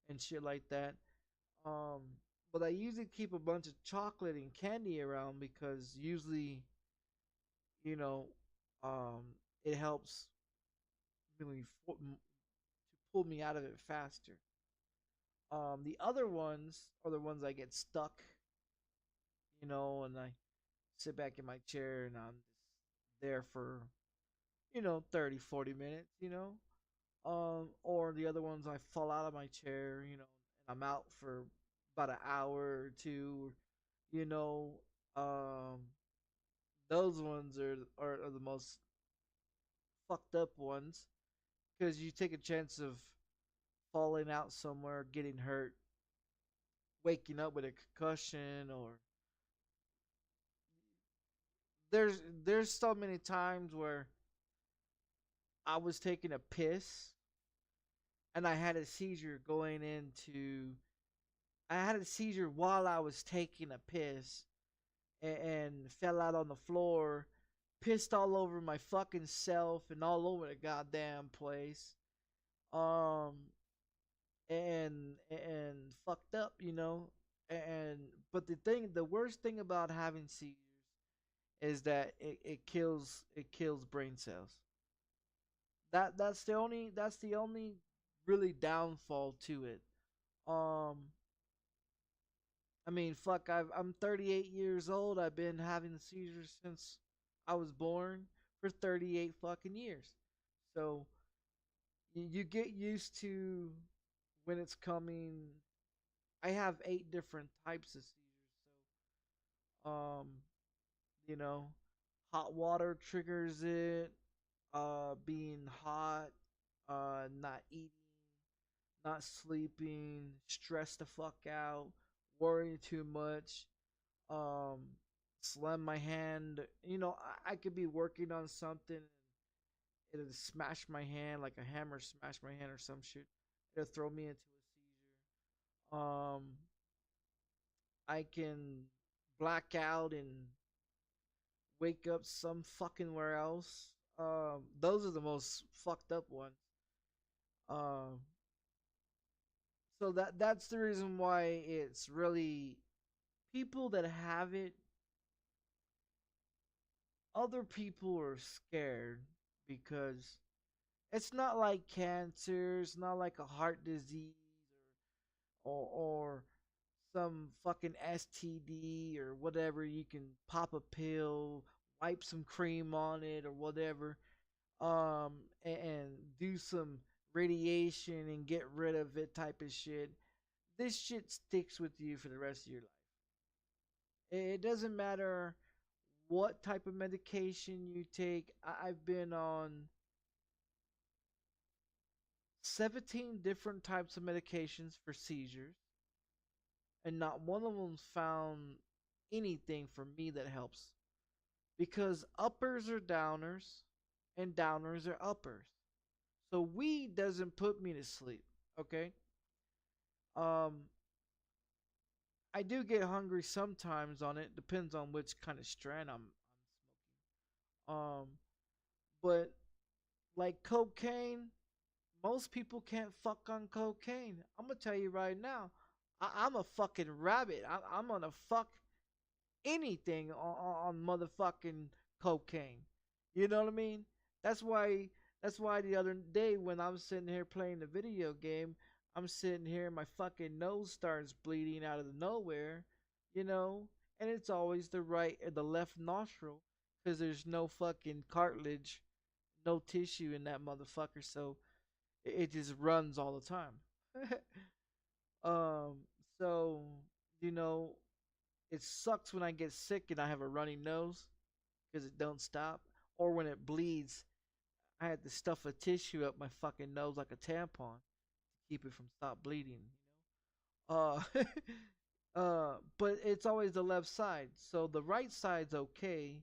and shit like that. Um, but I usually keep a bunch of chocolate and candy around because usually, you know, um, it helps really to pull me out of it faster. The other ones are the ones I get stuck, and I sit back in my chair and I'm just there for, 30, 40 minutes, or the other ones I fall out of my chair, and I'm out for about an hour or two, you know. Um, those ones are the most fucked up ones because you take a chance of falling out somewhere, getting hurt, waking up with a concussion, or there's so many times where I was taking a piss and I had a seizure going into I had a seizure while I was taking a piss and fell out on the floor, pissed all over my fucking self and all over the goddamn place. Um and fucked up, you know. And but the worst thing about having seizures is that it kills brain cells. That's the only really downfall to it. Um, I mean, fuck, I'm 38 years old. I've been having seizures since I was born for 38 fucking years. So you get used to when it's coming. I have 8 different types of seizures. So, you know, hot water triggers it. Being hot, not eating, not sleeping, stressed the fuck out, worrying too much, um, slam my hand. You know, I could be working on something and it'll smash my hand like a hammer smash my hand or some shit. It'll throw me into a seizure. I can black out and wake up some fucking where else. Those are the most fucked up ones. Um, so that's the reason why it's really people that have it. Other people are scared because it's not like cancer. It's not like a heart disease or some fucking STD or whatever. You can pop a pill, wipe some cream on it or whatever, and do some radiation and get rid of it type of shit. This shit sticks with you for the rest of your life. It doesn't matter what type of medication you take. I've been on 17 different types of medications for seizures, and not one of them found anything for me that helps. Because uppers are downers, and downers are uppers. So weed doesn't put me to sleep, okay? Um, I do get hungry sometimes on it. Depends on which kind of strand I'm smoking. But like cocaine, most people can't fuck on cocaine. I'm gonna tell you right now, I'm a fucking rabbit. I'm gonna fuck anything on motherfucking cocaine. You know what I mean? That's why. That's why the other day when I'm sitting here playing the video game, I'm sitting here, my fucking nose starts bleeding out of the nowhere, you know, and it's always the right or the left nostril because there's no fucking cartilage, no tissue in that motherfucker, so it just runs all the time. um, so you know, it sucks when I get sick and I have a runny nose because it don't stop, or when it bleeds, I had to stuff a tissue up my fucking nose like a tampon to keep it from stop bleeding. But it's always the left side, so the right side's okay,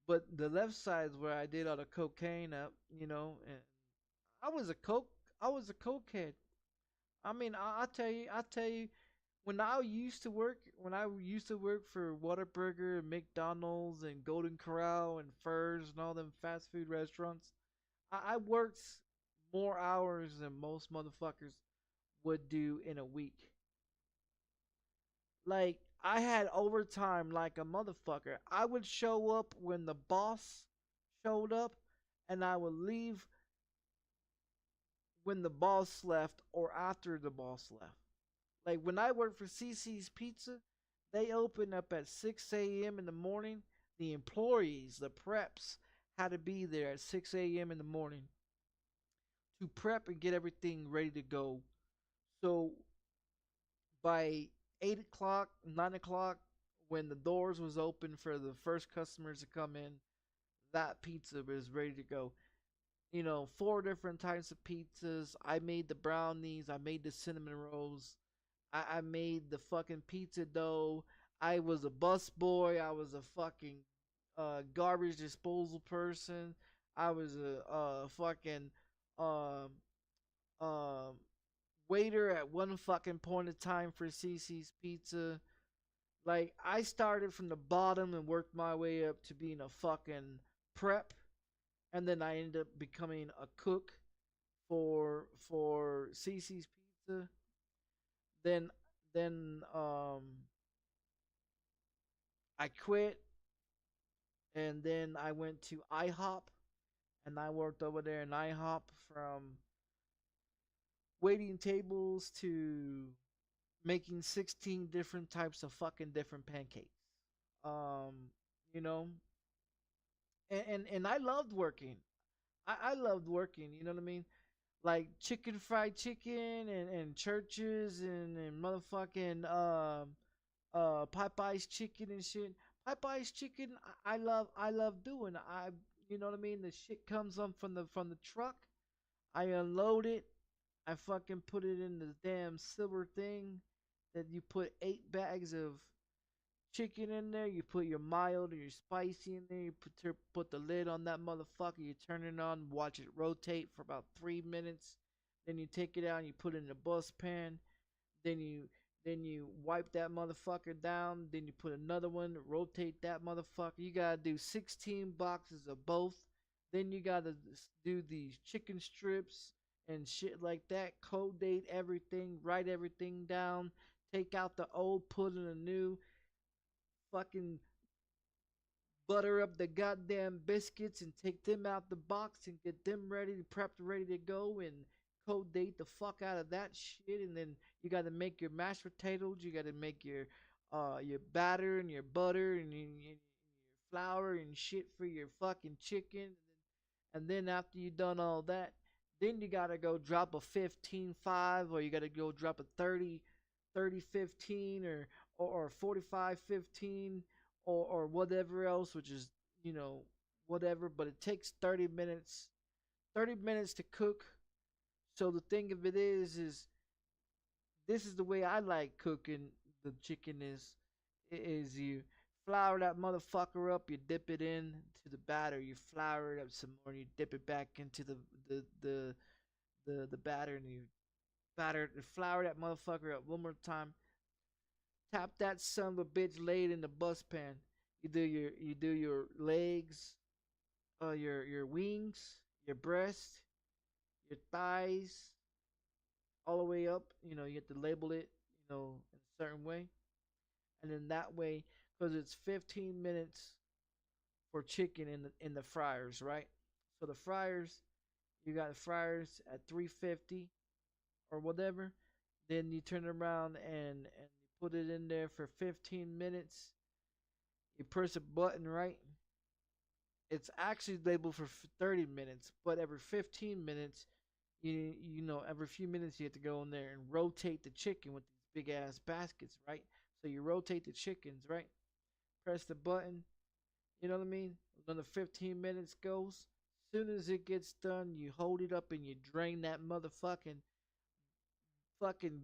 but the left side's where I did all the cocaine up, you know, and I was a coke, I was a cokehead. I mean, I tell you, when I used to work for Whataburger and McDonald's and Golden Corral and Furs and all them fast food restaurants, I worked more hours than most motherfuckers would do in a week. Like, I had overtime like a motherfucker. I would show up when the boss showed up, and I would leave when the boss left or after the boss left. Like when I worked for CC's Pizza, they opened up at 6 a.m. in the morning. The employees, the preps, had to be there at 6 a.m. in the morning to prep and get everything ready to go. So by 8 o'clock, 9 o'clock, when the doors was open for the first customers to come in, that pizza was ready to go. You know, 4 different types of pizzas. I made the brownies. I made the cinnamon rolls. I made the fucking pizza dough. I was a bus boy. I was a fucking garbage disposal person. I was a fucking um waiter at one fucking point of time for CC's Pizza. Like, I started from the bottom and worked my way up to being a fucking prep, and then I ended up becoming a cook for CC's Pizza. Then then I quit, and then I went to IHOP, and I worked over there in IHOP from waiting tables to making 16 different types of fucking different pancakes. Um, you know, and I loved working. I loved working, you know what I mean? Like chicken fried chicken and churches and motherfucking Popeye's chicken and shit. Popeye's chicken I love doing. I you know what I mean? The shit comes on from the truck. I unload it. I fucking put it in the damn silver thing that you put 8 bags of chicken in there. You put your mild or your spicy in there. You put the lid on that motherfucker. You turn it on, watch it rotate for about 3 minutes. Then you take it out and you put it in a bus pan. Then you wipe that motherfucker down. Then you put another one, rotate that motherfucker. You gotta do 16 boxes of both. Then you gotta do these chicken strips and shit like that. Code date everything, write everything down. Take out the old, put in the new. Fucking butter up the goddamn biscuits and take them out the box and get them ready, prepped, ready to go, and code date the fuck out of that shit. And then you got to make your mashed potatoes. You got to make your batter and your butter and your flour and shit for your fucking chicken. And then after you done all that, then you got to go drop a 15.5, or you got to go drop a 30.15, or 45.15, or whatever else, which is, whatever. But it takes 30 minutes to cook. So the thing of it is this is the way I like cooking the chicken. Is you flour that motherfucker up, you dip it in to the batter, you flour it up some more, and you dip it back into the batter, and you flour that motherfucker up one more time. Tap that son of a bitch, lay it in the bus pan. You do your legs, your wings, your breast, your thighs, all the way up. You have to label it, in a certain way, and then that way, because it's 15 minutes for chicken in the fryers, right? So the fryers, you got the fryers at 350 or whatever. Then you turn it around and you put it in there for 15 minutes. You press a button, right? It's actually labeled for 30 minutes, but every 15 minutes, every few minutes you have to go in there and rotate the chicken with these big ass baskets, right? So you rotate the chickens, right? Press the button, you know what I mean? Another 15 minutes goes. Soon as it gets done, you hold it up and you drain that fucking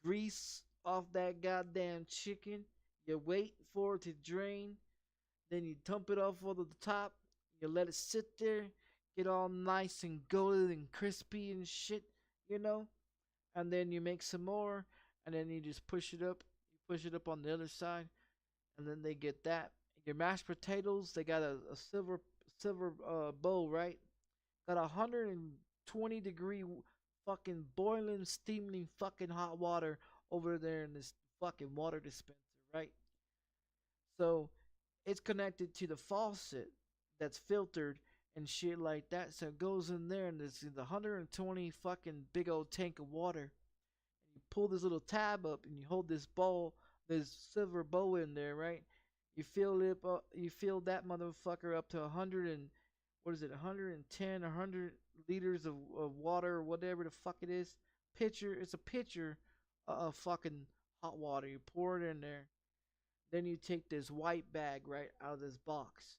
grease off that goddamn chicken. You wait for it to drain. Then you dump it off over the top. You let it sit there, get all nice and golden and crispy and shit, And then you make some more, and then you just push it up. You push it up on the other side, and then they get that. Your mashed potatoes, they got a silver bowl, right? Got 120-degree fucking boiling, steaming fucking hot water over there in this fucking water dispenser, right? So it's connected to the faucet that's filtered and shit like that. So it goes in there, and there's the 120 fucking big old tank of water. And you pull this little tab up, and you hold this bowl, this silver bowl in there, right? You fill it up. You fill that motherfucker up to 100 and what is it? 110, 100 liters of water, or whatever the fuck it is. It's a pitcher of fucking hot water. You pour it in there. Then you take this white bag right out of this box.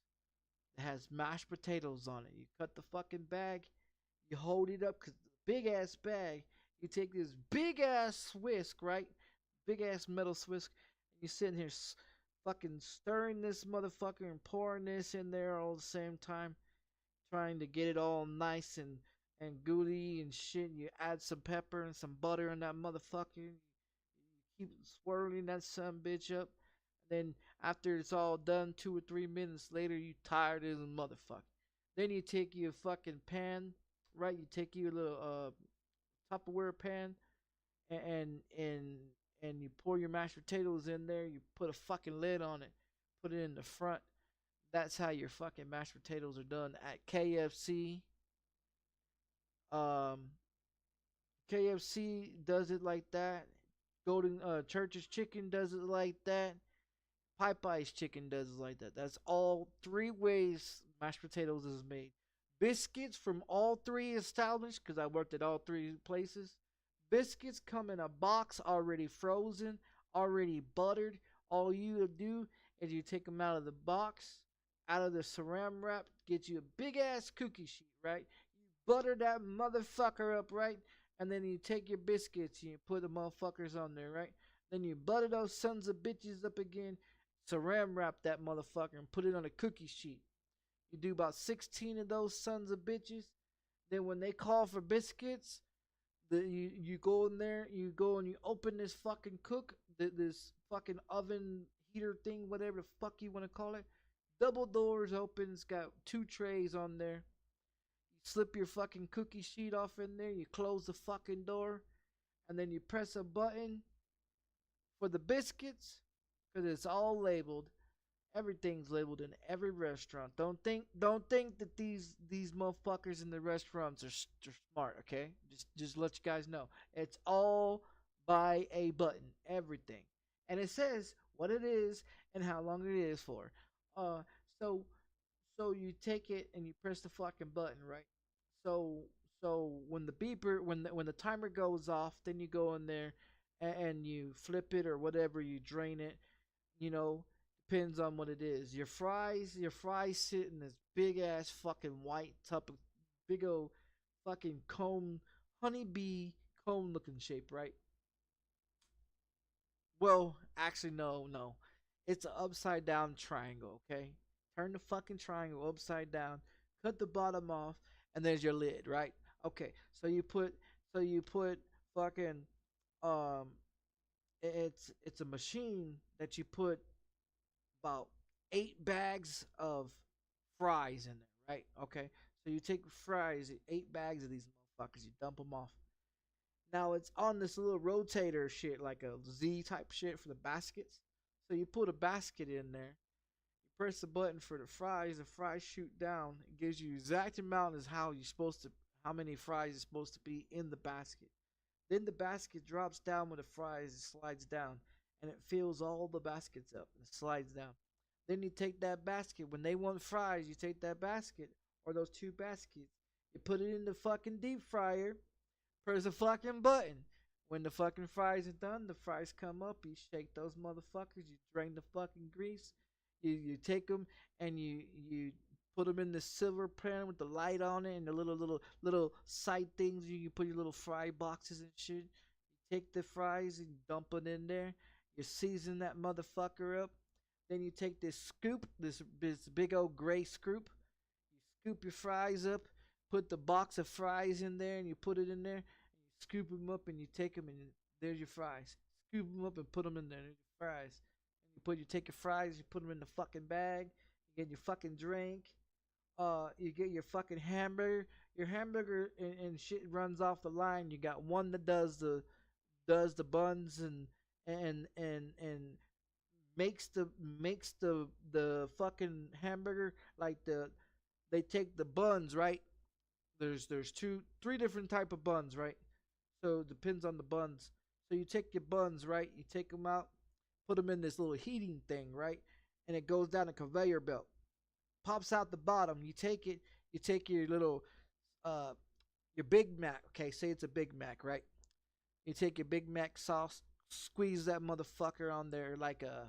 It has mashed potatoes on it. You cut the fucking bag. You hold it up, because the big ass bag. You take this big ass whisk, right? Big ass metal whisk. And you sit in here fucking stirring this motherfucker and pouring this in there all at the same time, trying to get it all nice and gooey and shit. You add some pepper and some butter in that motherfucker. You keep swirling that son bitch up. Then after it's all done, 2 or 3 minutes later, you tired as a motherfucker. Then you take your fucking pan, right? You take your little Tupperware pan, and and and you pour your mashed potatoes in there. You put a fucking lid on it, put it in the front. That's how your fucking mashed potatoes are done at KFC. Um, KFC does it like that. Golden Church's Chicken does it like that. Popeye's Chicken does it like that. That's all 3 ways mashed potatoes is made. Biscuits from all 3 establishments, because I worked at all 3 places. Biscuits come in a box already frozen, already buttered. All you do is you take them out of the box, out of the saran wrap, get you a big ass cookie sheet, right? You butter that motherfucker up, right? And then you take your biscuits and you put the motherfuckers on there, right? Then you butter those sons of bitches up again, saran wrap that motherfucker and put it on a cookie sheet. You do about 16 of those sons of bitches. Then when they call for biscuits, you go in there, you go and you open this fucking this fucking oven heater thing, whatever the fuck you want to call it. Double doors open, it's got 2 trays on there. You slip your fucking cookie sheet off in there, you close the fucking door, and then you press a button for the biscuits, because it's all labeled. Everything's labeled in every restaurant. Don't think that these motherfuckers in the restaurants are smart, okay? Just let you guys know. It's all by a button, everything. And it says what it is and how long it is for. So you take it and you press the fucking button, right? So when the beeper when the timer goes off, then you go in there and you flip it or whatever, you drain it, you know. Depends on what it is. Your fries sit in this big ass fucking white tub, big old fucking cone, honeybee cone looking shape, right? Well, actually, no. It's an upside down triangle, okay? Turn the fucking triangle upside down, cut the bottom off, and there's your lid, right? Okay, so you put fucking it's a machine that you put about 8 bags of fries in there, right? Okay, so you take fries, 8 bags of these motherfuckers, you dump them off. Now it's on this little rotator shit, like a Z type shit for the baskets. So you put a basket in there, you press the button for the fries shoot down. It gives you exact amount as how many fries is supposed to be in the basket. Then the basket drops down with the fries, it slides down, and it fills all the baskets up and it slides down. Then you take that basket, when they want fries, you take that basket or those 2 baskets, you put it in the fucking deep fryer, press a fucking button. When the fucking fries are done, the fries come up, you shake those motherfuckers, you drain the fucking grease, you take them and you put them in the silver pan with the light on it and the little side things. You can put your little fry boxes and shit. You take the fries and dump it in there. You season that motherfucker up. Then you take this scoop, this big old gray scoop. You scoop your fries up, put the box of fries in there, and you put it in there. And you scoop them up and you take them and there's your fries. Scoop them up and put them in there. There's your fries. And you take your fries, you put them in the fucking bag. You get your fucking drink. You get your fucking hamburger. Your hamburger and shit runs off the line. You got one that does the buns and makes the fucking hamburger, like they take the buns, right? There's 3 different type of buns, right? So it depends on the buns. So you take your buns, right? You take them out, put them in this little heating thing, right? And it goes down a conveyor belt. Pops out the bottom. You take it. You take your little, your Big Mac. Okay, say it's a Big Mac, right? You take your Big Mac sauce, squeeze that motherfucker on there like a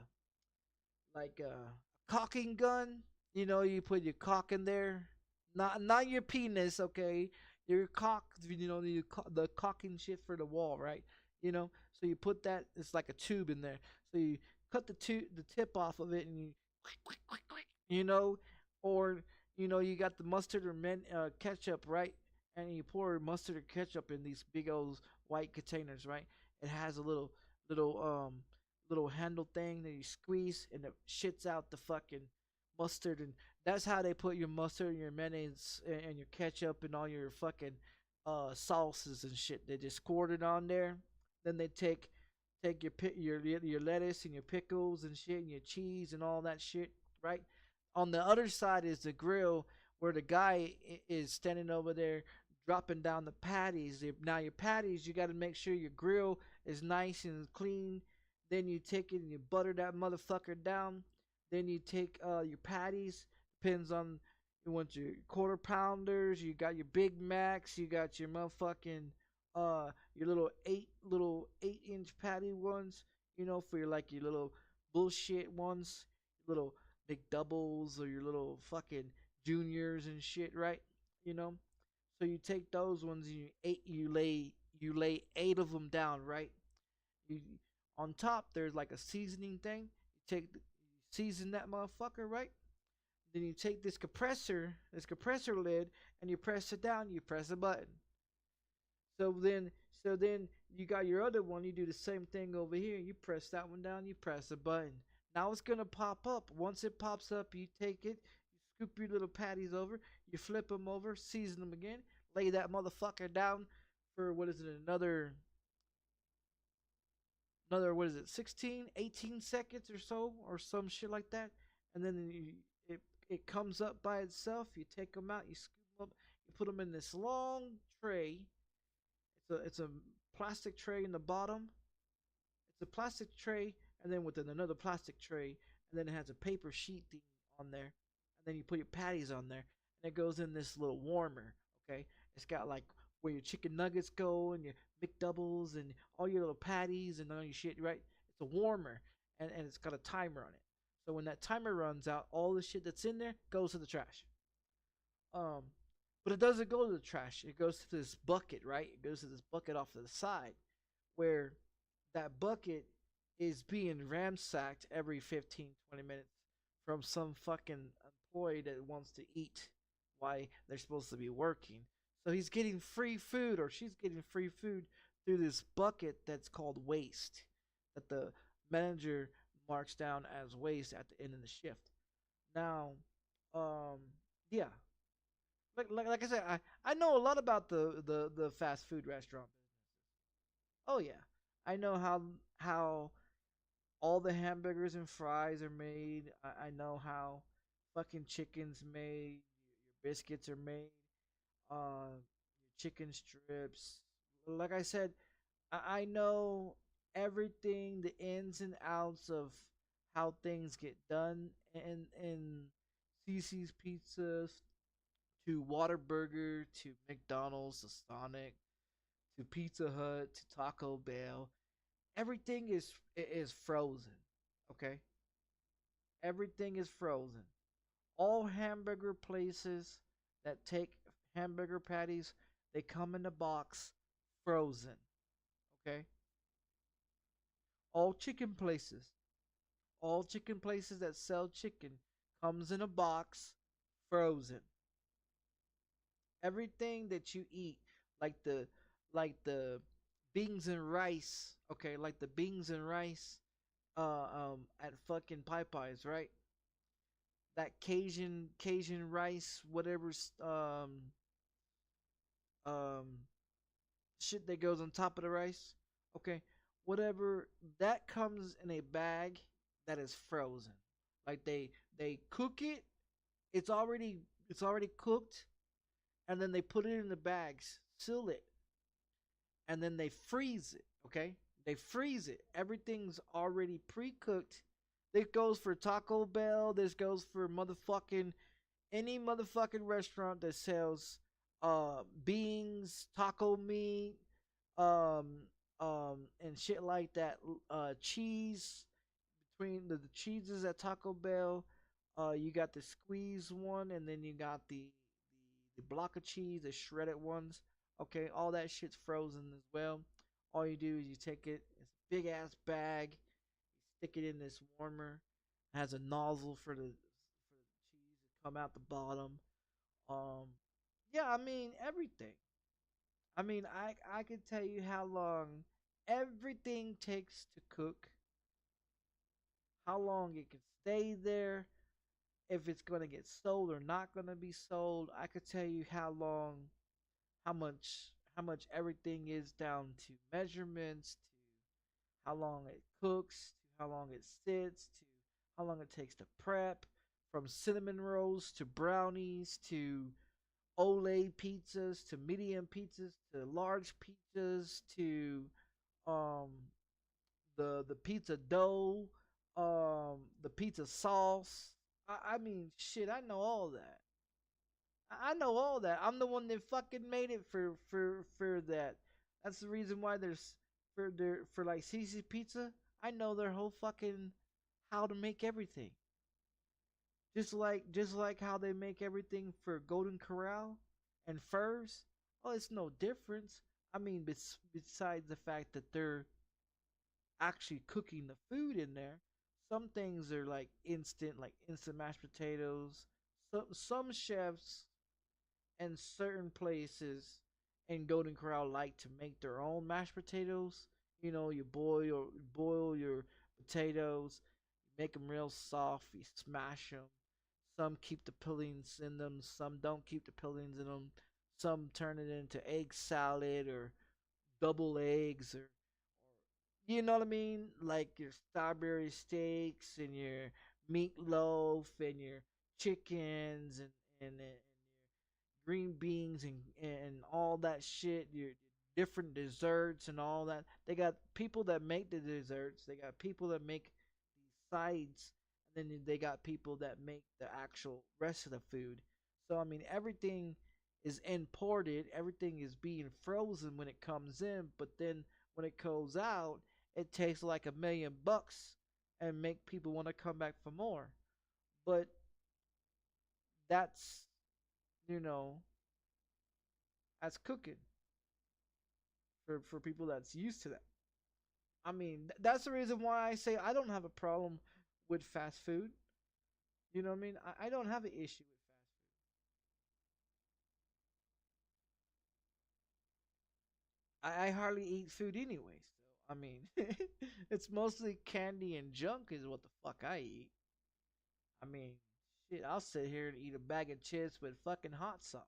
caulking gun. You know, you put your cock in there, not your penis, okay? Your cock. You know, the caulking shit for the wall, right? You know, so you put that. It's like a tube in there. So you cut the tip off of it, and you know, or you got the mustard or ketchup, right? And you pour mustard or ketchup in these big old white containers, right? It has a little little handle thing that you squeeze, and it shits out the fucking mustard. And that's how they put your mustard and your mayonnaise and your ketchup and all your fucking sauces and shit. They just squirt it on there. Then they take your lettuce and your pickles and shit and your cheese and all that shit, right? On the other side is the grill where the guy is standing over there dropping down the patties. Now your patties, you got to make sure your grill is nice and clean. Then you take it and you butter that motherfucker down. Then you take your patties. Depends on, you want your quarter pounders. You got your Big Macs. You got your motherfucking your little 8-inch patty ones. For your little bullshit ones, little big doubles or your little fucking juniors and shit, right? So you take those ones and you lay 8 of them down, right? You On top there's like a seasoning thing. You season that motherfucker, right? Then you take this compressor lid, and you press it down. You press a button. So then you got your other one. You do the same thing over here. You press that one down. You press a button. Now it's gonna pop up. Once it pops up, you take it. You scoop your little patties over. You flip them over. Season them again. Lay that motherfucker down for what is it? Another what is it? 16, 18 seconds or so, or some shit like that. And then it comes up by itself. You take them out. You scoop them up. You put them in this long tray. It's a plastic tray in the bottom. It's a plastic tray, and then with another plastic tray, and then it has a paper sheet thing on there, and then you put your patties on there, and it goes in this little warmer. Okay, it's got like where your chicken nuggets go, and your McDoubles, and all your little patties, and all your shit. Right? It's a warmer, and it's got a timer on it. So when that timer runs out, all the shit that's in there goes to the trash. Um, but it doesn't go to the trash. It goes to this bucket, right? It goes to this bucket off to the side, where that bucket is being ransacked every 15, 20 minutes from some fucking employee that wants to eat while they're supposed to be working. So he's getting free food, or she's getting free food through this bucket that's called waste, that the manager marks down as waste at the end of the shift. Now, yeah, like I said, I know a lot about the fast food restaurant business. Oh yeah, I know how all the hamburgers and fries are made. I know how fucking chicken's made. Your biscuits are made. Your chicken strips. Like I said, I know everything, the ins and outs of how things get done in CC's Pizzas, to Whataburger, to McDonald's, to Sonic, to Pizza Hut, to Taco Bell. Everything is frozen. Okay? Everything is frozen. All hamburger places that take hamburger patties, they come in a box frozen. Okay? All chicken places. All chicken places that sell chicken comes in a box frozen. Everything that you eat, like the beans and rice, okay, like the beans and rice at fucking Popeyes, right? That Cajun rice, whatever um shit that goes on top of the rice. Okay, whatever that comes in a bag that is frozen. Like they cook it, it's already cooked, and then they put it in the bags, seal it, and then they freeze it. Okay, they freeze it. Everything's already pre-cooked. This goes for Taco Bell. This goes for motherfucking any motherfucking restaurant that sells beans, taco meat, um and shit like that. Cheese, between the cheeses at Taco Bell. You got the squeeze one, and then you got the block of cheese, the shredded ones. Okay, all that shit's frozen as well. All you do is you take it, it's a big ass bag, stick it in this warmer. It has a nozzle for the cheese to come out the bottom. Um, yeah, I mean everything. I mean, I can tell you how long everything takes to cook, how long it can stay there, if it's gonna get sold or not gonna be sold. I could tell you how long, how much everything is down to measurements, to how long it cooks, to how long it sits, to how long it takes to prep, from cinnamon rolls to brownies to Olay pizzas to medium pizzas to large pizzas to um the pizza dough, the pizza sauce. I mean shit, I know all that. I know all that. I'm the one that fucking made it for that. That's the reason why there's for like CC Pizza. I know their whole fucking how to make everything. Just like how they make everything for Golden Corral and Furs. Oh, it's no difference. I mean, besides the fact that they're actually cooking the food in there, some things are like instant mashed potatoes. Some chefs and certain places in Golden Corral like to make their own mashed potatoes. You know, you boil your potatoes, make them real soft, you smash them. Some keep the peelings in them, some don't keep the peelings in them. Some turn it into egg salad or double eggs or you know what I mean? Like your strawberry steaks and your meatloaf and your chickens and green beans and all that shit. Your different desserts and all that. They got people that make the desserts. They got people that make the sides, and then they got people that make the actual rest of the food. So I mean, everything is imported. Everything is being frozen when it comes in, but then when it goes out, it takes like $1 million and make people want to come back for more. But that's you know that's cooking for people that's used to that. I mean, that's the reason why I say I don't have a problem with fast food. You know what I mean? I don't have an issue with fast food. I hardly eat food anyway. So I mean, it's mostly candy and junk is what the fuck I eat. I mean, shit, I'll sit here and eat a bag of chips with fucking hot sauce.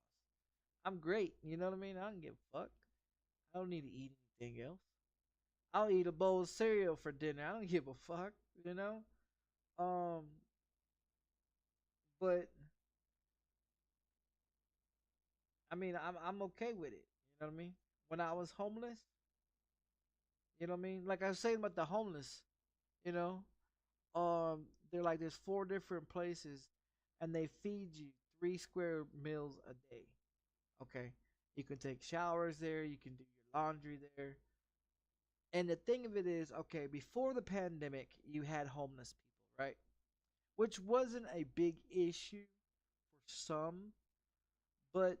I'm great. You know what I mean? I don't give a fuck. I don't need to eat anything else. I'll eat a bowl of cereal for dinner. I don't give a fuck. You know? Um, but I mean, I'm okay with it. You know what I mean? When I was homeless, you know what I mean? Like I was saying about the homeless, you know, they're like there's 4 different places, and they feed you 3 square meals a day. Okay, you can take showers there. You can do your laundry there. And the thing of it is, okay, before the pandemic, you had homeless people, right? Which wasn't a big issue for some, but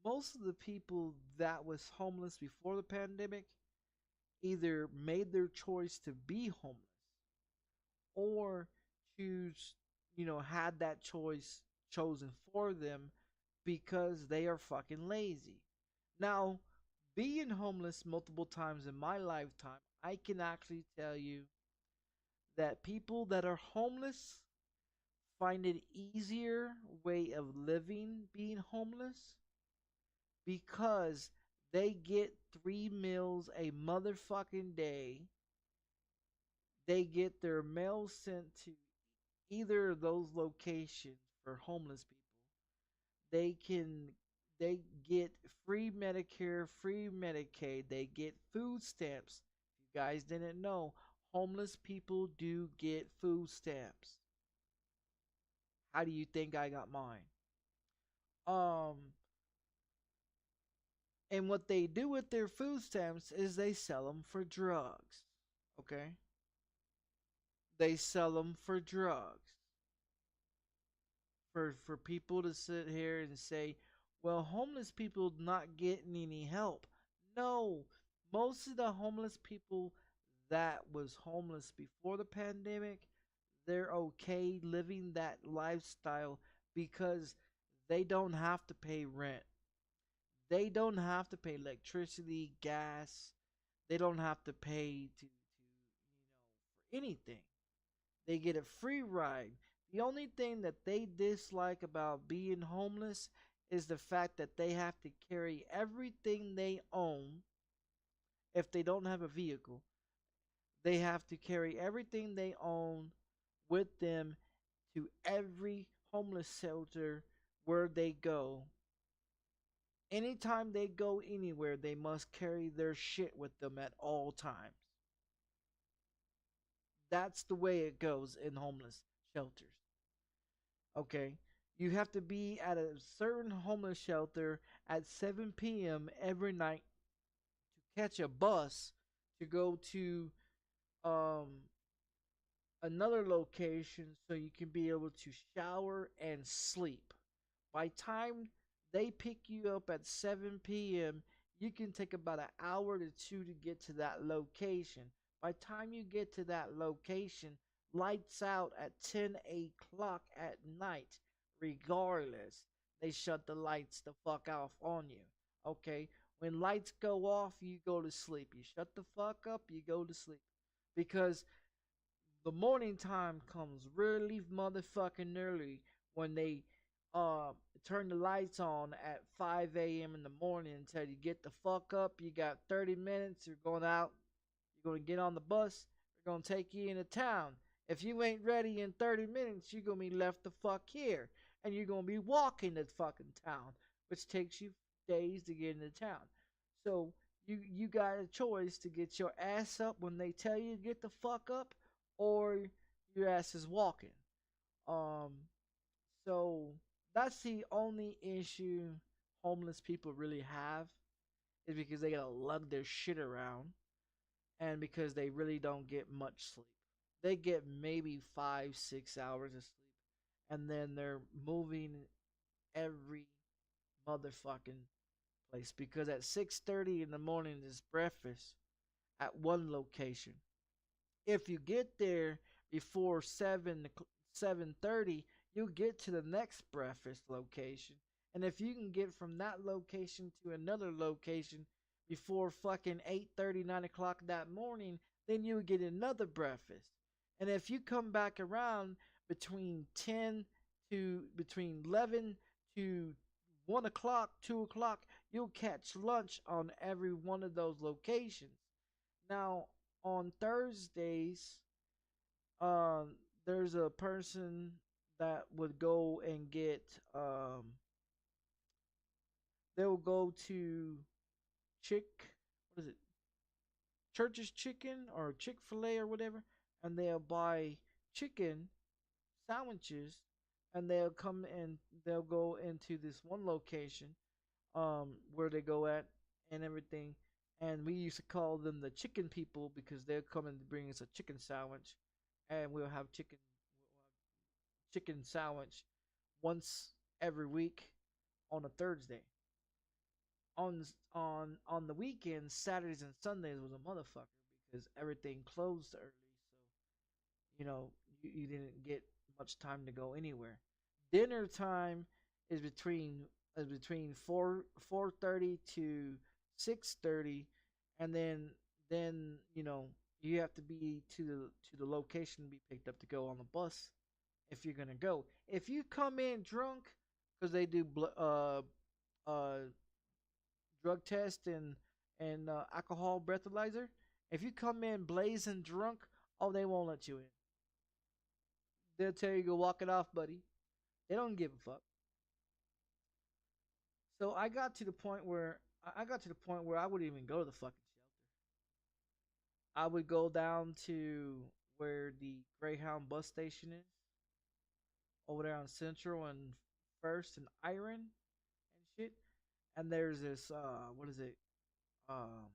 most of the people that was homeless before the pandemic either made their choice to be homeless or choose, had that choice chosen for them because they are fucking lazy. Now, being homeless multiple times in my lifetime, I can actually tell you that people that are homeless find it easier way of living being homeless because they get 3 meals a motherfucking day. They get their mail sent to either of those locations for homeless people. They get free Medicare, free Medicaid, they get food stamps. If you guys didn't know, homeless people do get food stamps. How do you think I got mine? Um and what they do with their food stamps is they sell them for drugs. Okay? They sell them for drugs. For people to sit here and say, well, homeless people not getting any help. No, most of the homeless people that was homeless before the pandemic, they're okay living that lifestyle because they don't have to pay rent. They don't have to pay electricity, gas. They don't have to pay for anything. They get a free ride. The only thing that they dislike about being homeless is the fact that they have to carry everything they own. If they don't have a vehicle, they have to carry everything they own with them to every homeless shelter where they go. Anytime they go anywhere, they must carry their shit with them at all times. That's the way it goes in homeless shelters. Okay? You have to be at a certain homeless shelter at 7 p.m. every night to catch a bus to go to um, another location so you can be able to shower and sleep. By time they pick you up at 7 p.m., you can take about an hour to two to get to that location. By time you get to that location, lights out at 10 o'clock at night. Regardless, they shut the lights the fuck off on you. Okay? When lights go off, you go to sleep. You shut the fuck up, you go to sleep. Because the morning time comes really motherfucking early when they turn the lights on at 5 a.m. in the morning until you get the fuck up. You got 30 minutes, you're going out, you're going to get on the bus, they're going to take you into town. If you ain't ready in 30 minutes, you're going to be left the fuck here. And you're going to be walking to fucking town, which takes you days to get into town. So you got a choice to get your ass up when they tell you to get the fuck up, or your ass is walking. So that's the only issue homeless people really have, is because they gotta lug their shit around, and because they really don't get much sleep. They get maybe 5-6 hours of sleep, and then they're moving every motherfucking place, because at 6:30 in the morning is breakfast at one location. If you get there before 7:30, you'll get to the next breakfast location. And if you can get from that location to another location before fucking 8:30, 9 o'clock that morning, then you'll get another breakfast. And if you come back around between 11 to 1 o'clock, 2 o'clock, you'll catch lunch on every one of those locations. Now, on Thursdays, there's a person that would go and get, they'll go to what is it? Church's Chicken or Chick-fil-A or whatever, and they'll buy chicken sandwiches, and they'll go into this one location, where they go at and everything. And we used to call them the chicken people because they'll come and bring us a chicken sandwich, and we'll have chicken sandwich once every week on a Thursday. On the weekends, Saturdays and Sundays was a motherfucker because everything closed early, so you didn't get much time to go anywhere. Dinner time is between 4:30 to 6:30, and then you have to be to the location to be picked up to go on the bus if you're gonna go. If you come in drunk, because they do uh drug test and alcohol breathalyzer. If you come in blazing drunk, oh, they won't let you in. They'll tell you to go walk it off, buddy. They don't give a fuck. So I got to the point where I wouldn't even go to the fucking shelter. I would go down to where the Greyhound bus station is, over there on Central and First and Iron and shit. And there's this what is it? Um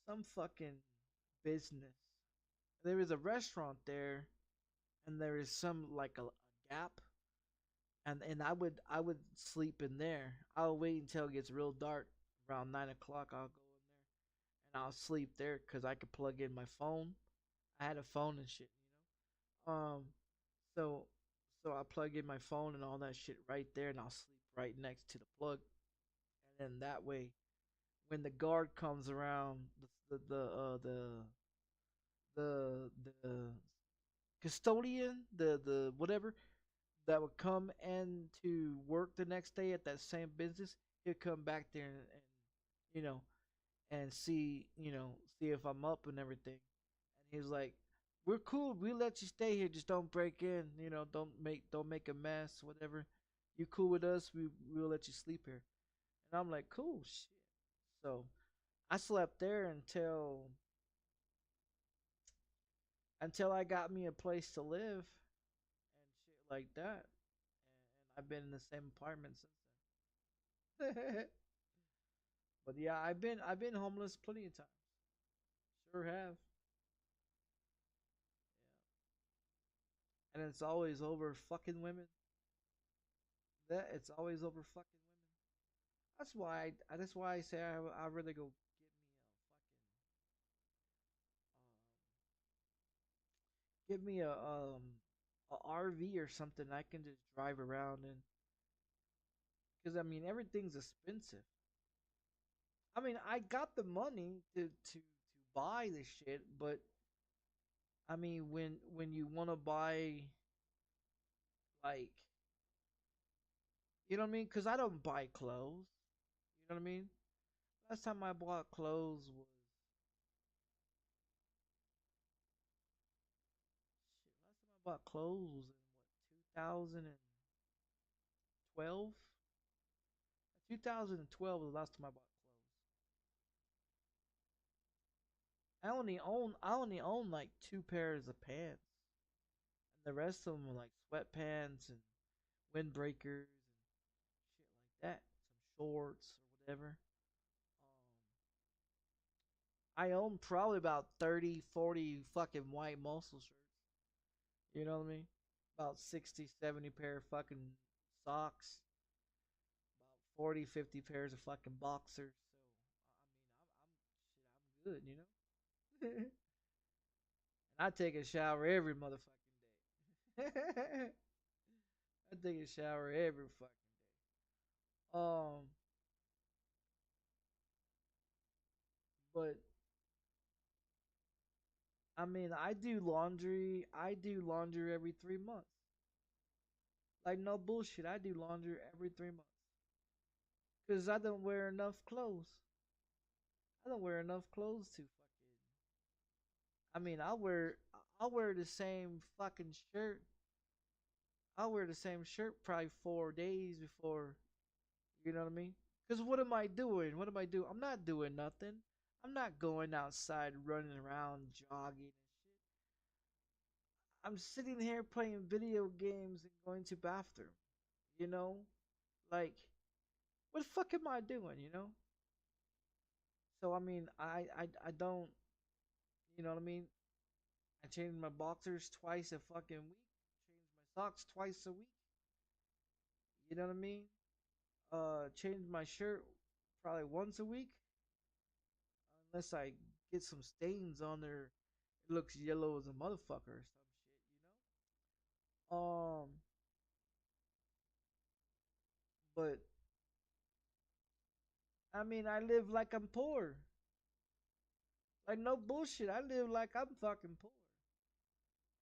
some fucking business. There is a restaurant there, and there is some like a Gap, and I would sleep in there. I'll wait until it gets real dark around 9 o'clock. I'll go in there, and I'll sleep there because I could plug in my phone. I had a phone and shit, you know. So so I plug in my phone and all that shit right there, and I'll sleep right next to the plug, and then that way, when the guard comes around, the custodian, the whatever that would come in to work the next day at that same business, he'll come back there and you know and see see if I'm up and everything. And he's like, "We're cool. We let you stay here. Just don't break in. Don't make a mess. Whatever. You cool with us? We'll let you sleep here." And I'm like, "Cool, shit." So I slept there until I got me a place to live and shit like that. And I've been in the same apartment since then. But yeah, I've been homeless plenty of times. Sure have. And it's always over fucking women. That it's always over fucking women. That's why I say I rather go get me a RV or something I can just drive around in. Because I mean everything's expensive. I mean I got the money to buy the shit, but I mean when you want to buy like you know what I mean? Because I don't buy clothes. You know what I mean? Last time I bought clothes was last time I bought clothes was in what 2012. 2012 was the last time I bought clothes. I only own like two pairs of pants, and the rest of them were like sweatpants and windbreakers and shit like that. Some shorts or whatever. I own probably about 30, 40 fucking white muscle shirts. You know what I mean? About 60, 70 pair of fucking socks. About 40, 50 pairs of fucking boxers. So, I mean, I'm good, you know? And I take a shower every motherfucking day. I take a shower every fucking day. But I mean, I do laundry. I do laundry every 3 months. Like no bullshit. I do laundry every 3 months. Cause I don't wear enough clothes. I don't wear enough clothes to fucking. I mean, I wear the same fucking shirt. I wear the same shirt probably 4 days before. You know what I mean? Cause what am I doing? What am I doing? I'm not doing nothing. I'm not going outside running around jogging and shit. I'm sitting here playing video games and going to bathroom. You know, like what the fuck am I doing? You know. So I mean, I don't. You know what I mean? I change my boxers twice a fucking week. Change my socks twice a week. You know what I mean? Change my shirt probably once a week, unless I get some stains on there. It looks yellow as a motherfucker or some shit. You know? But I mean, I live like I'm poor. Like no bullshit. I live like I'm fucking poor,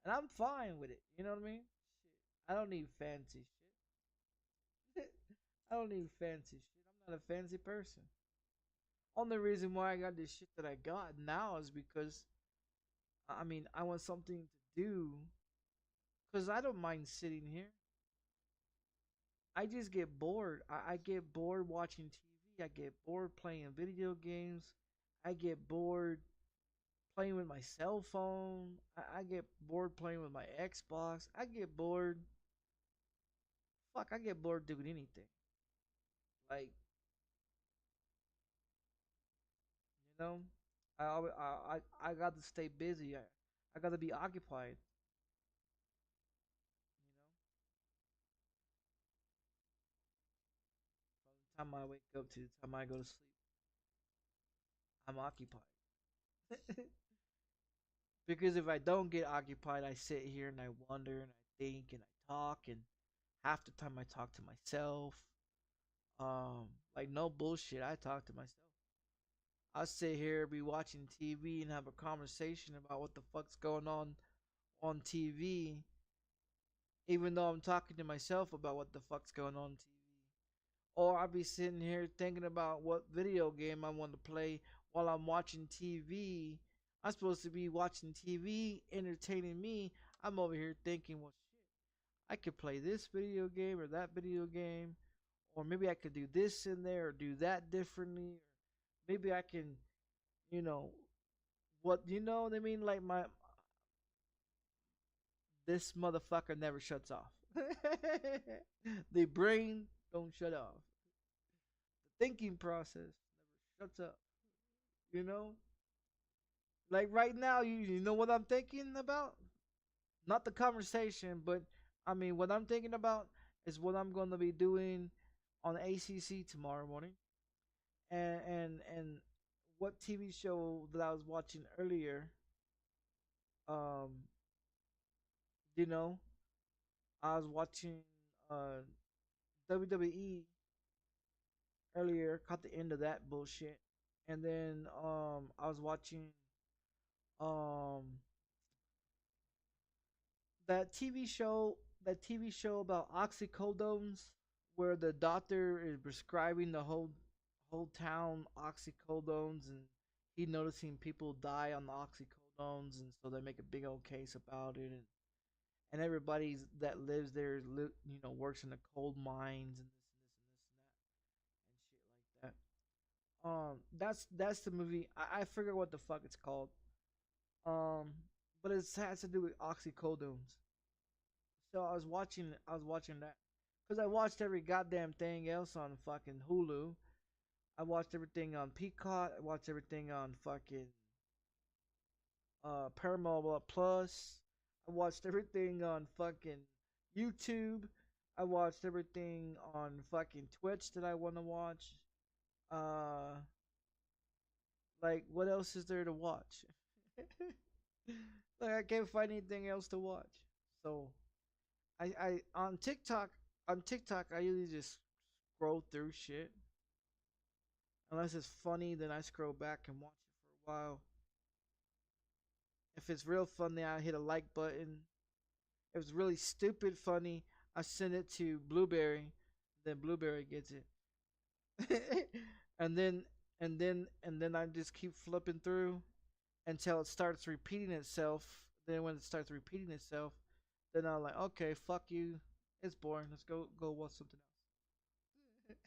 and I'm fine with it. You know what I mean? Shit. I don't need fancy shit. I don't need fancy shit. I'm not a fancy person. Only reason why I got this shit that I got now is because I mean I want something to do. Cause I don't mind sitting here. I just get bored. I get bored watching TV. I get bored playing video games. I get bored playing with my cell phone. I get bored playing with my Xbox. I get bored. Fuck, I get bored doing anything. Like, you know, I got to stay busy. I got to be occupied. From the time I wake up to the time I go to sleep, I'm occupied. Because if I don't get occupied, I sit here and I wonder and I think and I talk, and half the time I talk to myself. Like no bullshit, I talk to myself. I sit here, be watching TV, and have a conversation about what the fuck's going on TV, even though I'm talking to myself about what the fuck's going on TV. Or I'll be sitting here thinking about what video game I want to play while I'm watching TV. I'm supposed to be watching TV, entertaining me. I'm over here thinking, well, shit, I could play this video game or that video game. Or maybe I could do this in there or do that differently. Or maybe I can, you know, what I mean? Like this motherfucker never shuts off. The brain don't shut off. The thinking process never shuts up. You know? Like right now, you know what I'm thinking about? Not the conversation, but I mean what I'm thinking about is what I'm gonna be doing on ACC tomorrow morning. And what TV show that I was watching earlier, um, you know, I was watching uh WWE earlier, caught the end of that bullshit. And then I was watching um that TV show about oxycodones where the doctor is prescribing the whole town oxycodones, and he noticing people die on the oxycodones, and so they make a big old case about it, and everybody's that lives there works in the coal mines and this and this and this and that and shit like that. That's the movie. I forget what the fuck it's called. Um but it has to do with oxycodones. So I was watching that because I watched every goddamn thing else on fucking Hulu. I watched everything on Peacock. I watched everything on fucking Paramount Plus. I watched everything on fucking YouTube. I watched everything on fucking Twitch that I want to watch. Uh, like what else is there to watch? Like I can't find anything else to watch. So I on TikTok I usually just scroll through shit. Unless it's funny, then I scroll back and watch it for a while. If it's real funny, I hit a like button. If it's really stupid funny, I send it to Blueberry. Then Blueberry gets it. and then I just keep flipping through until it starts repeating itself. Then when it starts repeating itself, then I'm like, okay, fuck you. It's boring. Let's go watch something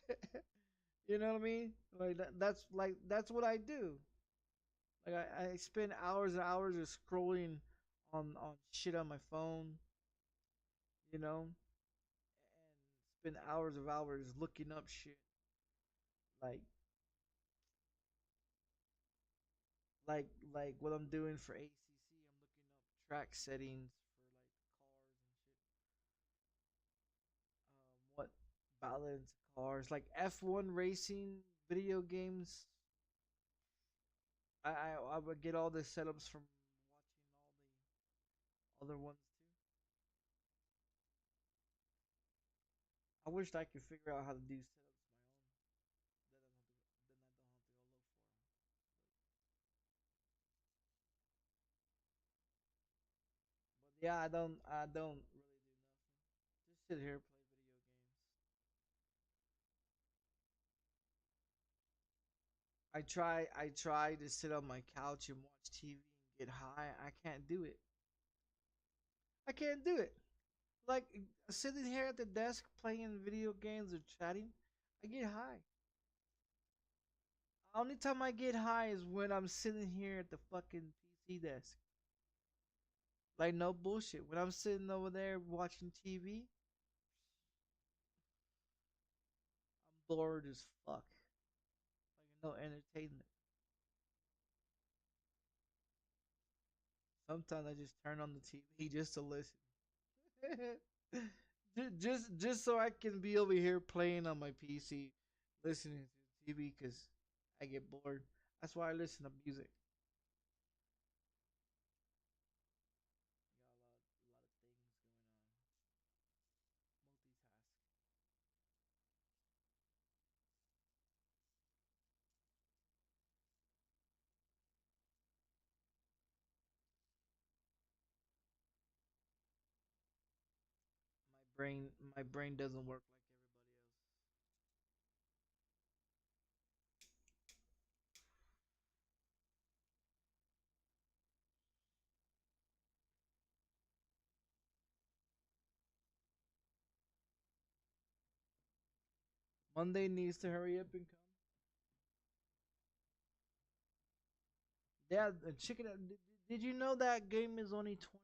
else. You know what I mean? That's what I do. Like I spend hours and hours just scrolling on shit on my phone, you know, and spend hours of hours looking up shit. Like like what I'm doing for ACC, I'm looking up track settings for like cars and shit. What balance cars, like F1 racing video games. I would get all the setups from watching all the other ones too. I wished I could figure out how to do setups my own. Then I don't really do nothing. Just sit here play video games. I try to sit on my couch and watch TV and get high. I can't do it. I can't do it. Like sitting here at the desk playing video games or chatting, I get high. Only time I get high is when I'm sitting here at the fucking PC desk. Like no bullshit. When I'm sitting over there watching TV, I'm bored as fuck. Like no entertainment. Sometimes I just turn on the TV just to listen. just so I can be over here playing on my PC, listening to TV because I get bored. That's why I listen to music. My brain doesn't work like everybody else. Monday needs to hurry up and come. Yeah, check it out. Did you know that game is only $20? Check this shit out.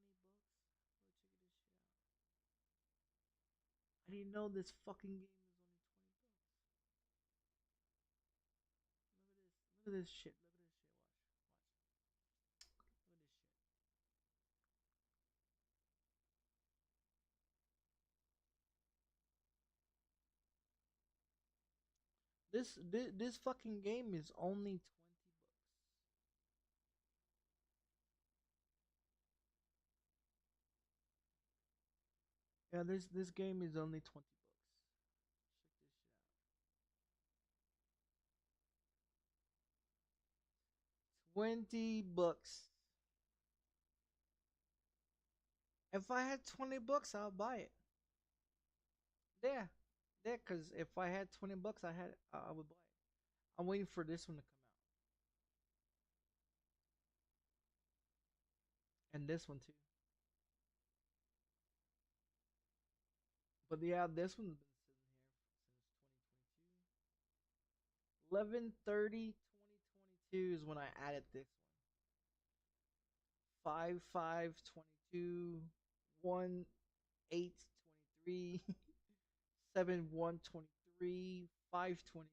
I didn't know this fucking game is only $20. Look at this. Look at this shit. Look at this shit. Watch. Look at this shit. This fucking game is only $20. Yeah, this game is only $20. Check this shit out. $20. If I had $20, I'll buy it. Yeah, yeah. Cause if I had $20, I would buy it. I'm waiting for this one to come out, and this one too. But yeah, this one's been sitting here since 2022. 11/30/2022 is when I added this one. 5/5/22, 1/8/23, 7/1/23, 5/20/22,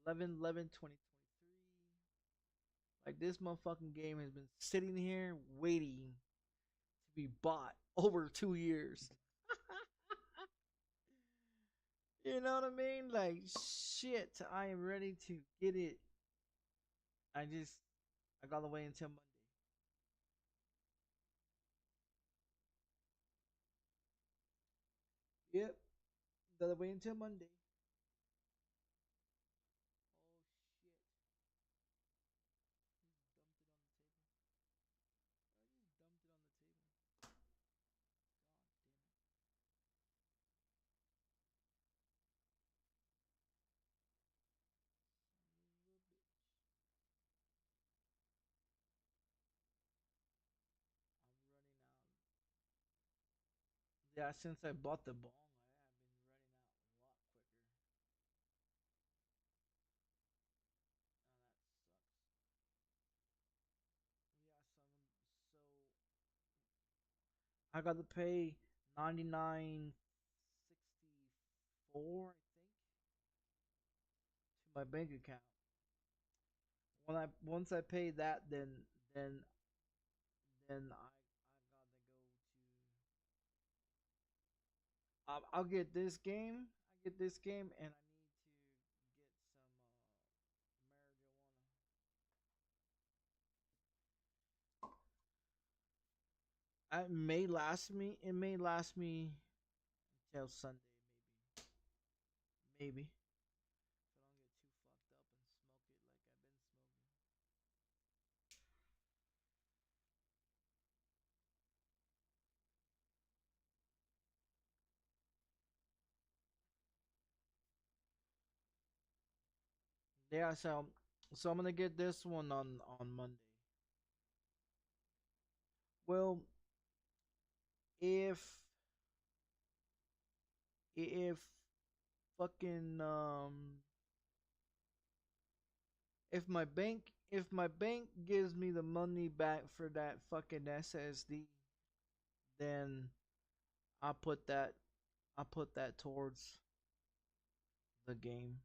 11/11/2023. Like this motherfucking game has been sitting here waiting to be bought over 2 years. You know what I mean? Like shit, I am ready to get it. I gotta wait until Monday. Yep, gotta wait until Monday. Oh shit! You dumped it on the table. I just dumped it on the table. God damn it! Son of a bitch! I'm running out. Yeah, since I bought the bong, I have been running out a lot quicker. Oh, that sucks. Yeah, so I got to pay 99.64, I think, to my bank account. Once I pay that, then I gotta go to. I'll get this game. I get this game, and I need to get some marijuana. It may last me. It may last me until Sunday, maybe. If I don't get too fucked up and smoke it like I've been smoking. Yeah, so I'm gonna get this one on Monday. Well, if if fucking if my bank gives me the money back for that fucking SSD, then I put that I put that towards the game.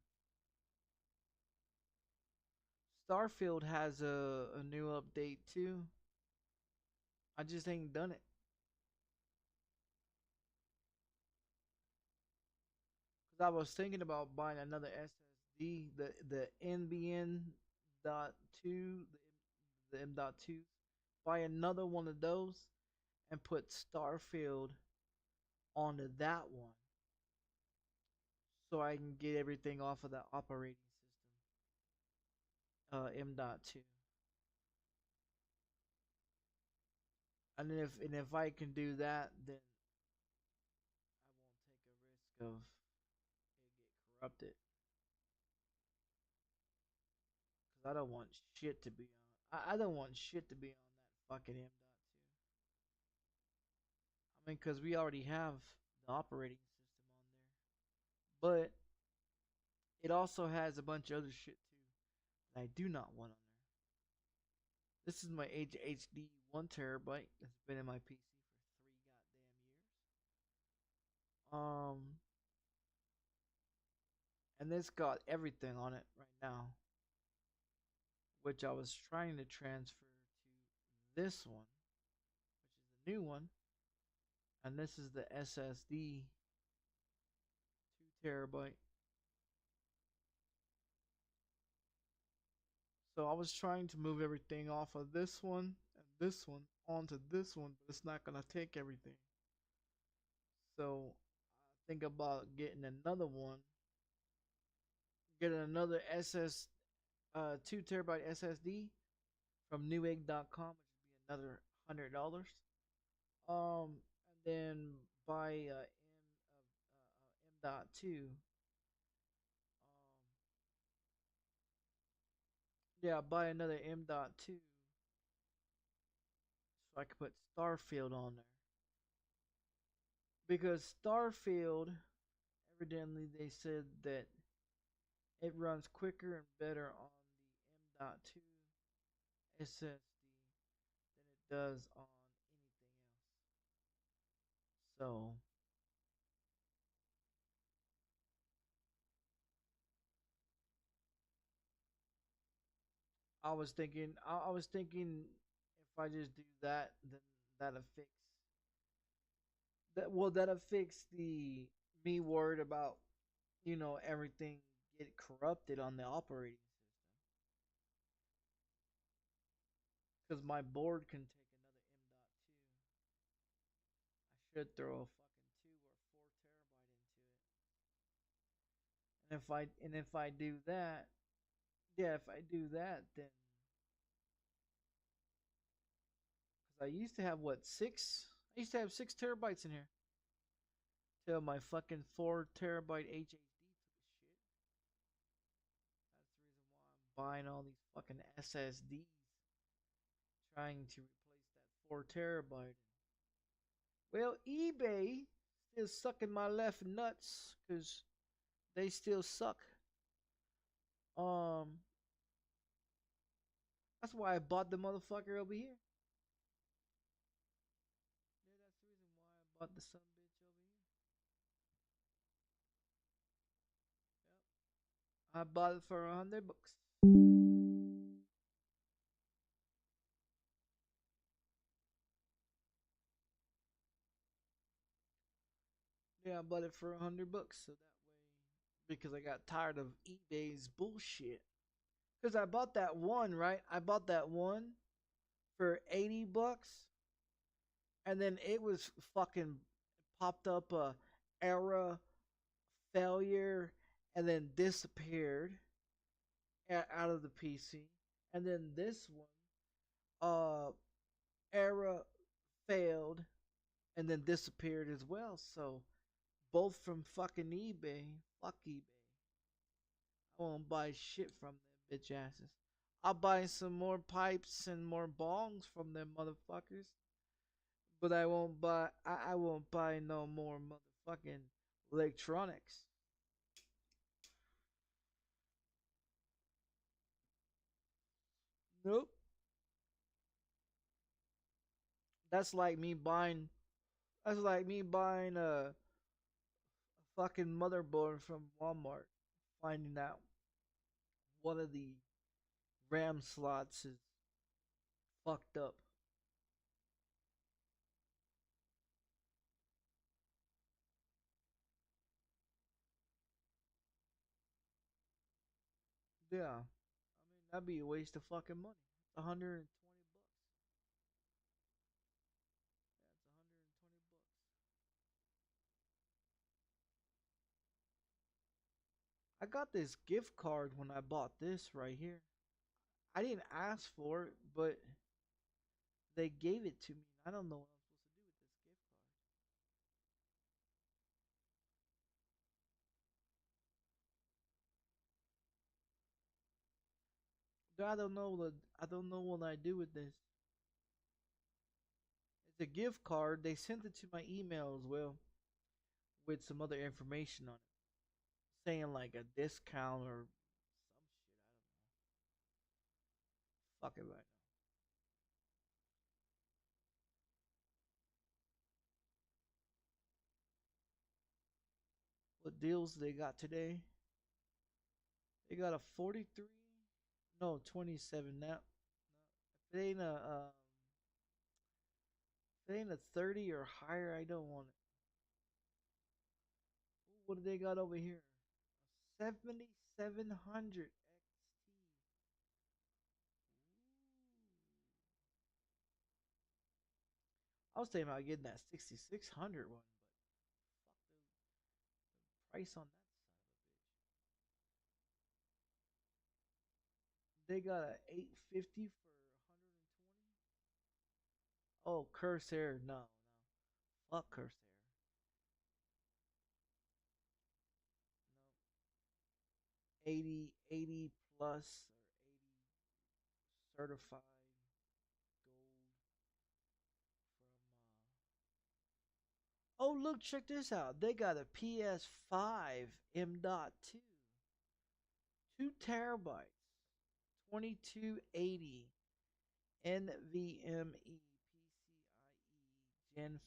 Starfield has a new update too. I just ain't done it. Cause I was thinking about buying another SSD, the NBN dot two, the M.2. Buy another one of those and put Starfield onto that one, so I can get everything off of the operating system. M.2. And if I can do that, then I won't take a risk of it get corrupted. Cause I don't want shit to be on. I don't want shit to be on that fucking M.2. I mean, cause we already have the operating system on there, but it also has a bunch of other shit too that I do not want on there. This is my HD 1 terabyte that's been in my PC for 3 goddamn years. And this got everything on it right now, which I was trying to transfer to this one, which is the new one, and this is the SSD 2 terabyte. So I was trying to move everything off of this one and this one onto this one, but it's not gonna take everything. So I think about getting another one, getting another 2 terabyte SSD from Newegg.com, which would be another $100. And then buy M.2. Yeah, buy another M.2 so I could put Starfield on there. Because Starfield, evidently they said that it runs quicker and better on the M.2 SSD than it does on anything else. So I was thinking if I just do that, then that'll fix that. Well, that'll fix the me worried about, everything get corrupted on the operating system. Because my board can take another M.2. I should throw a fucking 2 or 4 terabyte into it. And if I do that, yeah, if I do that, then because I used to have what 6? I used to have 6 terabytes in here till my fucking 4 terabyte HDD took a shit. That's the reason why I'm buying all these fucking SSDs, trying to replace that 4 terabyte. Well, eBay still sucking my left nuts because they still suck. Um, that's why I bought the motherfucker over here. Yeah, that's the reason why I bought the son bitch over here. Yep. I bought it for $100. Yeah, I bought it for $100, so that way, because I got tired of eBay's bullshit. Because I bought that one, right? I bought that one for $80, and then it was fucking popped up a error failure, and then disappeared out of the PC. And then this one, error failed, and then disappeared as well. So both from fucking eBay. Fuck eBay. I won't buy shit from them bitch asses. I'll buy some more pipes and more bongs from them motherfuckers. But I won't buy no more motherfucking electronics. Nope. That's like me buying a fucking motherboard from Walmart, finding out one of the RAM slots is fucked up. Yeah. I mean, that'd be a waste of fucking money. It's $120. Yeah, it's $120. I got this gift card when I bought this right here. I didn't ask for it, but they gave it to me. I don't know what I'm supposed to do with this gift card. I don't know what I do with this. It's a gift card. They sent it to my email as well with some other information on it. Saying like a discount or some shit. I don't know. Fuck it right now. What deals they got today? They got a 43, no 27 now. If it ain't a 30 or higher, I don't want it. Ooh, what do they got over here? A 7700 XT. I was thinking about getting that 6600 one, but fuck the price on that son of a bitch. They got a 850 for 120. Oh, Corsair, no. Fuck Corsair. No. 80 plus or 80 certified gold from Oh, look, check this out. They got a PS5 M.2 2 terabytes 2280 NVMe PCIe Gen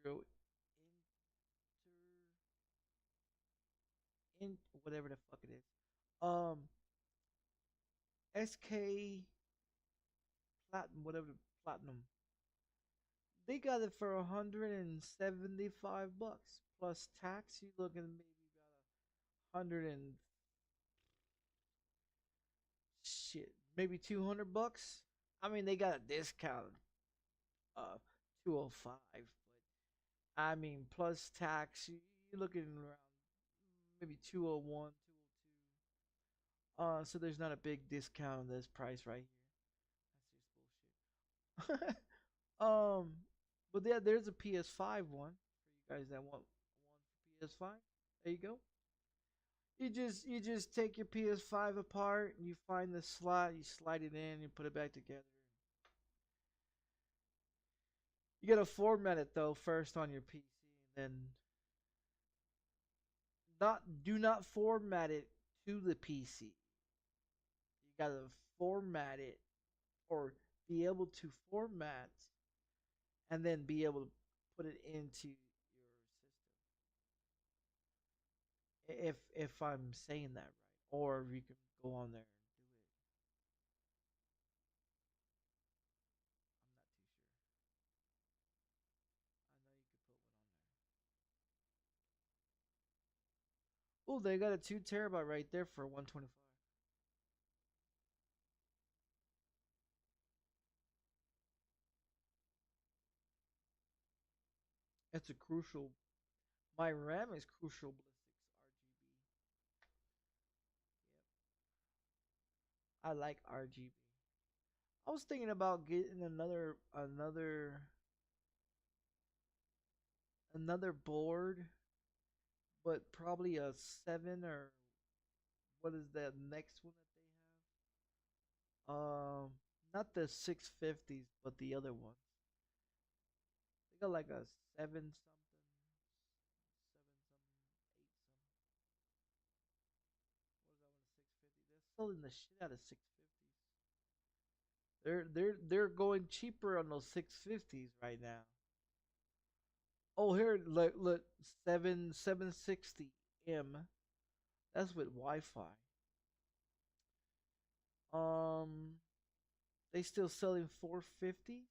4.0 in whatever the fuck it is. SK Platinum, whatever the Platinum. They got it for $175 plus tax. You looking maybe about 100 and shit, maybe $200. I mean, they got a discount, 205, but I mean, plus tax, you're looking around maybe 201, 202. So there's not a big discount on this price right here. That's just bullshit. But yeah, there's a PS5 one for you guys that want one for PS5. There you go. You just take your PS5 apart and you find the slot, you slide it in, you put it back together. You gotta format it though first on your PC, and then do not format it to the PC. You gotta format it or be able to format and then be able to put it into your system. If I'm saying that right, or you can go on there and do it. I'm not too sure. I know you could put one on there. Oh, they got a 2 terabyte right there for 125. That's a crucial. My RAM is crucial ballistix RGB. Yep. I like RGB. I was thinking about getting another board, but probably a 7 or what is that next one that they have? Not the 650s, but the other ones. They got like a 7 something, 7 something, 8 something. What is that one? A 650? They're selling the shit out of 650s. They're going cheaper on those 650s right now. Oh, here, look, 760M. That's with Wi-Fi. They still selling 450.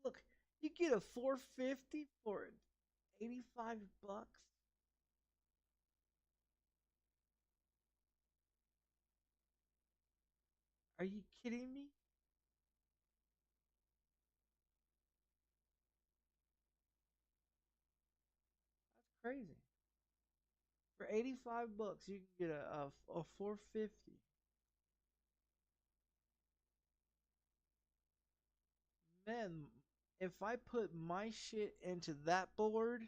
Look, you get a 450 for $85. Are you kidding me? That's crazy. For $85, you can get a 450. Man, if I put my shit into that board,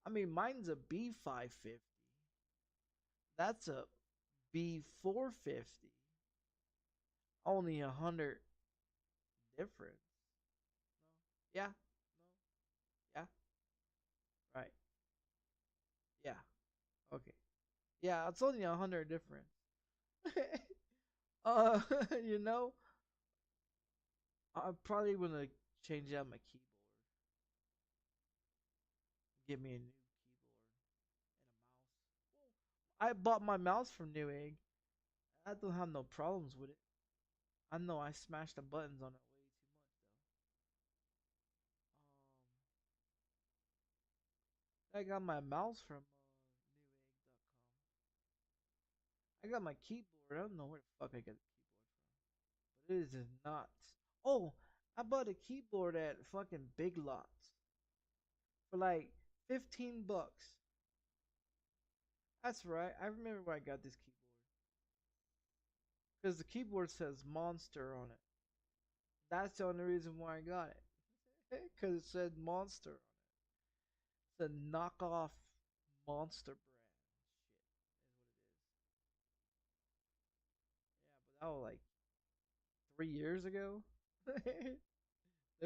I mean, mine's a B550. That's a B450. Only 100 difference. No. Yeah. No. Yeah. Right. Yeah. Okay. Yeah, it's only 100 difference. uh, you know, I'm probably gonna change out my keyboard. Give me a new keyboard. I bought my mouse from Newegg. I don't have no problems with it. I know I smashed the buttons on it way too much though. I got my mouse from Newegg.com. I got my keyboard. I don't know where the fuck I got the keyboard from, but it is not. Oh, I bought a keyboard at fucking Big Lots for like $15. That's right. I remember where I got this keyboard because the keyboard says Monster on it. That's the only reason why I got it. Because it said Monster on it. It's a knockoff Monster brand. Shit is what it is. Yeah, but that was like 3 years ago. They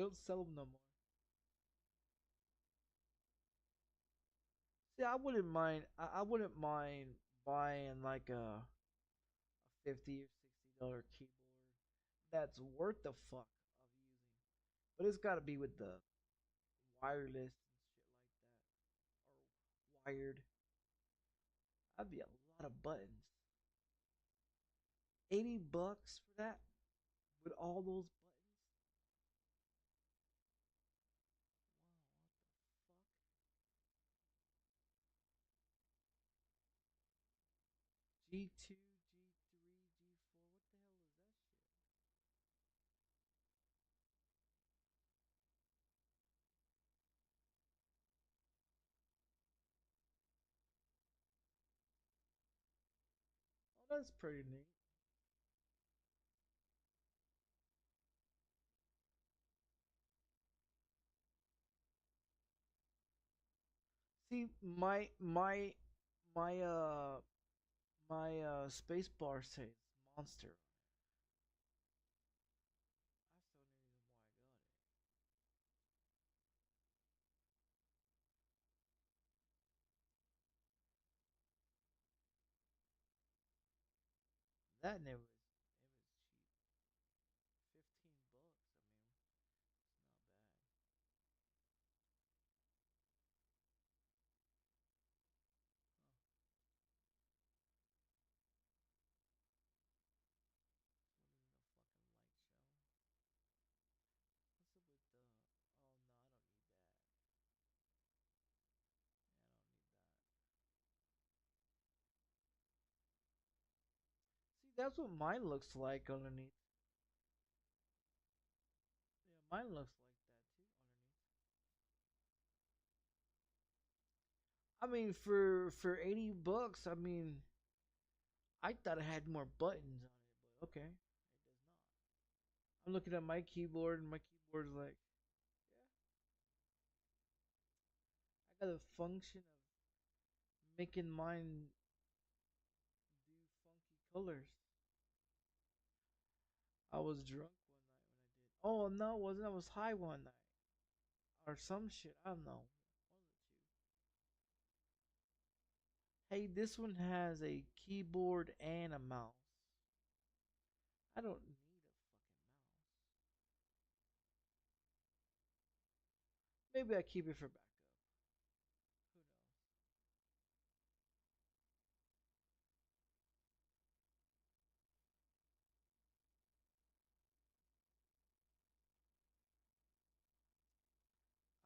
don't sell them no more. See, I wouldn't mind. I wouldn't mind buying like a $50 or $60 keyboard that's worth the fuck of using, but it's got to be with the wireless and shit like that, or wired. That'd be a lot of buttons. $80 for that with all those buttons. G2, G3, G4. What the hell is that shit? Oh, that's pretty neat. See, my space bar says monster. That never was. It was cheap. See, that's what mine looks like underneath. Yeah, mine looks like that too underneath. I mean, for $80, I mean, I thought it had more buttons on it, but okay, it does not. I'm looking at my keyboard, and my keyboard's like, I got a function of making mine do funky colors. I was drunk one night when I did. Oh no, it wasn't. I was high one night or some shit. I don't know. Hey, this one has a keyboard and a mouse. I don't need a fucking mouse. Maybe I keep it for backup.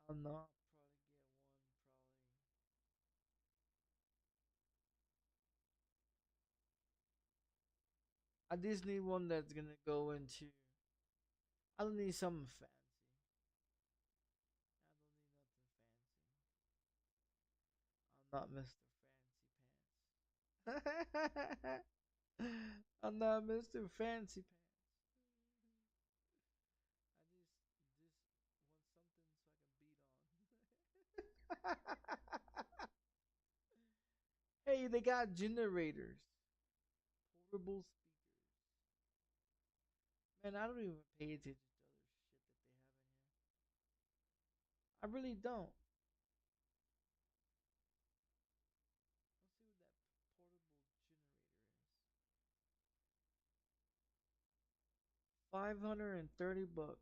Who knows? I'll not probably get one. Probably. I just need one that's gonna go into. I don't need something fancy. I don't need nothing fancy. I'm not Mr. Fancy Pants. I'm not Mr. Fancy Pants. Hey, they got generators, portable speakers. Man, I don't even pay attention to other shit that they have in here. I really don't. Let's see what that portable generator is. $530.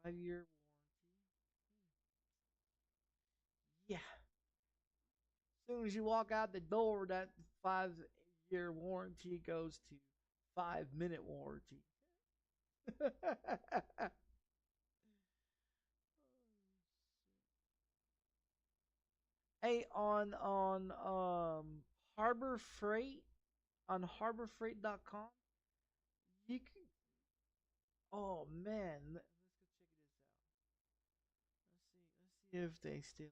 5-year warranty. Yeah. As soon as you walk out the door, that 5-year warranty goes to 5-minute warranty. Hey, on Harbor Freight, on harborfreight.com, you can. Oh man, let's go check this out. Let's see if they still have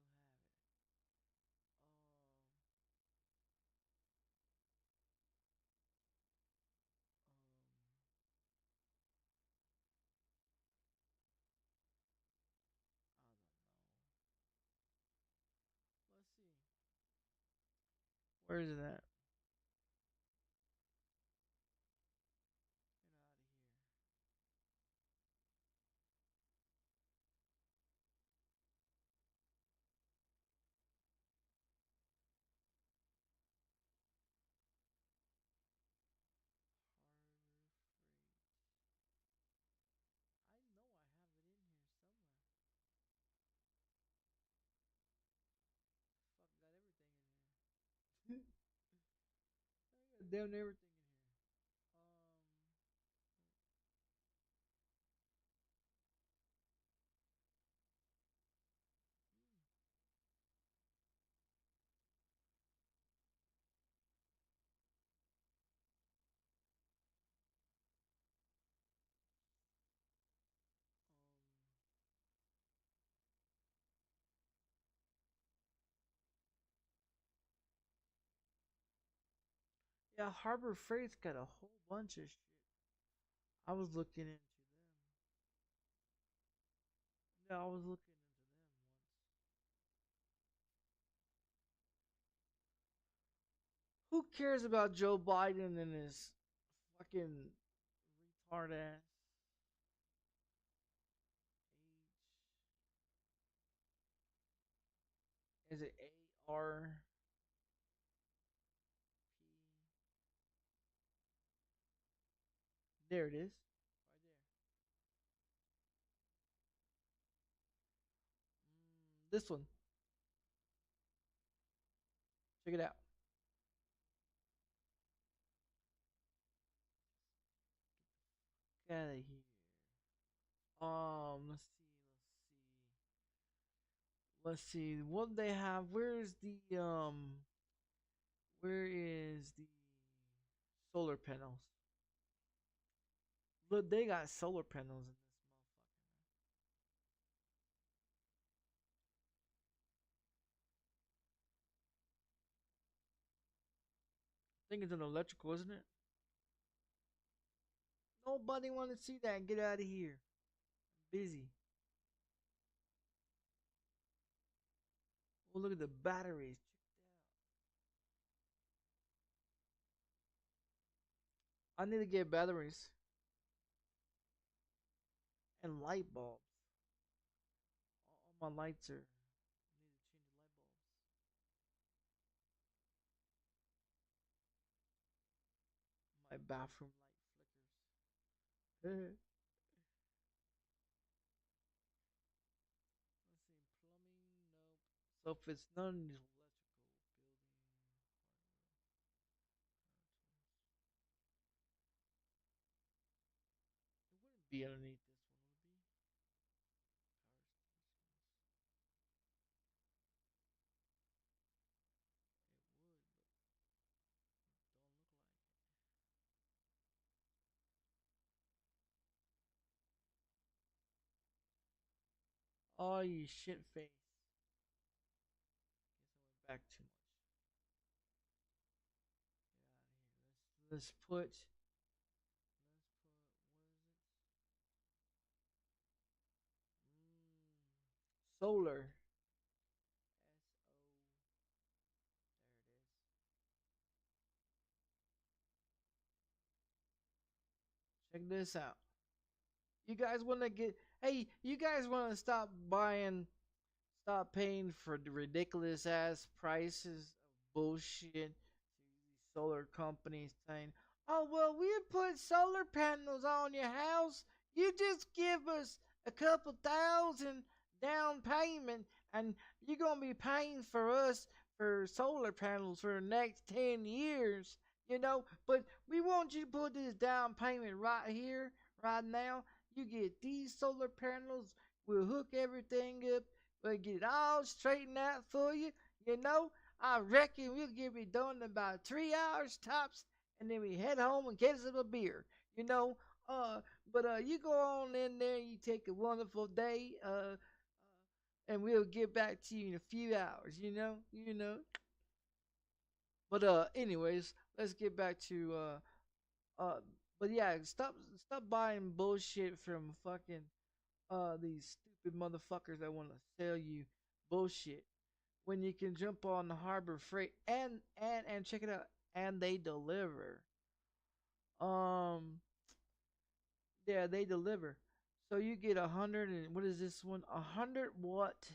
it. Let's see. Where is it at? I know I have it in here somewhere. Fuck, got everything in here. I got damn everything in here. Yeah, Harbor Freight's got a whole bunch of shit. I was looking into them. Yeah, I was looking into them once. Who cares about Joe Biden and his fucking retard ass? Is it ARP? There it is. Right there. This one. Check it out. Get out of here. Let's see. Let's see. What they have? Where is the solar panels? Look, they got solar panels in this motherfucker. I think it's an electrical, isn't it? Nobody want to see that. Get out of here. I'm busy. Oh, look at the batteries. I need to get batteries and light bulbs. All my lights are. I need to change the light bulbs. My bathroom light flickers. Let's see, plumbing, nope. So if it's none of these electrical building hardware, it wouldn't be underneath this one, would it be? Power stations. It would, but don't look like it. Oh, you shit face. Guess I went back too much. Get out of here. Let's put. What is it? Solar. Check this out. You guys want to get, hey, you guys want to stop paying for the ridiculous ass prices of bullshit. Solar companies saying, oh, well, we put solar panels on your house. You just give us a couple thousand down payment and you're going to be paying for us for solar panels for the next 10 years. You know, but we want you to put this down payment right here, right now. You get these solar panels. We'll hook everything up. We'll get it all straightened out for you. You know, I reckon we'll get it done in about 3 hours tops, and then we head home and get us a beer. You know, but you go on in there, you take a wonderful day, and we'll get back to you in a few hours. You know. But anyways, let's get back to uh. But yeah, stop buying bullshit from fucking these stupid motherfuckers that want to sell you bullshit when you can jump on the Harbor Freight and check it out, and they deliver. Um, yeah, they deliver. So you get 100 and what is this one? 100 watt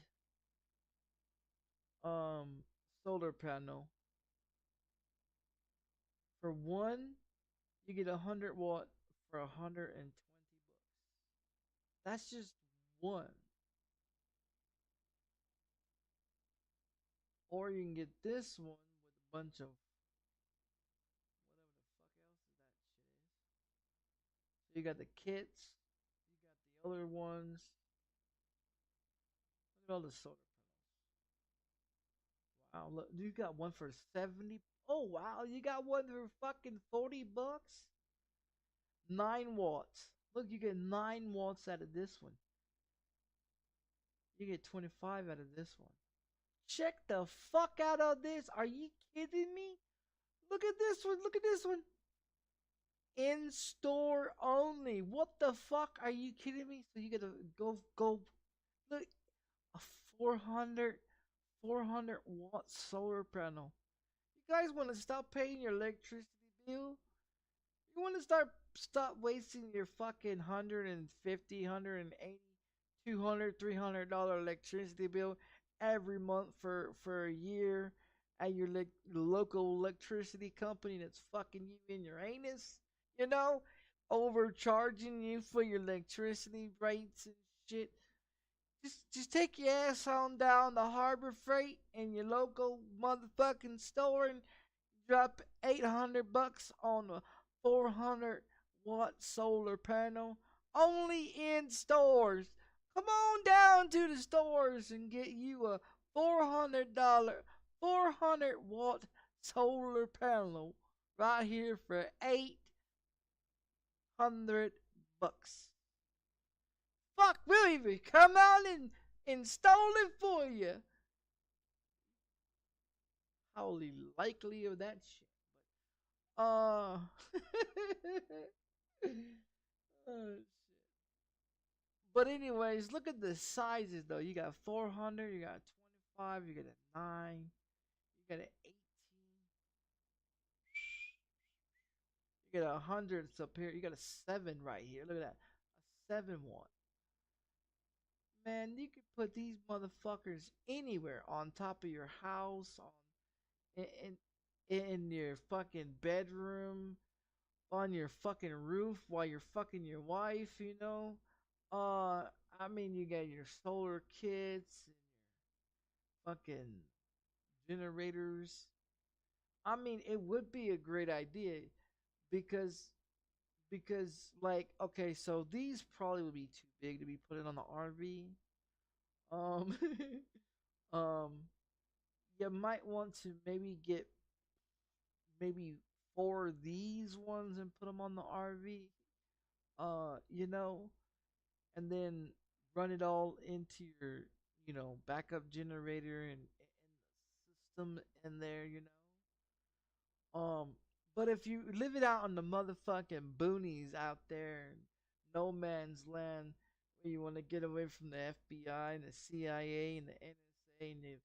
um solar panel for one. You get 100 watt for 120 bucks. That's just one. Or you can get this one with a bunch of whatever the fuck else that shit is. So you got the kits, you got the other ones. Look at all the solar panels. Wow, look, you got one for 70. Oh wow, you got one for fucking 40 bucks. 9 watts. Look, you get 9 watts out of this one. You get 25 out of this one. Check the fuck out of this. Are you kidding me? Look at this one. Look at this one. In store only. What the fuck? Are you kidding me? So you gotta go look, a 400 watt solar panel. You guys want to stop paying your electricity bill? You want to stop wasting your fucking 150, 180, 200, $300 electricity bill every month for a year at your local electricity company that's fucking you in your anus? You know, overcharging you for your electricity rates and shit. Just take your ass on down to Harbor Freight in your local motherfucking store and drop 800 bucks on a 400 watt solar panel. Only in stores. Come on down to the stores and get you a $400 400 watt solar panel right here for 800 bucks. Fuck, we'll even come out and install it for you. Highly likely of that shit. Uh, oh, shit. But anyways, look at the sizes though. You got 400, you got 25, you got a 9, you got an 18, you got 100 up here, you got a 7 right here. Look at that, a 7 watt. Man, you could put these motherfuckers anywhere on top of your house, on in in your fucking bedroom, on your fucking roof while you're fucking your wife, you know. I mean, you got your solar kits and your fucking generators. I mean, it would be a great idea because like okay, so these probably would be too big to be put in on the RV. Um, um, you might want to maybe get maybe 4 of these ones and put them on the RV. You know, and then run it all into your, backup generator and the system in there, but if you live it out on the motherfucking boonies out there, no man's land, You want to get away from the FBI and the CIA and the NSA, and you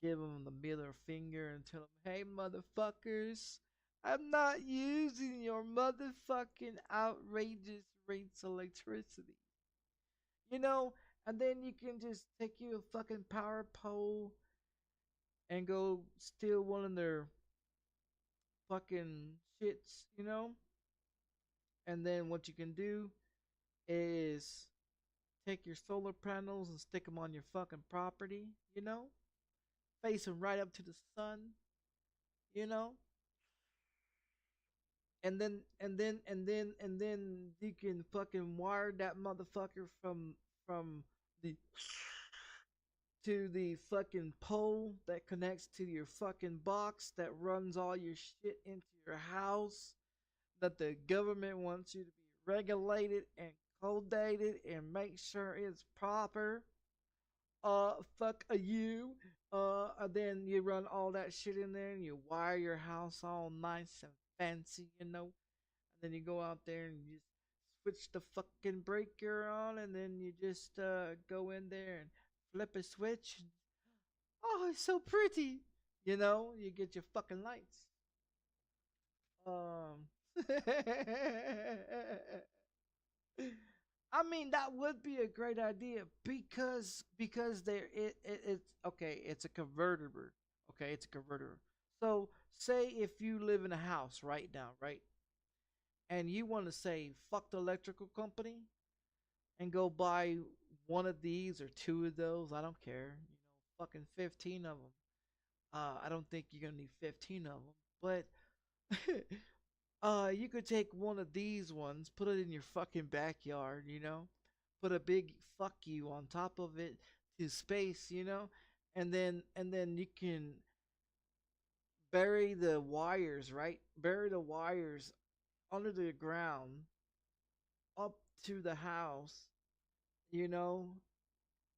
give them the middle finger and tell them, hey, motherfuckers, I'm not using your motherfucking outrageous rates of electricity. You know, and then you can just take you a fucking power pole and go steal one of their fucking shits, you know? And then what you can do is take your solar panels and stick them on your fucking property, you know? Face them right up to the sun, you know? And then you can fucking wire that motherfucker from the to the fucking pole that connects to your fucking box that runs all your shit into your house, that the government wants you to be regulated and coded and make sure it's proper. Fuck a you. And then you run all that shit in there and you wire your house all nice and fancy, you know. And then you go out there and you just switch the fucking breaker on, and then you just go in there and flip a switch. Oh, it's so pretty. You know, you get your fucking lights. I mean, that would be a great idea because it's okay. It's a converter. Okay, it's a converter. So say if you live in a house right now, right, and you want to say fuck the electrical company and go buy one of these or two of those. I don't care. You know, fucking 15 of them. I don't think you're gonna need 15 of them, but you could take one of these ones, put it in your fucking backyard, you know, put a big fuck you on top of it to space, you know, and then you can bury the wires, right? Bury the wires under the ground up to the house, you know,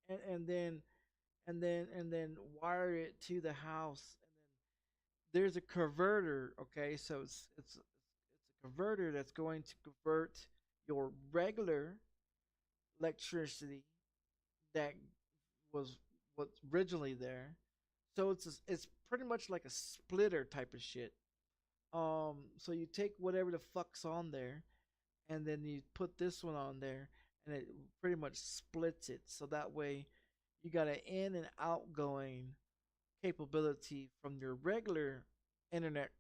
and then wire it to the house. And then there's a converter, okay? So it's a converter that's going to convert your regular electricity that was originally there. So it's pretty much like a splitter type of shit. So you take whatever the fuck's on there, and then you put this one on there, and it pretty much splits it. So that way, you got an in and outgoing capability from your regular internet,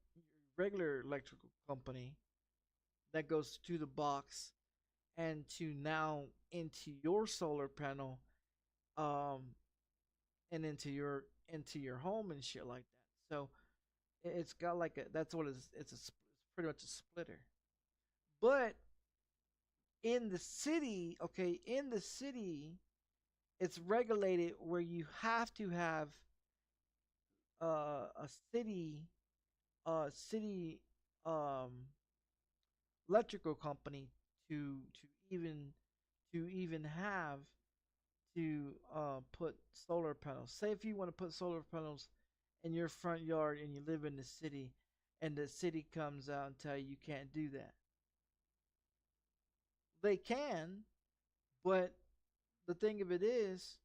regular electrical company that goes to the box and to now into your solar panel, um, and into your home and shit like that. So it's got like a that's what it's pretty much a splitter. But in the city, okay, in the city, it's regulated where you have to have a city um electrical company to even have to put solar panels. Say if you want to put solar panels in your front yard and you live in the city, and the city comes out and tell you can't do that. They can, but the thing of it is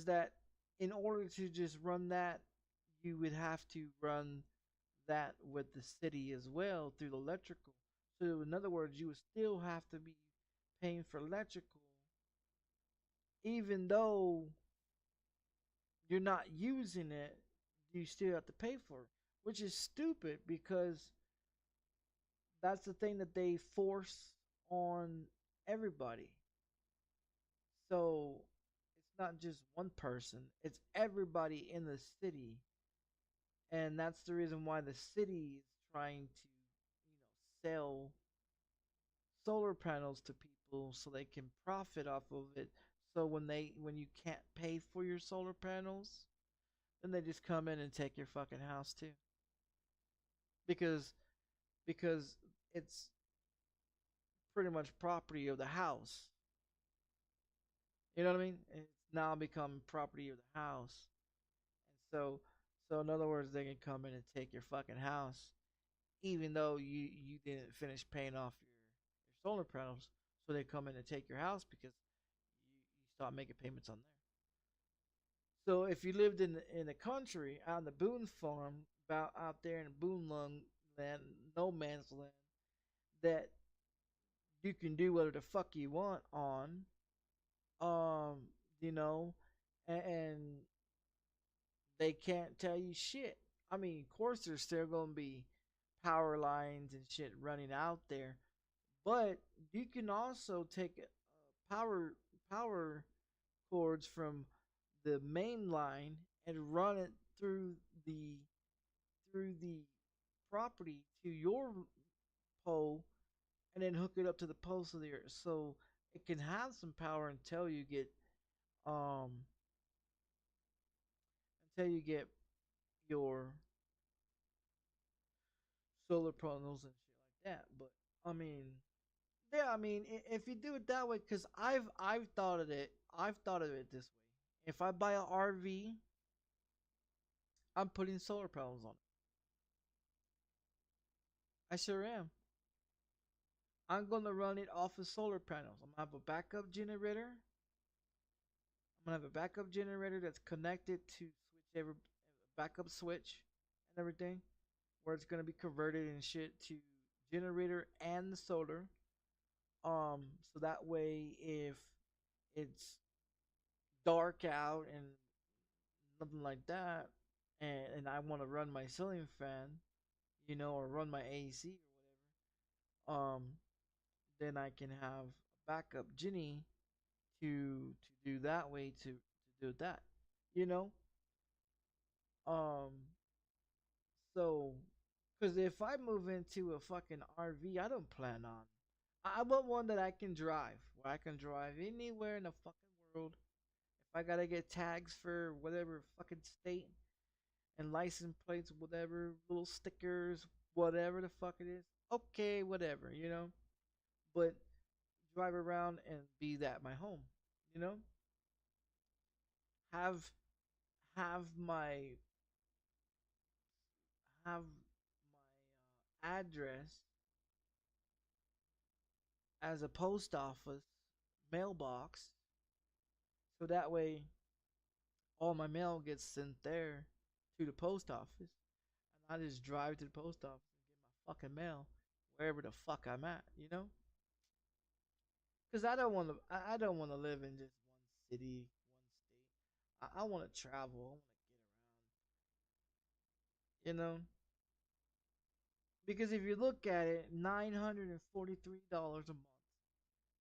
that in order to just run that, you would have to run that with the city as well through the electrical. So in other words, you would still have to be paying for electrical, even though you're not using it. You still have to pay for it, which is stupid because that's the thing that they force on everybody. So it's not just one person, it's everybody in the city. And that's the reason why the city is trying to, sell solar panels to people so they can profit off of it. So when you can't pay for your solar panels, then they just come in and take your fucking house too. Because it's pretty much property of the house. You know what I mean? It's now become property of the house. And so in other words, they can come in and take your fucking house, even though you didn't finish paying off your solar panels. So they come in and take your house because you start making payments on there. So if you lived in the country, out in the Boone farm, about out there in Boone land, no man's land, that you can do whatever the fuck you want on, you know, and they can't tell you shit. I mean, of course, there's still gonna be power lines and shit running out there, but you can also take power power cords from the main line and run it the through the property to your pole, and then hook it up to the post of the earth, so it can have some power um until you get your solar panels and shit like that. But I mean, yeah, I mean, if you do it that way, because I've thought of it this way. If I buy an RV, I'm putting solar panels on it. I sure am. I'm gonna run it off of solar panels. I'm gonna have a backup generator. I'm gonna have a backup generator that's connected to switch every backup switch and everything, where it's gonna be converted and shit to generator and solar. So that way, if it's dark out and nothing like that, and I want to run my ceiling fan, or run my AC or whatever, then I can have a backup Ginny to do that way to do that, you know. Um, so, because if I move into a fucking RV, I don't plan on. I want one that I can drive, where I can drive anywhere in the fucking world. If I gotta get tags for whatever fucking state and license plates, whatever, little stickers, whatever the fuck it is, okay, whatever. But drive around and be that my home, you know. Have have my have my address as a post office mailbox, so that way all my mail gets sent there to the post office, and I just drive to the post office and get my fucking mail wherever the fuck I'm at, you know? Cause I don't want to live in just one city, one state. I want to travel. I want to get around, you know? Because if you look at it, $943 a month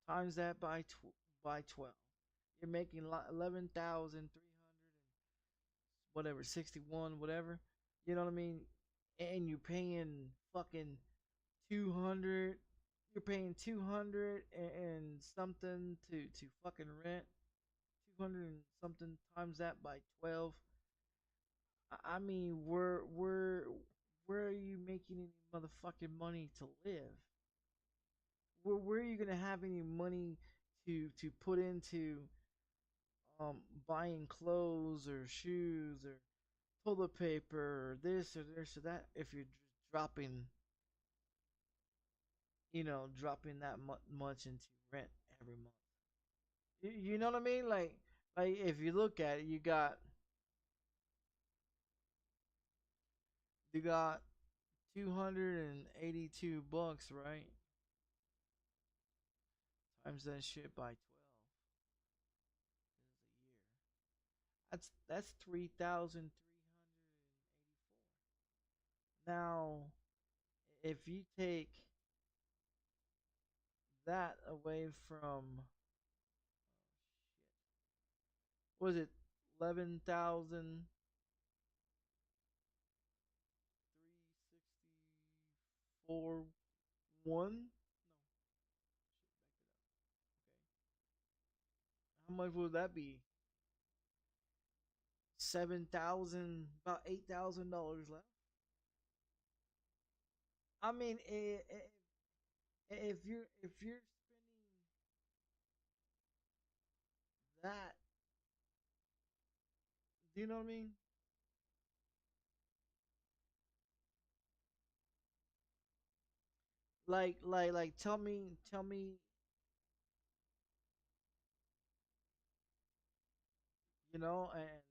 times that by 12, you're making 11,300 whatever, 61, whatever. You know what I mean? And you're paying fucking 200. You're paying 200 and something to fucking rent. 200 and something times that by 12. I mean, where are you making any motherfucking money to live? Where are you gonna have any money to put into buying clothes or shoes or toilet paper or this or that if you're just dropping that much into rent every month? You know what I mean? Like if you look at it, you got $282, right? Times that shit by 12. That's 3,384. Now, if you take that away from, what was it, 11,364.1? How much would that be? 7,000, about $8,000 left. I mean, if you're spending that, do you know what I mean? Like, tell me, you know, and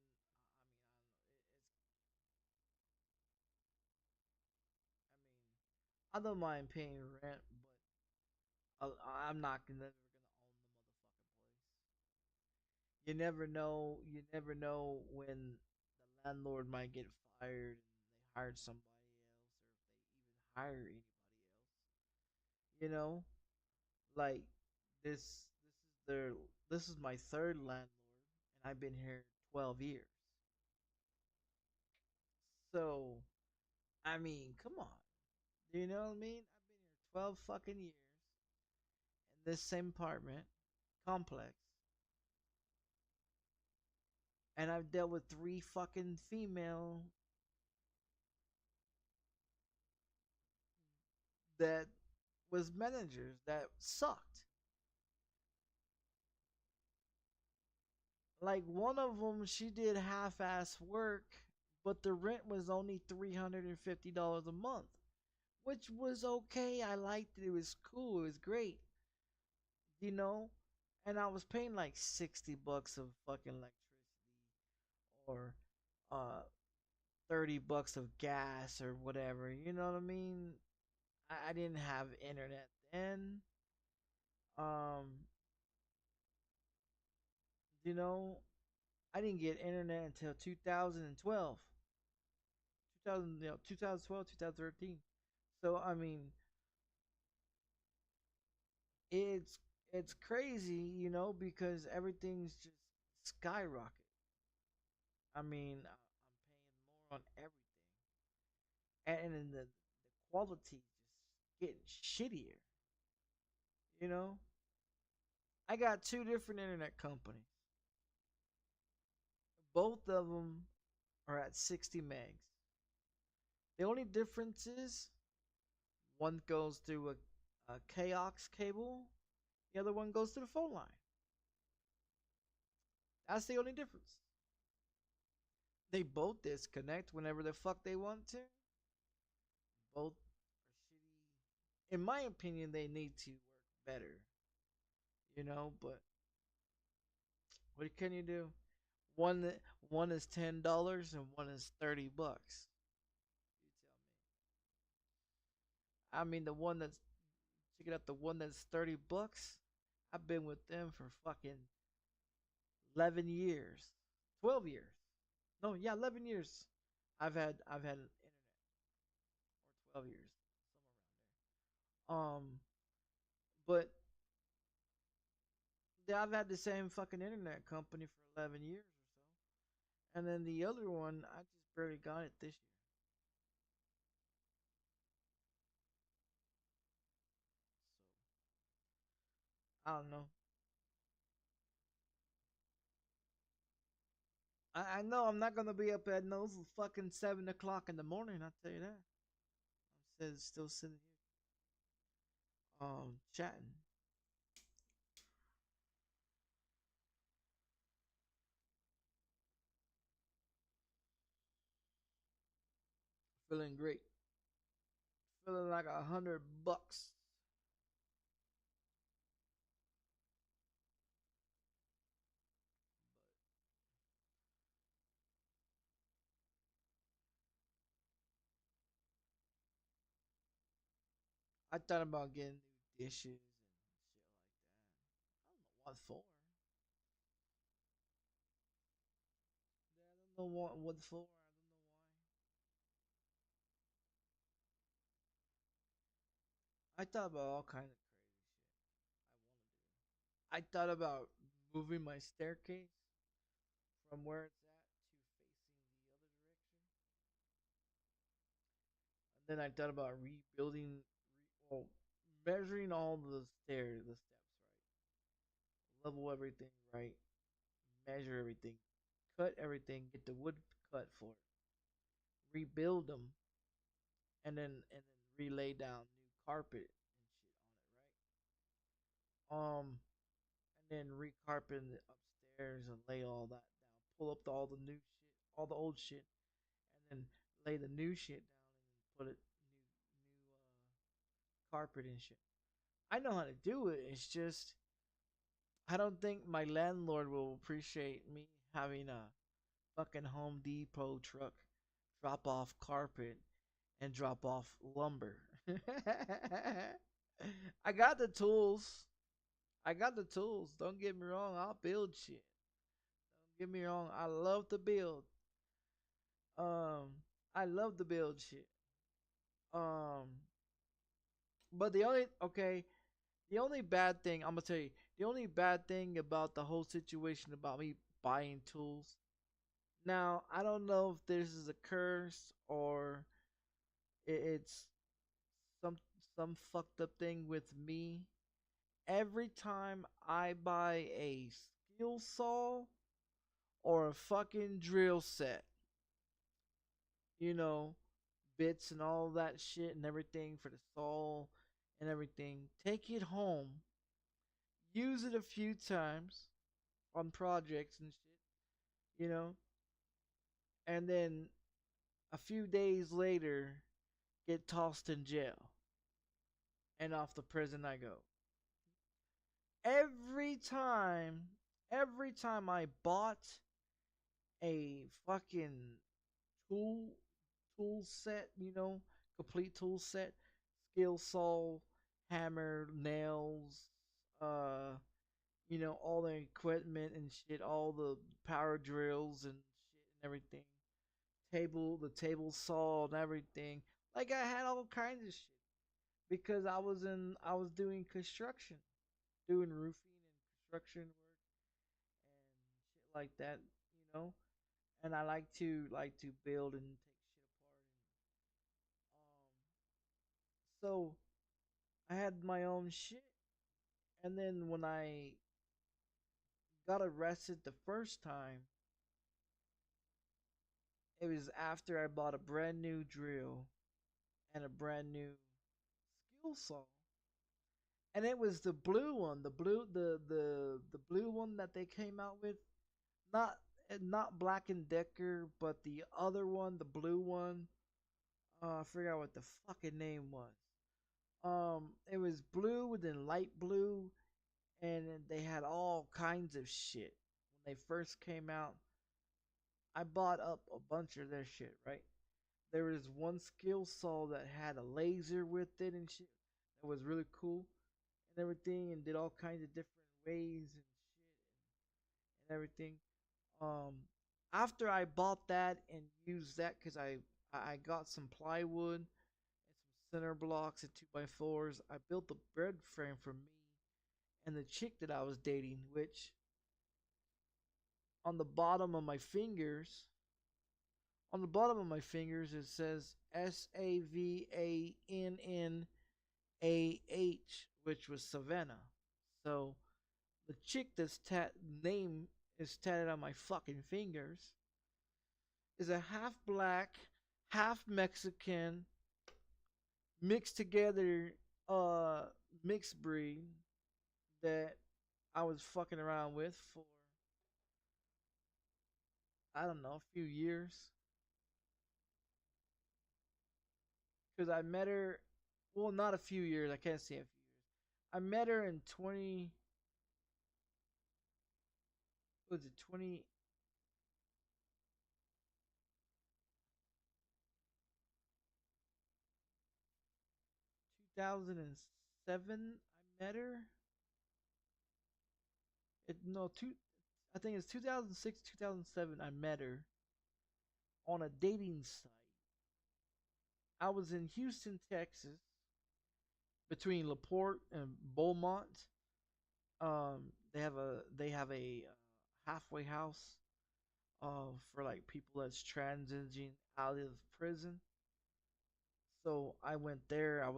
I don't mind paying rent, but I'm not gonna never gonna own the motherfucking place. You never know. You never know when the landlord might get fired and they hired somebody else, or if they even hire anybody else. You know, like their this is my third landlord, and I've been here 12 years. So I mean, come on. Do you know what I mean? I've been here 12 fucking years in this same apartment complex, and I've dealt with three fucking female that was managers that sucked. Like one of them, she did half-ass work, but the rent was only $350 a month, which was okay. I liked it. It was cool. It was great, you know. And I was paying like $60 of fucking electricity, or uh $30 of gas or whatever. You know what I mean? I didn't have internet then. Um, you know, I didn't get internet until 2012. 2000, 2012, 2013. So I mean, it's it's crazy, because everything's just skyrocket. I mean, I'm paying more on everything, and then the quality just getting shittier. You know, I got two different internet companies. Both of them are at 60 megs. The only difference is one goes through a KOX cable, the other one goes to the phone line. That's the only difference. They both disconnect whenever the fuck they want to. Both are shitty. In my opinion, they need to work better. But what can you do? One one is $10 and one is $30. I mean, the one that's check it out. The one that's $30. I've been with them for fucking 11 years, 12 years. No, yeah, 11 years. I've had internet, or 12 years, somewhere around there. But yeah, I've had the same fucking internet company for 11 years or so, and then the other one I just barely got it this year. I don't know. I know I'm not gonna be up at no fucking 7 o'clock in the morning. I'll tell you that. I'm still sitting here, chatting. Feeling great. Feeling like $100. I thought about getting new dishes and shit like that. I don't know what for. I don't know what for. I don't know why. I thought about all kind of crazy shit. I thought about moving my staircase from where it's at to facing the other direction. And then I thought about rebuilding, well, measuring all the stairs, the steps right, level everything right, measure everything, cut everything, get the wood cut for it, rebuild them, and then relay down new carpet and shit on it, right? And then recarpet the upstairs and lay all that down. Pull up all the new shit, all the old shit, and then lay the new shit down and then put it new carpet and shit. I know how to do it. It's just I don't think my landlord will appreciate me having a fucking Home Depot truck drop off carpet and drop off lumber. I got the tools. I got the tools. Don't get me wrong. I'll build shit. Don't get me wrong. I love to build. Um, I love to build shit. Um, but the only bad thing I'm gonna tell you, the only bad thing about the whole situation about me buying tools. Now I don't know if this is a curse or it's some some fucked up thing with me. Every time I buy a skill saw or a fucking drill set, you know, bits and all that shit and everything for the saw and everything, take it home, use it a few times on projects and shit, you know, and then a few days later get tossed in jail and off to prison I go. Every time, every time I bought a fucking tool tool set, you know, complete tool set, skill saw, hammer, nails, uh, you know, all the equipment and shit, all the power drills and shit and everything. The table saw and everything. Like I had all kinds of shit because I was doing construction, doing roofing and construction work and shit like that, you know. And I like to build and take shit apart. So I had my own shit, and then when I got arrested the first time, it was after I bought a brand new drill and a brand new skill saw, and it was the blue one, the blue one that they came out with, not not Black and Decker, but the other one, the blue one. I forgot what the fucking name was. It was blue and then light blue, and they had all kinds of shit when they first came out. I bought up a bunch of their shit, right? There was one skill saw that had a laser with it and shit that was really cool and everything, and did all kinds of different ways and shit and everything. Um, After I bought that and used that, cause I got some plywood and some center blocks and 2x4s. I built the bed frame for me and the chick that I was dating, which on the bottom of my fingers, on the bottom of my fingers it says SAVANNAH, which was Savannah. So the chick that's name is tatted on my fucking fingers is a half black, half Mexican, mixed together mixed breed that I was fucking around with for I don't know, a few years. Because I met her, well, not a few years, I can't say a few years. I met her in 20, what was it, 2007, I met her. No, I think it's 2006, 2007, I met her on a dating site. I was in Houston, Texas, between LaPorte and Beaumont. They have a halfway house for like people that's transiting out of prison. So I went there.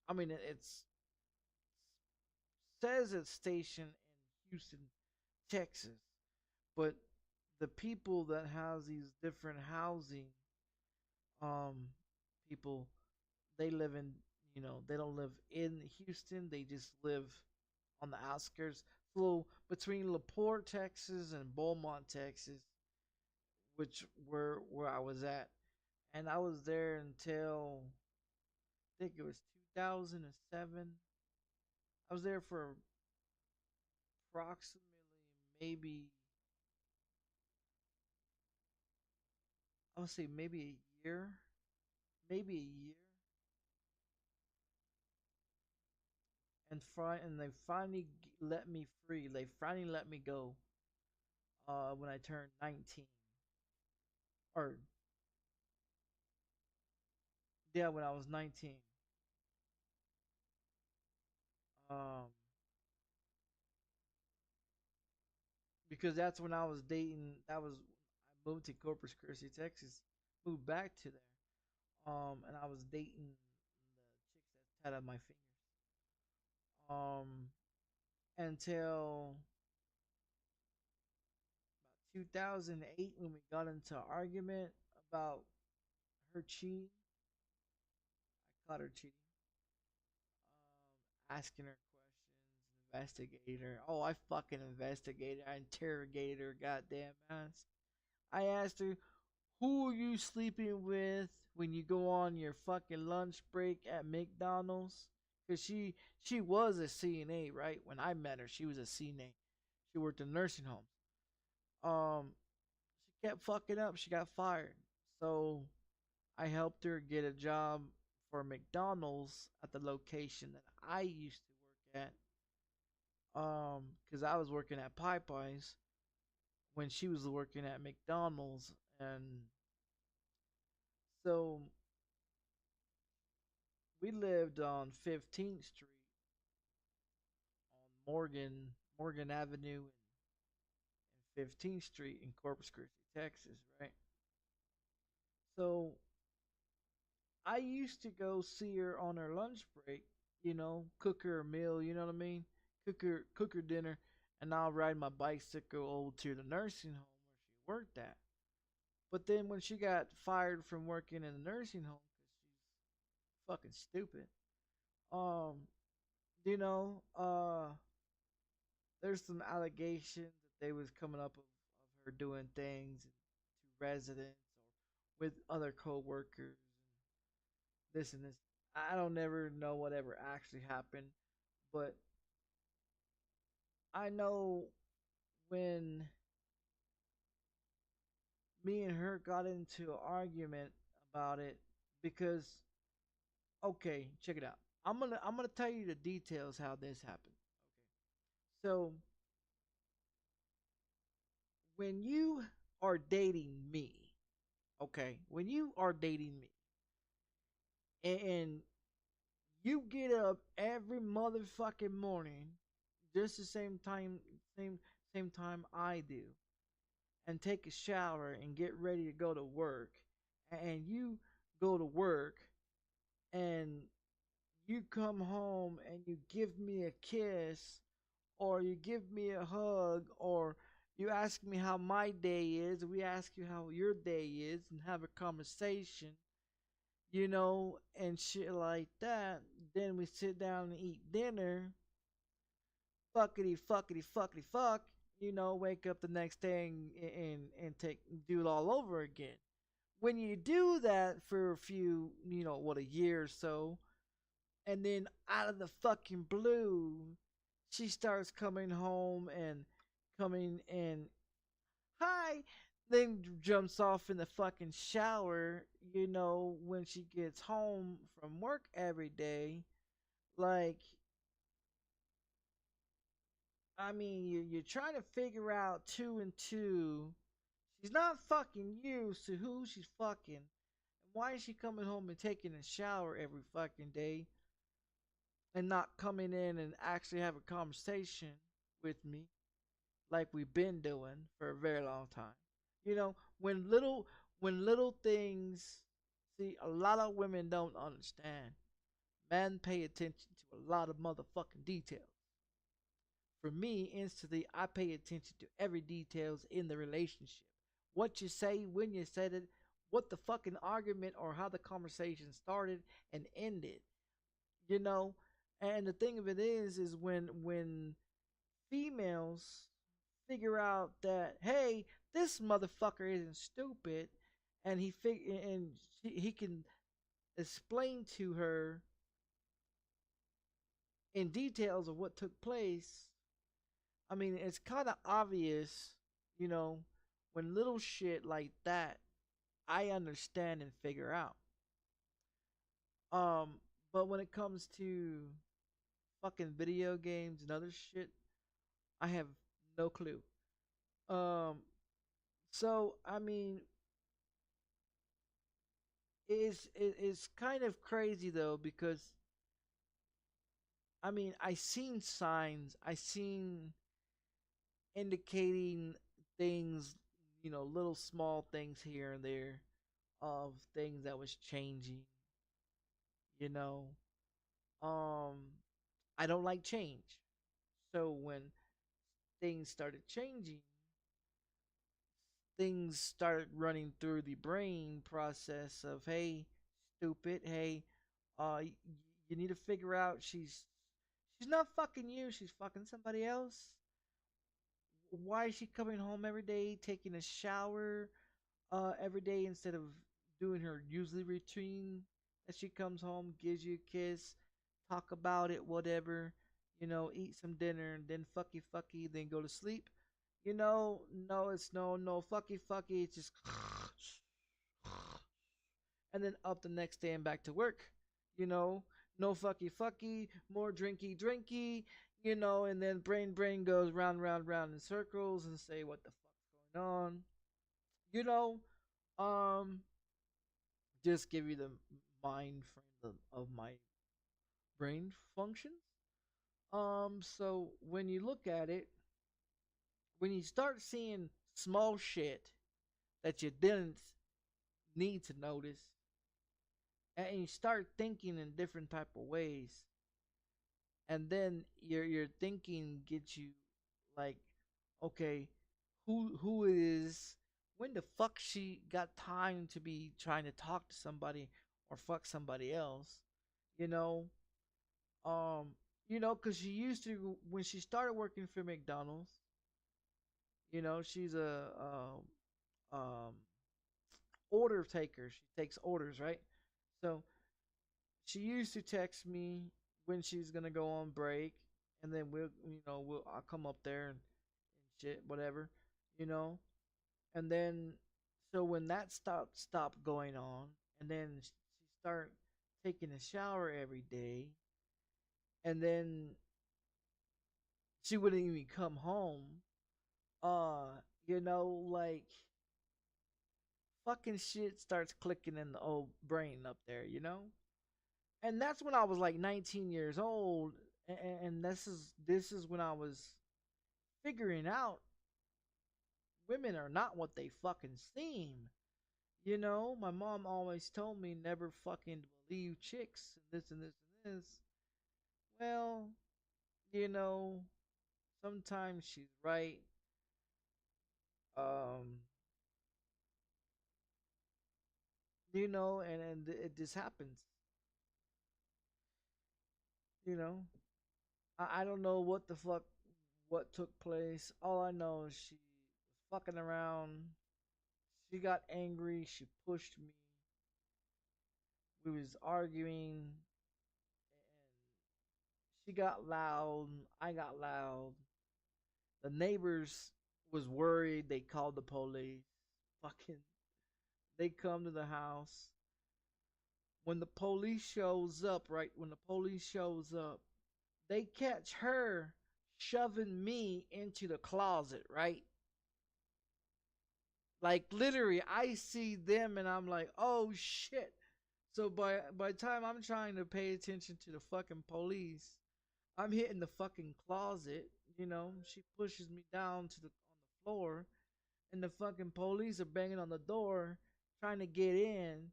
I mean, it's says it's stationed in Houston, Texas, but the people that has these different housing, um, people, they live in, you know, they don't live in Houston. They just live on the outskirts. So between LaPorte, Texas, and Beaumont, Texas, which where I was at, and I was there until I think it was 2007. I was there for approximately maybe I'll say maybe a year, maybe a year. And they finally let me free. They finally let me go. When I turned 19, or yeah, when I was 19. Um, because that's when I was dating. That was I moved to Corpus Christi, Texas. Moved back to there. And I was dating the chicks that tatted my fingers. Um, until about 2008 when we got into an argument about her cheating. I caught her cheating. Asking her questions, investigated her. Oh, I fucking investigated. I interrogated her goddamn ass. I asked her, who are you sleeping with when you go on your fucking lunch break at McDonald's? Cause she was a CNA, right? When I met her, she was a CNA. She worked in nursing homes. Um, she kept fucking up. She got fired. So I helped her get a job for McDonald's at the location that I used to work at. Because I was working at Popeyes when she was working at McDonald's, and so we lived on 15th Street on Morgan Avenue and 15th Street in Corpus Christi, Texas, right? So I used to go see her on her lunch break, cook her a meal, you know what I mean? Cook her dinner, and I'll ride my bicycle over to the nursing home where she worked at. But then when she got fired from working in the nursing home because she's fucking stupid, um, you know, uh, there's some allegations that they was coming up of her doing things to residents or with other co-workers and this and this. I don't never know whatever actually happened, but I know when me and her got into an argument about it because okay, check it out. I'm gonna tell you the details how this happened. So when you are dating me, okay, when you are dating me, and you get up every motherfucking morning, just the same time I do, and take a shower and get ready to go to work, and you go to work, and you come home and you give me a kiss or you give me a hug or you ask me how my day is, we ask you how your day is and have a conversation, and shit like that. Then we sit down and eat dinner, fuckity fuckity fuckity fuck, wake up the next day and take do it all over again. When you do that for a few, a year or so, and then out of the fucking blue, she starts coming home and coming and hi, then jumps off in the fucking shower, when she gets home from work every day. Like, I mean, you're trying to figure out two and two. She's not fucking you, so who she's fucking? And why is she coming home and taking a shower every fucking day? And not coming in and actually have a conversation with me like we've been doing for a very long time. When little things, see, a lot of women don't understand. Men pay attention to a lot of motherfucking details. For me, instantly, I pay attention to every details in the relationship. What you say, when you said it, what the fucking argument or how the conversation started and ended. You know, and the thing of it is when females figure out that hey, this motherfucker isn't stupid, and he can explain to her in details of what took place. I mean, it's kind of obvious, when little shit like that I understand and figure out. But when it comes to fucking video games and other shit, I have no clue. Um, so I mean, it's kind of crazy though, because I mean, I seen signs, I seen indicating things, you know, little small things here and there of things that was changing, you know. Um I don't like change. So when things started changing, things started running through the brain process of, hey, stupid, hey, you need to figure out she's not fucking you, she's fucking somebody else. Why is she coming home every day, taking a shower every day instead of doing her usually routine? That she comes home, gives you a kiss, talk about it, whatever, you know, eat some dinner, and then fucky, then go to sleep. You know, no, it's no fucky. It's just, and then up the next day and back to work. You know, no fucky, more drinky. You know, and then brain goes round in circles and say what the fuck's going on. You know, um, just give you the mind frame of my brain functions. So when you look at it, when you start seeing small shit that you didn't need to notice, and you start thinking in different type of ways, and then your thinking gets you like, okay, who is, when the fuck she got time to be trying to talk to somebody or fuck somebody else, you know? Um, you know, cause she used to, when she started working for McDonald's, you know, she's a order taker. She takes orders, right? So she used to text me when she's gonna go on break, and then I'll come up there and shit, whatever, you know. And then so when that stopped going on, and then she started taking a shower every day, and then she wouldn't even come home. You know, like fucking shit starts clicking in the old brain up there, you know? And that's when I was like 19 years old, and this is when I was figuring out women are not what they fucking seem. You know, my mom always told me never fucking believe chicks and this and this and this. Well, you know, sometimes she's right. Um, you know, and it just happens. You know, I don't know what took place. All I know is she was fucking around. She got angry. She pushed me. We was arguing, and she got loud. I got loud. The neighbors was worried. They called the police. Fucking, they come to the house. When the police shows up, right? When the police shows up, they catch her shoving me into the closet, right? Like literally, I see them and I'm like, oh shit. So by the time I'm trying to pay attention to the fucking police, I'm hitting the fucking closet. You know, she pushes me down to the on the floor, and the fucking police are banging on the door, trying to get in.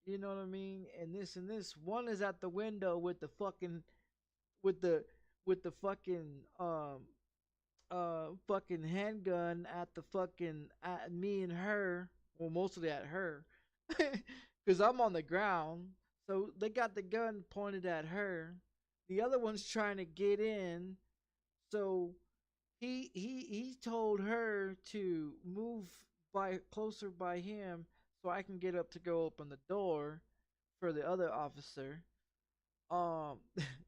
You know what I mean? And this and this. One is at the window with the fucking with the with the fucking handgun at the fucking at me and her, well mostly at her, because I'm on the ground, so they got the gun pointed at her. The other one's trying to get in, so he told her to move by closer by him so I can get up to go open the door for the other officer. um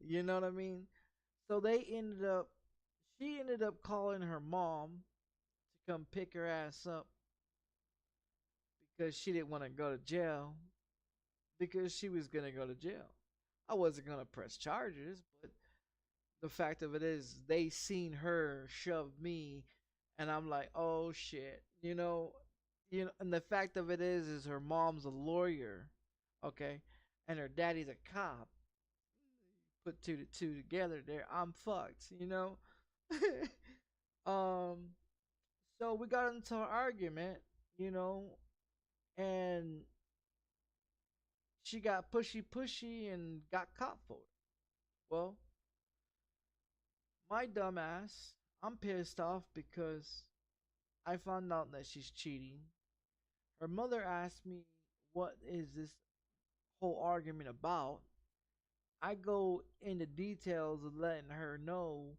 you know what I mean? So she ended up calling her mom to come pick her ass up, because she didn't want to go to jail because she was gonna go to jail. I wasn't gonna press charges, but the fact of it is they seen her shove me, and I'm like, oh shit, and the fact of it is her mom's a lawyer, okay, and her daddy's a cop. Put two to two together, there, I'm fucked. um, so we got into an argument, you know, and she got pushy and got caught for it. Well, my dumbass, I'm pissed off because I found out that she's cheating. Her mother asked me, what is this whole argument about? I go into details of letting her know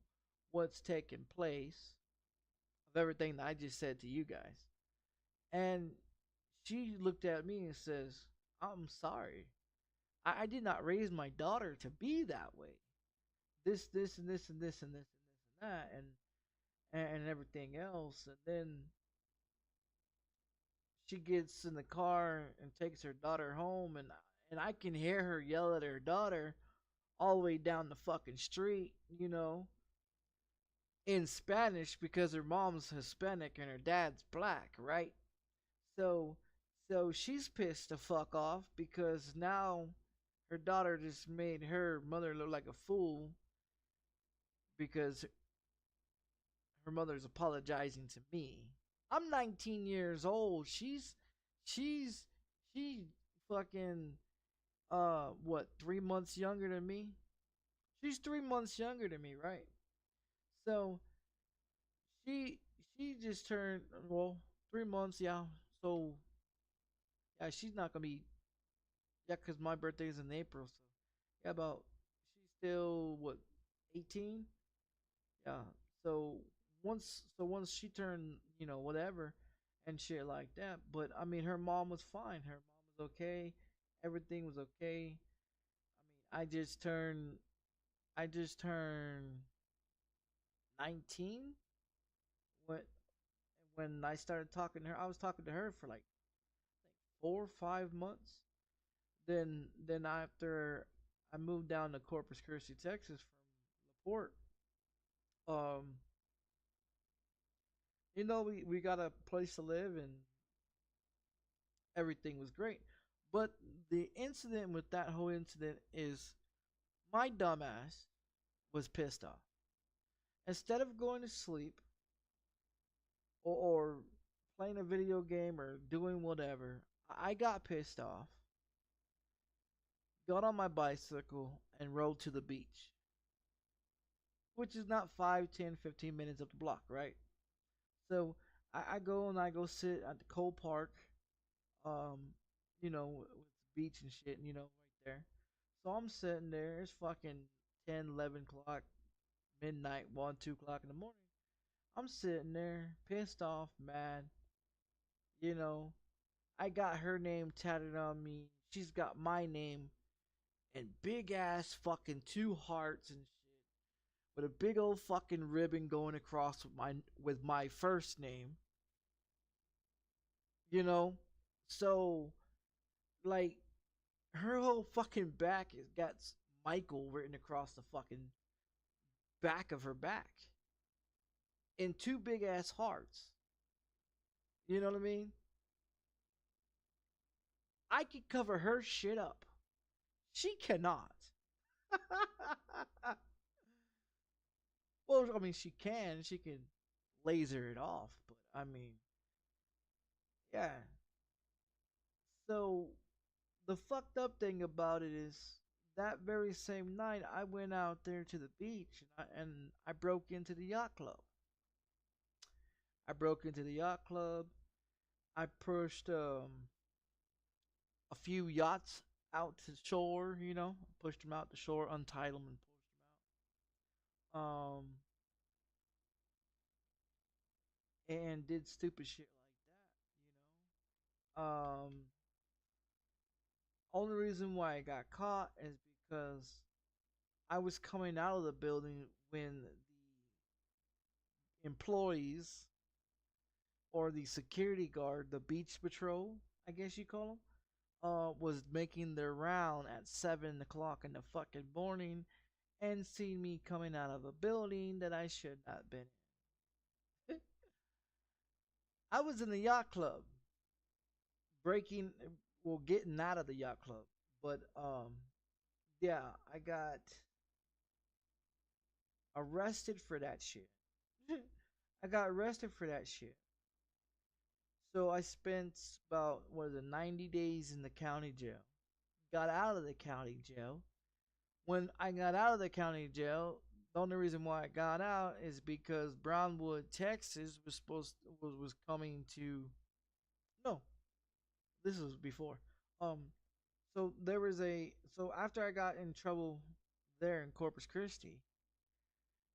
what's taking place of everything that I just said to you guys. And she looked at me and says, I'm sorry. I did not raise my daughter to be that way. This, and this, and this, and this, and this, and that, and everything else. And then she gets in the car and takes her daughter home, and I can hear her yell at her daughter all the way down the fucking street, in Spanish because her mom's Hispanic and her dad's black, right? So so she's pissed the fuck off because now her daughter just made her mother look like a fool because her mother's apologizing to me. I'm 19 years old. She's she fucking what, 3 months younger than me? She's 3 months younger than me, right? So she she just turned, well, 3 months, yeah. So yeah, she's not gonna be, yeah, cause my birthday is in April, so yeah, about, she's still what, 18? Yeah. So once she turned, whatever and shit like that. But I mean, her mom was fine. Her mom was okay. Everything was okay. I mean, I just turned 19 when I started talking to her. I was talking to her for like 4 or 5 months. Then after I moved down to Corpus Christi, Texas from LaPorte, um, we got a place to live and everything was great. But the incident with that whole incident is my dumbass was pissed off. Instead of going to sleep or playing a video game or doing whatever, I got pissed off, got on my bicycle, and rode to the beach, which is not 5, 10, 15 minutes up the block, right? So I go and I go sit at the Cole Park, um, with the beach and shit, right there. So I'm sitting there. It's fucking 10, 11 o'clock, midnight, 1, 2 o'clock in the morning. I'm sitting there, pissed off, mad. You know, I got her name tatted on me. She's got my name and big ass fucking 2 hearts and shit, with a big old fucking ribbon going across with my first name. You know, so like her whole fucking back has got Michael written across the fucking back of her back in 2 big ass hearts. You know what I mean? I could cover her shit up. She cannot. Well, I mean, she can. She can laser it off. But, I mean, yeah. So, the fucked up thing about it is that very same night, I went out there to the beach and I broke into the yacht club. I broke into the yacht club. I pushed a few yachts out to shore, pushed them out to shore, untied them, and pushed them out. And did stupid shit like that. Only reason why I got caught is because I was coming out of the building when the employees or the security guard, the beach patrol, I guess you call them, was making their round at 7 o'clock in the fucking morning and seen me coming out of a building that I should not have been in. I was in the yacht club, breaking, well, getting out of the yacht club, but yeah, I got arrested for that shit. I got arrested for that shit. So I spent about, what is it, 90 days in the county jail. Got out of the county jail. When I got out of the county jail, the only reason why I got out is because Brownwood, Texas was coming to, no, this was before. So there was so after I got in trouble there in Corpus Christi,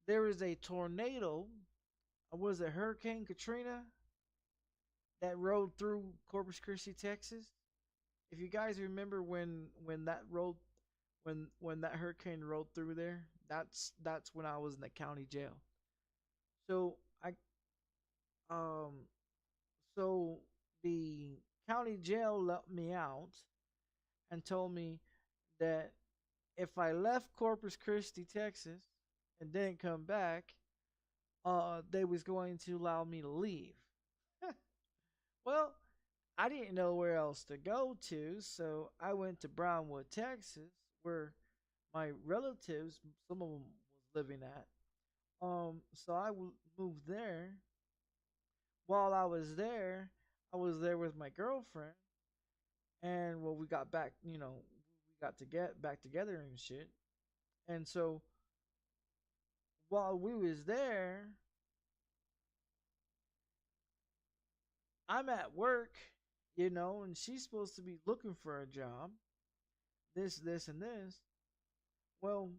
there was a tornado, was it Hurricane Katrina, that rode through Corpus Christi, Texas. If you guys remember when that rolled, when that hurricane rolled through there, that's when I was in the county jail. So I um so the county jail let me out and told me that if I left Corpus Christi, Texas, and didn't come back, they was going to allow me to leave. Well, I didn't know where else to go to, so I went to Brownwood, Texas, where my relatives, some of them, was living at. So moved there. While I was there with my girlfriend, and well, we got back, we got to get back together and shit. And so while we was there, I'm at work, and she's supposed to be looking for a job. This, and this. Well,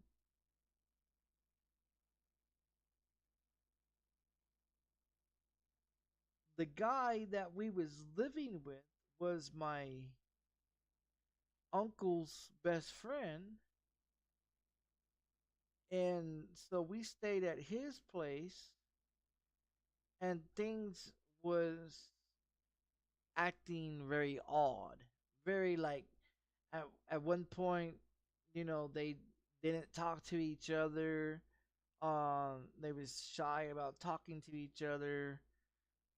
the guy that we was living with was my uncle's best friend, and so we stayed at his place, and things was acting very odd, very like, at one point, they didn't talk to each other. They was shy about talking to each other,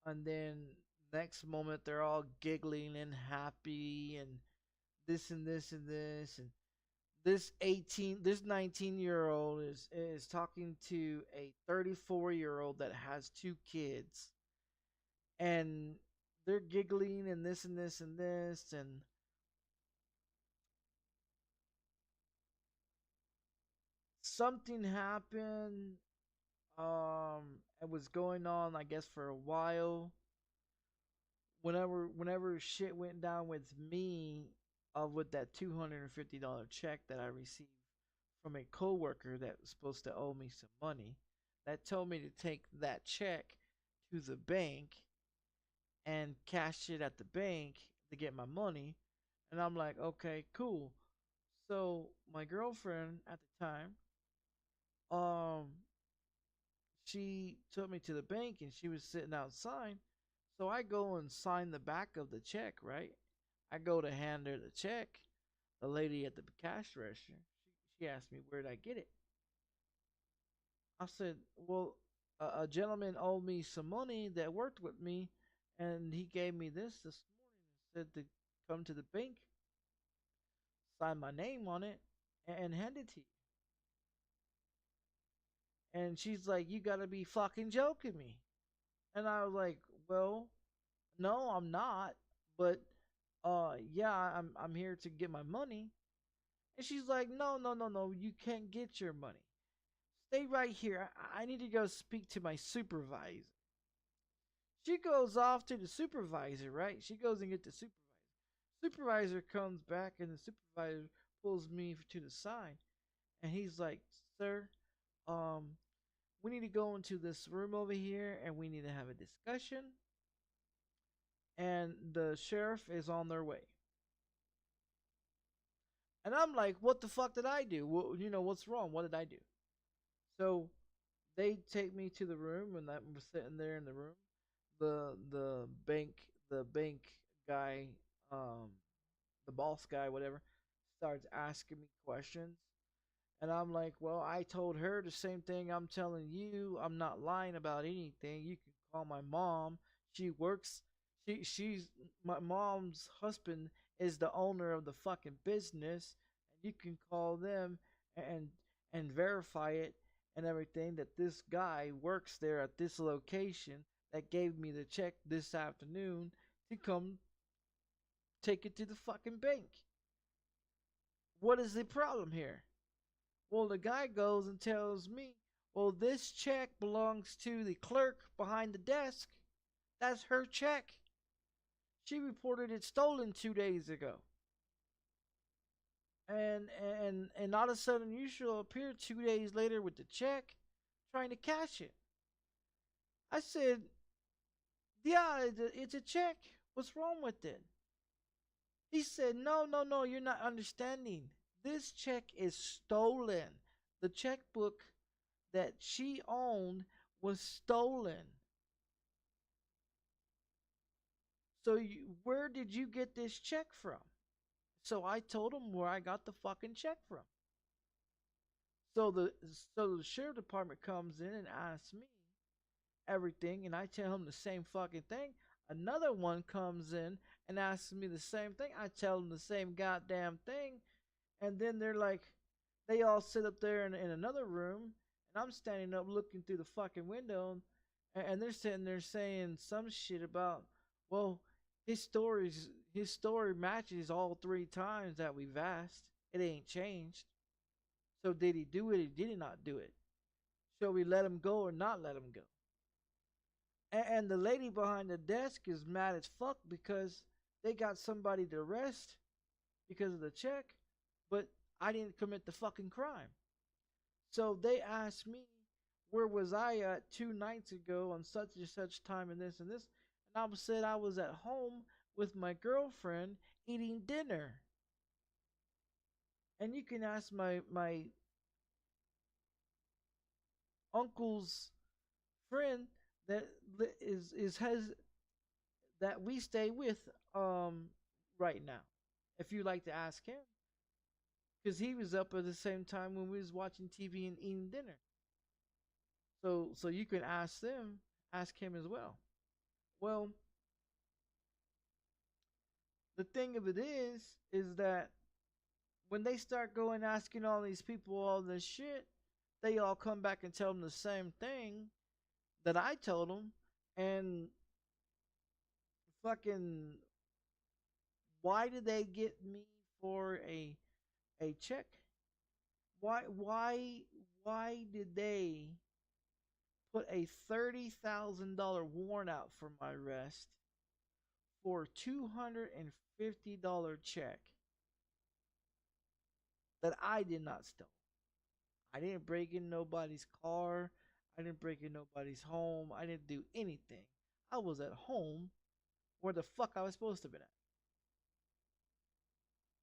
and then next moment they're all giggling and happy and this and this and this, and this 19-year-old is talking to a 34-year-old that has two kids, and they're giggling and this and this and this, and something happened. It was going on, I guess, for a while. Whenever shit went down with me, with that $250 check that I received from a coworker that was supposed to owe me some money, that told me to take that check to the bank and cash it at the bank to get my money. And I'm like, okay, cool. So my girlfriend at the time, um, she took me to the bank and she was sitting outside. So I go and sign the back of the check, right? I go to hand her the check. The lady at the cash register, she asked me, where'd I get it? I said, well, a gentleman owed me some money that worked with me, and he gave me this morning and said to come to the bank, sign my name on it, and hand it to you. And she's like, you gotta be fucking joking me. And I was like, well, no, I'm not. But yeah, I'm here to get my money. And she's like, no, no, no, no, you can't get your money. Stay right here. I need to go speak to my supervisor. She goes off to the supervisor, right? She goes and get the supervisor. Supervisor comes back and the supervisor pulls me to the side, and he's like, sir, um, we need to go into this room over here and we need to have a discussion. And the sheriff is on their way. And I'm like, what the fuck did I do? Well, what's wrong? What did I do? So they take me to the room, and I'm sitting there in the room. The bank guy um, the boss guy, whatever, starts asking me questions. And I'm like, well, I told her the same thing I'm telling you. I'm not lying about anything. You can call my mom. She works. She's my mom's husband is the owner of the fucking business, and you can call them and and verify it and everything that this guy works there at this location that gave me the check this afternoon to come take it to the fucking bank. What is the problem here? Well, the guy goes and tells me, well, this check belongs to the clerk behind the desk. That's her check. She reported it stolen 2 days ago. And all of a sudden you show up here 2 days later with the check trying to cash it. I said, yeah, it's a check. What's wrong with it? He said, no, you're not understanding. This check is stolen. The checkbook that she owned was stolen. So where did you get this check from? So I told him where I got the fucking check from. So the sheriff department comes in and asks me everything, and I tell him the same fucking thing. Another one comes in and asks me the same thing. I tell them the same goddamn thing. And then they're like, they all sit up there in another room, and I'm standing up looking through the fucking window, and they're sitting there saying some shit about, well, his story matches all 3 times that we've asked. It ain't changed. So did he do it or did he not do it? Shall we let him go or not let him go? And the lady behind the desk is mad as fuck because they got somebody to arrest because of the check, but I didn't commit the fucking crime. So they asked me, where was I at 2 nights ago on such and such time and this and this? And I said I was at home with my girlfriend eating dinner. And you can ask my uncle's friend that has that we stay with right now. If you like to ask him, because he was up at the same time when we was watching TV and eating dinner. So you can ask him as well. Well, the thing of it is that when they start going asking all these people all this shit, they all come back and tell them the same thing that I told them, and fucking, why did they get me for a check? Why did they put a $30,000 warrant out for my arrest for a $250 check that I did not steal? I didn't break in nobody's car. I didn't break in nobody's home. I didn't do anything. I was at home where the fuck I was supposed to be at.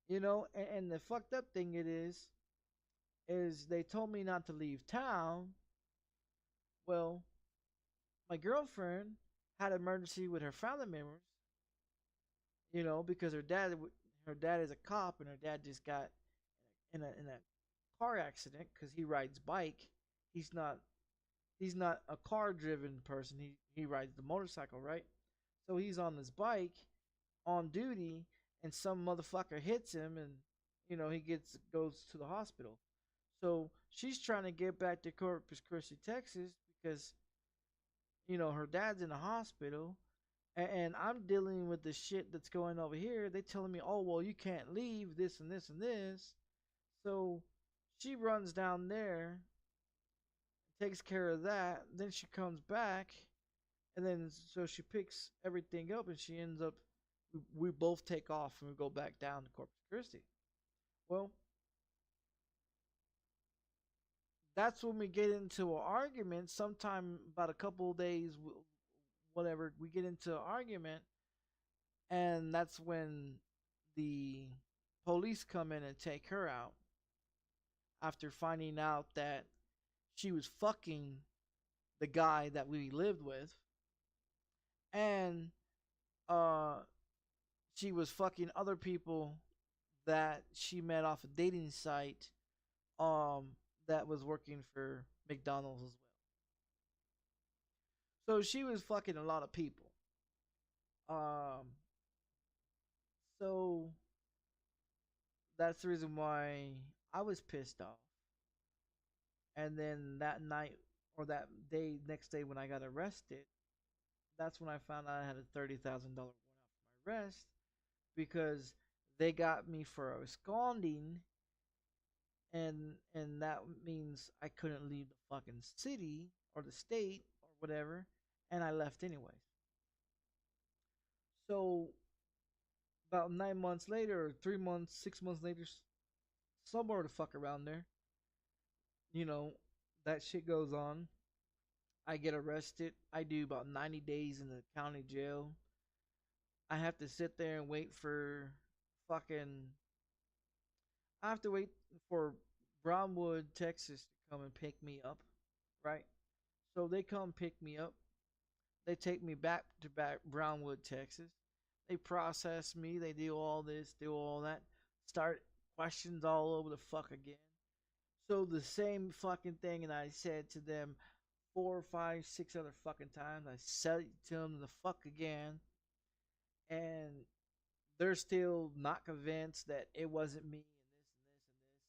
You know, and the fucked up thing it is they told me not to leave town. Well, my girlfriend had an emergency with her family members, you know, because her dad is a cop, and her dad just got in a car accident because he rides bike. He's not a car driven person. He rides the motorcycle, right? So he's on his bike on duty, and some motherfucker hits him, and you know he goes to the hospital. So she's trying to get back to Corpus Christi, Texas, because you know her dad's in the hospital, and I'm dealing with the shit that's going over here. They telling me, oh well, you can't leave this and this and this. So she runs down there, takes care of that. Then she comes back, and then so she picks everything up, and she ends up. We both take off and we go back down to Corpus Christi. Well, that's when we get into an argument. Sometime about a couple of days, whatever, we get into an argument, and that's when the police come in and take her out after finding out that she was fucking the guy that we lived with, and she was fucking other people that she met off a dating site that was working for McDonald's as well. So she was fucking a lot of people. Um so that's the reason why I was pissed off. And then that night or that day, next day when I got arrested, that's when I found out I had a $30,000 warrant out for my arrest because they got me for absconding, and that means I couldn't leave the fucking city or the state or whatever, and I left anyways. So about 9 months later, or 3 months, 6 months later, somewhere the fuck around there, you know, that shit goes on. I get arrested. I do about 90 days in the county jail. I have to sit there and wait for fucking. I have to wait for Brownwood, Texas to come and pick me up, right? So they come pick me up. They take me back to Brownwood, Texas. They process me. They do all this, do all that. Start questions all over the fuck again. So the same fucking thing, and I said to them 4, 5, 6 other fucking times. I said it to them the fuck again, and they're still not convinced that it wasn't me and this and this and this.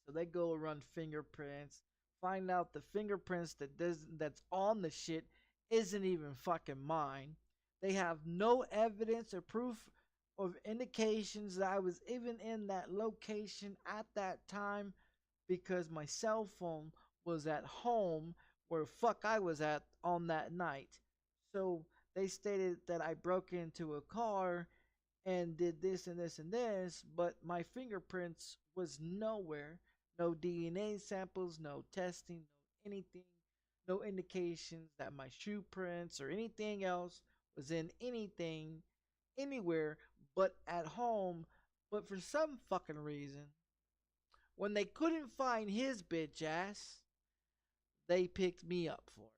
So they go run fingerprints, find out the fingerprints that's on the shit isn't even fucking mine. They have no evidence or proof of indications that I was even in that location at that time because my cell phone was at home where fuck I was at on that night. So they stated that I broke into a car and did this and this and this, but my fingerprints was nowhere. No DNA samples, no testing, no anything, no indications that my shoe prints or anything else was in anything, anywhere but at home. But for some fucking reason, when they couldn't find his bitch ass, they picked me up for it.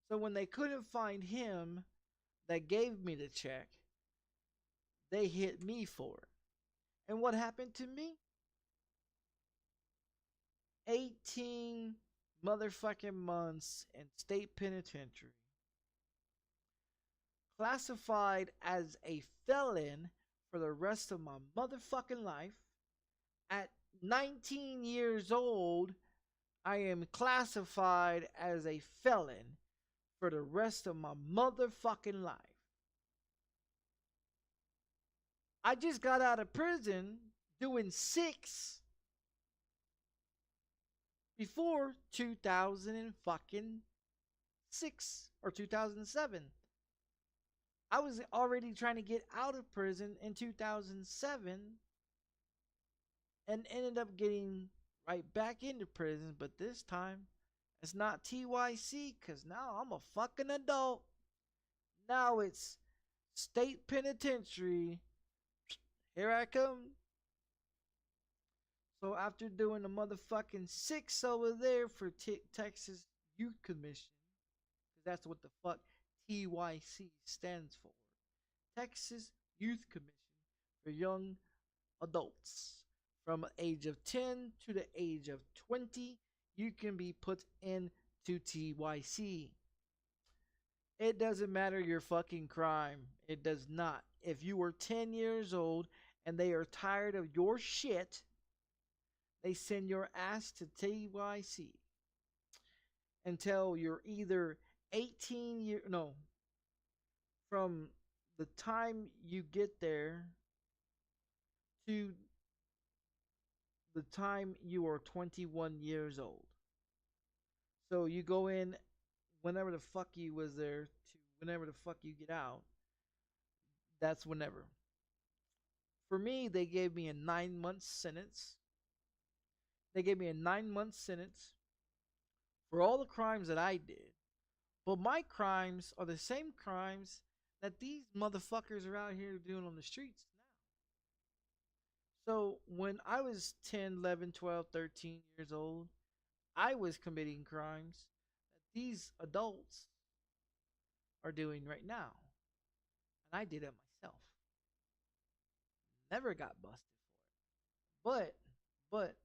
So when they couldn't find him that gave me the check, they hit me for it. And what happened to me? 18 motherfucking months in state penitentiary. Classified as a felon for the rest of my motherfucking life. At 19 years old, I am classified as a felon for the rest of my motherfucking life. I just got out of prison doing 6 before 2006 or 2007. I was already trying to get out of prison in 2007 and ended up getting right back into prison, but this time it's not TYC because now I'm a fucking adult. Now it's state penitentiary. Here I come. So after doing the motherfucking 6 over there for Texas Youth Commission, because that's what the fuck TYC stands for, Texas Youth Commission for young adults from the age of 10 to the age of 20, you can be put into TYC. It doesn't matter your fucking crime. It does not. If you were 10 years old and they are tired of your shit, they send your ass to TYC until you're either 18 years, no, from the time you get there to the time you are 21 years old. So you go in whenever the fuck you was there to whenever the fuck you get out. That's whenever. For me, they gave me a 9-month sentence. They gave me a 9-month sentence for all the crimes that I did. But my crimes are the same crimes that these motherfuckers are out here doing on the streets now. So when I was 10, 11, 12, 13 years old, I was committing crimes that these adults are doing right now. And I did it myself. Never got busted for it. But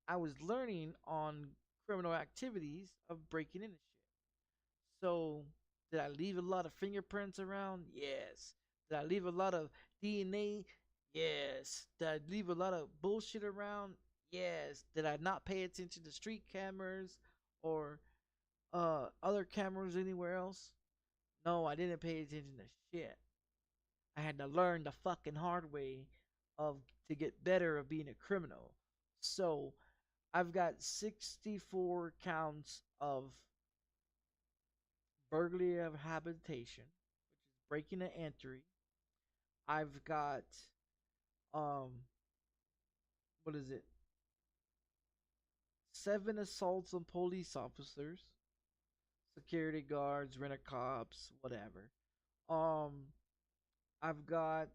I was learning on criminal activities of breaking into shit. So, did I leave a lot of fingerprints around? Yes. Did I leave a lot of DNA? Yes. Did I leave a lot of bullshit around? Yes. Did I not pay attention to street cameras or other cameras anywhere else? No, I didn't pay attention to shit. I had to learn the fucking hard way of to get better of being a criminal. So, I've got 64 counts of burglary of habitation, which is breaking and entry. I've got um what is it? 7 assaults on police officers, security guards, rent a cops, whatever. Um I've got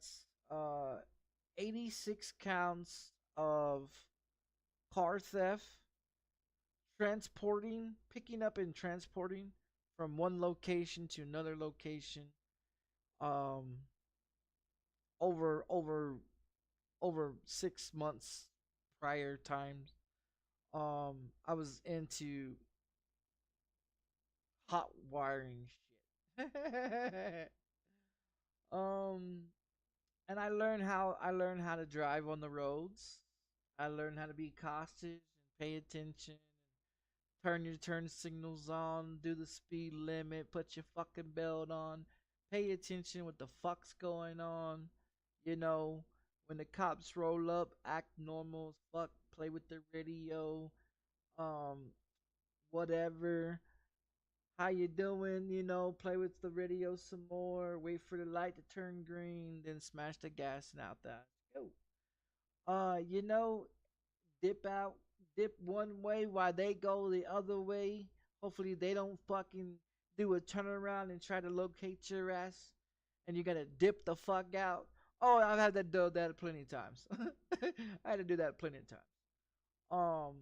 uh 86 counts of car theft, transporting, picking up and transporting from one location to another location. Um over over over 6 months prior times. I was into hot wiring shit. um, and I learned how to drive on the roads. I learned how to be cautious and pay attention. Turn your turn signals on. Do the speed limit. Put your fucking belt on. Pay attention what the fuck's going on. You know, when the cops roll up, act normal as fuck. Play with the radio. Um, whatever. How you doing? You know, play with the radio some more. Wait for the light to turn green, then smash the gas and out that. Yo. You know, dip out, dip one way while they go the other way. Hopefully they don't fucking do a turnaround and try to locate your ass, and you gotta dip the fuck out. Oh, I've had to do that plenty of times. I had to do that plenty of times. Um,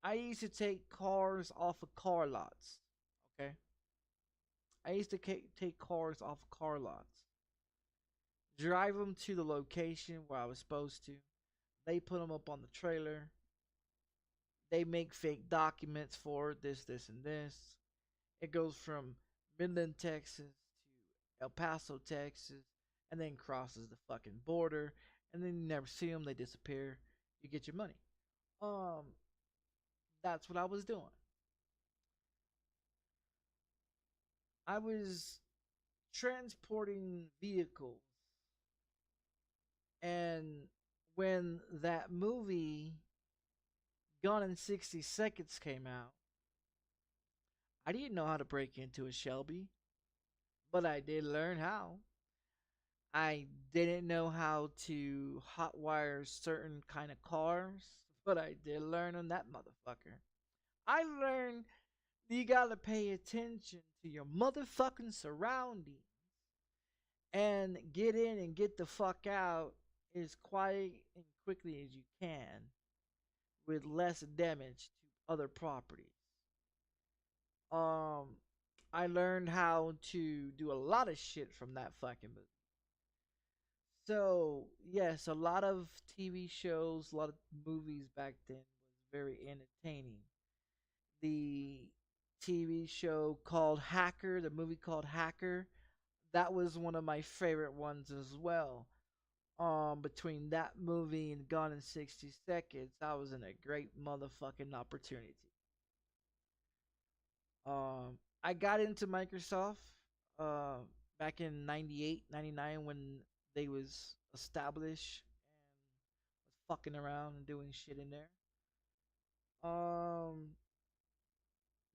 I used to take cars off of car lots. Okay, I used to take cars off of car lots, drive them to the location where I was supposed to. They put them up on the trailer. They make fake documents for this, and this. It goes from Midland, Texas to El Paso, Texas, and then crosses the fucking border. And then you never see them. They disappear. You get your money. Um, that's what I was doing. I was transporting vehicles, and when that movie Gone in 60 Seconds came out, I didn't know how to break into a Shelby, but I did learn how. I didn't know how to hotwire certain kind of cars, but I did learn on that motherfucker. I learned you gotta pay attention to your motherfucking surroundings and get in and get the fuck out as quiet and quickly as you can with less damage to other properties. Um, I learned how to do a lot of shit from that fucking movie. So, yes, a lot of TV shows, a lot of movies back then was very entertaining. The TV show called Hacker, the movie called Hacker, that was one of my favorite ones as well. Between that movie and Gone in 60 Seconds, I was in a great motherfucking opportunity. I got into Microsoft uh back in 98, 99 when they was established and was fucking around and doing shit in there. Um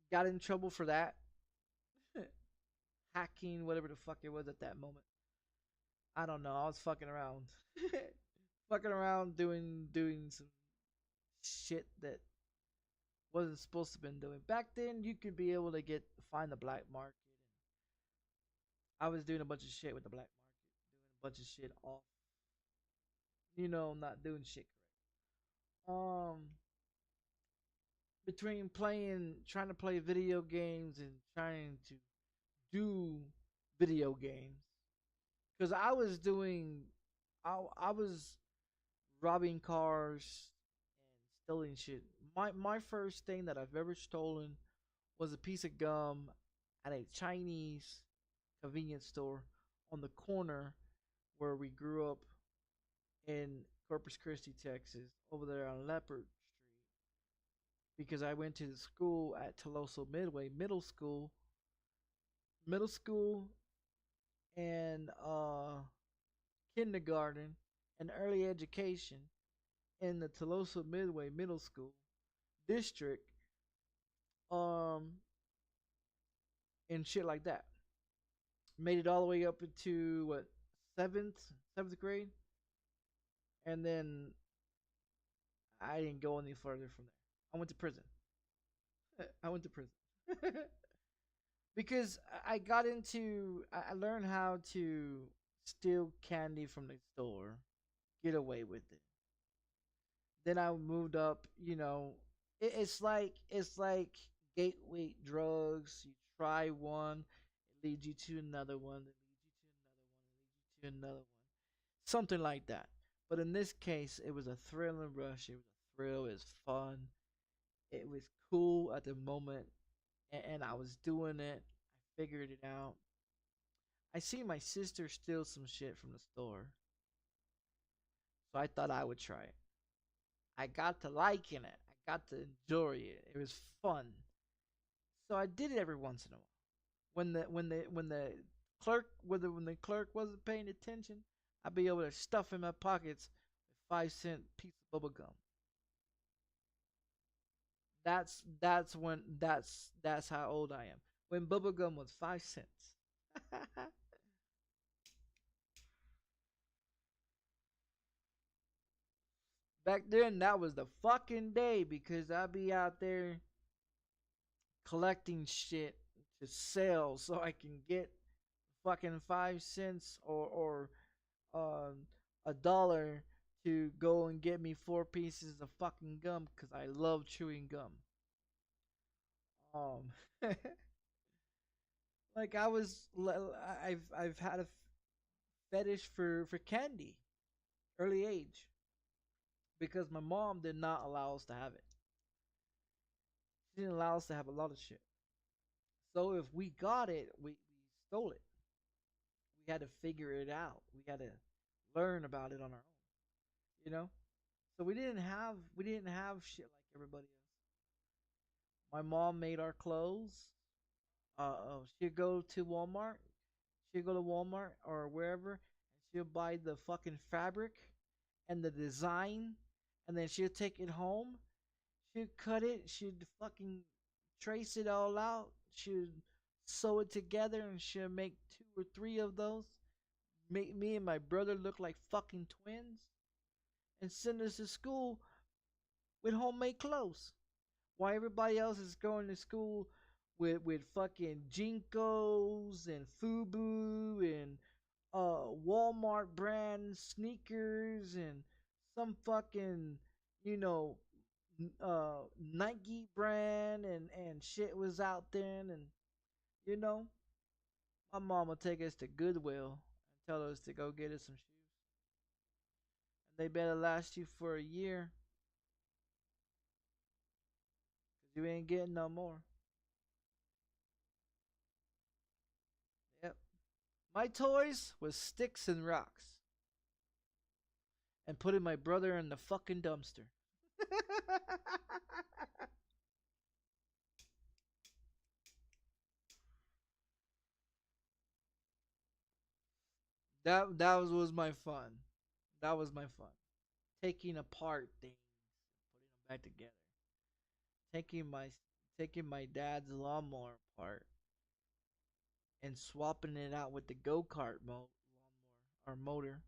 got in trouble for that. Hacking, whatever the fuck it was at that moment. I don't know. I was fucking around. Fucking around doing some shit that wasn't supposed to been doing. Back then you could be able to find the black market. I was doing a bunch of shit with the black market, doing a bunch of shit off, not doing shit correct. Between trying to play video games and trying to do video games, because I was doing I was robbing cars and stealing shit. My first thing that I've ever stolen was a piece of gum at a Chinese convenience store on the corner where we grew up in Corpus Christi, Texas, over there on Leopard Street. Because I went to the school at Toloso Midway middle school, and kindergarten and early education in the Tolosa Midway Middle School district, um, and shit like that. Made it all the way up into what, seventh grade, and then I didn't go any further from there. I went to prison. I went to prison because I learned how to steal candy from the store, get away with it. Then I moved up. It's like gateway drugs. You try one, it leads you to another one, it leads you to another one, it leads you to another one, something like that. But in this case, it was a thrill and rush. It was a thrill. It was fun. It was cool at the moment, and I was doing it. I figured it out. I see my sister steal some shit from the store, so I thought I would try it. I got to liking it. I got to enjoy it. It was fun. So I did it every once in a while. When the clerk wasn't paying attention, I'd be able to stuff in my pockets a 5-cent piece of bubble gum. That's how old I am. When bubble gum was 5 cents. Back then, that was the fucking day because I'd be out there collecting shit to sell so I can get fucking 5 cents or a dollar to go and get me 4 pieces of fucking gum because I love chewing gum. Like I've had a fetish for candy early age because my mom did not allow us to have it. She didn't allow us to have a lot of shit. So if we got it, we stole it. We had to figure it out. We had to learn about it on our own. You know? So we didn't have shit like everybody else. My mom made our clothes. She'd go to Walmart. She'd go to Walmart or wherever, and she'll buy the fucking fabric and the design, and then she'll take it home. She'd cut it. She'd fucking trace it all out. She'd sew it together, and she'll make 2 or 3 of those. Make me and my brother look like fucking twins, and send us to school with homemade clothes. While everybody else is going to school with fucking Jinkos and Fubu and Walmart brand sneakers and some fucking you know Nike brand and shit was out there, and you know my mom would take us to Goodwill and tell us to go get us some shoes, and they better last you for a year, cause you ain't getting no more. Yep. My toys was sticks and rocks, and putting my brother in the fucking dumpster. That was my fun. That was my fun. Taking apart things, putting them back together. Taking my taking my dad's lawnmower apart and swapping it out with the go-kart lawnmower or motor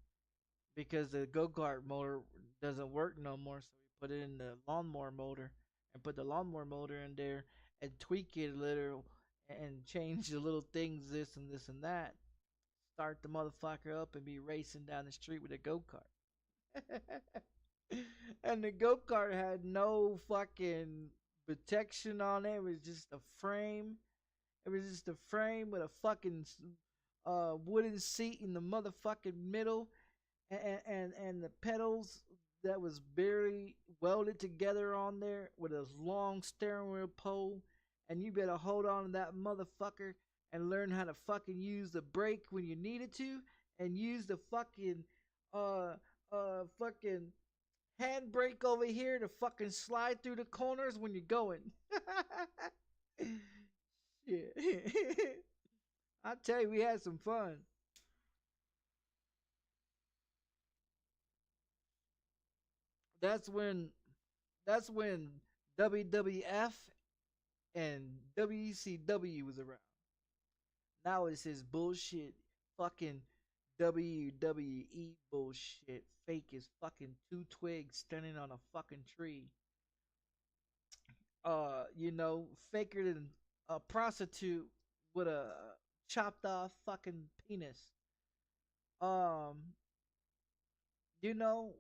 because the go-kart motor doesn't work no more, so we put it in the lawnmower motor and put the lawnmower motor in there and tweak it a little and change the little things, this and this and that. Start the motherfucker up and be racing down the street with a go-kart. And the go-kart had no fucking protection on it. It was just a frame. It was just a frame with a fucking wooden seat in the motherfucking middle, and the pedals that was barely welded together on there with a long steering wheel pole, and you better hold on to that motherfucker and learn how to fucking use the brake when you needed to, and use the fucking fucking handbrake over here to fucking slide through the corners when you're going. Shit. I tell you, we had some fun. That's when WWF and WCW was around. Now it's his bullshit fucking WWE bullshit. Fake as fucking two twigs standing on a fucking tree. Faker than a prostitute with a chopped off fucking penis. Um, you know,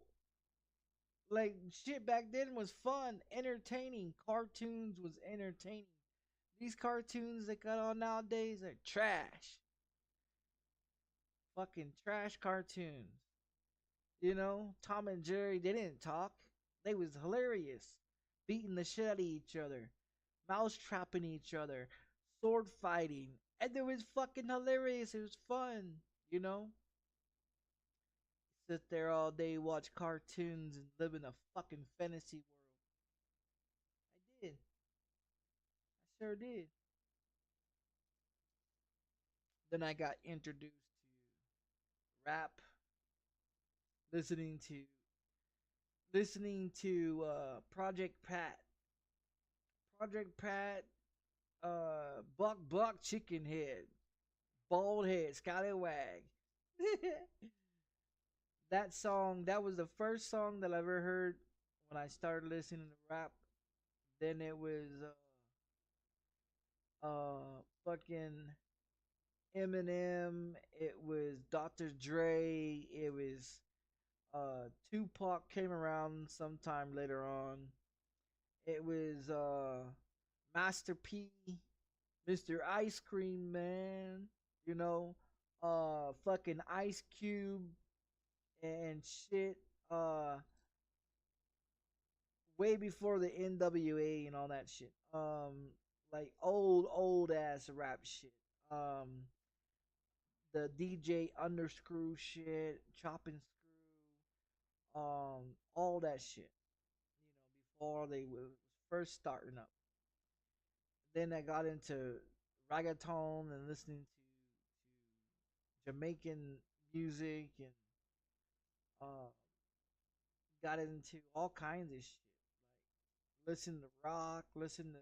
like shit back then was fun, entertaining. Cartoons was entertaining. These cartoons that got on nowadays are trash. Fucking trash cartoons. Tom and Jerry, they didn't talk. They was hilarious. Beating the shit out of each other. Mouse trapping each other. Sword fighting. And it was fucking hilarious. It was fun, you know? Sit there all day, watch cartoons, and live in a fucking fantasy world. I did. I sure did. Then I got introduced to rap, listening to Project Pat. Project Pat, Buck Chicken Head, Bald Head, Scallywag. That song, that was the first song that I ever heard when I started listening to rap. Then it was fucking Eminem, it was Dr. Dre, it was Tupac came around sometime later on. It was Master P, Mr. Ice Cream Man, fucking Ice Cube and shit. Way before the NWA and all that shit. Like old ass rap shit. The DJ Underscrew shit, Chop and Screw, all that shit. Before they was first starting up. Then I got into reggaeton and listening to Jamaican music, and got into all kinds of shit. Like listen to rock, listen to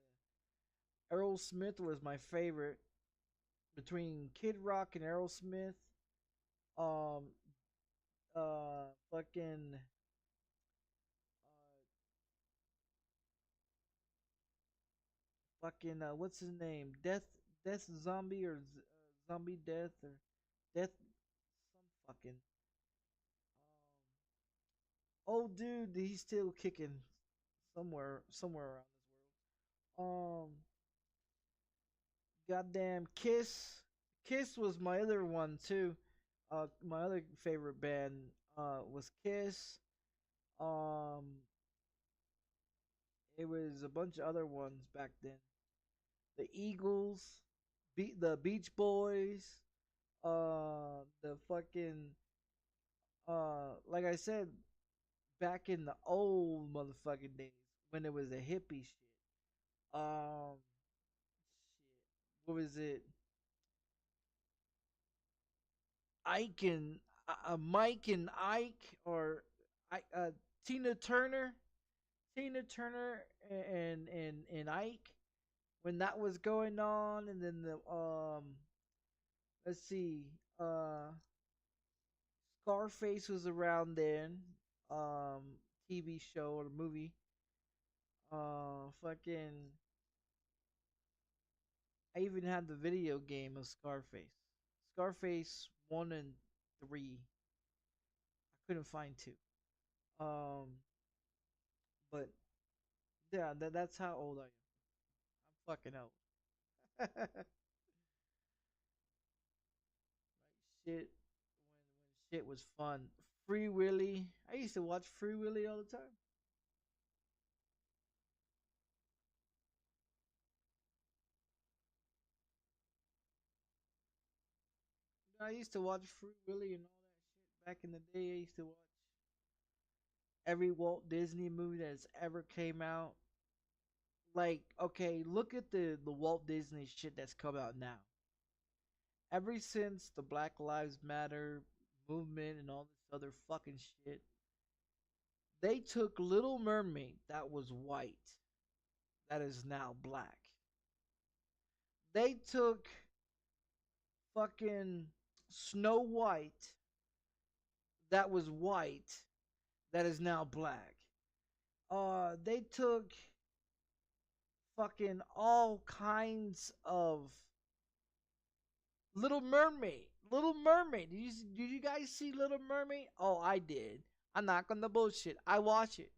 Aerosmith was my favorite. Between Kid Rock and Aerosmith, um, fucking, what's his name? Death Zombie or Zombie Death or Death, some fucking. Old dude, he's still kicking somewhere around this world. Goddamn Kiss. Kiss was my other one too. My other favorite band was Kiss. Um, it was a bunch of other ones back then. The Eagles, the Beach Boys, the fucking like I said, back in the old motherfucking days when it was a hippie shit. Shit. What was it? Ike and Mike and Ike, or Tina Turner, and Ike, when that was going on, and then the let's see, Scarface was around then, TV show or movie, fucking. I even had the video game of Scarface. Scarface 1 and 3. I couldn't find 2. But yeah, that's how old I am. I'm fucking old. Like shit, when shit was fun. Free Willy. I used to watch Free Willy all the time. I used to watch Free Willy and all that shit back in the day. I used to watch every Walt Disney movie that's ever came out. Like, okay, look at the Walt Disney shit that's come out now. Ever since the Black Lives Matter movement and all this other fucking shit, they took Little Mermaid that was white, that is now black. They took fucking Snow White that was white, that is now black. They took fucking all kinds of Little Mermaid. Little Mermaid. Did you guys see Little Mermaid? Oh, I did. I'm not gonna bullshit. I watch it.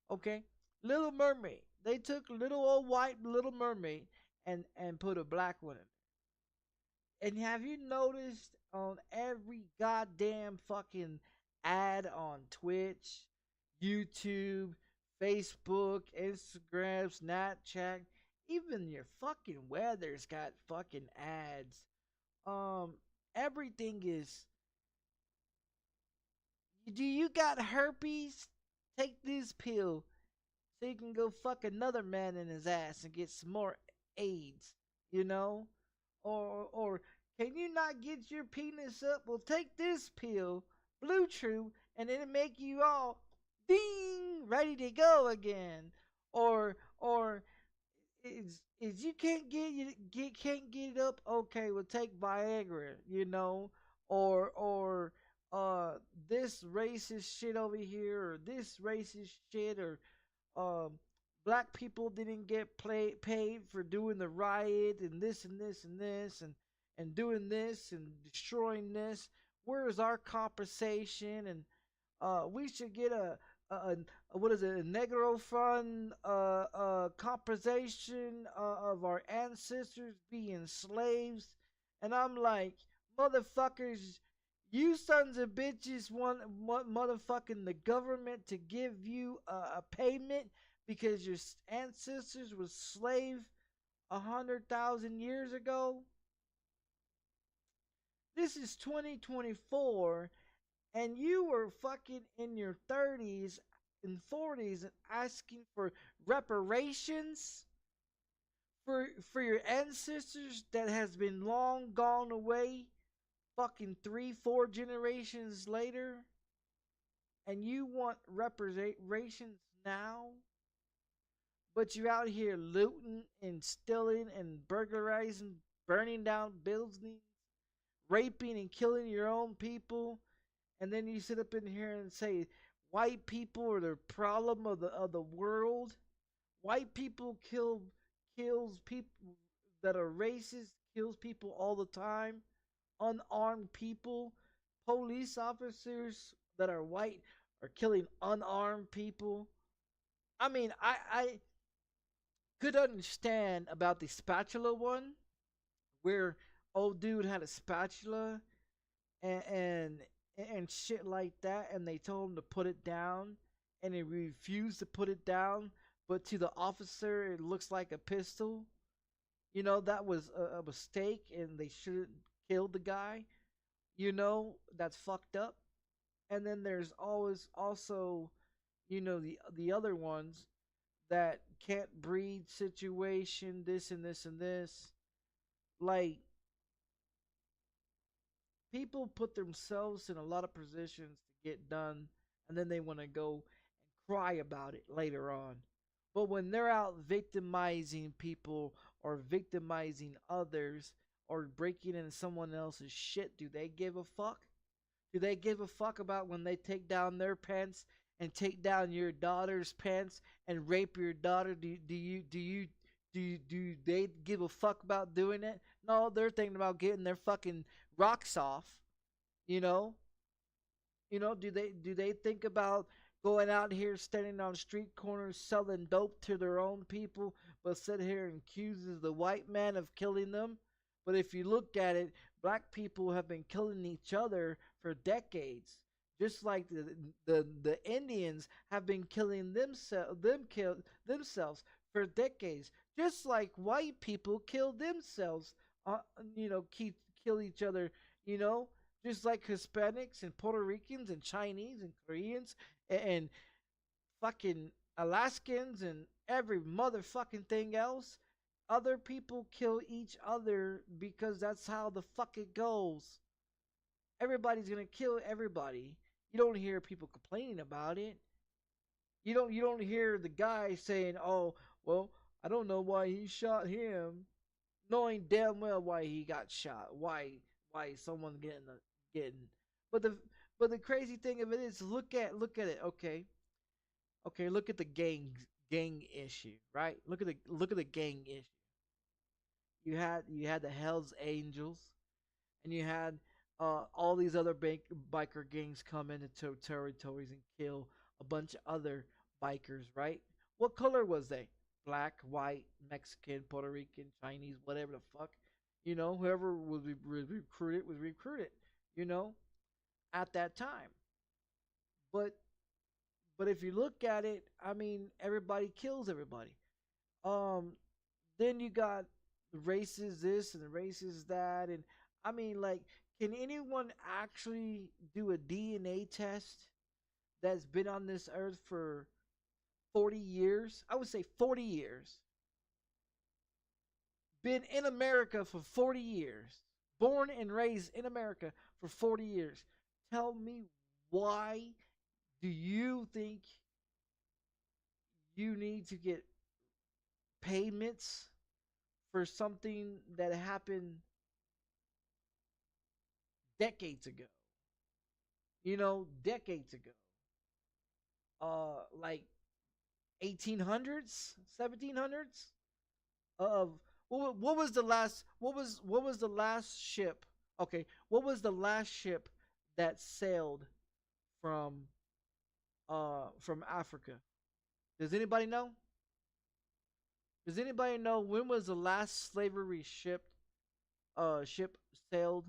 Okay? Little Mermaid. They took little old white Little Mermaid and put a black one in. And have you noticed on every goddamn fucking ad on Twitch, YouTube, Facebook, Instagram, Snapchat, even your fucking weather's got fucking ads. Everything is. Do you got herpes? Take this pill so you can go fuck another man in his ass and get some more AIDS, you know? Or can you not get your penis up? Well, take this pill, Blue True, and it'll make you all ding ready to go again. Or is you can't get it up? Okay, well take Viagra, you know, or this racist shit over here, or this racist shit, or um black people didn't get paid for doing the riot and this and this and this and doing this and destroying this. Where is our compensation? And we should get a what is it, a Negro Fund compensation of our ancestors being slaves. And I'm like, motherfuckers, you sons of bitches want motherfucking the government to give you a payment because your ancestors was slave 100,000 years ago. This is 2024, and you were fucking in your 30s and 40s and asking for reparations for your ancestors that has been long gone away, fucking 3-4 generations later, and you want reparations now? But you're out here looting and stealing and burglarizing, burning down buildings, raping and killing your own people, and then you sit up in here and say white people are the problem of the world. White people kills people that are racist, kills people all the time. Unarmed people, police officers that are white are killing unarmed people. I mean, I could understand about the spatula one, where old dude had a spatula and and shit like that, and they told him to put it down, and he refused to put it down, but to the officer it looks like a pistol. You know, that was a mistake, and they shouldn't kill the guy. You know, that's fucked up. And then there's always also, you know, the other ones that can't breed situation, this and this and this. Like, people put themselves in a lot of positions to get done, and then they want to go and cry about it later on. But when they're out victimizing people or victimizing others or breaking into someone else's shit, do they give a fuck? Do they give a fuck about when they take down their pants and take down your daughter's pants and rape your daughter? Do they give a fuck about doing it? No, they're thinking about getting their fucking rocks off. You know? Do they think about going out here standing on street corners selling dope to their own people, but sit here and accuses the white man of killing them? But if you look at it, black people have been killing each other for decades. Just like the Indians have been killing themselves for decades. Just like white people kill themselves, kill each other. You know, just like Hispanics and Puerto Ricans and Chinese and Koreans and fucking Alaskans and every motherfucking thing else. Other people kill each other because that's how the fuck it goes. Everybody's gonna kill everybody. You don't hear people complaining about it. You don't hear the guy saying, "Oh, well, I don't know why he shot him," knowing damn well why he got shot. Why someone's getting. But the crazy thing of it is, look at it. Okay, look at the gang issue, right? Look at the gang issue. You had the Hell's Angels, and you had all these other biker gangs come into territories and kill a bunch of other bikers, right? What color was they? Black, white, Mexican, Puerto Rican, Chinese, whatever the fuck. Whoever was recruited was recruited. You know, at that time. But if you look at it, I mean, everybody kills everybody. Um, then you got the races this and the races that, and I mean, like, can anyone actually do a DNA test that's been on this earth for 40 years? I would say 40 years. Been in America for 40 years. Born and raised in America for 40 years. Tell me, why do you think you need to get payments for something that happened decades ago? Decades ago. Like 1800s, 1700s. Of what was the last? What was the last ship? Okay, what was the last ship that sailed from Africa? Does anybody know? Does anybody know when was the last slavery ship sailed?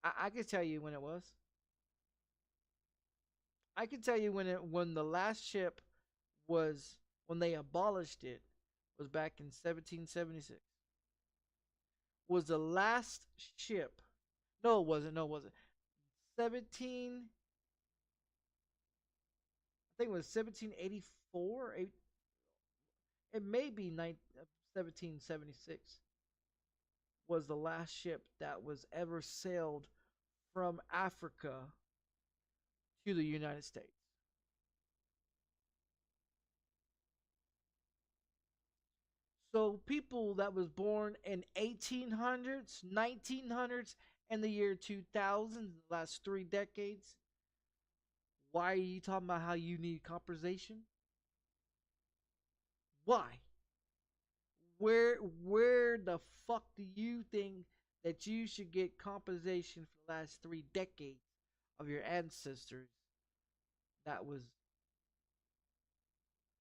I can tell you when it was. I can tell you when the last ship was, when they abolished it, was back in 1776. Was the last ship? No, it wasn't. No, it wasn't. 17. I think it was 1784. It may be 1776. Was the last ship that was ever sailed from Africa to the United States. So people that was born in 1800s, 1900s, and the year 2000, the last 3 decades, why are you talking about how you need compensation? Why? Where the fuck do you think that you should get compensation for the last 3 decades of your ancestors that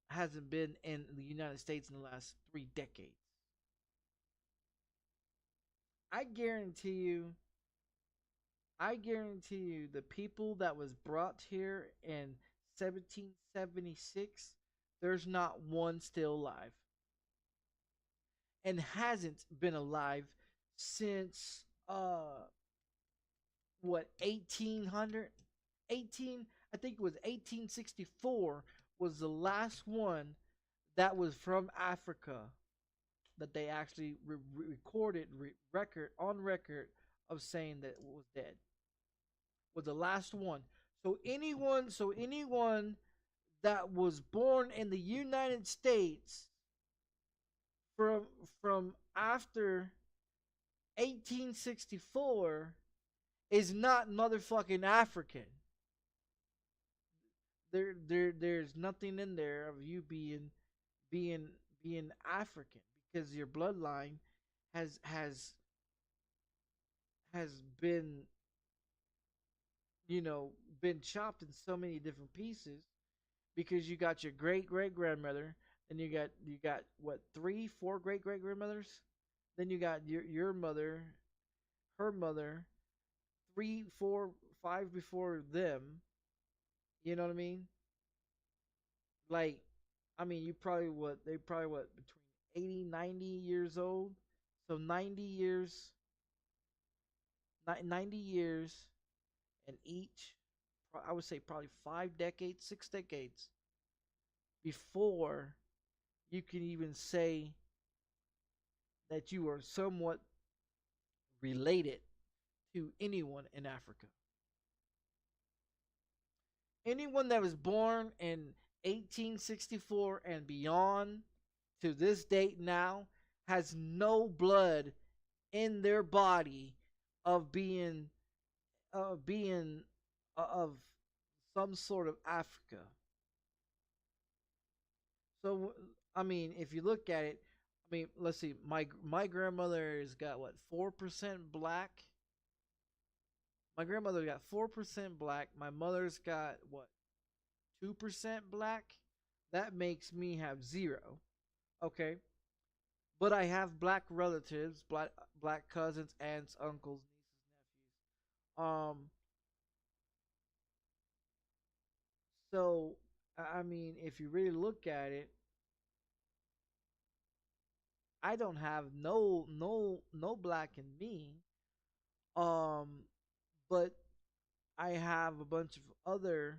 hasn't been in the United States in the last 3 decades? I guarantee you the people that was brought here in 1776, there's not one still alive. And hasn't been alive since what, 1800, 18, I think it was 1864 was the last one that was from Africa that they actually recorded record of saying that was dead. Was the last one. So anyone that was born in the United States from after 1864 is not motherfucking African. There's nothing in there of you being African, because your bloodline has been, been chopped in so many different pieces, because you got your great grandmother, then you got what, 3-4 great grandmothers, then you got your mother, her mother, 3, 4, before them. You know what I mean? Like, I mean, you probably what they probably what between 80, 90 years old. So 90 years, 90 years, and each, I would say probably 5 decades, 6 decades before you can even say that you are somewhat related to anyone in Africa. Anyone that was born in 1864 and beyond to this date now has no blood in their body of being of some sort of Africa. So I mean, if you look at it, I mean, let's see. My grandmother has got what 4% black. My grandmother got 4% black. My mother's got what 2% black. That makes me have 0. Okay, but I have black relatives, black cousins, aunts, uncles, nieces, nephews. So I mean, if you really look at it, I don't have no black in me. Um, but I have a bunch of other,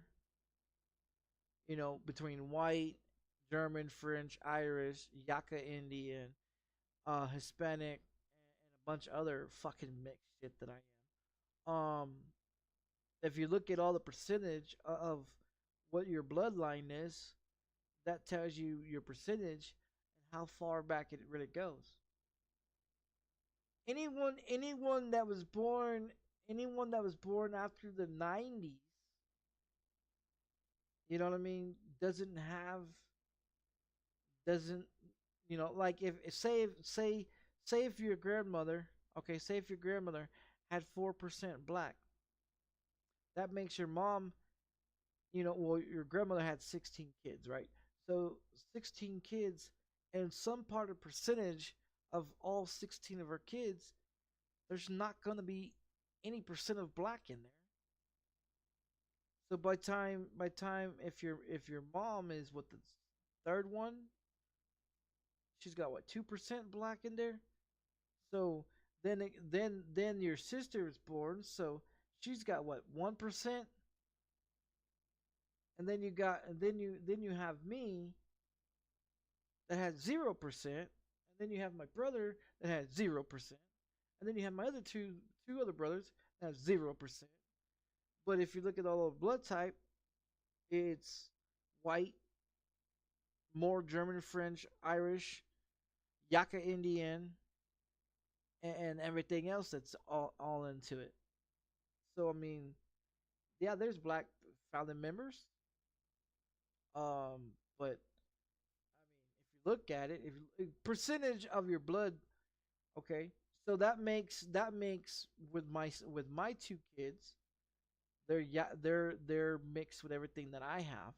between white, German, French, Irish, Yaka Indian, Hispanic, and a bunch of other fucking mixed shit that I am. If you look at all the percentage of what your bloodline is, that tells you your percentage and how far back it really goes. Anyone that was born after the 90s, you know what I mean, doesn't like if say if your grandmother, okay, say if your grandmother had 4% black, that makes your mom, well, your grandmother had 16 kids, right? So 16 kids, and some part of percentage of all 16 of her kids, there's not going to be any percent of black in there. So by time if your mom is what the third one, she's got what 2% black in there. So then your sister is born, so she's got what 1%, and then you have me that has 0%, and then you have my brother that has 0%, and then you have my other two other brothers that have 0%. But if you look at all the blood type, it's white, more German, French, Irish, Yaka Indian, and everything else that's all into it. So I mean, yeah, there's black founding members. But I mean, if you look at it, if percentage of your blood, okay, so that makes with my two kids, they're mixed with everything that I have,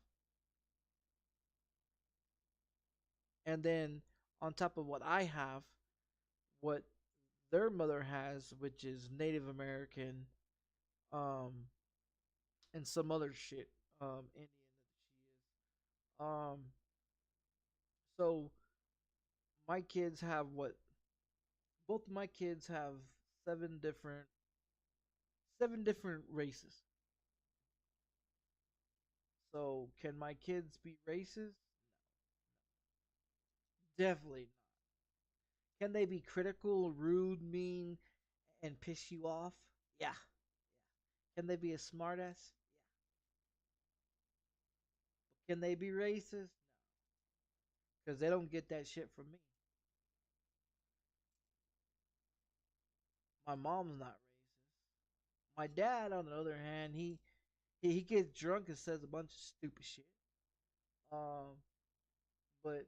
and then on top of what I have, what their mother has, which is Native American, um, and some other shit, Indian that she is. So my kids have what? Both my kids have seven different seven different races. So can my kids be racist? Definitely not. Can they be critical, rude, mean, and piss you off? Yeah. Can they be a smartass? Can they be racist? Because they don't get that shit from me. My mom's not racist. My dad, on the other hand, he gets drunk and says a bunch of stupid shit. Um, but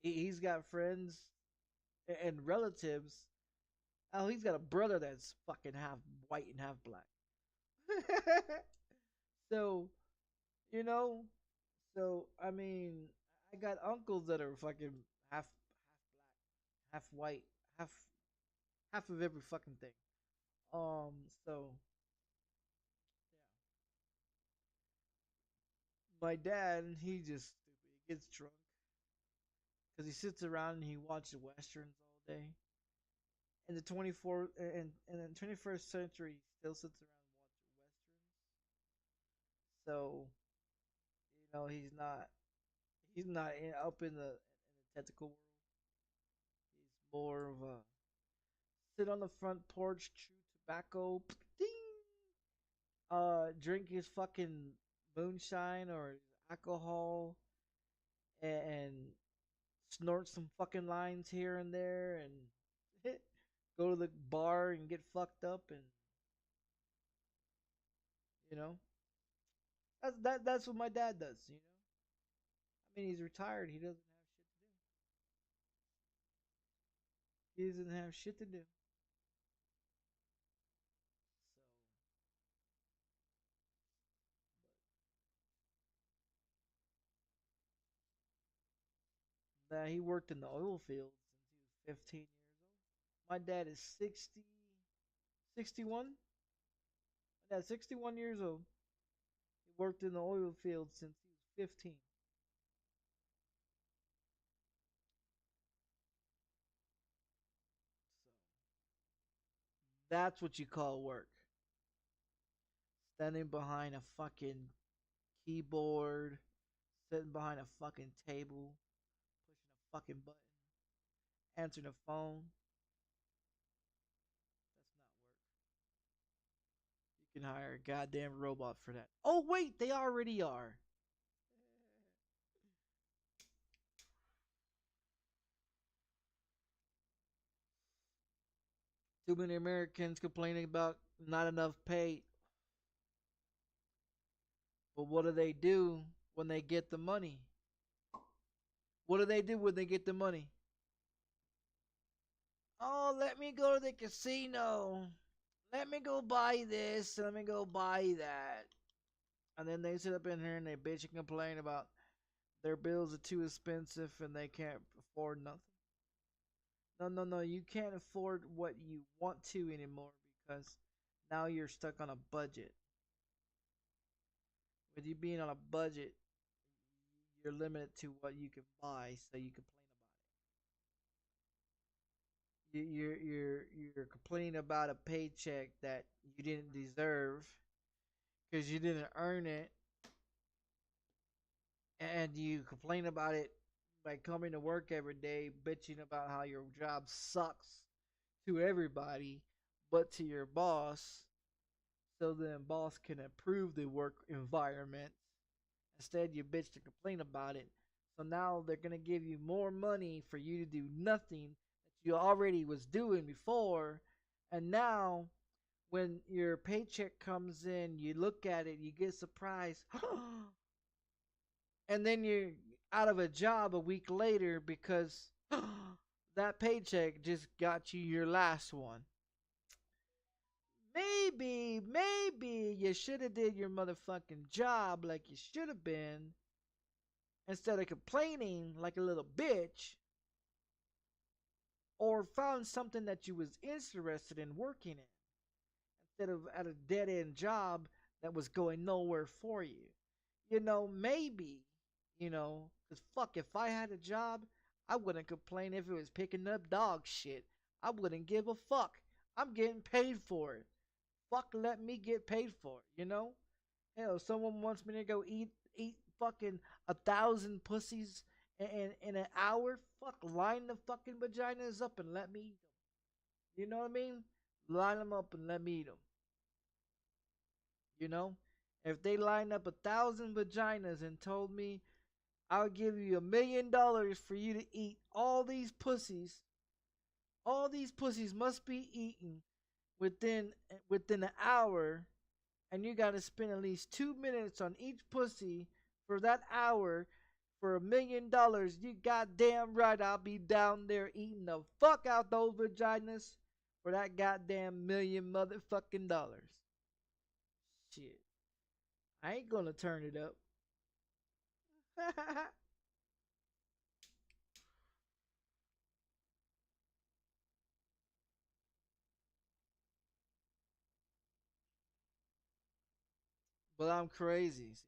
he's got friends and relatives. Oh, he's got a brother that's fucking half white and half black. So, you know, so I mean, I got uncles that are fucking half black, half white, half of every fucking thing. So My dad, he just stupid. He gets drunk because he sits around and he watches westerns all day. In the 21st century, he still sits around and watches westerns. So, he's not up in the technical world. He's more of a sit on the front porch, chew tobacco, ding, drink his fucking moonshine or alcohol, and snort some fucking lines here and there, and go to the bar and get fucked up, and you know that's what my dad does. I mean, he's retired. He doesn't have shit to do. He doesn't have shit to do. So, he worked in the oil field since he was 15 years old. My dad is 61. My dad's 61 years old. He worked in the oil field since he was 15. So, that's what you call work. Standing behind a fucking keyboard, sitting behind a fucking table, pushing a fucking button, answering the phone. That's not work. You can hire a goddamn robot for that. Oh, wait, they already are. Too many Americans complaining about not enough pay. But what do they do when they get the money? What do they do when they get the money? Oh, let me go to the casino. Let me go buy this. Let me go buy that. And then they sit up in here and they bitch and complain about their bills are too expensive and they can't afford nothing. No. You can't afford what you want to anymore because now you're stuck on a budget. With you being on a budget, you're limited to what you can buy, so you complain about it. You're complaining about a paycheck that you didn't deserve because you didn't earn it, and you complain about it by coming to work every day, bitching about how your job sucks to everybody, but to your boss, so then boss can improve the work environment. Instead, you bitch and complain about it. So now they're gonna give you more money for you to do nothing that you already was doing before. And now, when your paycheck comes in, you look at it, you get surprised, and then you're out of a job a week later because that paycheck just got you your last one. Maybe you should have did your motherfucking job like you should have been instead of complaining like a little bitch, or found something that you was interested in working in instead of at a dead-end job that was going nowhere for you. Maybe, because fuck, if I had a job, I wouldn't complain if it was picking up dog shit. I wouldn't give a fuck. I'm getting paid for it. Fuck, let me get paid for it. Hell, someone wants me to go eat fucking 1,000 pussies in an hour. Fuck, line the fucking vaginas up and let me eat them. You know what I mean? Line them up and let me eat them. If they line up 1,000 vaginas and told me I'll give you $1 million for you to eat all these pussies must be eaten within an hour, and you got to spend at least 2 minutes on each pussy for that hour for $1 million, you goddamn right I'll be down there eating the fuck out those vaginas for that goddamn million motherfucking dollars. Shit. I ain't gonna turn it up. But I'm crazy. See, I'm crazy.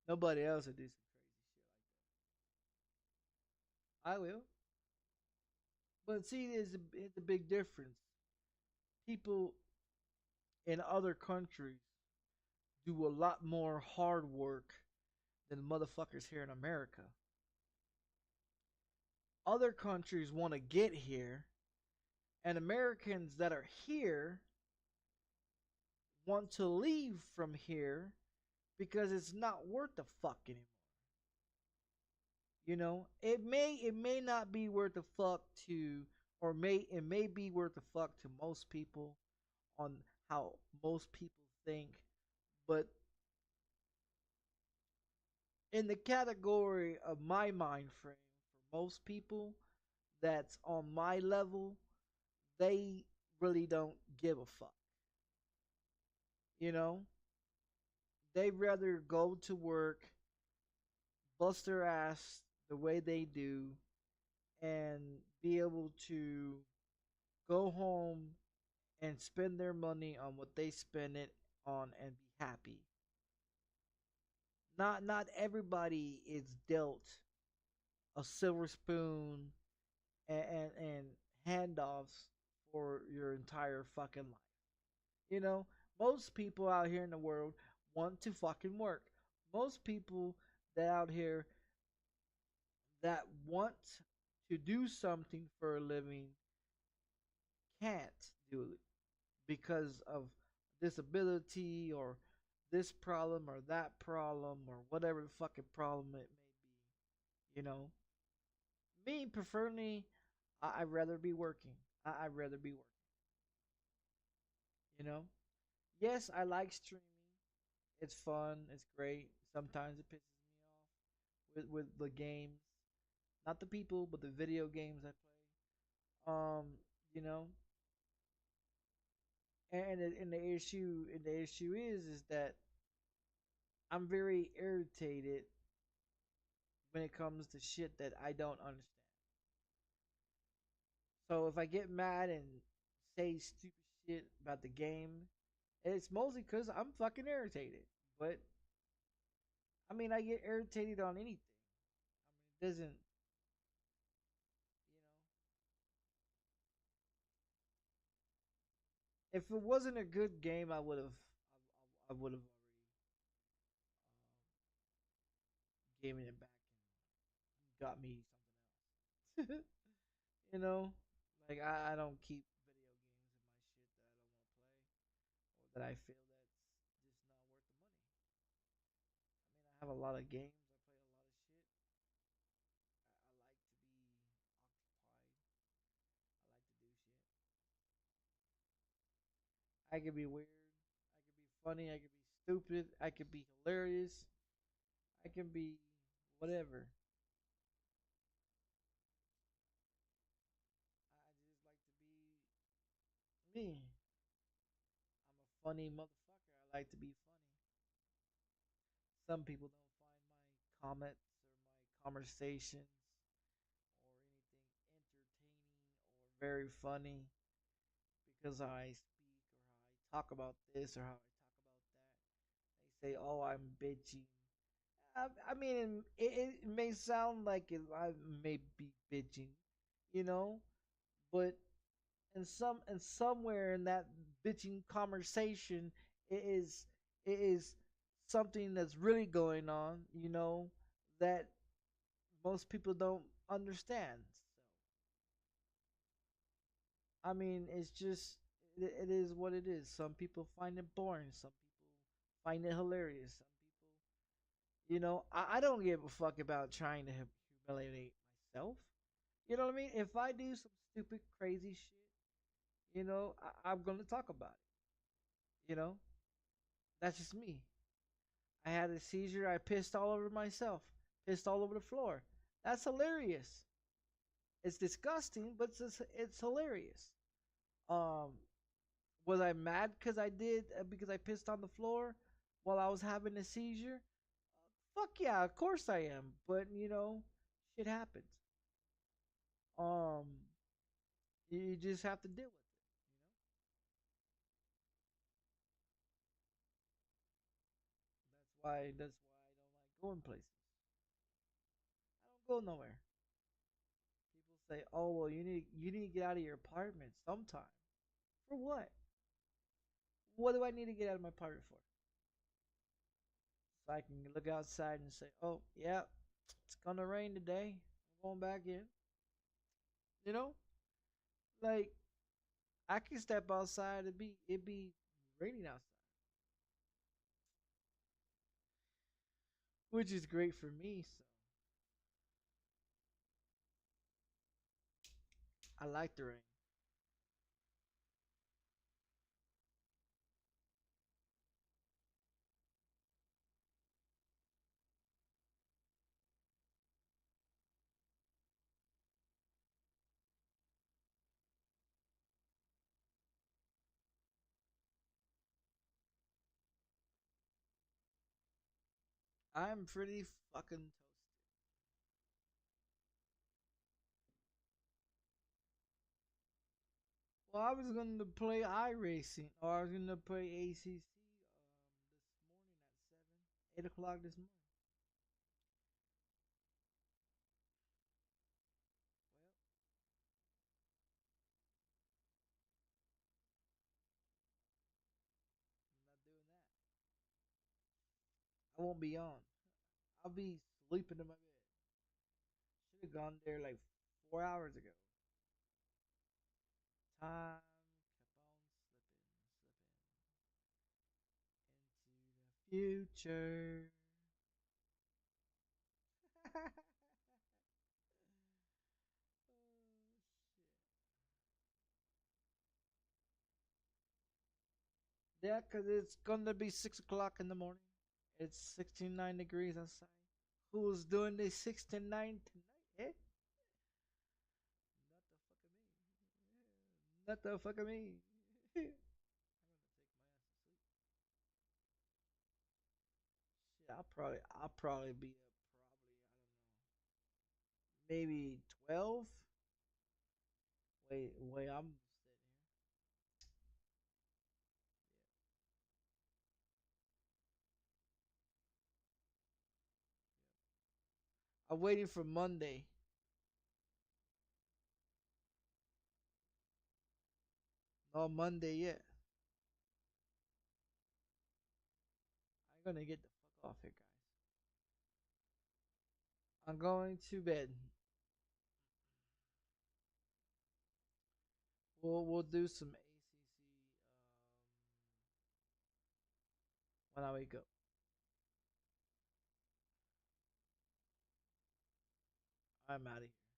Nobody else would do some crazy shit like that. I will. But see, it's a big difference. People in other countries do a lot more hard work than motherfuckers here in America. Other countries want to get here, and Americans that are here want to leave from here because it's not worth the fuck anymore. You know, it may not be worth the fuck to, or it may be worth the fuck to most people on how most people think, but in the category of my mind frame, for most people that's on my level, they really don't give a fuck. You know, they rather go to work, bust their ass the way they do, and be able to go home and spend their money on what they spend it on and be happy. Not everybody is dealt a silver spoon and handoffs for your entire fucking life. You know, most people out here in the world want to fucking work. Most people that out here that want to do something for a living can't do it because of disability or this problem or that problem or whatever the fucking problem it may be. You know, me preferably, I'd rather be working. I'd rather be working. You know, yes, I like streaming. It's fun. It's great. Sometimes it pisses me off with the games, not the people, but the video games I play. You know, and the issue is that I'm very irritated when it comes to shit that I don't understand. So if I get mad and say stupid shit about the game, it's mostly because I'm fucking irritated. But I mean, I get irritated on anything. I mean, it doesn't. If it wasn't a good game, I would have. I would have already given it back and got me something else. You know, like I don't keep video games in my shit that I don't want to play or that I feel that's just not worth the money. I mean, I have a lot of games. I play a lot of shit. I like to be occupied. I like to do shit. I could be weird. I could be funny. I could be stupid. I could be hilarious. I can be whatever. I just like to be me. I'm a funny motherfucker. I like to be funny. Some people don't find my comments or my conversations or anything entertaining or very funny because I speak or how I talk about this or how I talk about that. They say, "Oh, I'm bitching." I mean, it may sound like I may be bitching, you know, but in somewhere in that bitching conversation, it is it is something that's really going on, you know, that most people don't understand. So I mean, it's just it is what it is. Some people find it boring. Some people find it hilarious. Some people, you know, I don't give a fuck about trying to humiliate myself. You know what I mean? If I do some stupid, crazy shit, you know, I'm gonna talk about it. You know, that's just me. I had a seizure. I pissed all over myself. Pissed all over the floor. That's hilarious. It's disgusting, but it's hilarious. Um, was I mad because I pissed on the floor while I was having a seizure? Fuck yeah, of course I am. But you know, shit happens. Um, you just have to deal with it. That's why I don't like going places. I don't go nowhere. People say, "Oh, well, you need to get out of your apartment sometime." For what? What do I need to get out of my apartment for? So I can look outside and say, "Oh, yeah, it's gonna rain today. I'm going back in." You know, like I can step outside and it be raining outside, which is great for me. So I like the rain. I'm pretty fucking toasted. Well, I was going to play iRacing, or I was going to play ACC this morning at 8 o'clock this morning. Well, I'm not doing that. I won't be on. I'll be sleeping in my bed. Should have gone there like 4 hours ago. Time kept on slipping into the future. Yeah, 'cause it's gonna be 6 o'clock in the morning. It's 69 degrees outside. Who's doing this 69 tonight? Eh? Not the fuck of me. Not the fuck of me. I'm gonna take my ass to sleep. Shit, I'll probably be up probably I don't know maybe 12. Wait, I'm sitting here. I'm waiting for Monday. Not Monday yet. I'm gonna get the fuck off here, guys. I'm going to bed. We'll do some ACC when I wake up. I'm out of here.